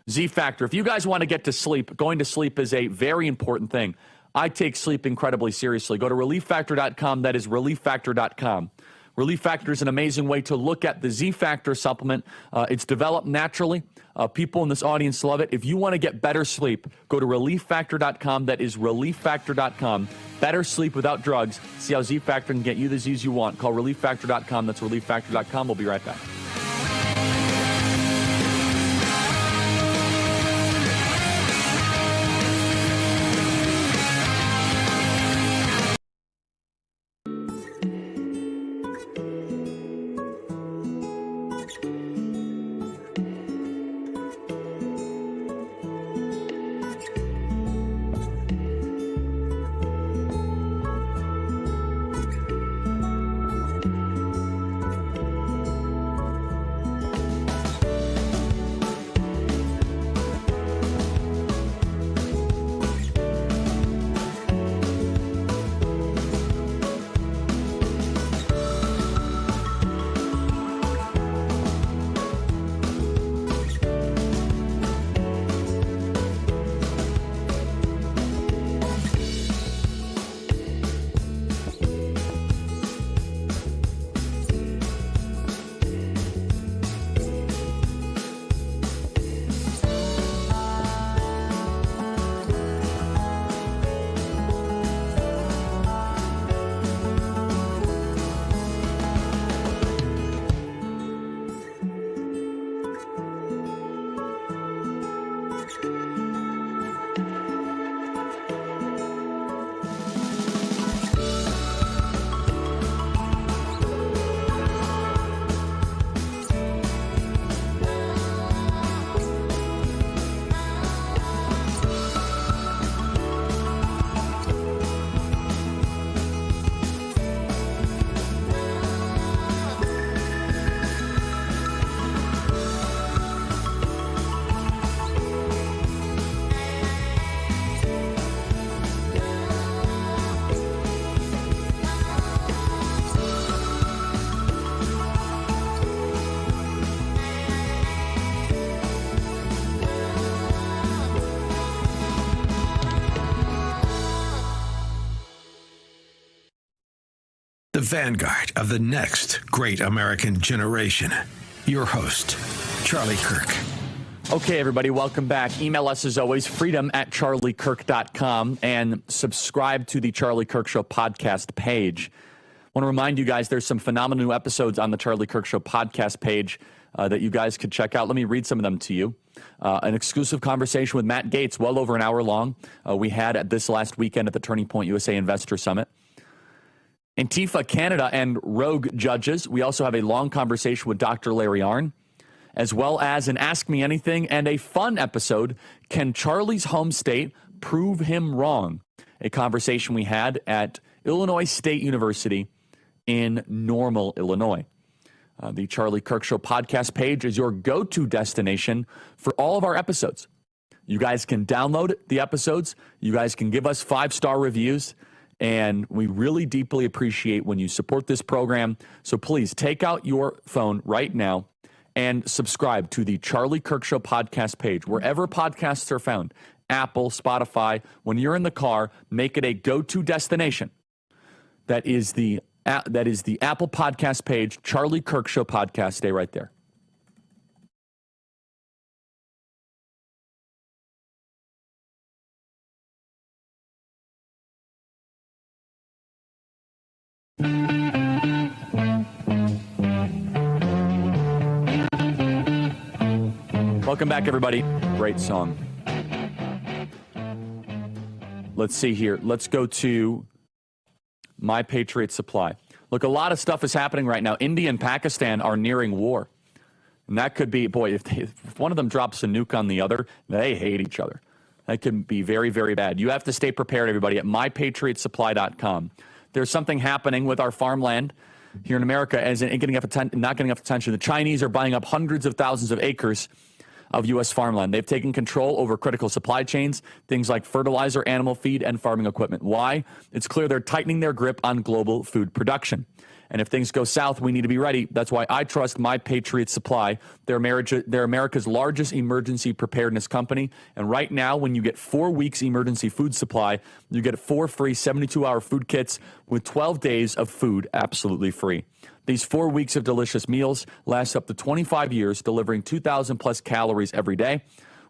Speaker 5: Z-Factor, if you guys want to get to sleep, going to sleep is a very important thing. I take sleep incredibly seriously. Go to relieffactor.com. That is relieffactor.com. Relief Factor is an amazing way to look at the Z-Factor supplement. It's developed naturally. People in this audience love it. If you want to get better sleep, go to relieffactor.com. That is relieffactor.com. Better sleep without drugs. See how Z-Factor can get you the Z's you want. Call relieffactor.com. That's relieffactor.com. We'll be right back.
Speaker 4: The vanguard of the next great American generation. Your host, Charlie Kirk.
Speaker 5: Okay, everybody, welcome back. Email us as always, freedom@charliekirk.com, and subscribe to the Charlie Kirk Show podcast page. I want to remind you guys there's some phenomenal new episodes on the Charlie Kirk Show podcast page that you guys could check out. Let me read some of them to you. An exclusive conversation with Matt Gaetz, well over an hour long, we had at this last weekend at the Turning Point USA Investor Summit. Antifa Canada and rogue judges. We also have a long conversation with Dr. Larry Arnn, as well as an Ask Me Anything and a fun episode, Can Charlie's Home State Prove Him Wrong? A conversation we had at Illinois State University in Normal, Illinois. The Charlie Kirk Show podcast page is your go-to destination for all of our episodes. You guys can download the episodes. You guys can give us 5-star reviews. And we really deeply appreciate when you support this program. So please take out your phone right now and subscribe to the Charlie Kirk Show podcast page, wherever podcasts are found, Apple, Spotify. When you're in the car, make it a go-to destination. That is the Apple podcast page, Charlie Kirk Show podcast. Stay right there. Welcome back, everybody. Great song. Let's see here. Let's go to My Patriot Supply. Look, a lot of stuff is happening right now. India and Pakistan are nearing war. And that could be, boy, if one of them drops a nuke on the other, they hate each other. That can be very, very bad. You have to stay prepared, everybody, at mypatriotsupply.com. There's something happening with our farmland here in America as in not getting enough attention. The Chinese are buying up hundreds of thousands of acres of U.S. farmland. They've taken control over critical supply chains, things like fertilizer, animal feed, and farming equipment. Why? It's clear they're tightening their grip on global food production. And if things go south, we need to be ready. That's why I trust My Patriot Supply. They're America's largest emergency preparedness company. And right now, when you get 4 weeks emergency food supply, you get 4 free 72-hour food kits with 12 days of food absolutely free. These 4 weeks of delicious meals last up to 25 years, delivering 2,000 plus calories every day.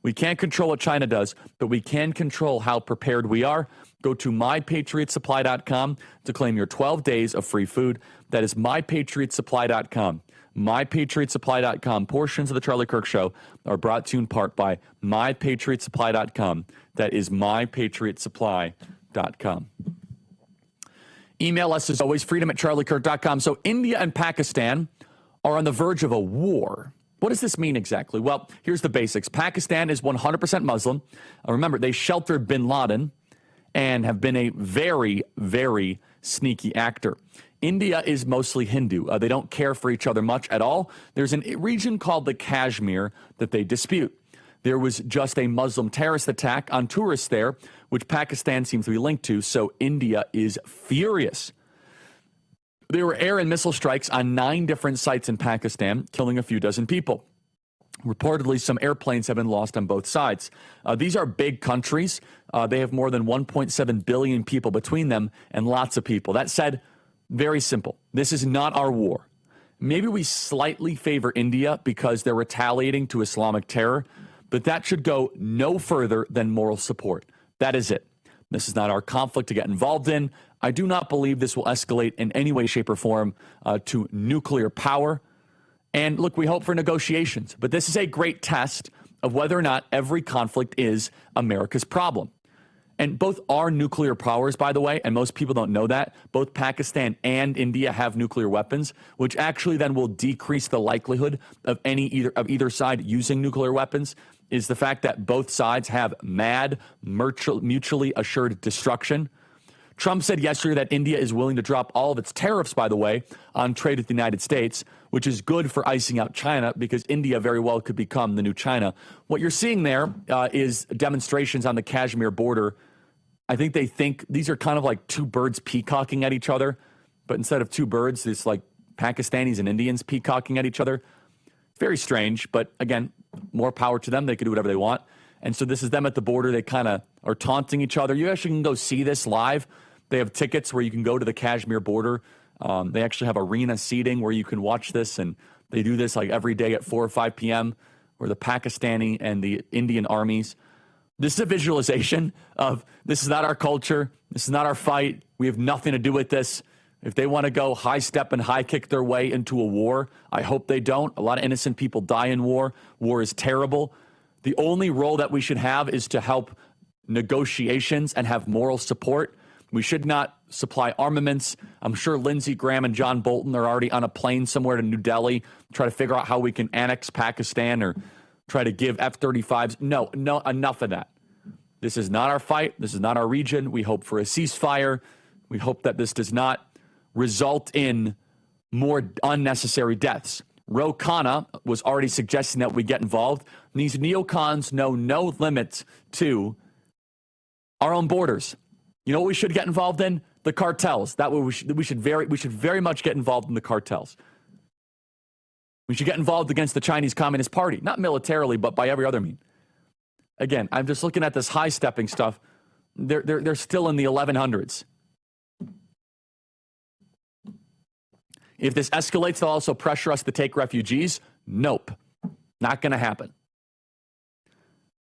Speaker 5: We can't control what China does, but we can control how prepared we are. Go to mypatriotsupply.com to claim your 12 days of free food. That is mypatriotsupply.com. mypatriotsupply.com. Portions of the Charlie Kirk Show are brought to you in part by mypatriotsupply.com. That is mypatriotsupply.com. Email us as always, freedom@charliekirk.com. So India and Pakistan are on the verge of a war. What does this mean exactly? Well, here's the basics. Pakistan is 100% Muslim. Remember, they sheltered bin Laden and have been a very, very sneaky actor. India is mostly Hindu. They don't care for each other much at all. There's a region called the Kashmir that they dispute. There was just a Muslim terrorist attack on tourists there, which Pakistan seems to be linked to, so India is furious. There were air and missile strikes on 9 different sites in Pakistan, killing a few dozen people. Reportedly, some airplanes have been lost on both sides. These are big countries. They have more than 1.7 billion people between them and lots of people. That said, very simple. This is not our war. Maybe we slightly favor India because they're retaliating to Islamic terror, but that should go no further than moral support. That is it. This is not our conflict to get involved in. I do not believe this will escalate in any way, shape, or form to nuclear power. And look, we hope for negotiations, but this is a great test of whether or not every conflict is America's problem. And both are nuclear powers, by the way, and most people don't know that. Both Pakistan and India have nuclear weapons, which actually then will decrease the likelihood of either side using nuclear weapons, is the fact that both sides have mad, mutually assured destruction. Trump said yesterday that India is willing to drop all of its tariffs, by the way, on trade with the United States, which is good for icing out China because India very well could become the new China. What you're seeing there is demonstrations on the Kashmir border. I think they think these are kind of like 2 birds peacocking at each other, but instead of 2 birds, it's like Pakistanis and Indians peacocking at each other. Very strange, but again, more power to them. They can do whatever they want. And so this is them at the border. They kind of are taunting each other. You actually can go see this live. They have tickets where you can go to the Kashmir border. They actually have arena seating where you can watch this, and they do this like every day at 4 or 5 p.m. where the Pakistani and the Indian armies. This is a visualization of this is not our culture. This is not our fight. We have nothing to do with this. If they want to go high step and high kick their way into a war, I hope they don't. A lot of innocent people die in war. War is terrible. The only role that we should have is to help negotiations and have moral support. We should not supply armaments. I'm sure Lindsey Graham and John Bolton are already on a plane somewhere to New Delhi, try to figure out how we can annex Pakistan or try to give F-35s. No, enough of that. This is not our fight. This is not our region. We hope for a ceasefire. We hope that this does not result in more unnecessary deaths. Ro Khanna was already suggesting that we get involved. These neocons know no limits to our own borders. You know what we should get involved in? The cartels. That way we should very much get involved in the cartels. We should get involved against the Chinese Communist Party, not militarily, but by every other means. Again, I'm just looking at this high-stepping stuff. They're still in the 1100s. If this escalates, they'll also pressure us to take refugees. Nope. Not going to happen.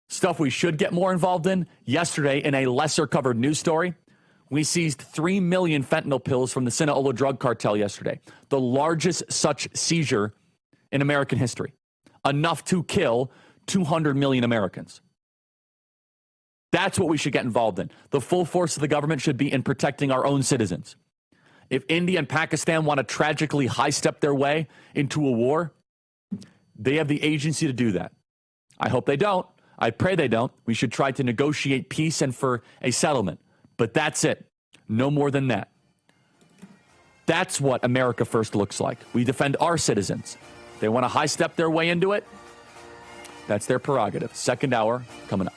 Speaker 5: Stuff we should get more involved in. Yesterday, in a lesser-covered news story, we seized 3 million fentanyl pills from the Sino-US drug cartel yesterday. The largest such seizure in American history. Enough to kill 200 million Americans. That's what we should get involved in. The full force of the government should be in protecting our own citizens. If India and Pakistan want to tragically high-step their way into a war, they have the agency to do that. I hope they don't. I pray they don't. We should try to negotiate peace and for a settlement. But that's it. No more than that. That's what America First looks like. We defend our citizens. They want to high-step their way into it. That's their prerogative. Second hour coming up.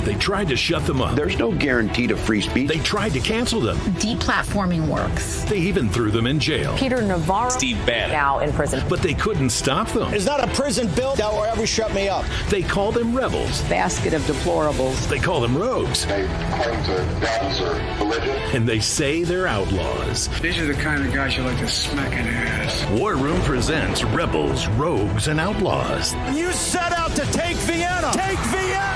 Speaker 20: They tried to shut them up.
Speaker 9: There's no guarantee to free speech.
Speaker 20: They tried to cancel them.
Speaker 10: Deplatforming works.
Speaker 20: They even threw them in jail.
Speaker 10: Peter Navarro,
Speaker 20: Steve Bannon,
Speaker 10: now in prison.
Speaker 20: But they couldn't stop them.
Speaker 11: It's not a prison bill that will ever shut me up.
Speaker 20: They call them rebels.
Speaker 10: Basket of deplorables.
Speaker 20: They call them rogues.
Speaker 12: They claim to values or religion.
Speaker 20: And they say they're outlaws.
Speaker 13: These are the kind of guys you like to smack in the ass.
Speaker 20: War Room presents Rebels, Rogues, and Outlaws.
Speaker 11: You set out to take Vienna. Take Vienna!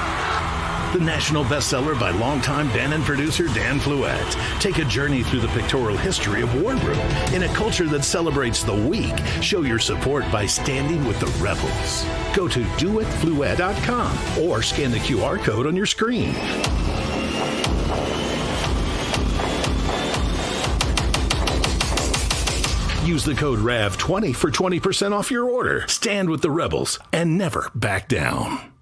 Speaker 20: The national bestseller by longtime Bannon producer Dan Fluette. Take a journey through the pictorial history of War Room in a culture that celebrates the weak. Show your support by standing with the rebels. Go to doitfluette.com or scan the QR code on your screen. Use the code RAV20 for 20% off your order. Stand with the rebels and never back down.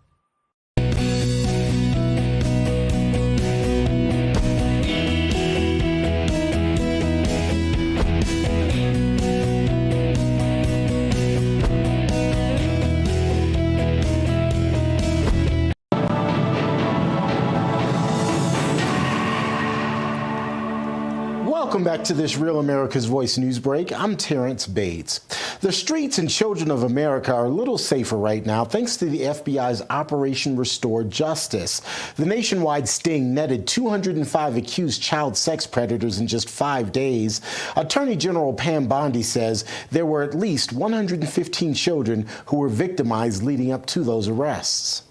Speaker 1: Welcome back to this Real America's Voice news break. I'm Terrence Bates. The streets and children of America are a little safer right now thanks to the FBI's Operation Restore Justice. The nationwide sting netted 205 accused child sex predators in just 5 days. Attorney General Pam Bondi says there were at least 115 children who were victimized leading up to those arrests.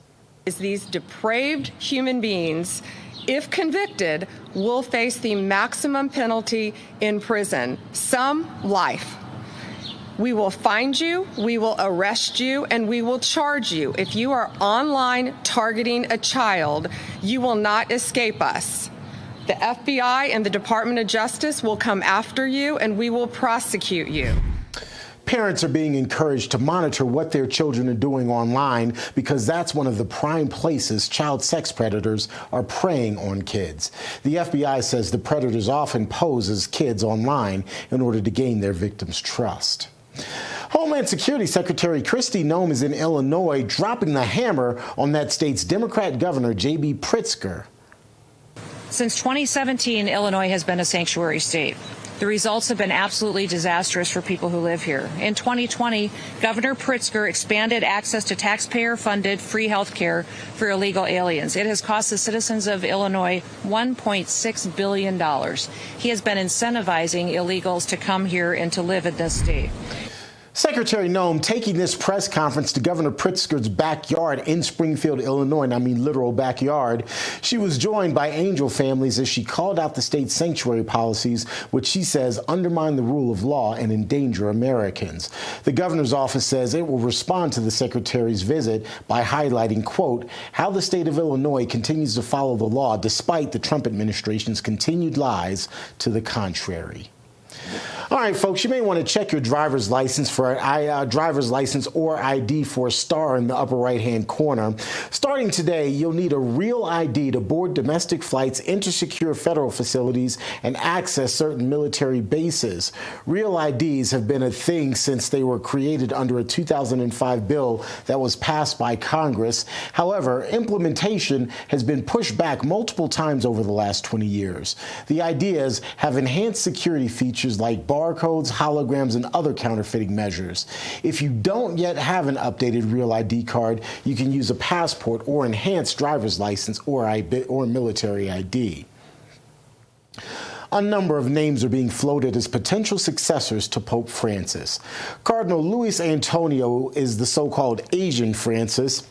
Speaker 16: These depraved human beings, if convicted, will face the maximum penalty in prison, some life. We will find you, we will arrest you, and we will charge you. If you are online targeting a child, you will not escape us. The FBI and the Department of Justice will come after you, and we will prosecute you.
Speaker 1: Parents are being encouraged to monitor what their children are doing online because that's one of the prime places child sex predators are preying on kids. The FBI says the predators often pose as kids online in order to gain their victims' trust. Homeland Security Secretary Kristi Noem is in Illinois, dropping the hammer on that state's Democrat Governor J.B. Pritzker.
Speaker 2: Since 2017, Illinois has been a sanctuary state. The results have been absolutely disastrous for people who live here. In 2020, Governor Pritzker expanded access to taxpayer-funded free health care for illegal aliens. It has cost the citizens of Illinois $1.6 billion. He has been incentivizing illegals to come here and to live in this state.
Speaker 1: Secretary Noem taking this press conference to Governor Pritzker's backyard in Springfield, Illinois, and I mean literal backyard. She was joined by angel families as she called out the state's sanctuary policies, which she says undermine the rule of law and endanger Americans. The governor's office says it will respond to the secretary's visit by highlighting, quote, how the state of Illinois continues to follow the law despite the Trump administration's continued lies to the contrary. All right, folks, you may want to check your driver's license for driver's license or ID for a star in the upper right-hand corner. Starting today, you'll need a real ID to board domestic flights, enter secure federal facilities, and access certain military bases. Real IDs have been a thing since they were created under a 2005 bill that was passed by Congress. However, implementation has been pushed back multiple times over the last 20 years. The ideas have enhanced security features like barcodes, holograms, and other counterfeiting measures. If you don't yet have an updated Real ID card, you can use a passport or enhanced driver's license or military ID. A number of names are being floated as potential successors to Pope Francis. Cardinal Luis Antonio is the so-called Asian Francis.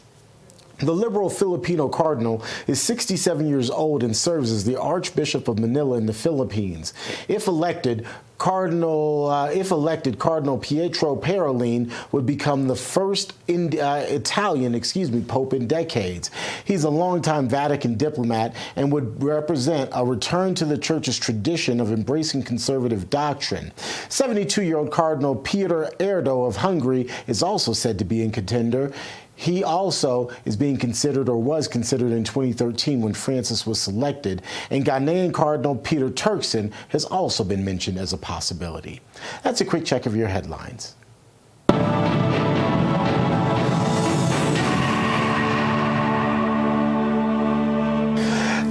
Speaker 1: The liberal Filipino cardinal is 67 years old and serves as the Archbishop of Manila in the Philippines. If elected, Cardinal Pietro Parolin would become the first Italian Pope in decades. He's a longtime Vatican diplomat and would represent a return to the Church's tradition of embracing conservative doctrine. 72-year-old Cardinal Peter Erdo of Hungary is also said to be in contender. He also is being considered or was considered in 2013 when Francis was selected, and Ghanaian Cardinal Peter Turkson has also been mentioned as a possibility. That's a quick check of your headlines.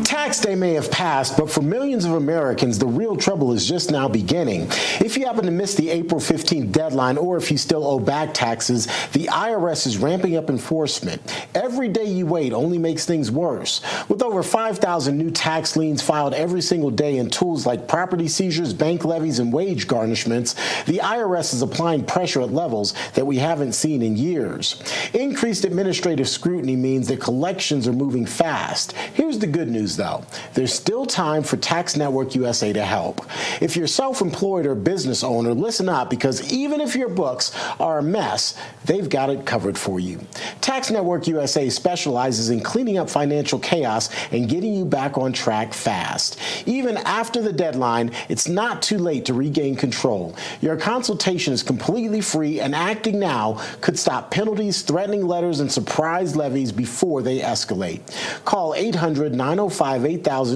Speaker 1: Tax day may have passed, but for millions of Americans, the real trouble is just now beginning. If you happen to miss the April 15th deadline, or if you still owe back taxes, the IRS is ramping up enforcement. Every day you wait only makes things worse. With over 5,000 new tax liens filed every single day and tools like property seizures, bank levies, and wage garnishments, the IRS is applying pressure at levels that we haven't seen in years. Increased administrative scrutiny means that collections are moving fast. Here's the good news, though. There's still time for Tax Network USA to help. If you're self-employed or business owner, listen up, because even if your books are a mess, they've got it covered for you. Tax Network USA specializes in cleaning up financial chaos and getting you back on track fast. Even after the deadline, it's not too late to regain control. Your consultation is completely free, and acting now could stop penalties, threatening letters, and surprise levies before they escalate. Call 800-905-8000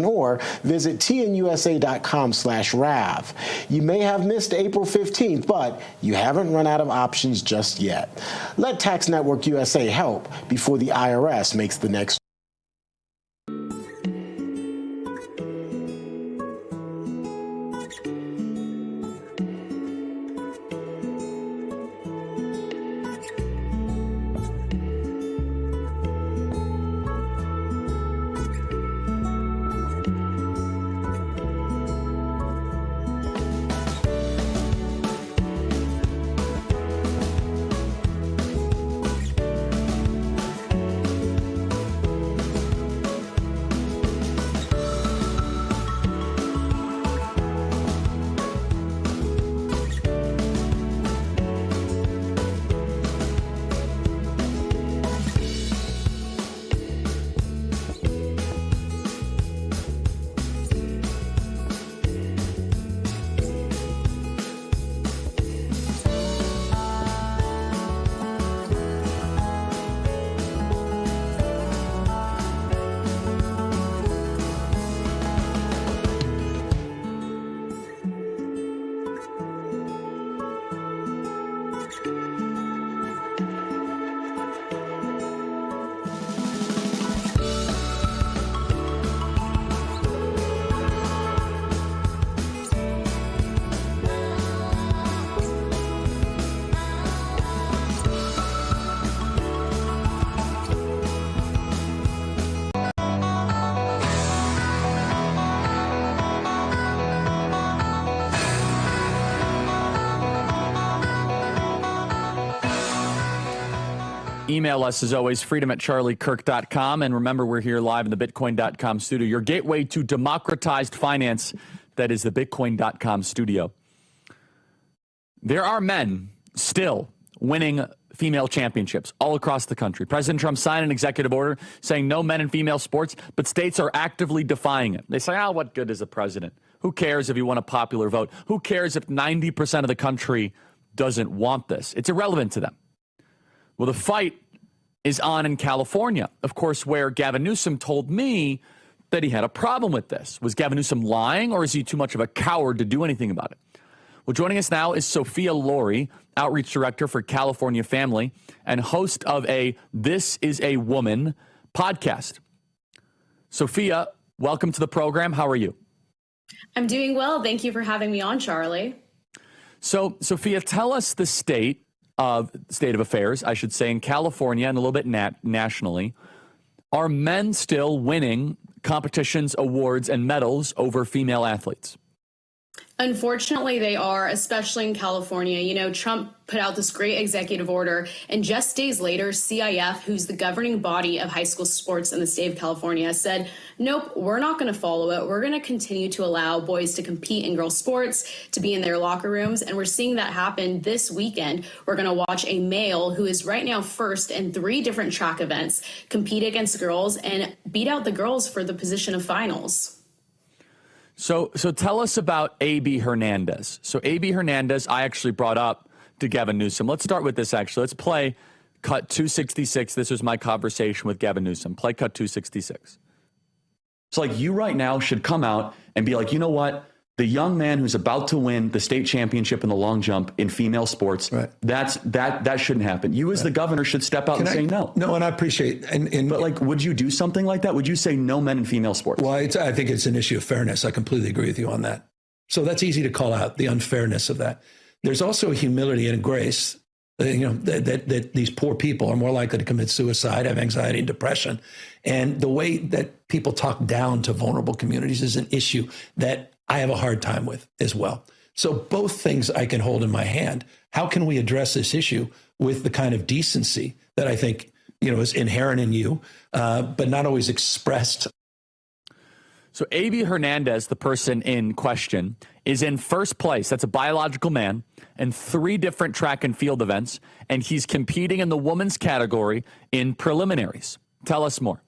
Speaker 1: or visit tnusa.com/RAV. You may have missed April 15th, but you haven't run out of options just yet. Let Tax Network USA help before the IRS makes the next.
Speaker 5: Email us, as always, freedom@charliekirk.com. And remember, we're here live in the Bitcoin.com studio, your gateway to democratized finance. That is the Bitcoin.com studio. There are men still winning female championships all across the country. President Trump signed an executive order saying no men in female sports, but states are actively defying it. They say, what good is the president? Who cares if you won a popular vote? Who cares if 90% of the country doesn't want this? It's irrelevant to them. Well, the fight is on in California, of course, where Gavin Newsom told me that he had a problem with this. Was Gavin Newsom lying, or is he too much of a coward to do anything about it? Well, joining us now is Sophia Laurie, Outreach Director for California Family and host of a This Is a Woman podcast. Sophia, welcome to the program. How are you?
Speaker 3: I'm doing well. Thank you for having me on, Charlie.
Speaker 5: So, Sophia, tell us the state of affairs, I should say, in California and a little bit nationally. Are men still winning competitions, awards, and medals over female athletes?
Speaker 3: Unfortunately, they are, especially in California. You know, Trump put out this great executive order, and just days later, CIF, who's the governing body of high school sports in the state of California, said, nope, we're not going to follow it. We're going to continue to allow boys to compete in girls' sports, to be in their locker rooms, and we're seeing that happen this weekend. We're going to watch a male who is right now first in 3 different track events compete against girls and beat out the girls for the position of finals.
Speaker 5: So tell us about A.B. Hernandez. So A.B. Hernandez, I actually brought up to Gavin Newsom. Let's start with this, actually. Let's play cut 266. This was my conversation with Gavin Newsom. Play cut 266.
Speaker 7: So, you right now should come out and be like, you know what? The young man who's about to win the state championship in the long jump in female sports, right. that shouldn't happen. You as the governor should step out and say no.
Speaker 9: No, and I appreciate
Speaker 7: but would you do something like that? Would you say no men in female sports?
Speaker 9: Well, I think it's an issue of fairness. I completely agree with you on that. So that's easy to call out, the unfairness of that. There's also a humility and a grace, that these poor people are more likely to commit suicide, have anxiety and depression. And the way that people talk down to vulnerable communities is an issue that I have a hard time with as well. So both things I can hold in my hand. How can we address this issue with the kind of decency that I think, is inherent in you, but not always expressed?
Speaker 5: So A.B. Hernandez, the person in question, is in first place. That's a biological man in 3 different track and field events, and he's competing in the women's category in preliminaries. Tell us more.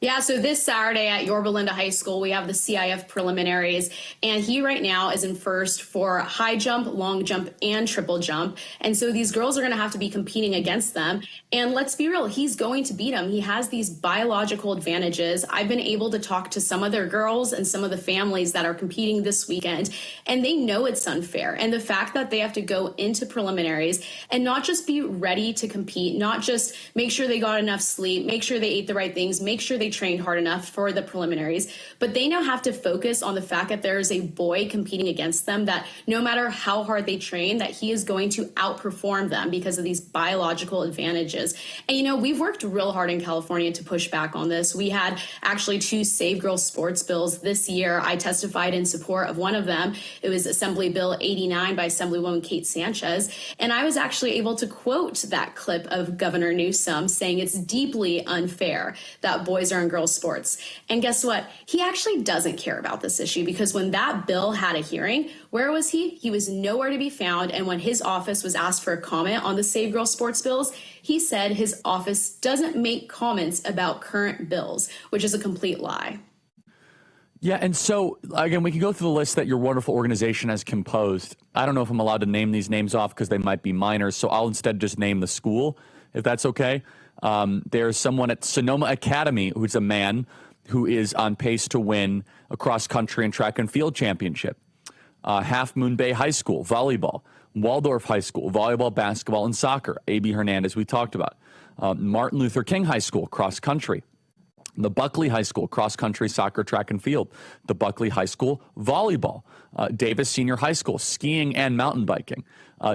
Speaker 3: Yeah, so this Saturday at Yorba Linda High School, we have the CIF preliminaries, and he right now is in first for high jump, long jump, and triple jump. And so these girls are going to have to be competing against them. And let's be real, he's going to beat them. He has these biological advantages. I've been able to talk to some of their girls and some of the families that are competing this weekend, and they know it's unfair. And the fact that they have to go into preliminaries and not just be ready to compete, not just make sure they got enough sleep, make sure they ate the right things, make sure they trained hard enough for the preliminaries, but they now have to focus on the fact that there is a boy competing against them, that no matter how hard they train, that he is going to outperform them because of these biological advantages. And, we've worked real hard in California to push back on this. We had actually 2 Save Girls sports bills this year. I testified in support of one of them. It was Assembly Bill 89 by Assemblywoman Kate Sanchez. And I was actually able to quote that clip of Governor Newsom saying it's deeply unfair that boys are in girls sports. And guess what? He actually doesn't care about this issue, because when that bill had a hearing, where was he? He was nowhere to be found. And when his office was asked for a comment on the Save Girls sports bills, he said his office doesn't make comments about current bills, which is a complete lie.
Speaker 5: Yeah, and so, again, we can go through the list that your wonderful organization has composed. I don't know if I'm allowed to name these names off because they might be minors, so I'll instead just name the school, if that's okay. There's someone at Sonoma Academy who's a man who is on pace to win a cross-country and track and field championship. Half Moon Bay High School, volleyball. Waldorf High School, volleyball, basketball, and soccer. A.B. Hernandez, we talked about. Martin Luther King High School, cross-country. The Buckley High School, cross-country, soccer, track, and field. The Buckley High School, volleyball. Davis Senior High School, skiing and mountain biking.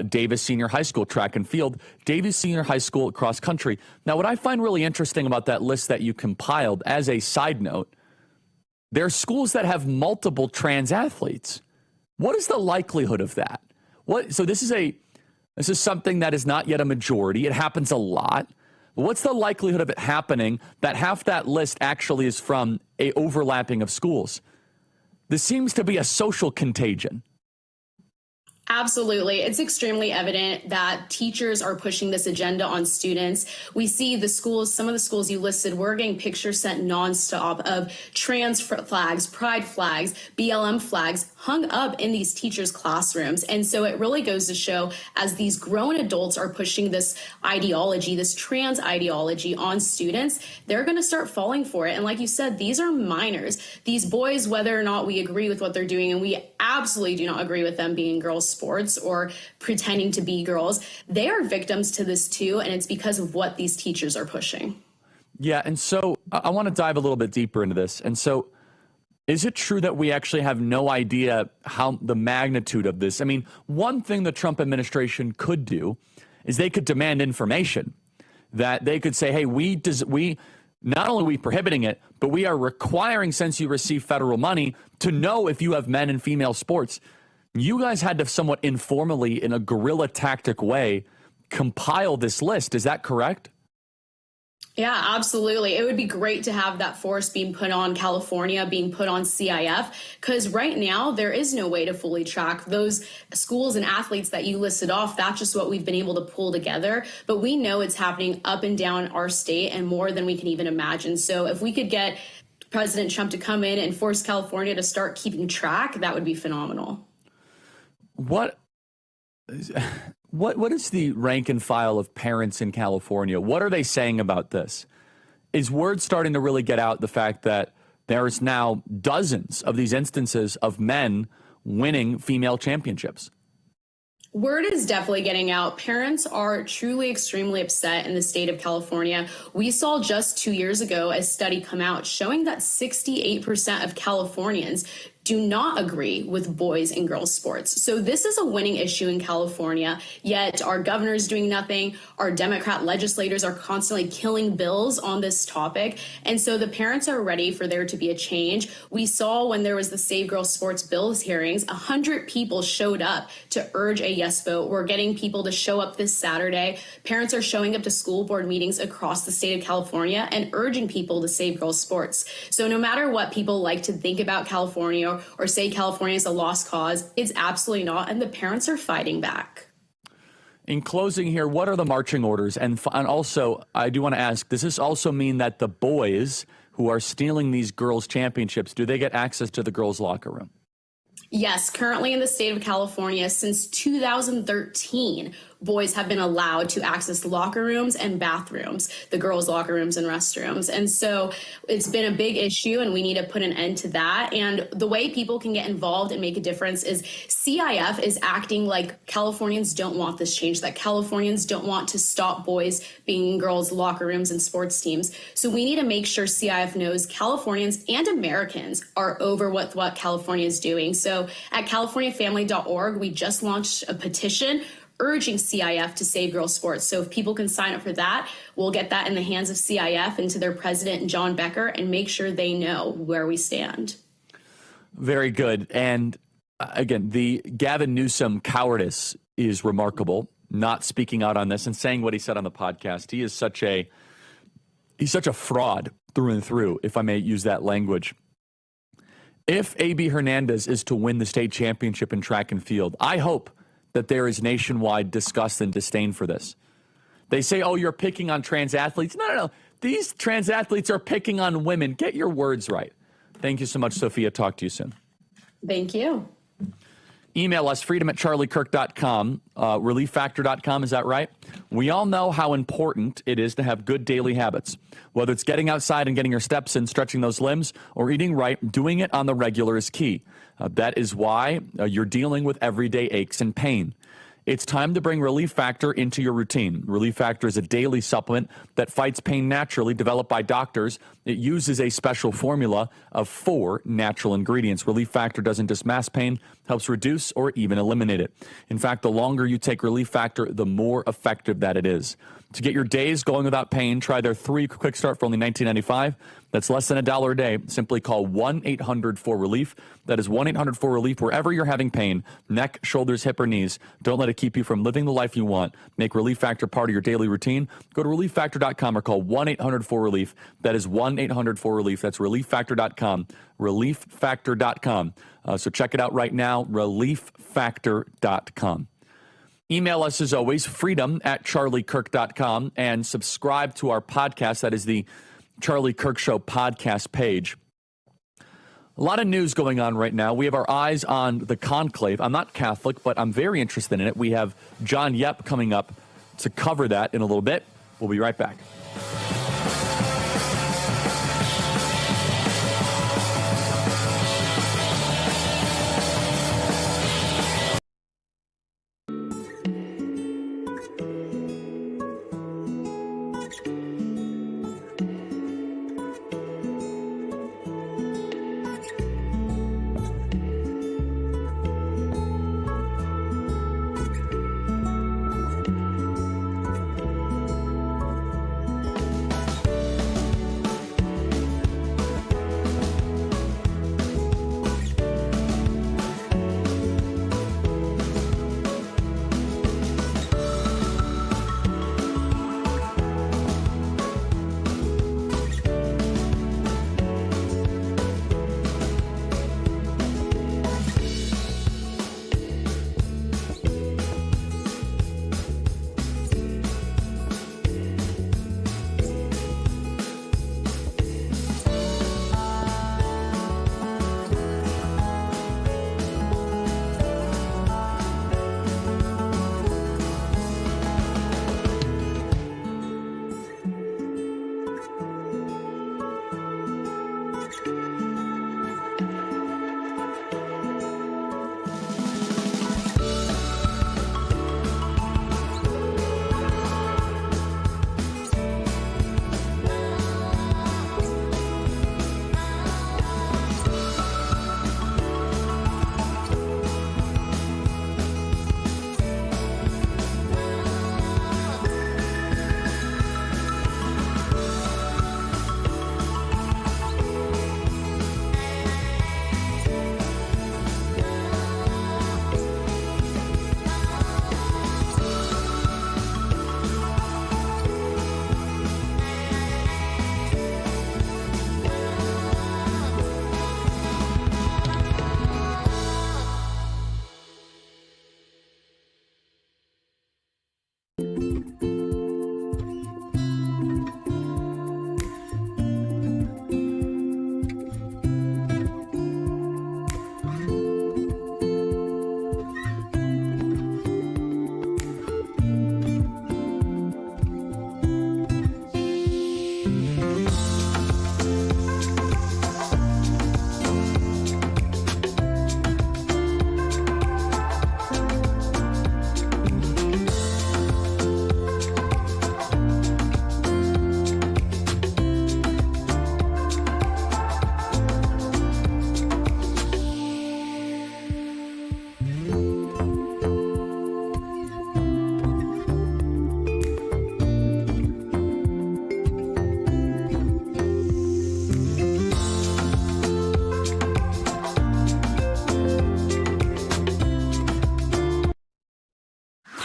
Speaker 5: Davis Senior High School, track and field. Davis Senior High School, cross-country. Now, what I find really interesting about that list that you compiled, as a side note, there are schools that have multiple trans athletes. What is the likelihood of that? So this is This is something that is not yet a majority. It happens a lot. What's the likelihood of it happening that half that list actually is from a overlapping of schools? This seems to be a social contagion.
Speaker 3: Absolutely. It's extremely evident that teachers are pushing this agenda on students. We see the schools, some of the schools you listed, we're getting pictures sent nonstop of trans flags, pride flags, BLM flags hung up in these teachers' classrooms. And so it really goes to show, as these grown adults are pushing this ideology, this trans ideology on students, they're going to start falling for it. And like you said, these are minors. These boys, whether or not we agree with what they're doing, and we absolutely do not agree with them being girls' sports or pretending to be girls, they are victims to this too, and it's because of what these teachers are pushing.
Speaker 5: Yeah, and so I want to dive a little bit deeper into this. And so is it true that we actually have no idea how the magnitude of this? I mean, one thing the Trump administration could do is they could demand information, that they could say, hey, we not only are we prohibiting it, but we are requiring, since you receive federal money, to know if you have men and female sports. You guys had to somewhat informally, in a guerrilla tactic way, compile this list. Is that correct?
Speaker 3: Yeah, absolutely. It would be great to have that force being put on California, being put on CIF, because right now there is no way to fully track those schools and athletes that you listed off. That's just what we've been able to pull together. But we know it's happening up and down our state and more than we can even imagine. So if we could get President Trump to come in and force California to start keeping track, that would be phenomenal.
Speaker 5: What is the rank and file of parents in California? What are they saying about this? Is word starting to really get out, the fact that there's now dozens of these instances of men winning female championships?
Speaker 3: Word is definitely getting out. Parents are truly extremely upset in the state of California. We saw just 2 years ago a study come out showing that 68% of Californians do not agree with boys and girls sports. So this is a winning issue in California, yet our governor is doing nothing. Our Democrat legislators are constantly killing bills on this topic. And so the parents are ready for there to be a change. We saw when there was the Save Girls Sports bills hearings, 100 people showed up to urge a yes vote. We're getting people to show up this Saturday. Parents are showing up to school board meetings across the state of California and urging people to save girls sports. So no matter what people like to think about California or say California is a lost cause, it's absolutely not, and the parents are fighting back.
Speaker 5: In closing here, what are the marching orders? And also, I do want to ask, does this also mean that the boys who are stealing these girls' championships, do they get access to the girls' locker room?
Speaker 3: Yes, currently in the state of California, since 2013, boys have been allowed to access locker rooms and bathrooms, the girls' locker rooms and restrooms. And so it's been a big issue, and we need to put an end to that. And the way people can get involved and make a difference is CIF is acting like Californians don't want this change, that Californians don't want to stop boys being in girls' locker rooms and sports teams. So we need to make sure CIF knows Californians and Americans are over what California is doing. So at CaliforniaFamily.org, we just launched a petition urging CIF to save girls' sports. So if people can sign up for that, we'll get that in the hands of CIF and to their president, John Becker, and make sure they know where we stand.
Speaker 5: Very good. And again, the Gavin Newsom cowardice is remarkable, not speaking out on this and saying what he said on the podcast. He's such a fraud through and through, if I may use that language. If A.B. Hernandez is to win the state championship in track and field, I hope that there is nationwide disgust and disdain for this. They say, oh, you're picking on trans athletes. No. These trans athletes are picking on women. Get your words right. Thank you so much, Sophia. Talk to you soon.
Speaker 3: Thank you.
Speaker 5: Email us, freedom@charliekirk.com, relieffactor.com. Is that right? We all know how important it is to have good daily habits. Whether it's getting outside and getting your steps in, stretching those limbs, or eating right, doing it on the regular is key. That is why you're dealing with everyday aches and pain. It's time to bring Relief Factor into your routine. Relief Factor is a daily supplement that fights pain naturally, developed by doctors It uses a special formula of 4 natural ingredients. Relief Factor doesn't just mask pain, helps reduce or even eliminate it. In fact, the longer you take Relief Factor, the more effective that it is. To get your days going without pain, try their 3 Quick Start for only $19.95. That's less than $1 a day. Simply call 1-800-4RELIEF. That is 1-800-4RELIEF wherever you're having pain, neck, shoulders, hip, or knees. Don't let it keep you from living the life you want. Make Relief Factor part of your daily routine. Go to ReliefFactor.com or call 1-800-4RELIEF. That is 1-800-4RELIEF. That's ReliefFactor.com. ReliefFactor.com. So check it out right now, ReliefFactor.com. Email us as always, freedom@charliekirk.com, and subscribe to our podcast. That is the Charlie Kirk Show podcast page. A lot of news going on right now. We have our eyes on the Conclave. I'm not Catholic, but I'm very interested in it. We have John Yep coming up to cover that in a little bit. We'll be right back.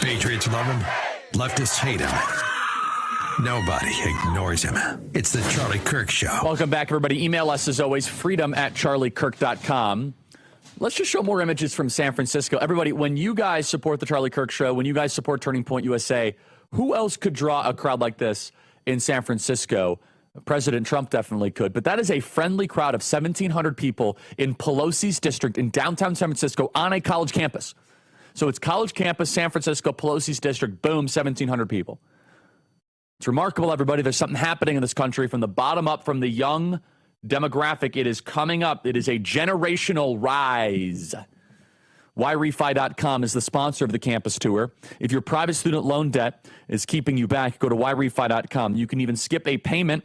Speaker 4: Patriots love him. Leftists hate him. Nobody ignores him. It's the Charlie Kirk Show.
Speaker 5: Welcome back, everybody. Email us, as always, freedom@charliekirk.com. Let's just show more images from San Francisco. Everybody, when you guys support the Charlie Kirk Show, when you guys support Turning Point USA, who else could draw a crowd like this in San Francisco? President Trump definitely could. But that is a friendly crowd of 1,700 people in Pelosi's district in downtown San Francisco on a college campus. So it's college campus, San Francisco, Pelosi's district, boom, 1,700 people. It's remarkable, everybody. There's something happening in this country from the bottom up, from the young demographic. It is coming up. It is a generational rise. YRefi.com is the sponsor of the campus tour. If your private student loan debt is keeping you back, go to YRefi.com. You can even skip a payment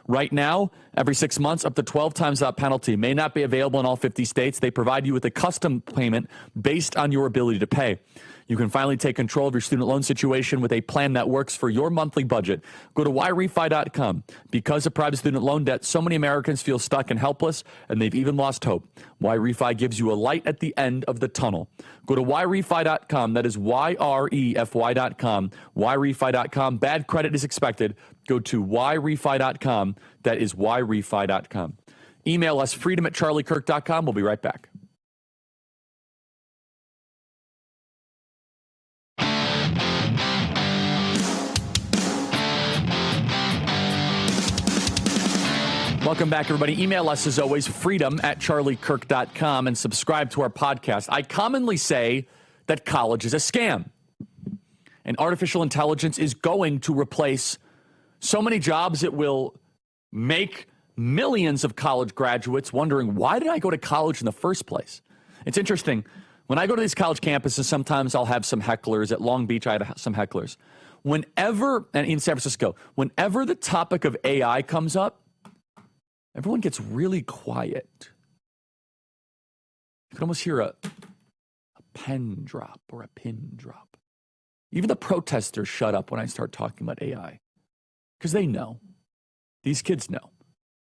Speaker 5: right now every 6 months, up to 12 times that penalty. May not be available in all 50 states. They provide you with a custom payment based on your ability to pay. You can finally take control of your student loan situation with a plan that works for your monthly budget. Go to whyrefi.com. Because of private student loan debt, so many Americans feel stuck and helpless, and they've even lost hope. Whyrefi gives you a light at the end of the tunnel. Go to whyrefi.com. That is YREFY.com. Whyrefi.com. Bad credit is expected. Go to whyrefi.com. That is whyrefi.com. Email us freedom@charliekirk.com. We'll be right back. Welcome back, everybody. Email us, as always, freedom@charliekirk.com, and subscribe to our podcast. I commonly say that college is a scam, and artificial intelligence is going to replace so many jobs. It will make millions of college graduates wondering, why did I go to college in the first place? It's interesting. When I go to these college campuses, sometimes I'll have some hecklers. At Long Beach, I had some hecklers. Whenever, and in San Francisco, whenever the topic of AI comes up, everyone gets really quiet. You can almost hear a pen drop or a pin drop. Even the protesters shut up when I start talking about AI, because they know. These kids know.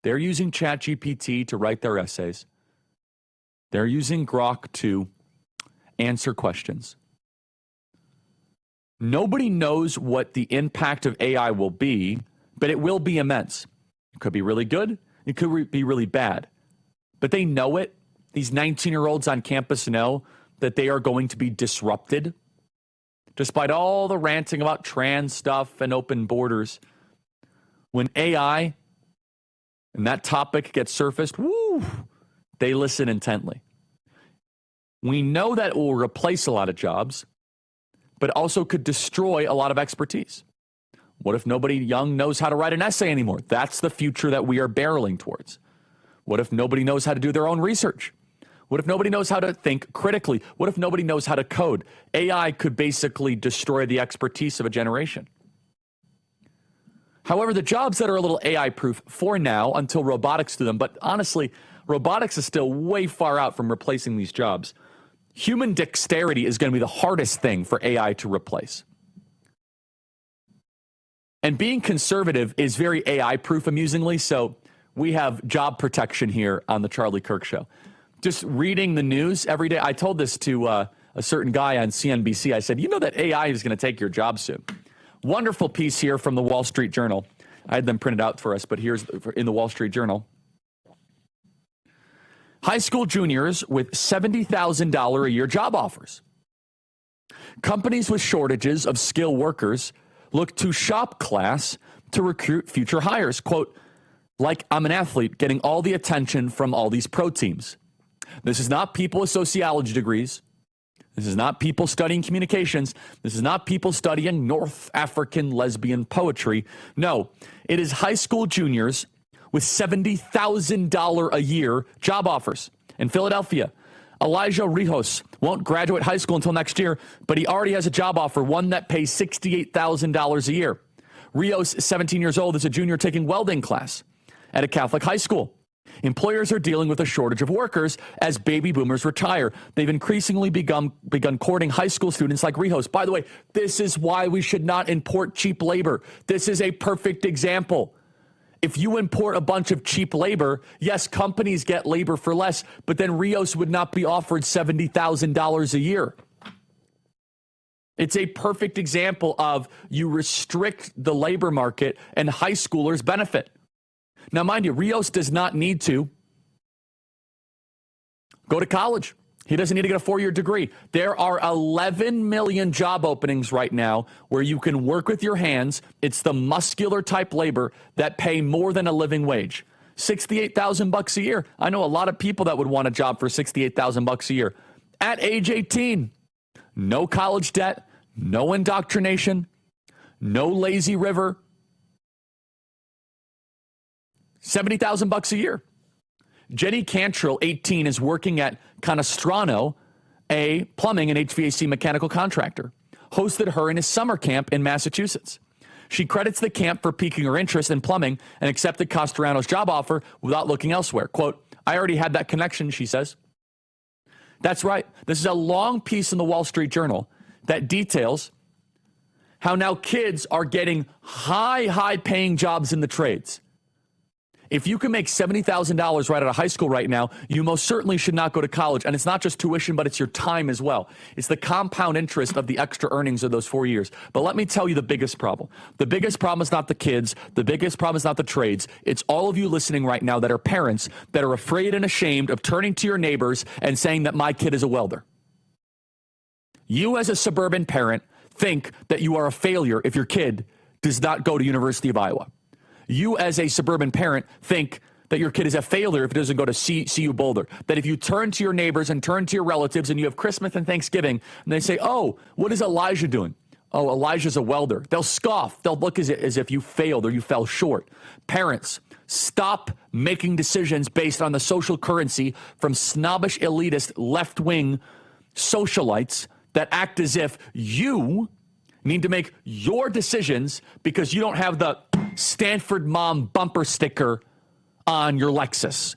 Speaker 5: They're using ChatGPT to write their essays. They're using Grok to answer questions. Nobody knows what the impact of AI will be, but it will be immense. It could be really good. It could be really bad. But they know it. These 19-year-olds on campus know that they are going to be disrupted. Despite all the ranting about trans stuff and open borders, when AI and that topic gets surfaced, woo, they listen intently. We know that it will replace a lot of jobs, but also could destroy a lot of expertise. What if nobody young knows how to write an essay anymore? That's the future that we are barreling towards. What if nobody knows how to do their own research? What if nobody knows how to think critically? What if nobody knows how to code? AI could basically destroy the expertise of a generation. However, the jobs that are a little AI-proof for now, until robotics do them, but honestly, robotics is still way far out from replacing these jobs. Human dexterity is going to be the hardest thing for AI to replace. And being conservative is very AI-proof, amusingly, so we have job protection here on the Charlie Kirk Show. Just reading the news every day. I told this to a certain guy on CNBC. I said, you know that AI is going to take your job soon. Wonderful piece here from the Wall Street Journal. I had them printed out for us, but here's in the Wall Street Journal. High school juniors with $70,000 a year job offers. Companies with shortages of skilled workers look to shop class to recruit future hires. Quote, like I'm an athlete getting all the attention from all these pro teams. This is not people with sociology degrees. This is not people studying communications. This is not people studying North African lesbian poetry. No, it is high school juniors with $70,000 a year job offers. In Philadelphia, Elijah Rijos won't graduate high school until next year, but he already has a job offer, one that pays $68,000 a year. Rios, 17 years old, is a junior taking welding class at a Catholic high school. Employers are dealing with a shortage of workers as baby boomers retire. They've increasingly begun courting high school students like Rijos. By the way, this is why we should not import cheap labor. This is a perfect example. If you import a bunch of cheap labor, yes, companies get labor for less, but then Rios would not be offered $70,000 a year. It's a perfect example of you restrict the labor market and high schoolers benefit. Now, mind you, Rios does not need to go to college. He doesn't need to get a 4-year degree. There are 11 million job openings right now where you can work with your hands. It's the muscular type labor that pay more than a living wage. $68,000 a year. I know a lot of people that would want a job for $68,000 a year. At age 18, no college debt, no indoctrination, no lazy river. $70,000 a year. Jenny Cantrell, 18, is working at Canestrano, a plumbing and HVAC mechanical contractor. Hosted her in his summer camp in Massachusetts. She credits the camp for piquing her interest in plumbing and accepted Castellano's job offer without looking elsewhere. Quote, I already had that connection, she says. That's right. This is a long piece in the Wall Street Journal that details how now kids are getting high paying jobs in the trades. If you can make $70,000 right out of high school right now, you most certainly should not go to college. And it's not just tuition, but it's your time as well. It's the compound interest of the extra earnings of those 4 years. But let me tell you the biggest problem. The biggest problem is not the kids. The biggest problem is not the trades. It's all of you listening right now that are parents that are afraid and ashamed of turning to your neighbors and saying that my kid is a welder. You as a suburban parent think that you are a failure if your kid does not go to University of Iowa. You as a suburban parent think that your kid is a failure if it doesn't go to CU Boulder. That if you turn to your neighbors and turn to your relatives and you have Christmas and Thanksgiving and they say, oh, what is Elijah doing? Oh, Elijah's a welder. They'll scoff. They'll look as if you failed or you fell short. Parents, stop making decisions based on the social currency from snobbish, elitist, left-wing socialites that act as if you need to make your decisions because you don't have the Stanford mom bumper sticker on your Lexus.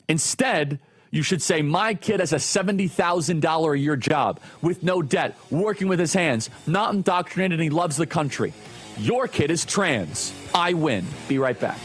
Speaker 5: Instead, you should say, my kid has a $70,000 a year job with no debt, working with his hands, not indoctrinated, and he loves the country. Your kid is trans. I win. Be right back.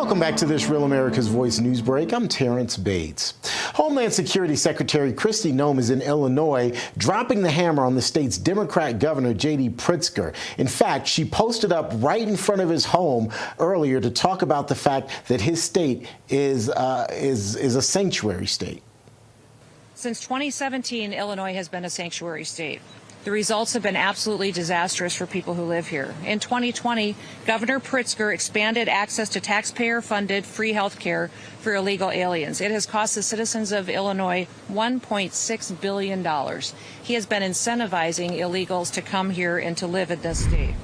Speaker 1: Welcome back to this Real America's Voice news break. I'm Terrence Bates. Homeland Security Secretary Kristi Noem is in Illinois, dropping the hammer on the state's Democrat governor, J.D. Pritzker. In fact, she posted up right in front of his home earlier to talk about the fact that his state is a sanctuary state.
Speaker 2: Since 2017, Illinois has been a sanctuary state. The results have been absolutely disastrous for people who live here. In 2020, Governor Pritzker expanded access to taxpayer-funded free health care for illegal aliens. It has cost the citizens of Illinois $1.6 billion. He has been incentivizing illegals to come here and to live in this state.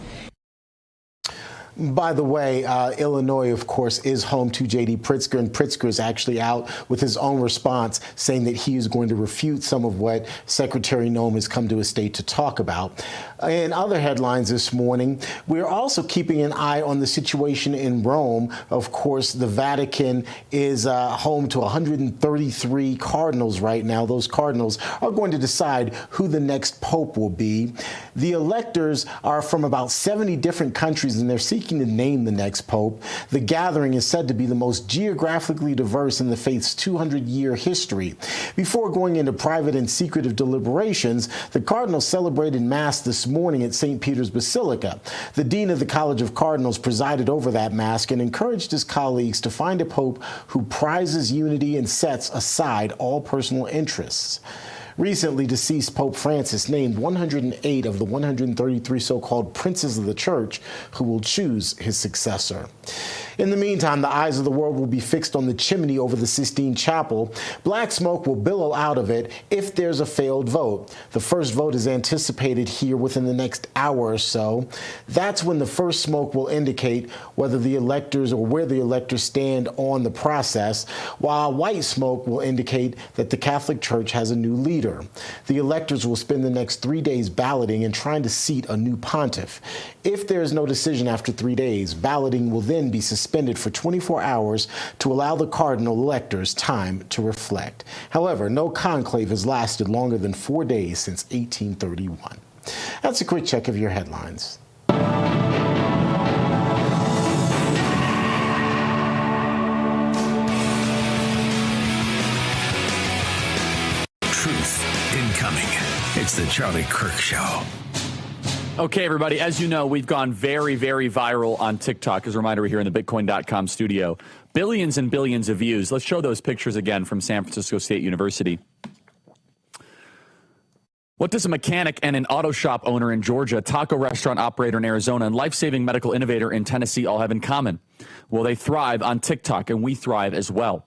Speaker 1: By the way, Illinois, of course, is home to J.D. Pritzker, and Pritzker is actually out with his own response saying that he is going to refute some of what Secretary Noem has come to his state to talk about. In other headlines this morning, we're also keeping an eye on the situation in Rome. Of course, the Vatican is home to 133 cardinals right now. Those cardinals are going to decide who the next pope will be. The electors are from about 70 different countries, and they're seeking to name the next pope. The gathering is said to be the most geographically diverse in the faith's 200-year history. Before going into private and secretive deliberations, the cardinals celebrated Mass this morning at St. Peter's Basilica. The dean of the College of Cardinals presided over that Mass and encouraged his colleagues to find a pope who prizes unity and sets aside all personal interests. Recently deceased Pope Francis named 108 of the 133 so-called princes of the church who will choose his successor. In the meantime, the eyes of the world will be fixed on the chimney over the Sistine Chapel. Black smoke will billow out of it if there's a failed vote. The first vote is anticipated here within the next hour or so. That's when the first smoke will indicate whether the electors or where the electors stand on the process, while white smoke will indicate that the Catholic Church has a new leader. The electors will spend the next 3 days balloting and trying to seat a new pontiff. If there is no decision after 3 days, balloting will then be suspended for 24 hours to allow the cardinal electors time to reflect. However, no conclave has lasted longer than 4 days since 1831. That's a quick check of your headlines.
Speaker 4: Truth incoming. It's the Charlie Kirk Show.
Speaker 5: Okay, everybody, as you know, we've gone very, very viral on TikTok. As a reminder, we're here in the Bitcoin.com studio. Billions and billions of views. Let's show those pictures again from San Francisco State University. What does a mechanic and an auto shop owner in Georgia, taco restaurant operator in Arizona, and life-saving medical innovator in Tennessee all have in common? Well, they thrive on TikTok, and we thrive as well.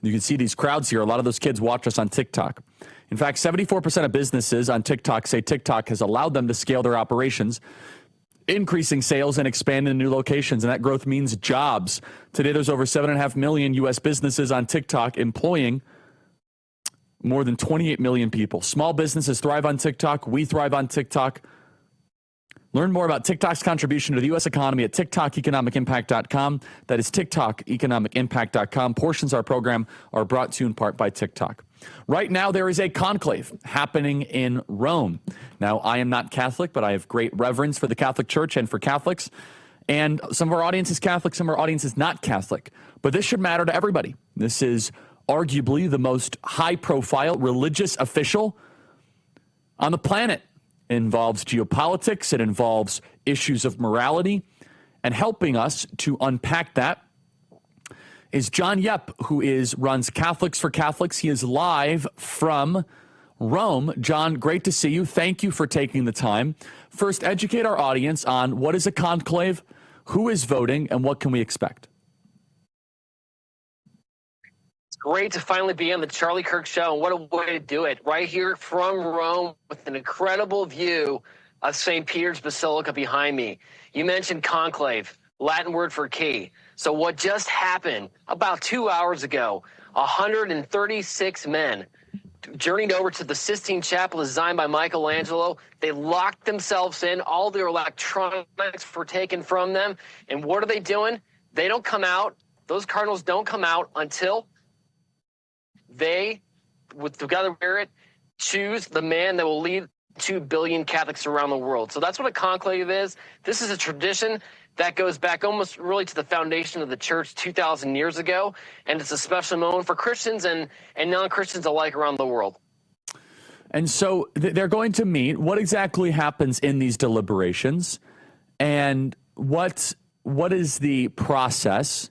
Speaker 5: You can see these crowds here. A lot of those kids watch us on TikTok. In fact, 74% of businesses on TikTok say TikTok has allowed them to scale their operations, increasing sales and expanding new locations, and that growth means jobs. Today, there's over 7.5 million U.S. businesses on TikTok employing more than 28 million people. Small businesses thrive on TikTok. We thrive on TikTok. Learn more about TikTok's contribution to the U.S. economy at TikTokeconomicimpact.com. That is TikTokeconomicimpact.com. Portions of our program are brought to you in part by TikTok. Right now, there is a conclave happening in Rome. Now, I am not Catholic, but I have great reverence for the Catholic Church and for Catholics. And some of our audience is Catholic, some of our audience is not Catholic. But this should matter to everybody. This is arguably the most high-profile religious official on the planet. It involves geopolitics. It involves issues of morality. And helping us to unpack that is John Yep, who runs Catholics for Catholics. He is live from Rome. John, great to see you. Thank you for taking the time. First, educate our audience on what is a conclave, who is voting, and what can we expect?
Speaker 14: It's great to finally be on the Charlie Kirk Show, and what a way to do it. Right here from Rome with an incredible view of St. Peter's Basilica behind me. You mentioned conclave, Latin word for key. So what just happened about 2 hours ago, 136 men journeyed over to the Sistine Chapel designed by Michelangelo. They locked themselves in. All their electronics were taken from them. And what are they doing? They don't come out. Those cardinals don't come out until they, with together with it, choose the man that will lead 2 billion Catholics around the world. So that's what a conclave is. This is a tradition that goes back almost really to the foundation of the church 2,000 years ago, and it's a special moment for Christians and non-Christians alike around the world.
Speaker 5: And so they're going to meet. What exactly happens in these deliberations, and what is the process?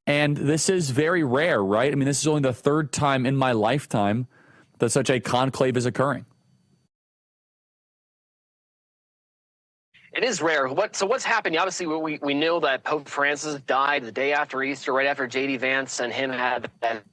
Speaker 5: And this is very rare, right? I mean, this is only the third time in my lifetime that such a conclave is occurring.
Speaker 14: It is rare. So what's happening? Obviously, we know that Pope Francis died the day after Easter, right after J.D. Vance and him had that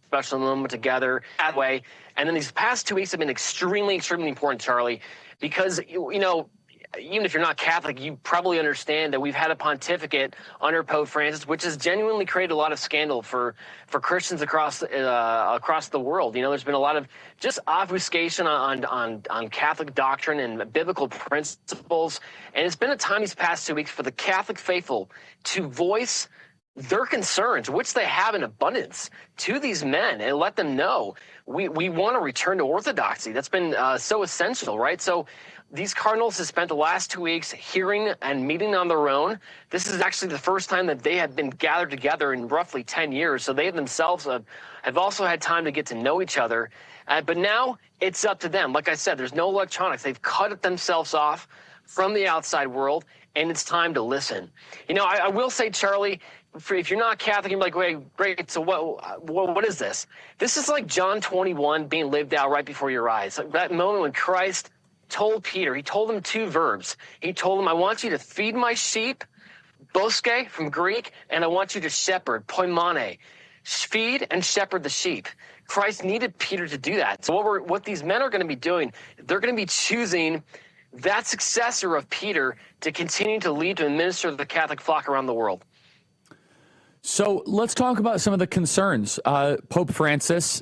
Speaker 14: special moment together that way. And then these past 2 weeks have been extremely, extremely important, Charlie, because, you know, even if you're not Catholic, you probably understand that we've had a pontificate under Pope Francis, which has genuinely created a lot of scandal for Christians across the world. You know, there's been a lot of just obfuscation on Catholic doctrine and biblical principles, and it's been a time these past 2 weeks for the Catholic faithful to voice their concerns, which they have in abundance, to these men and let them know we want to return to orthodoxy. That's been so essential, right? So these cardinals have spent the last 2 weeks hearing and meeting on their own. This is actually the first time that they have been gathered together in roughly 10 years. So they themselves have also had time to get to know each other. But now it's up to them. Like I said, there's no electronics. They've cut themselves off from the outside world, and it's time to listen. You know, I will say, Charlie, if you're not Catholic, you're like, wait, great, so what is this? This is like John 21 being lived out right before your eyes. Like that moment when Christ told Peter, he told him 2 verbs. He told him, I want you to feed my sheep, boske from Greek, and I want you to shepherd, poimane, feed and shepherd the sheep. Christ needed Peter to do that. So what these men are going to be doing, they're going to be choosing that successor of Peter to continue to lead to and minister to the Catholic flock around the world.
Speaker 5: So let's talk about some of the concerns. Pope Francis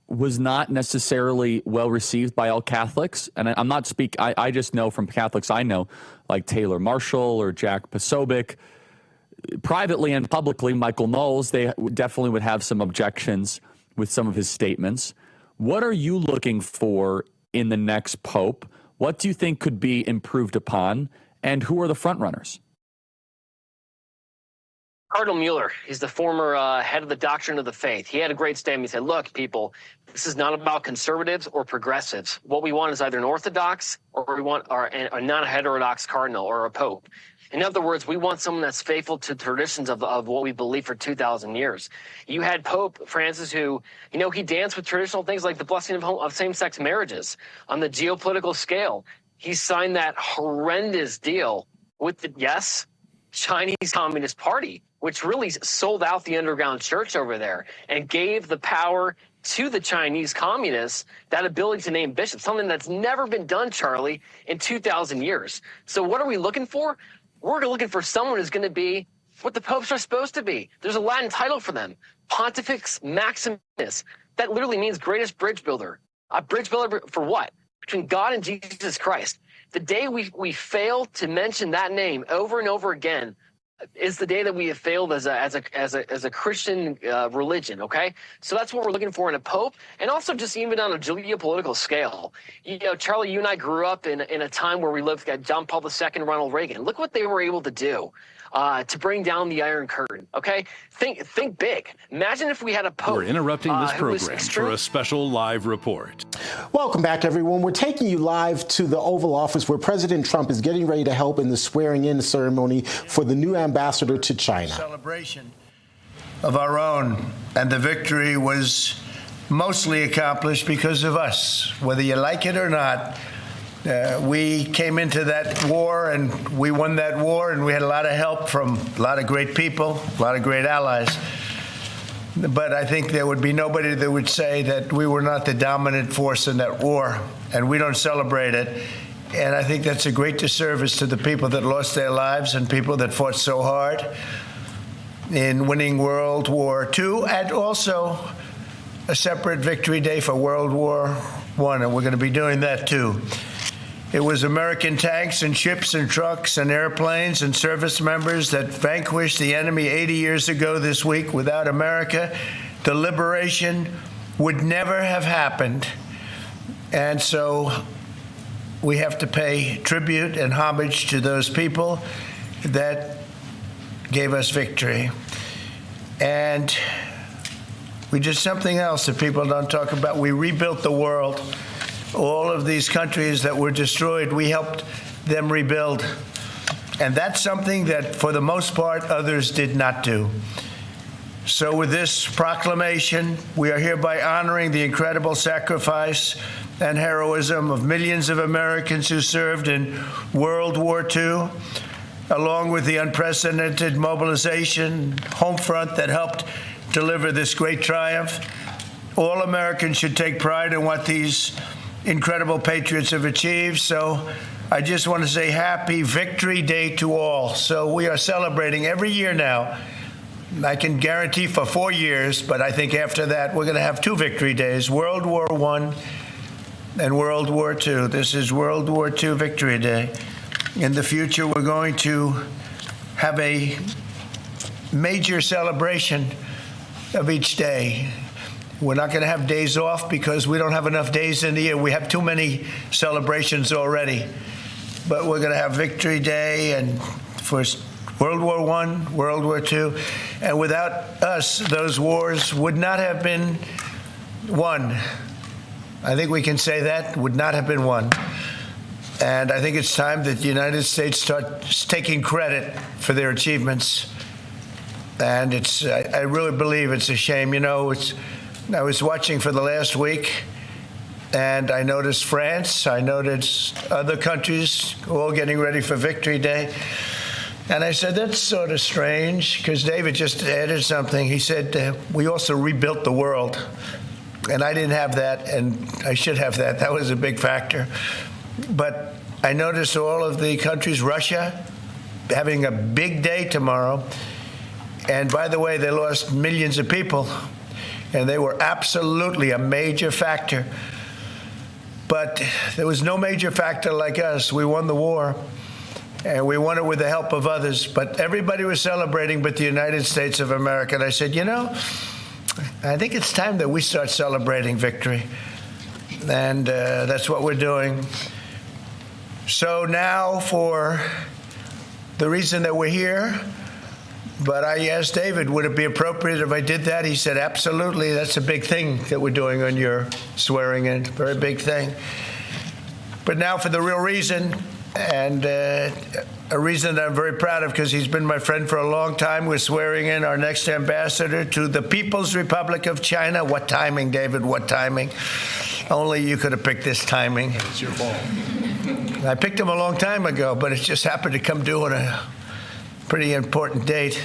Speaker 5: was not necessarily well received by all Catholics. And I'm not I just know from Catholics I know, like Taylor Marshall or Jack Posobiec. Privately and publicly, Michael Knowles, they definitely would have some objections with some of his statements. What are you looking for in the next pope? What do you think could be improved upon? And who are the frontrunners?
Speaker 14: Cardinal Mueller, he's the former head of the doctrine of the faith. He had a great statement. He said, look, people, this is not about conservatives or progressives. What we want is either an orthodox or we want a non-heterodox cardinal or a pope. In other words, we want someone that's faithful to traditions of what we believe for 2,000 years. You had Pope Francis who, you know, he danced with traditional things like the blessing of same-sex marriages. On the geopolitical scale, he signed that horrendous deal with the, Chinese Communist Party, which really sold out the underground church over there and gave the power to the Chinese communists, that ability to name bishops, something that's never been done, Charlie, in 2,000 years. So what are we looking for? We're looking for someone who's going to be what the popes are supposed to be. There's a Latin title for them, Pontifex Maximus. That literally means greatest bridge builder. A bridge builder for what? Between God and Jesus Christ. The day we fail to mention that name over and over again is the day that we have failed as a Christian religion, okay? So that's what we're looking for in a pope, and also just even on a geopolitical scale. You know, Charlie, you and I grew up in a time where we lived at John Paul II, Ronald Reagan. Look what they were able to do to bring down the Iron Curtain, okay? Think big. Imagine if we had a pope.
Speaker 15: We're interrupting this program for a special live report.
Speaker 1: Welcome back, everyone. We're taking you live to the Oval Office where President Trump is getting ready to help in the swearing-in ceremony for the new ambassador to China.
Speaker 17: Celebration of our own, and the victory was mostly accomplished because of us. Whether you like it or not, we came into that war and we won that war, and we had a lot of help from a lot of great people, a lot of great allies. But I think there would be nobody that would say that we were not the dominant force in that war, and we don't celebrate it. And I think that's a great disservice to the people that lost their lives and people that fought so hard in winning World War II, and also a separate victory day for World War I, and we're going to be doing that too. It was American tanks and ships and trucks and airplanes and service members that vanquished the enemy 80 years ago this week. Without America, the liberation would never have happened. And so we have to pay tribute and homage to those people that gave us victory. And we did something else that people don't talk about. We rebuilt the world. All of these countries that were destroyed, we helped them rebuild. And that's something that, for the most part, others did not do. So with this proclamation, we are hereby honoring the incredible sacrifice and heroism of millions of Americans who served in World War II, along with the unprecedented mobilization, home front that helped deliver this great triumph. All Americans should take pride in what these incredible patriots have achieved. So I just want to say Happy Victory Day to all. So we are celebrating every year now. I can guarantee for 4 years, but I think after that we're going to have 2 victory days, World War I and World War II. This is World War II Victory Day. In the future, we're going to have a major celebration of each day. We're not going to have days off because we don't have enough days in the year. We have too many celebrations already. But we're going to have Victory Day and for World War I, World War II. And without us, those wars would not have been won. I think we can say that, would not have been won. And I think it's time that the United States starts taking credit for their achievements. And I really believe it's a shame. You know, I was watching for the last week, and I noticed France, I noticed other countries all getting ready for Victory Day. And I said, that's sort of strange, because David just added something. He said, we also rebuilt the world. And I didn't have that, and I should have that. That was a big factor. But I noticed all of the countries, Russia, having a big day tomorrow. And by the way, they lost millions of people, and they were absolutely a major factor. But there was no major factor like us. We won the war. And we won it with the help of others. But everybody was celebrating but the United States of America. And I said, you know, I think it's time that we start celebrating victory. And that's what we're doing. So now for the reason that we're here, but I asked David, would it be appropriate if I did that? He said, absolutely. That's a big thing that we're doing on your swearing in. Very big thing. But now for the real reason. And a reason that I'm very proud of, because he's been my friend for a long time. We're swearing in our next ambassador to the People's Republic of China. What timing, David? What timing? Only you could have picked this timing.
Speaker 8: It's your fault.
Speaker 17: I picked him a long time ago, but it just happened to come due on a pretty important date.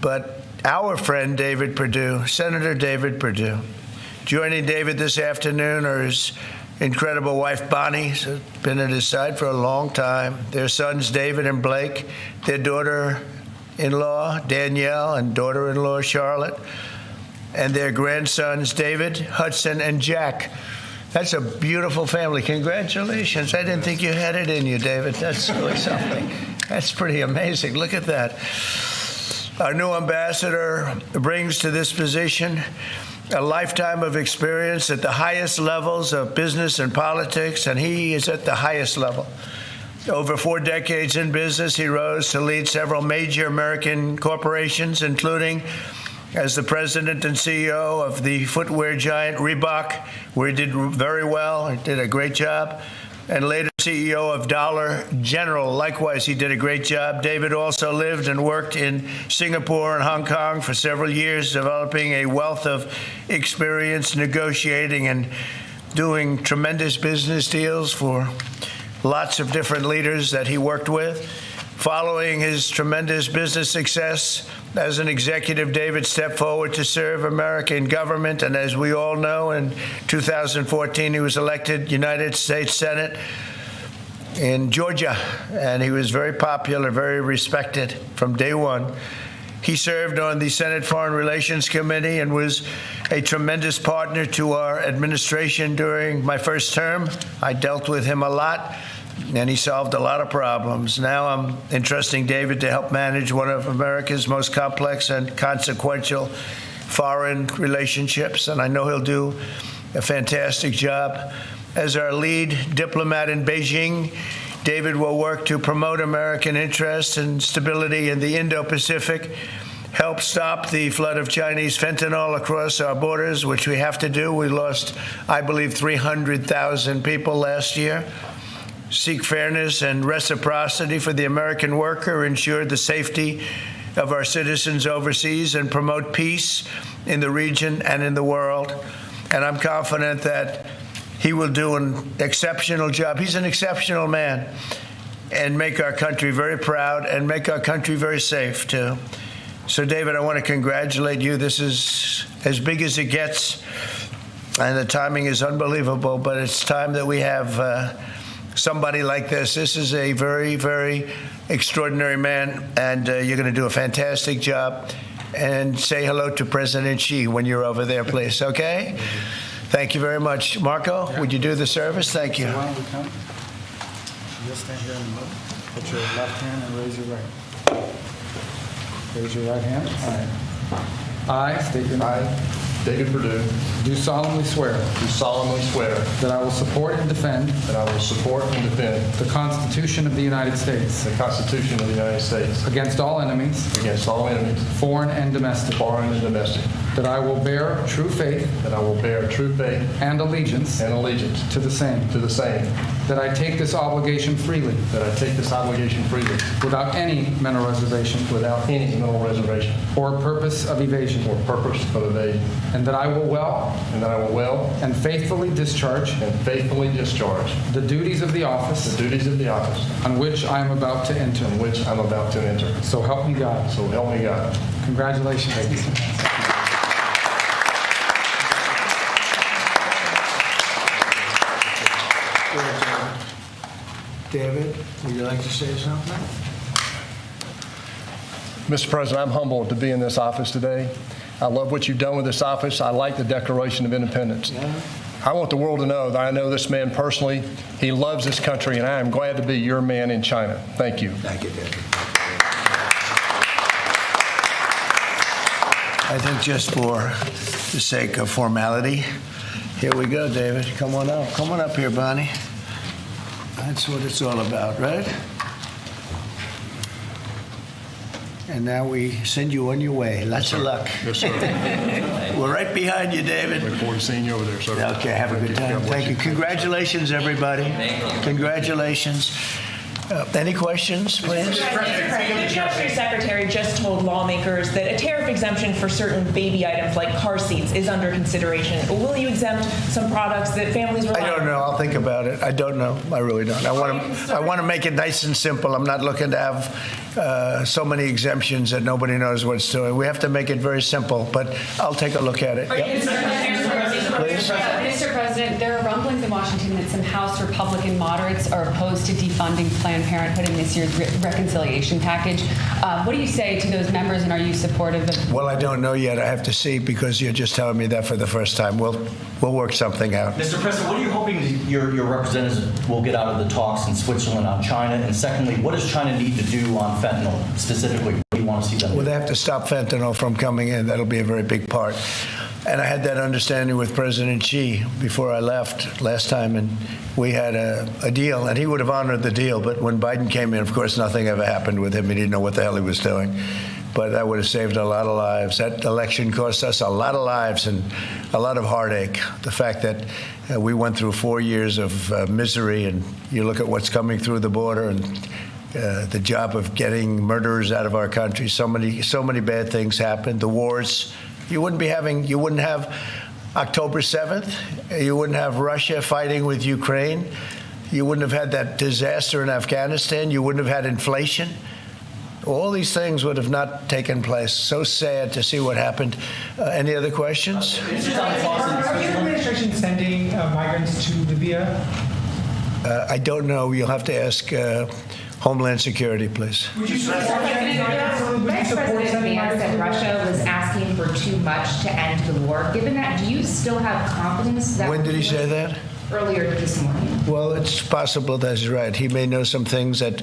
Speaker 17: But our friend David Perdue, Senator David Perdue, joining David this afternoon are his incredible wife, Bonnie, who's been at his side for a long time. Their sons, David and Blake. Their daughter-in-law, Danielle, and daughter-in-law, Charlotte. And their grandsons, David, Hudson, and Jack. That's a beautiful family. Congratulations. I didn't think you had it in you, David. That's really something. That's pretty amazing. Look at that. Our new ambassador brings to this position a lifetime of experience at the highest levels of business and politics, and he is at the highest level. Over 4 decades in business, he rose to lead several major American corporations, including as the president and CEO of the footwear giant Reebok, where he did very well. He did a great job. And later CEO of Dollar General. Likewise, he did a great job. David also lived and worked in Singapore and Hong Kong for several years, developing a wealth of experience negotiating and doing tremendous business deals for lots of different leaders that he worked with. Following his tremendous business success as an executive, David stepped forward to serve America in government. And as we all know, in 2014, he was elected United States Senate in Georgia. And he was very popular, very respected from day one. He served on the Senate Foreign Relations Committee and was a tremendous partner to our administration during my first term. I dealt with him a lot, and he solved a lot of problems. Now I'm entrusting David to help manage one of America's most complex and consequential foreign relationships, and I know he'll do a fantastic job. as our lead diplomat in Beijing. David will work to promote American interests and stability in the Indo-Pacific, help stop the flood of Chinese fentanyl across our borders, which we have to do. We lost, I believe, 300,000 people last year. Seek fairness and reciprocity for the American worker, ensure the safety of our citizens overseas, and promote peace in the region and in the world. And I'm confident that he will do an exceptional job. He's an exceptional man, and make our country very proud and make our country very safe, too. So, David, I want to congratulate you. This is as big as it gets, and the timing is unbelievable, but it's time that we have somebody like this. This is a very, very extraordinary man, and you're going to do a fantastic job. And say hello to President Xi when you're over there, please, okay? Thank you very much. Marco, would you do the service? Thank you.
Speaker 18: So why don't we come? Just stand here in the middle. Put your left hand and raise your right. Raise your right hand. All right. I state your name.
Speaker 19: David Perdue,
Speaker 18: do solemnly swear
Speaker 19: that
Speaker 18: I will support and defend the Constitution of the United States against all enemies, foreign and domestic, that I will bear true faith and allegiance to the same, that I take this obligation freely without any mental reservation or purpose of evasion, and that I will well and faithfully discharge the duties of the office on which I am about to enter. So help me God. Congratulations.
Speaker 17: David, would you like to say something?
Speaker 19: Mr. President, I'm humbled to be in this office today. I love what you've done with this office. I like the Declaration of Independence. Yeah. I want the world to know that I know this man personally. He loves this country, and I am glad to be your man in China. Thank you.
Speaker 17: Thank you, David. I think just for the sake of formality, here we go, David. Come on up. Come on up here, Bonnie. That's what it's all about, right? And now we send you on your way. Lots of luck.
Speaker 19: Yes, sir.
Speaker 17: We're right behind you, David.
Speaker 19: Look forward to seeing you over there, sir.
Speaker 17: Okay, have a good time. Thank you. Congratulations, everybody. Thank you. Congratulations. Any questions, please?
Speaker 21: Mr. President, the Treasury Secretary just told lawmakers that a tariff exemption for certain baby items like car seats is under consideration. Will you exempt some products that families rely on?
Speaker 17: I don't know. I'll think about it. I don't know. I really don't. I want to make it nice and simple. I'm not looking to have so many exemptions that nobody knows what it's doing. We have to make it very simple, but I'll take a look at it.
Speaker 22: Mr. President, there are rumblings in Washington that some House Republican moderates are opposed to defunding Planned Parenthood in this year's reconciliation package. What do you say to those members, and are you supportive of?
Speaker 17: Well, I don't know yet. I have to see, because you're just telling me that for the first time. We'll work something out.
Speaker 23: Mr. President, what are you hoping your representatives will get out of the talks in Switzerland on China? And secondly, what does China need to do on fentanyl specifically? What do you want to see them do?
Speaker 17: Well, they have to stop fentanyl from coming in. That'll be a very big part. And I had that understanding with President Xi before I left last time, and we had a deal, and he would have honored the deal. But when Biden came in, of course, nothing ever happened with him. He didn't know what the hell he was doing. But that would have saved a lot of lives. That election cost us a lot of lives and a lot of heartache. The fact that we went through 4 years of misery, and you look at what's coming through the border, and the job of getting murderers out of our country. So many bad things happened. The wars. You wouldn't have October 7th. You wouldn't have Russia fighting with Ukraine. You wouldn't have had that disaster in Afghanistan. You wouldn't have had inflation. All these things would have not taken place. So sad to see what happened. Any other questions?
Speaker 24: Are your administration sending migrants to Libya?
Speaker 17: I don't know. You'll have to ask Homeland Security, please.
Speaker 21: Would you support Vice President Vance said Russia was asking for too much to end the war. Given that, do you still have confidence that?
Speaker 17: When did he say that?
Speaker 21: Earlier this morning.
Speaker 17: Well, it's possible that he's right. He may know some things that,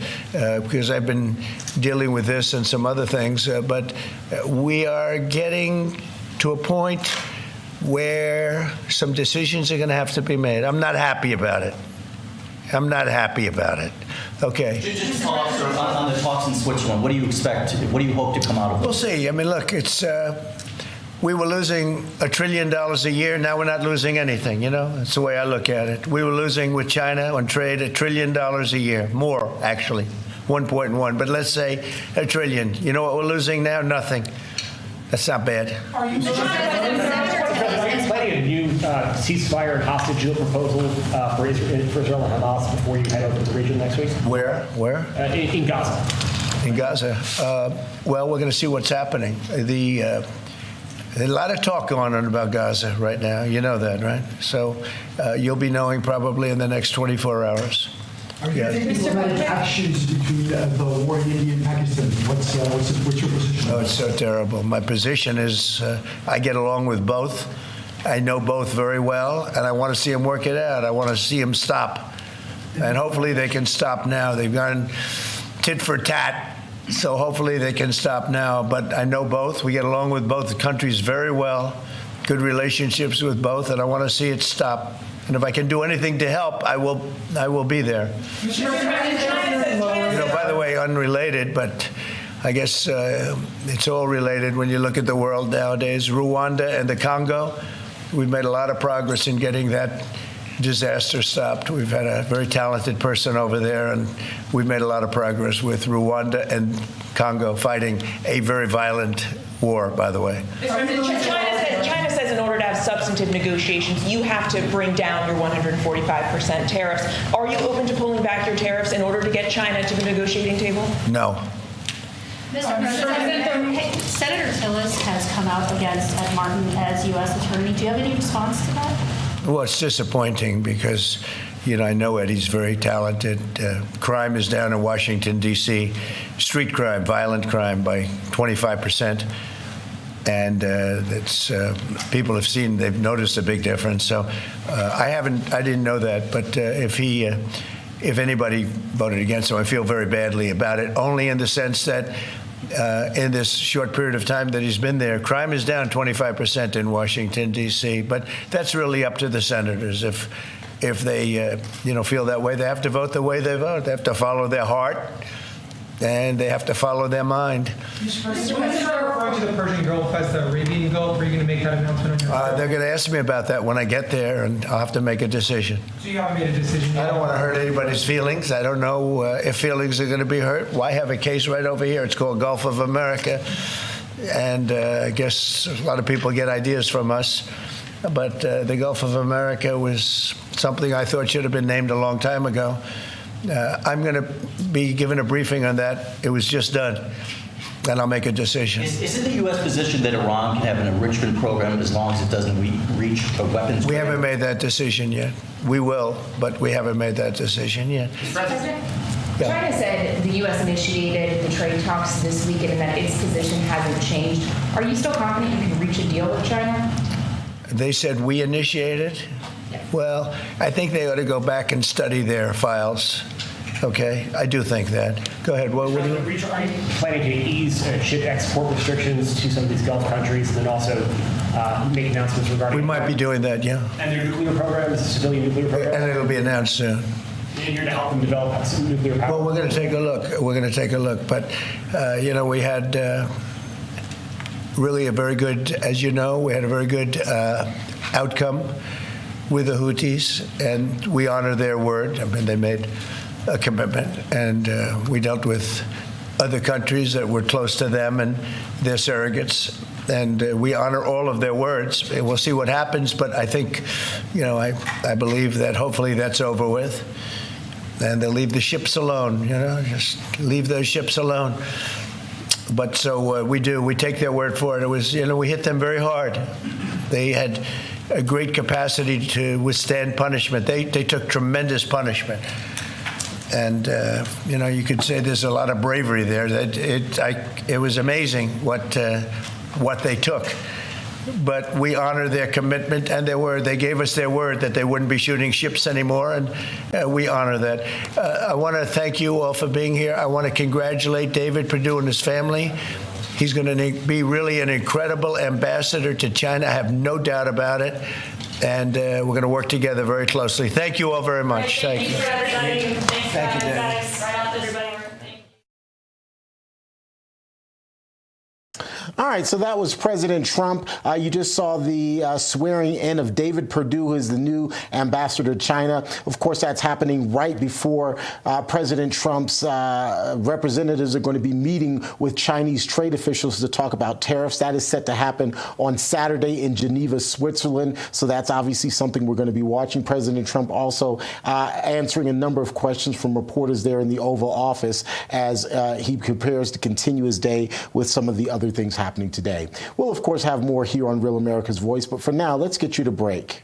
Speaker 17: because I've been dealing with this and some other things, but we are getting to a point where some decisions are going to have to be made. I'm not happy about it. I'm not happy about it. Okay.
Speaker 23: Just follow up, sir, on the talks in Switzerland. What do you expect? What do you hope to come out of it?
Speaker 17: We'll see. I mean, look, it's we were losing $1 trillion a year. Now we're not losing anything. You know, that's the way I look at it. We were losing with China on trade $1 trillion a year, more actually, 1.1. But let's say $1 trillion. You know what we're losing now? Nothing. That's not bad.
Speaker 24: Are you planning a new ceasefire and hostage deal proposal for Israel and Hamas before you head over to the region next week?
Speaker 17: Where?
Speaker 24: In Gaza.
Speaker 17: In Gaza. Well, we're going to see what's happening. There's a lot of talk going on about Gaza right now. You know that, right? So you'll be knowing probably in the next 24 hours.
Speaker 24: Are you taking diplomatic actions between the war in India and Pakistan? What's your position?
Speaker 17: Oh, it's so terrible. My position is I get along with both. I know both very well, and I want to see them work it out. I want to see them stop. And hopefully they can stop now. They've gone tit for tat, so hopefully they can stop now. But I know both. We get along with both countries very well, good relationships with both, and I want to see it stop. And if I can do anything to help, I will be there. You know, by the way, unrelated, but I guess it's all related when you look at the world nowadays. Rwanda and the Congo, we've made a lot of progress in getting that disaster stopped. We've had a very talented person over there, and we've made a lot of progress with Rwanda and Congo fighting a very violent war, by the way.
Speaker 21: China says in order to have substantive negotiations, you have to bring down your 145% tariffs. Are you open to pulling back your tariffs in order to get China to the negotiating table?
Speaker 17: No.
Speaker 6: Mr. President, Senator Tillis has come out against Ed Martin as U.S. Attorney. Do you have any response to that?
Speaker 17: Well, it's disappointing because, you know, I know Eddie's very talented. Crime is down in Washington, D.C. Street crime, violent crime by 25%. And people have seen, they've noticed a big difference. So I didn't know that. But if anybody voted against him, I feel very badly about it, only in the sense that in this short period of time that he's been there, crime is down 25% in Washington, D.C. But that's really up to the senators. If they feel that way, they have to vote the way they vote. They have to follow their heart, and they have to follow their mind.
Speaker 24: Mr. President, when you are referring to the Persian Gulf as the Arabian Gulf, are you going to make that announcement on your part?
Speaker 17: They're going to ask me about that when I get there, and I'll have to make a decision.
Speaker 24: So you haven't made a decision yet?
Speaker 17: I don't want to hurt anybody's feelings. I don't know if feelings are going to be hurt. Why have a case right over here? It's called Gulf of America. And I guess a lot of people get ideas from us. But the Gulf of America was something I thought should have been named a long time ago. I'm going to be given a briefing on that. It was just done, and I'll make a decision.
Speaker 23: Is it the U.S. position that Iran can have an enrichment program as long as it doesn't reach a weapons?
Speaker 17: We haven't made that decision yet. We will, but we haven't made that decision yet.
Speaker 10: President, China said the U.S. initiated the trade talks this weekend and that its position hasn't changed. Are you still confident you can reach a deal with China?
Speaker 17: They said we initiated? Well, I think they ought to go back and study their files. Okay, I do think that. Go ahead. What do you?
Speaker 24: Are you planning to ease ship export restrictions to some of these Gulf countries, and then also make announcements regarding?
Speaker 17: We might be doing that, yeah.
Speaker 24: And their nuclear programs, the civilian nuclear program.
Speaker 17: And it'll be announced soon.
Speaker 24: And you're to help them develop some nuclear power.
Speaker 17: Well, we're going to take a look. We're going to take a look, but we had really a very good, as you know, we had a very good outcome with the Houthis, and we honor their word. I mean, they made a commitment, and we dealt with other countries that were close to them and their surrogates, and we honor all of their words. We'll see what happens, but I think, I believe that hopefully that's over with, and they'll leave the ships alone, just leave those ships alone. But so we do. We take their word for it. It was, we hit them very hard. They had a great capacity to withstand punishment. They took tremendous punishment. And, you could say there's a lot of bravery there. It was amazing what they took. But we honor their commitment and their word. They gave us their word that they wouldn't be shooting ships anymore, and we honor that. I want to thank you all for being here. I want to congratulate David Perdue and his family He's going to be really an incredible ambassador to China. I have no doubt about it. And we're going to work together very closely. Thank you all very much. Thank you.
Speaker 21: Thank you,
Speaker 17: Thank you, Danny.
Speaker 1: All right, so that was President Trump. You just saw the swearing in of David Perdue, who is the new ambassador to China. Of course, that's happening right before President Trump's representatives are going to be meeting with Chinese trade officials to talk about tariffs. That is set to happen on Saturday in Geneva, Switzerland. So that's obviously something we're going to be watching. President Trump also answering a number of questions from reporters there in the Oval Office as he prepares to continue his day with some of the other things happening today. We'll, of course, have more here on Real America's Voice, but for now, let's get you to break.